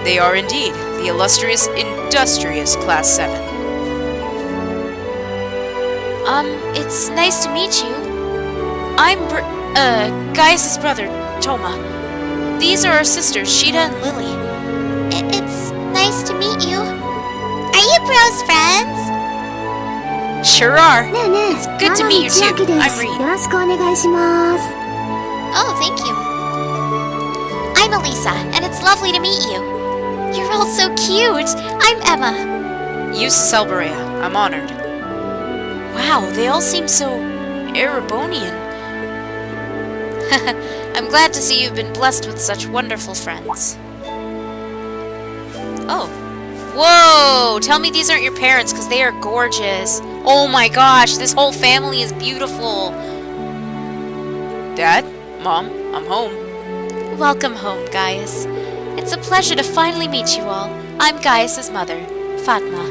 They are indeed, the illustrious, industrious Class 7. It's nice to meet you. I'm Gaius' brother, Toma. These are our sisters, Sheeta and Lily. It's nice to meet you. Are you bros friends? Sure are. It's good to meet you too. I'm Reed. Oh, thank you. I'm Elisa, and it's lovely to meet you. You're all so cute. I'm Emma. Eustace Alberea. I'm honored. Wow, they all seem so Erebonian. I'm glad to see you've been blessed with such wonderful friends. Oh. Whoa! Tell me these aren't your parents, because they are gorgeous. Oh my gosh, this whole family is beautiful. Dad? Mom? I'm home. Welcome home, Gaius. It's a pleasure to finally meet you all. I'm Gaius' mother, Fatma.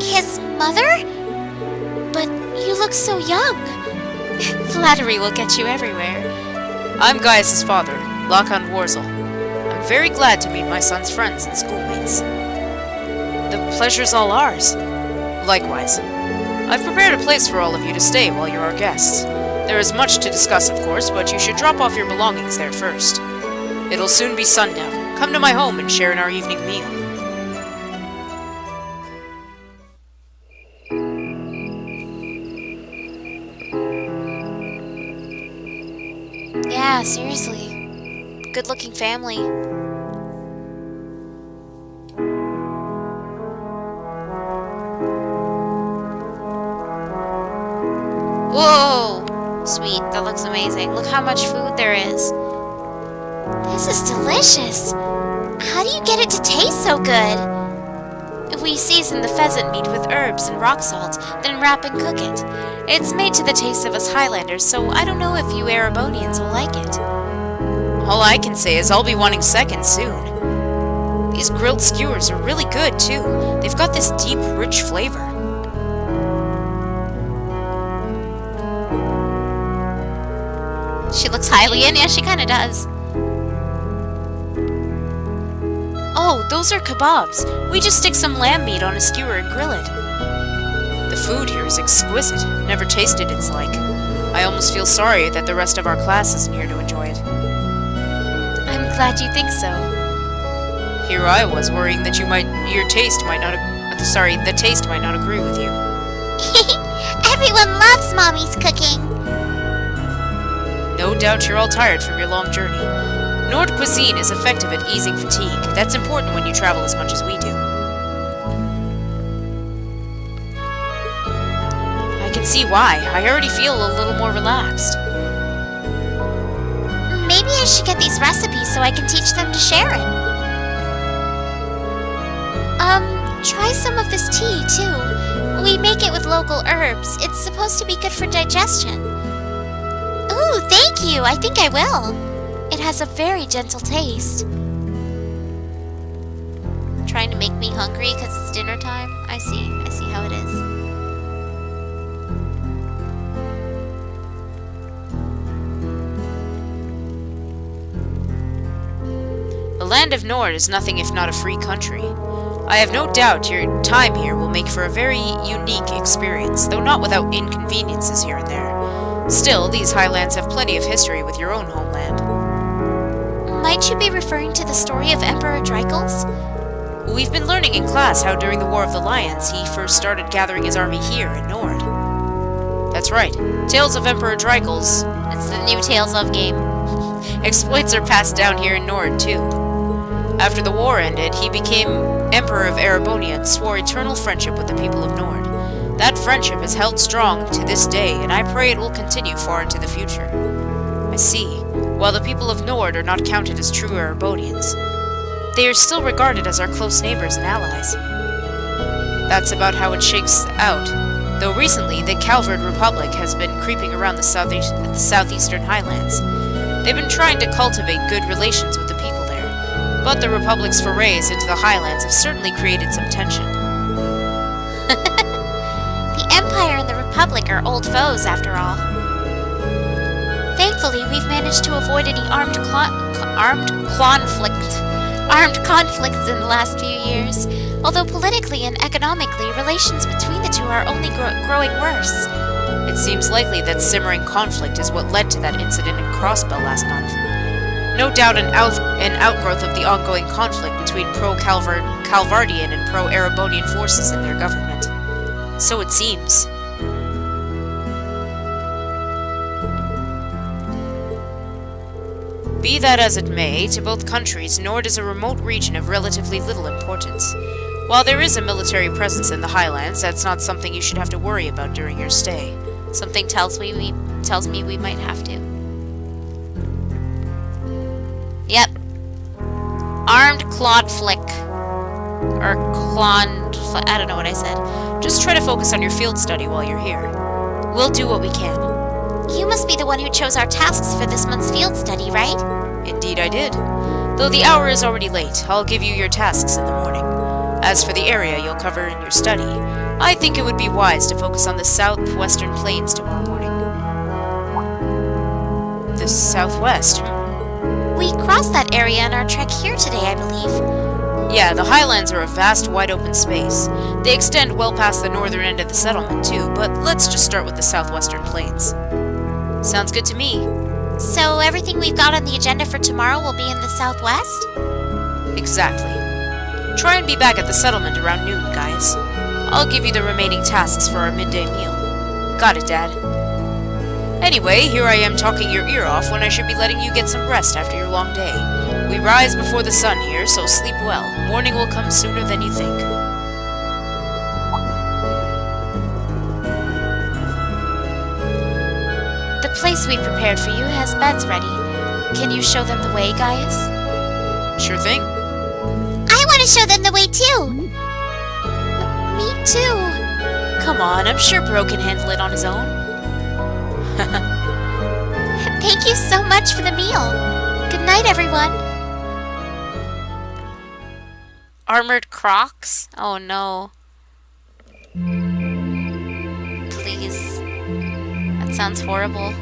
His mother? But you look so young. Flattery will get you everywhere. I'm Gaius' father, Lakan Warzel. I'm very glad to meet my son's friends and schoolmates. The pleasure's all ours. Likewise. I've prepared a place for all of you to stay while you're our guests. There is much to discuss, of course, but you should drop off your belongings there first. It'll soon be sundown. Come to my home and share in our evening meal. Yeah, seriously. Good-looking family. Whoa! Sweet, that looks amazing. Look how much food there is. This is delicious. How do you get it to taste so good? We season the pheasant meat with herbs and rock salt, then wrap and cook it. It's made to the taste of us Highlanders, so I don't know if you Erebonians will like it. All I can say is I'll be wanting second soon. These grilled skewers are really good, too. They've got this deep, rich flavor. She looks Hylian. Yeah, she kind of does. Oh, those are kebabs. We just stick some lamb meat on a skewer and grill it. The food here is exquisite. Never tasted its like. I almost feel sorry that the rest of our class isn't here to enjoy it. I'm glad you think so. Here I was worrying that the taste might not agree with you. Everyone loves Mommy's cooking. No doubt you're all tired from your long journey. Nord cuisine is effective at easing fatigue. That's important when you travel as much as we do. I can see why. I already feel a little more relaxed. Maybe I should get these recipes so I can teach them to Sharon. Try some of this tea, too. We make it with local herbs. It's supposed to be good for digestion. Ooh, thank you. I think I will. It has a very gentle taste. Trying to make me hungry because it's dinner time. I see how it is. The land of Nord is nothing if not a free country. I have no doubt your time here will make for a very unique experience, though not without inconveniences here and there. Still, these highlands have plenty of history with your own homeland. Might you be referring to the story of Emperor Dreikels? We've been learning in class how during the War of the Lions he first started gathering his army here in Nord. That's right. Tales of Emperor Dreikels. It's the new Tales of game. Exploits are passed down here in Nord, too. After the war ended, he became Emperor of Erebonia and swore eternal friendship with the people of Nord. That friendship is held strong to this day, and I pray it will continue far into the future. I see. While the people of Nord are not counted as true Erebonians, they are still regarded as our close neighbors and allies. That's about how it shakes out, though recently the Calvard Republic has been creeping around the southeastern highlands. They've been trying to cultivate good relations with the people there, but the Republic's forays into the highlands have certainly created some tension. The Empire and the Republic are old foes, after all. Thankfully, we've managed to avoid any armed conflicts in the last few years, although politically and economically, relations between the two are only growing worse. It seems likely that simmering conflict is what led to that incident in Crossbell last month. No doubt an outgrowth of the ongoing conflict between pro-Calvardian and pro-Erebonian forces in their government. So it seems. Be that as it may, to both countries, Nord is a remote region of relatively little importance. While there is a military presence in the highlands, that's not something you should have to worry about during your stay. Something tells me we might have to. Yep. Armed Clodflick. Or I don't know what I said. Just try to focus on your field study while you're here. We'll do what we can. You must be the one who chose our tasks for this month's field study, right? Indeed I did. Though the hour is already late, I'll give you your tasks in the morning. As for the area you'll cover in your study, I think it would be wise to focus on the southwestern plains tomorrow morning. The southwest? We crossed that area on our trek here today, I believe. Yeah, the highlands are a vast, wide open space. They extend well past the northern end of the settlement, too, but let's just start with the southwestern plains. Sounds good to me. So everything we've got on the agenda for tomorrow will be in the southwest? Exactly. Try and be back at the settlement around noon, guys. I'll give you the remaining tasks for our midday meal. Got it, Dad. Anyway, here I am talking your ear off when I should be letting you get some rest after your long day. We rise before the sun here, so sleep well. Morning will come sooner than you think. The place we prepared for you has beds ready. Can you show them the way, guys? Sure thing. I want to show them the way, too! Me too! Come on, I'm sure Bro can handle it on his own. Thank you so much for the meal. Good night, everyone. Armored Crocs? Oh no. Please. That sounds horrible.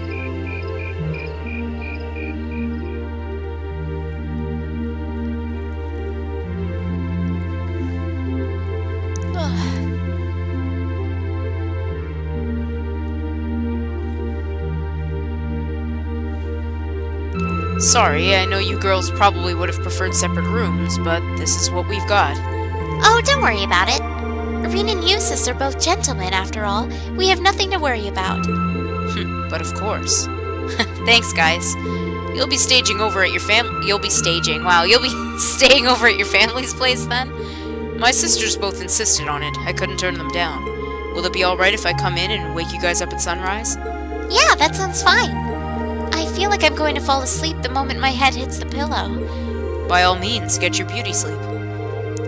Sorry, I know you girls probably would have preferred separate rooms, but this is what we've got. Oh, don't worry about it. Irene and Eustace are both gentlemen, after all. We have nothing to worry about. But of course. Thanks, guys. You'll be staging over at your You'll be staging. Wow, you'll be staying over at your family's place then? My sisters both insisted on it. I couldn't turn them down. Will it be alright if I come in and wake you guys up at sunrise? Yeah, that sounds fine. I feel like I'm going to fall asleep the moment my head hits the pillow. By all means, get your beauty sleep.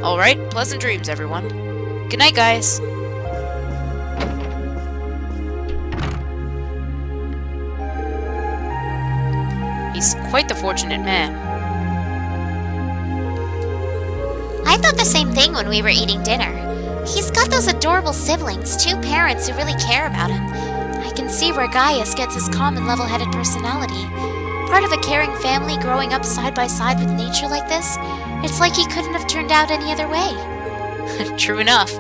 Alright, pleasant dreams, everyone. Good night, guys. He's quite the fortunate man. I thought the same thing when we were eating dinner. He's got those adorable siblings, 2 parents who really care about him. I can see where Gaius gets his calm and level-headed personality. Part of a caring family growing up side by side with nature like this, it's like he couldn't have turned out any other way. True enough.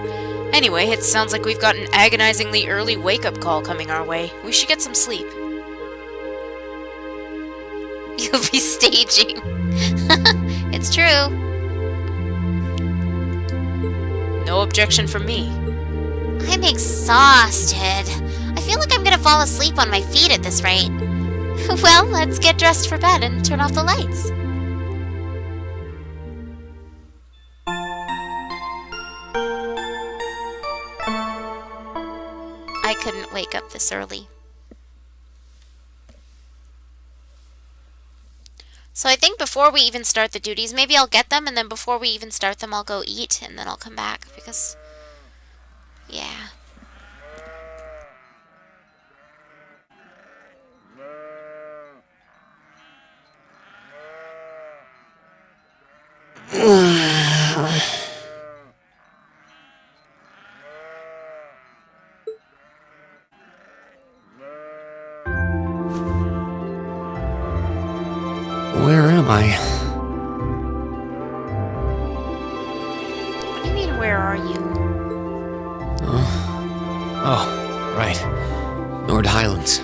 Anyway, it sounds like we've got an agonizingly early wake-up call coming our way. We should get some sleep. You'll be staging. It's true. No objection from me. I'm exhausted. I feel like I'm gonna fall asleep on my feet at this rate. Well, let's get dressed for bed and turn off the lights. I couldn't wake up this early. So I think before we even start the duties, maybe I'll get them, and then before we even start them, I'll go eat, and then I'll come back, because, yeah. Where am I? What do you mean, where are you? Oh, right. Nord Highlands.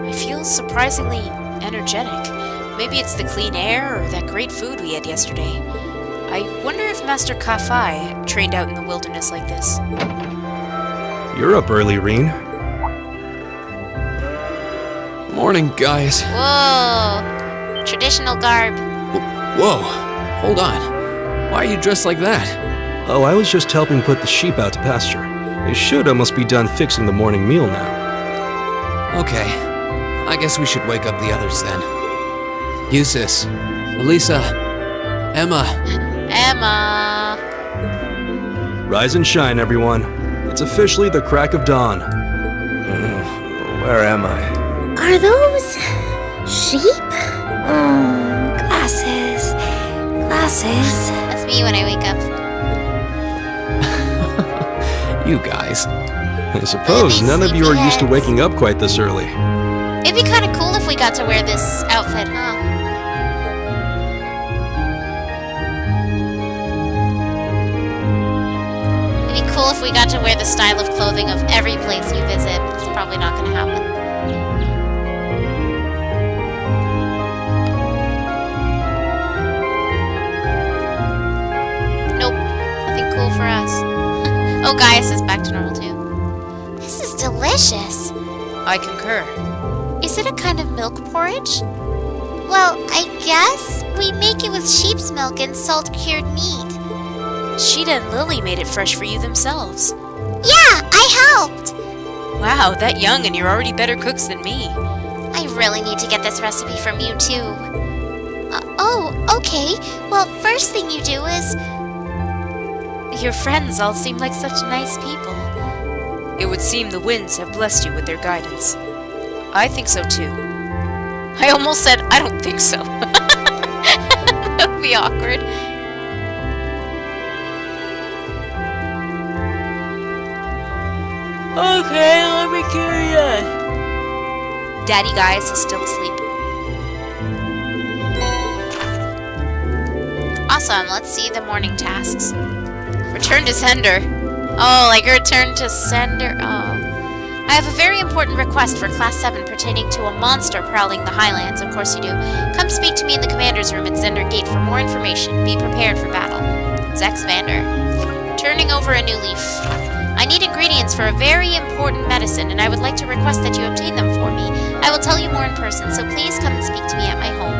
I feel surprisingly energetic. Maybe it's the clean air or that great food we had yesterday. I wonder if Master Kafai trained out in the wilderness like this. You're up early, Reen. Morning, guys. Whoa! Traditional garb. Whoa, hold on. Why are you dressed like that? Oh, I was just helping put the sheep out to pasture. They should almost be done fixing the morning meal now. Okay, I guess we should wake up the others then. Eustace, Elisa, Emma. Emma. Rise and shine, everyone. It's officially the crack of dawn. Where am I? Are those sheep? Oh, glasses. Glasses. That's me when I wake up. You guys. I suppose none of you are used to waking up quite this early. It'd be kind of cool if we got to wear this outfit, huh? It'd be cool if we got to wear the style of clothing of every place we visit. It's probably not going to happen. Nope. Nothing cool for us. Oh, Gaius is back to normal too. This is delicious. I concur. Is it a kind of milk porridge? Well, I guess we make it with sheep's milk and salt-cured meat. Sheeta and Lily made it fresh for you themselves. Yeah, I helped. Wow, that young and you're already better cooks than me. I really need to get this recipe from you too. Oh, okay. Well, first thing you do is Your friends all seem like such nice people. It would seem the winds have blessed you with their guidance. I think so too. I almost said, I don't think so. That would be awkward. Okay, let me carry on. Daddy Gaius is still asleep. Awesome, let's see the morning tasks. Return to sender. Oh, like return to sender. Oh. I have a very important request for Class 7 pertaining to a monster prowling the Highlands. Of course you do. Come speak to me in the commander's room at Zender Gate for more information. Be prepared for battle. Zex Vander. Turning over a new leaf. I need ingredients for a very important medicine, and I would like to request that you obtain them for me. I will tell you more in person, so please come and speak to me at my home.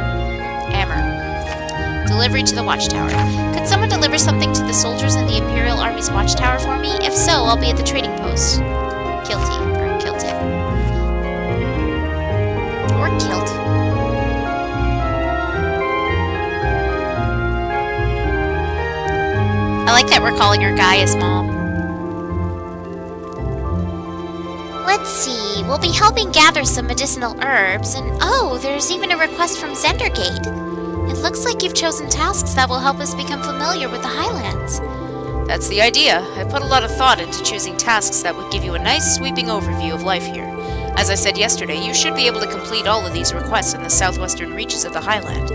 Amber. Delivery to the watchtower. Could someone deliver something to the soldiers in the Imperial Army's watchtower for me? If so, I'll be at the trading post. Kilty. Or Kilted. Or Kilt. I like that we're calling her Gaia's mom. Let's see, we'll be helping gather some medicinal herbs, and oh, there's even a request from Zendergate. It looks like you've chosen tasks that will help us become familiar with the Highlands. That's the idea. I put a lot of thought into choosing tasks that would give you a nice sweeping overview of life here. As I said yesterday, you should be able to complete all of these requests in the southwestern reaches of the Highland.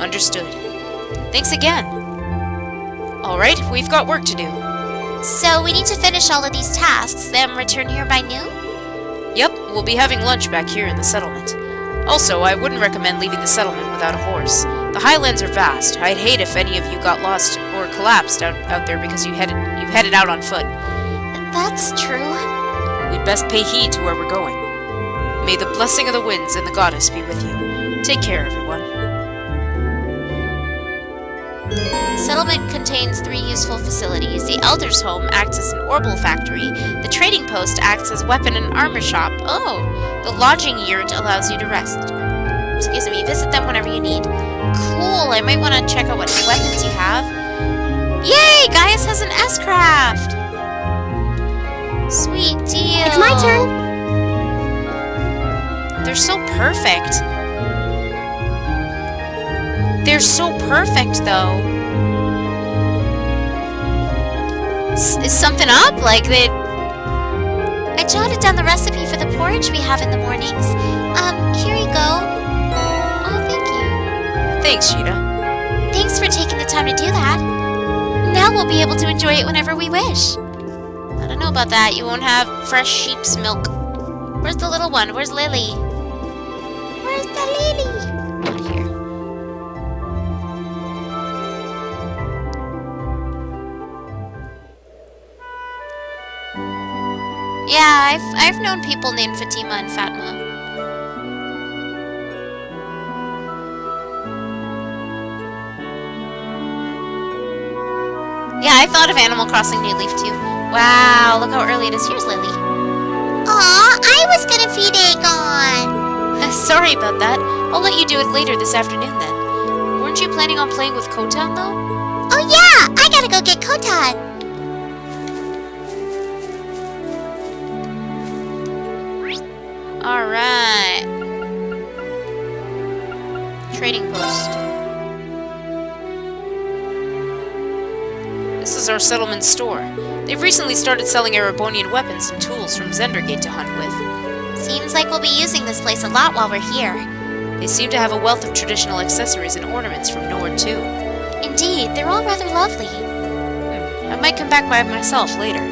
Understood. Thanks again. Alright, we've got work to do. So we need to finish all of these tasks, then return here by noon? Yep, we'll be having lunch back here in the settlement. Also, I wouldn't recommend leaving the settlement without a horse. The Highlands are vast. I'd hate if any of you got lost or collapsed out there because you headed out on foot. That's true. We'd best pay heed to where we're going. May the blessing of the winds and the goddess be with you. Take care, everyone. Settlement contains 3 useful facilities. The Elder's Home acts as an orbital factory. The Trading Post acts as weapon and armor shop. Oh, the Lodging Yurt allows you to rest. Excuse me, visit them whenever you need. Cool, I might want to check out what weapons you have. Yay, Gaius has an S-Craft! Sweet deal. It's my turn. They're so perfect. They're so perfect, though. Is something up? Like they... I jotted down the recipe for the porridge we have in the mornings. Here you go. Oh, thank you. Thanks, Sheeta. Thanks for taking the time to do that. Now we'll be able to enjoy it whenever we wish. I don't know about that. You won't have fresh sheep's milk. Where's the little one? Where's Lily? Where's the Lily? Not here. Yeah, I've known people named Fatima and Fatma. Yeah, I thought of Animal Crossing New Leaf too. Wow, look how early it is. Here's Lily. Aw, I was gonna feed Aegon. Sorry about that. I'll let you do it later this afternoon then. Weren't you planning on playing with Kotan though? Oh yeah, I gotta go get Kotan. Alright. Trading post. This is our settlement store. They've recently started selling Erebonian weapons and tools from Zendergate to hunt with. Seems like we'll be using this place a lot while we're here. They seem to have a wealth of traditional accessories and ornaments from Nord too. Indeed, they're all rather lovely. I might come back by myself later.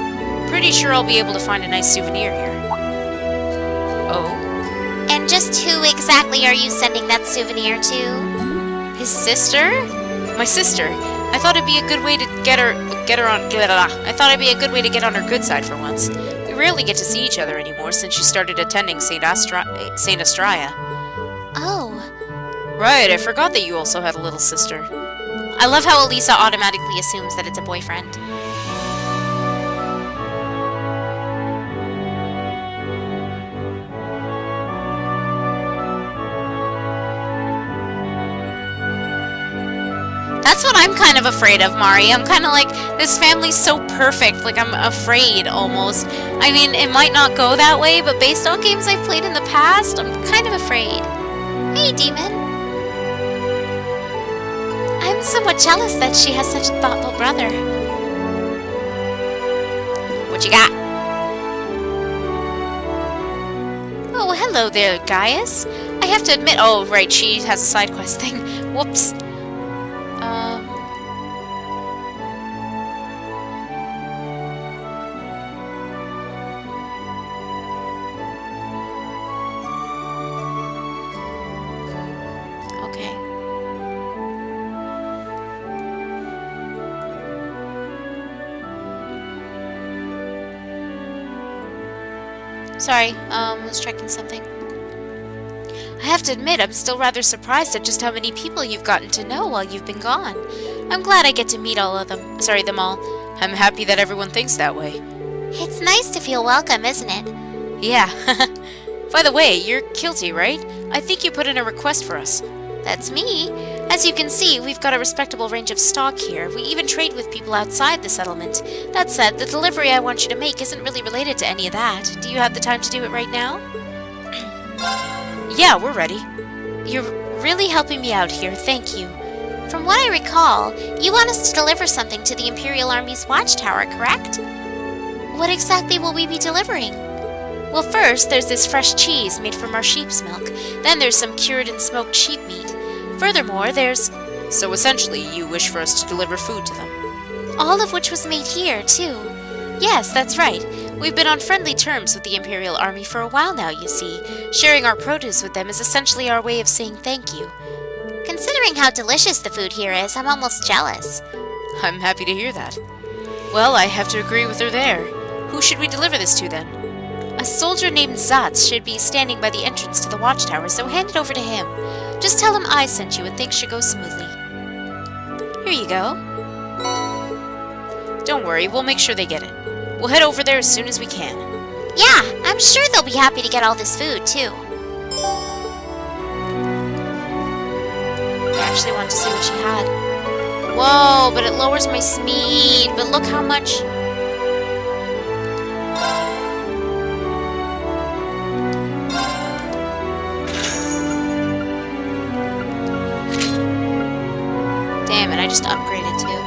Pretty sure I'll be able to find a nice souvenir here. Oh? And just who exactly are you sending that souvenir to? His sister? My sister. I thought it'd be a good way to get her on. I thought it'd be a good way to get on her good side for once. We rarely get to see each other anymore since she started attending Saint Astraea. Oh. Right, I forgot that you also had a little sister. I love how Elisa automatically assumes that it's a boyfriend. That's what I'm kind of afraid of, Mari. I'm kind of like, this family's so perfect. Like, I'm afraid, almost. I mean, it might not go that way, but based on games I've played in the past, I'm kind of afraid. Hey, Demon. I'm somewhat jealous that she has such a thoughtful brother. What you got? Oh, hello there, Gaius. I have to admit... Oh, right, she has a side quest thing. Whoops. Okay. Sorry, was checking something. I have to admit, I'm still rather surprised at just how many people you've gotten to know while you've been gone. I'm glad I get to meet all of them. Sorry, them all. I'm happy that everyone thinks that way. It's nice to feel welcome, isn't it? Yeah. By the way, you're Kilty, right? I think you put in a request for us. That's me. As you can see, we've got a respectable range of stock here. We even trade with people outside the settlement. That said, the delivery I want you to make isn't really related to any of that. Do you have the time to do it right now? Yeah, we're ready. You're really helping me out here, thank you. From what I recall, you want us to deliver something to the Imperial Army's watchtower, correct? What exactly will we be delivering? Well, first, there's this fresh cheese made from our sheep's milk. Then there's some cured and smoked sheep meat. Furthermore, there's... So essentially, you wish for us to deliver food to them. All of which was made here, too. Yes, that's right. We've been on friendly terms with the Imperial Army for a while now, you see. Sharing our produce with them is essentially our way of saying thank you. Considering how delicious the food here is, I'm almost jealous. I'm happy to hear that. Well, I have to agree with her there. Who should we deliver this to, then? A soldier named Zatz should be standing by the entrance to the watchtower, so hand it over to him. Just tell him I sent you and things should go smoothly. Here you go. Don't worry, we'll make sure they get it. We'll head over there as soon as we can. Yeah, I'm sure they'll be happy to get all this food, too. I actually wanted to see what she had. Whoa, but it lowers my speed. But look how much... Damn it, I just upgraded too.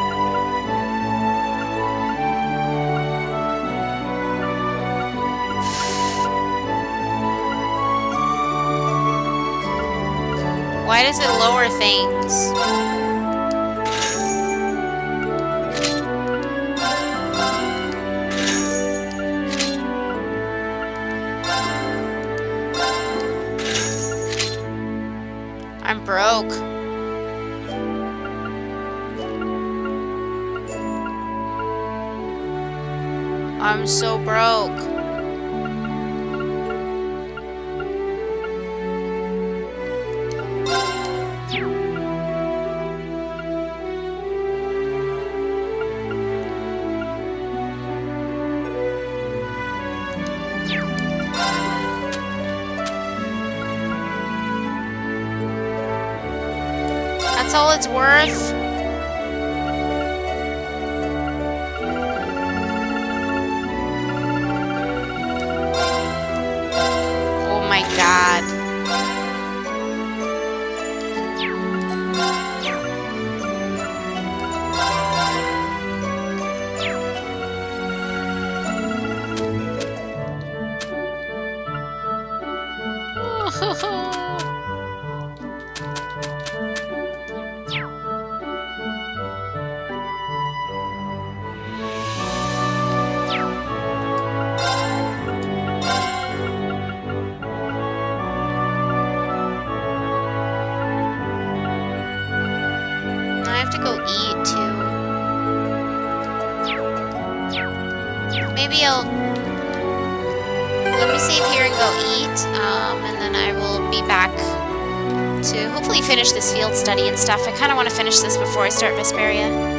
Why does it lower things? I'm broke. I'm so broke. That's all it's worth? Oh my god. I have to go eat too. Maybe I'll... Let me save here and go eat, and then I will be back to hopefully finish this field study and stuff. I kind of want to finish this before I start Vesperia.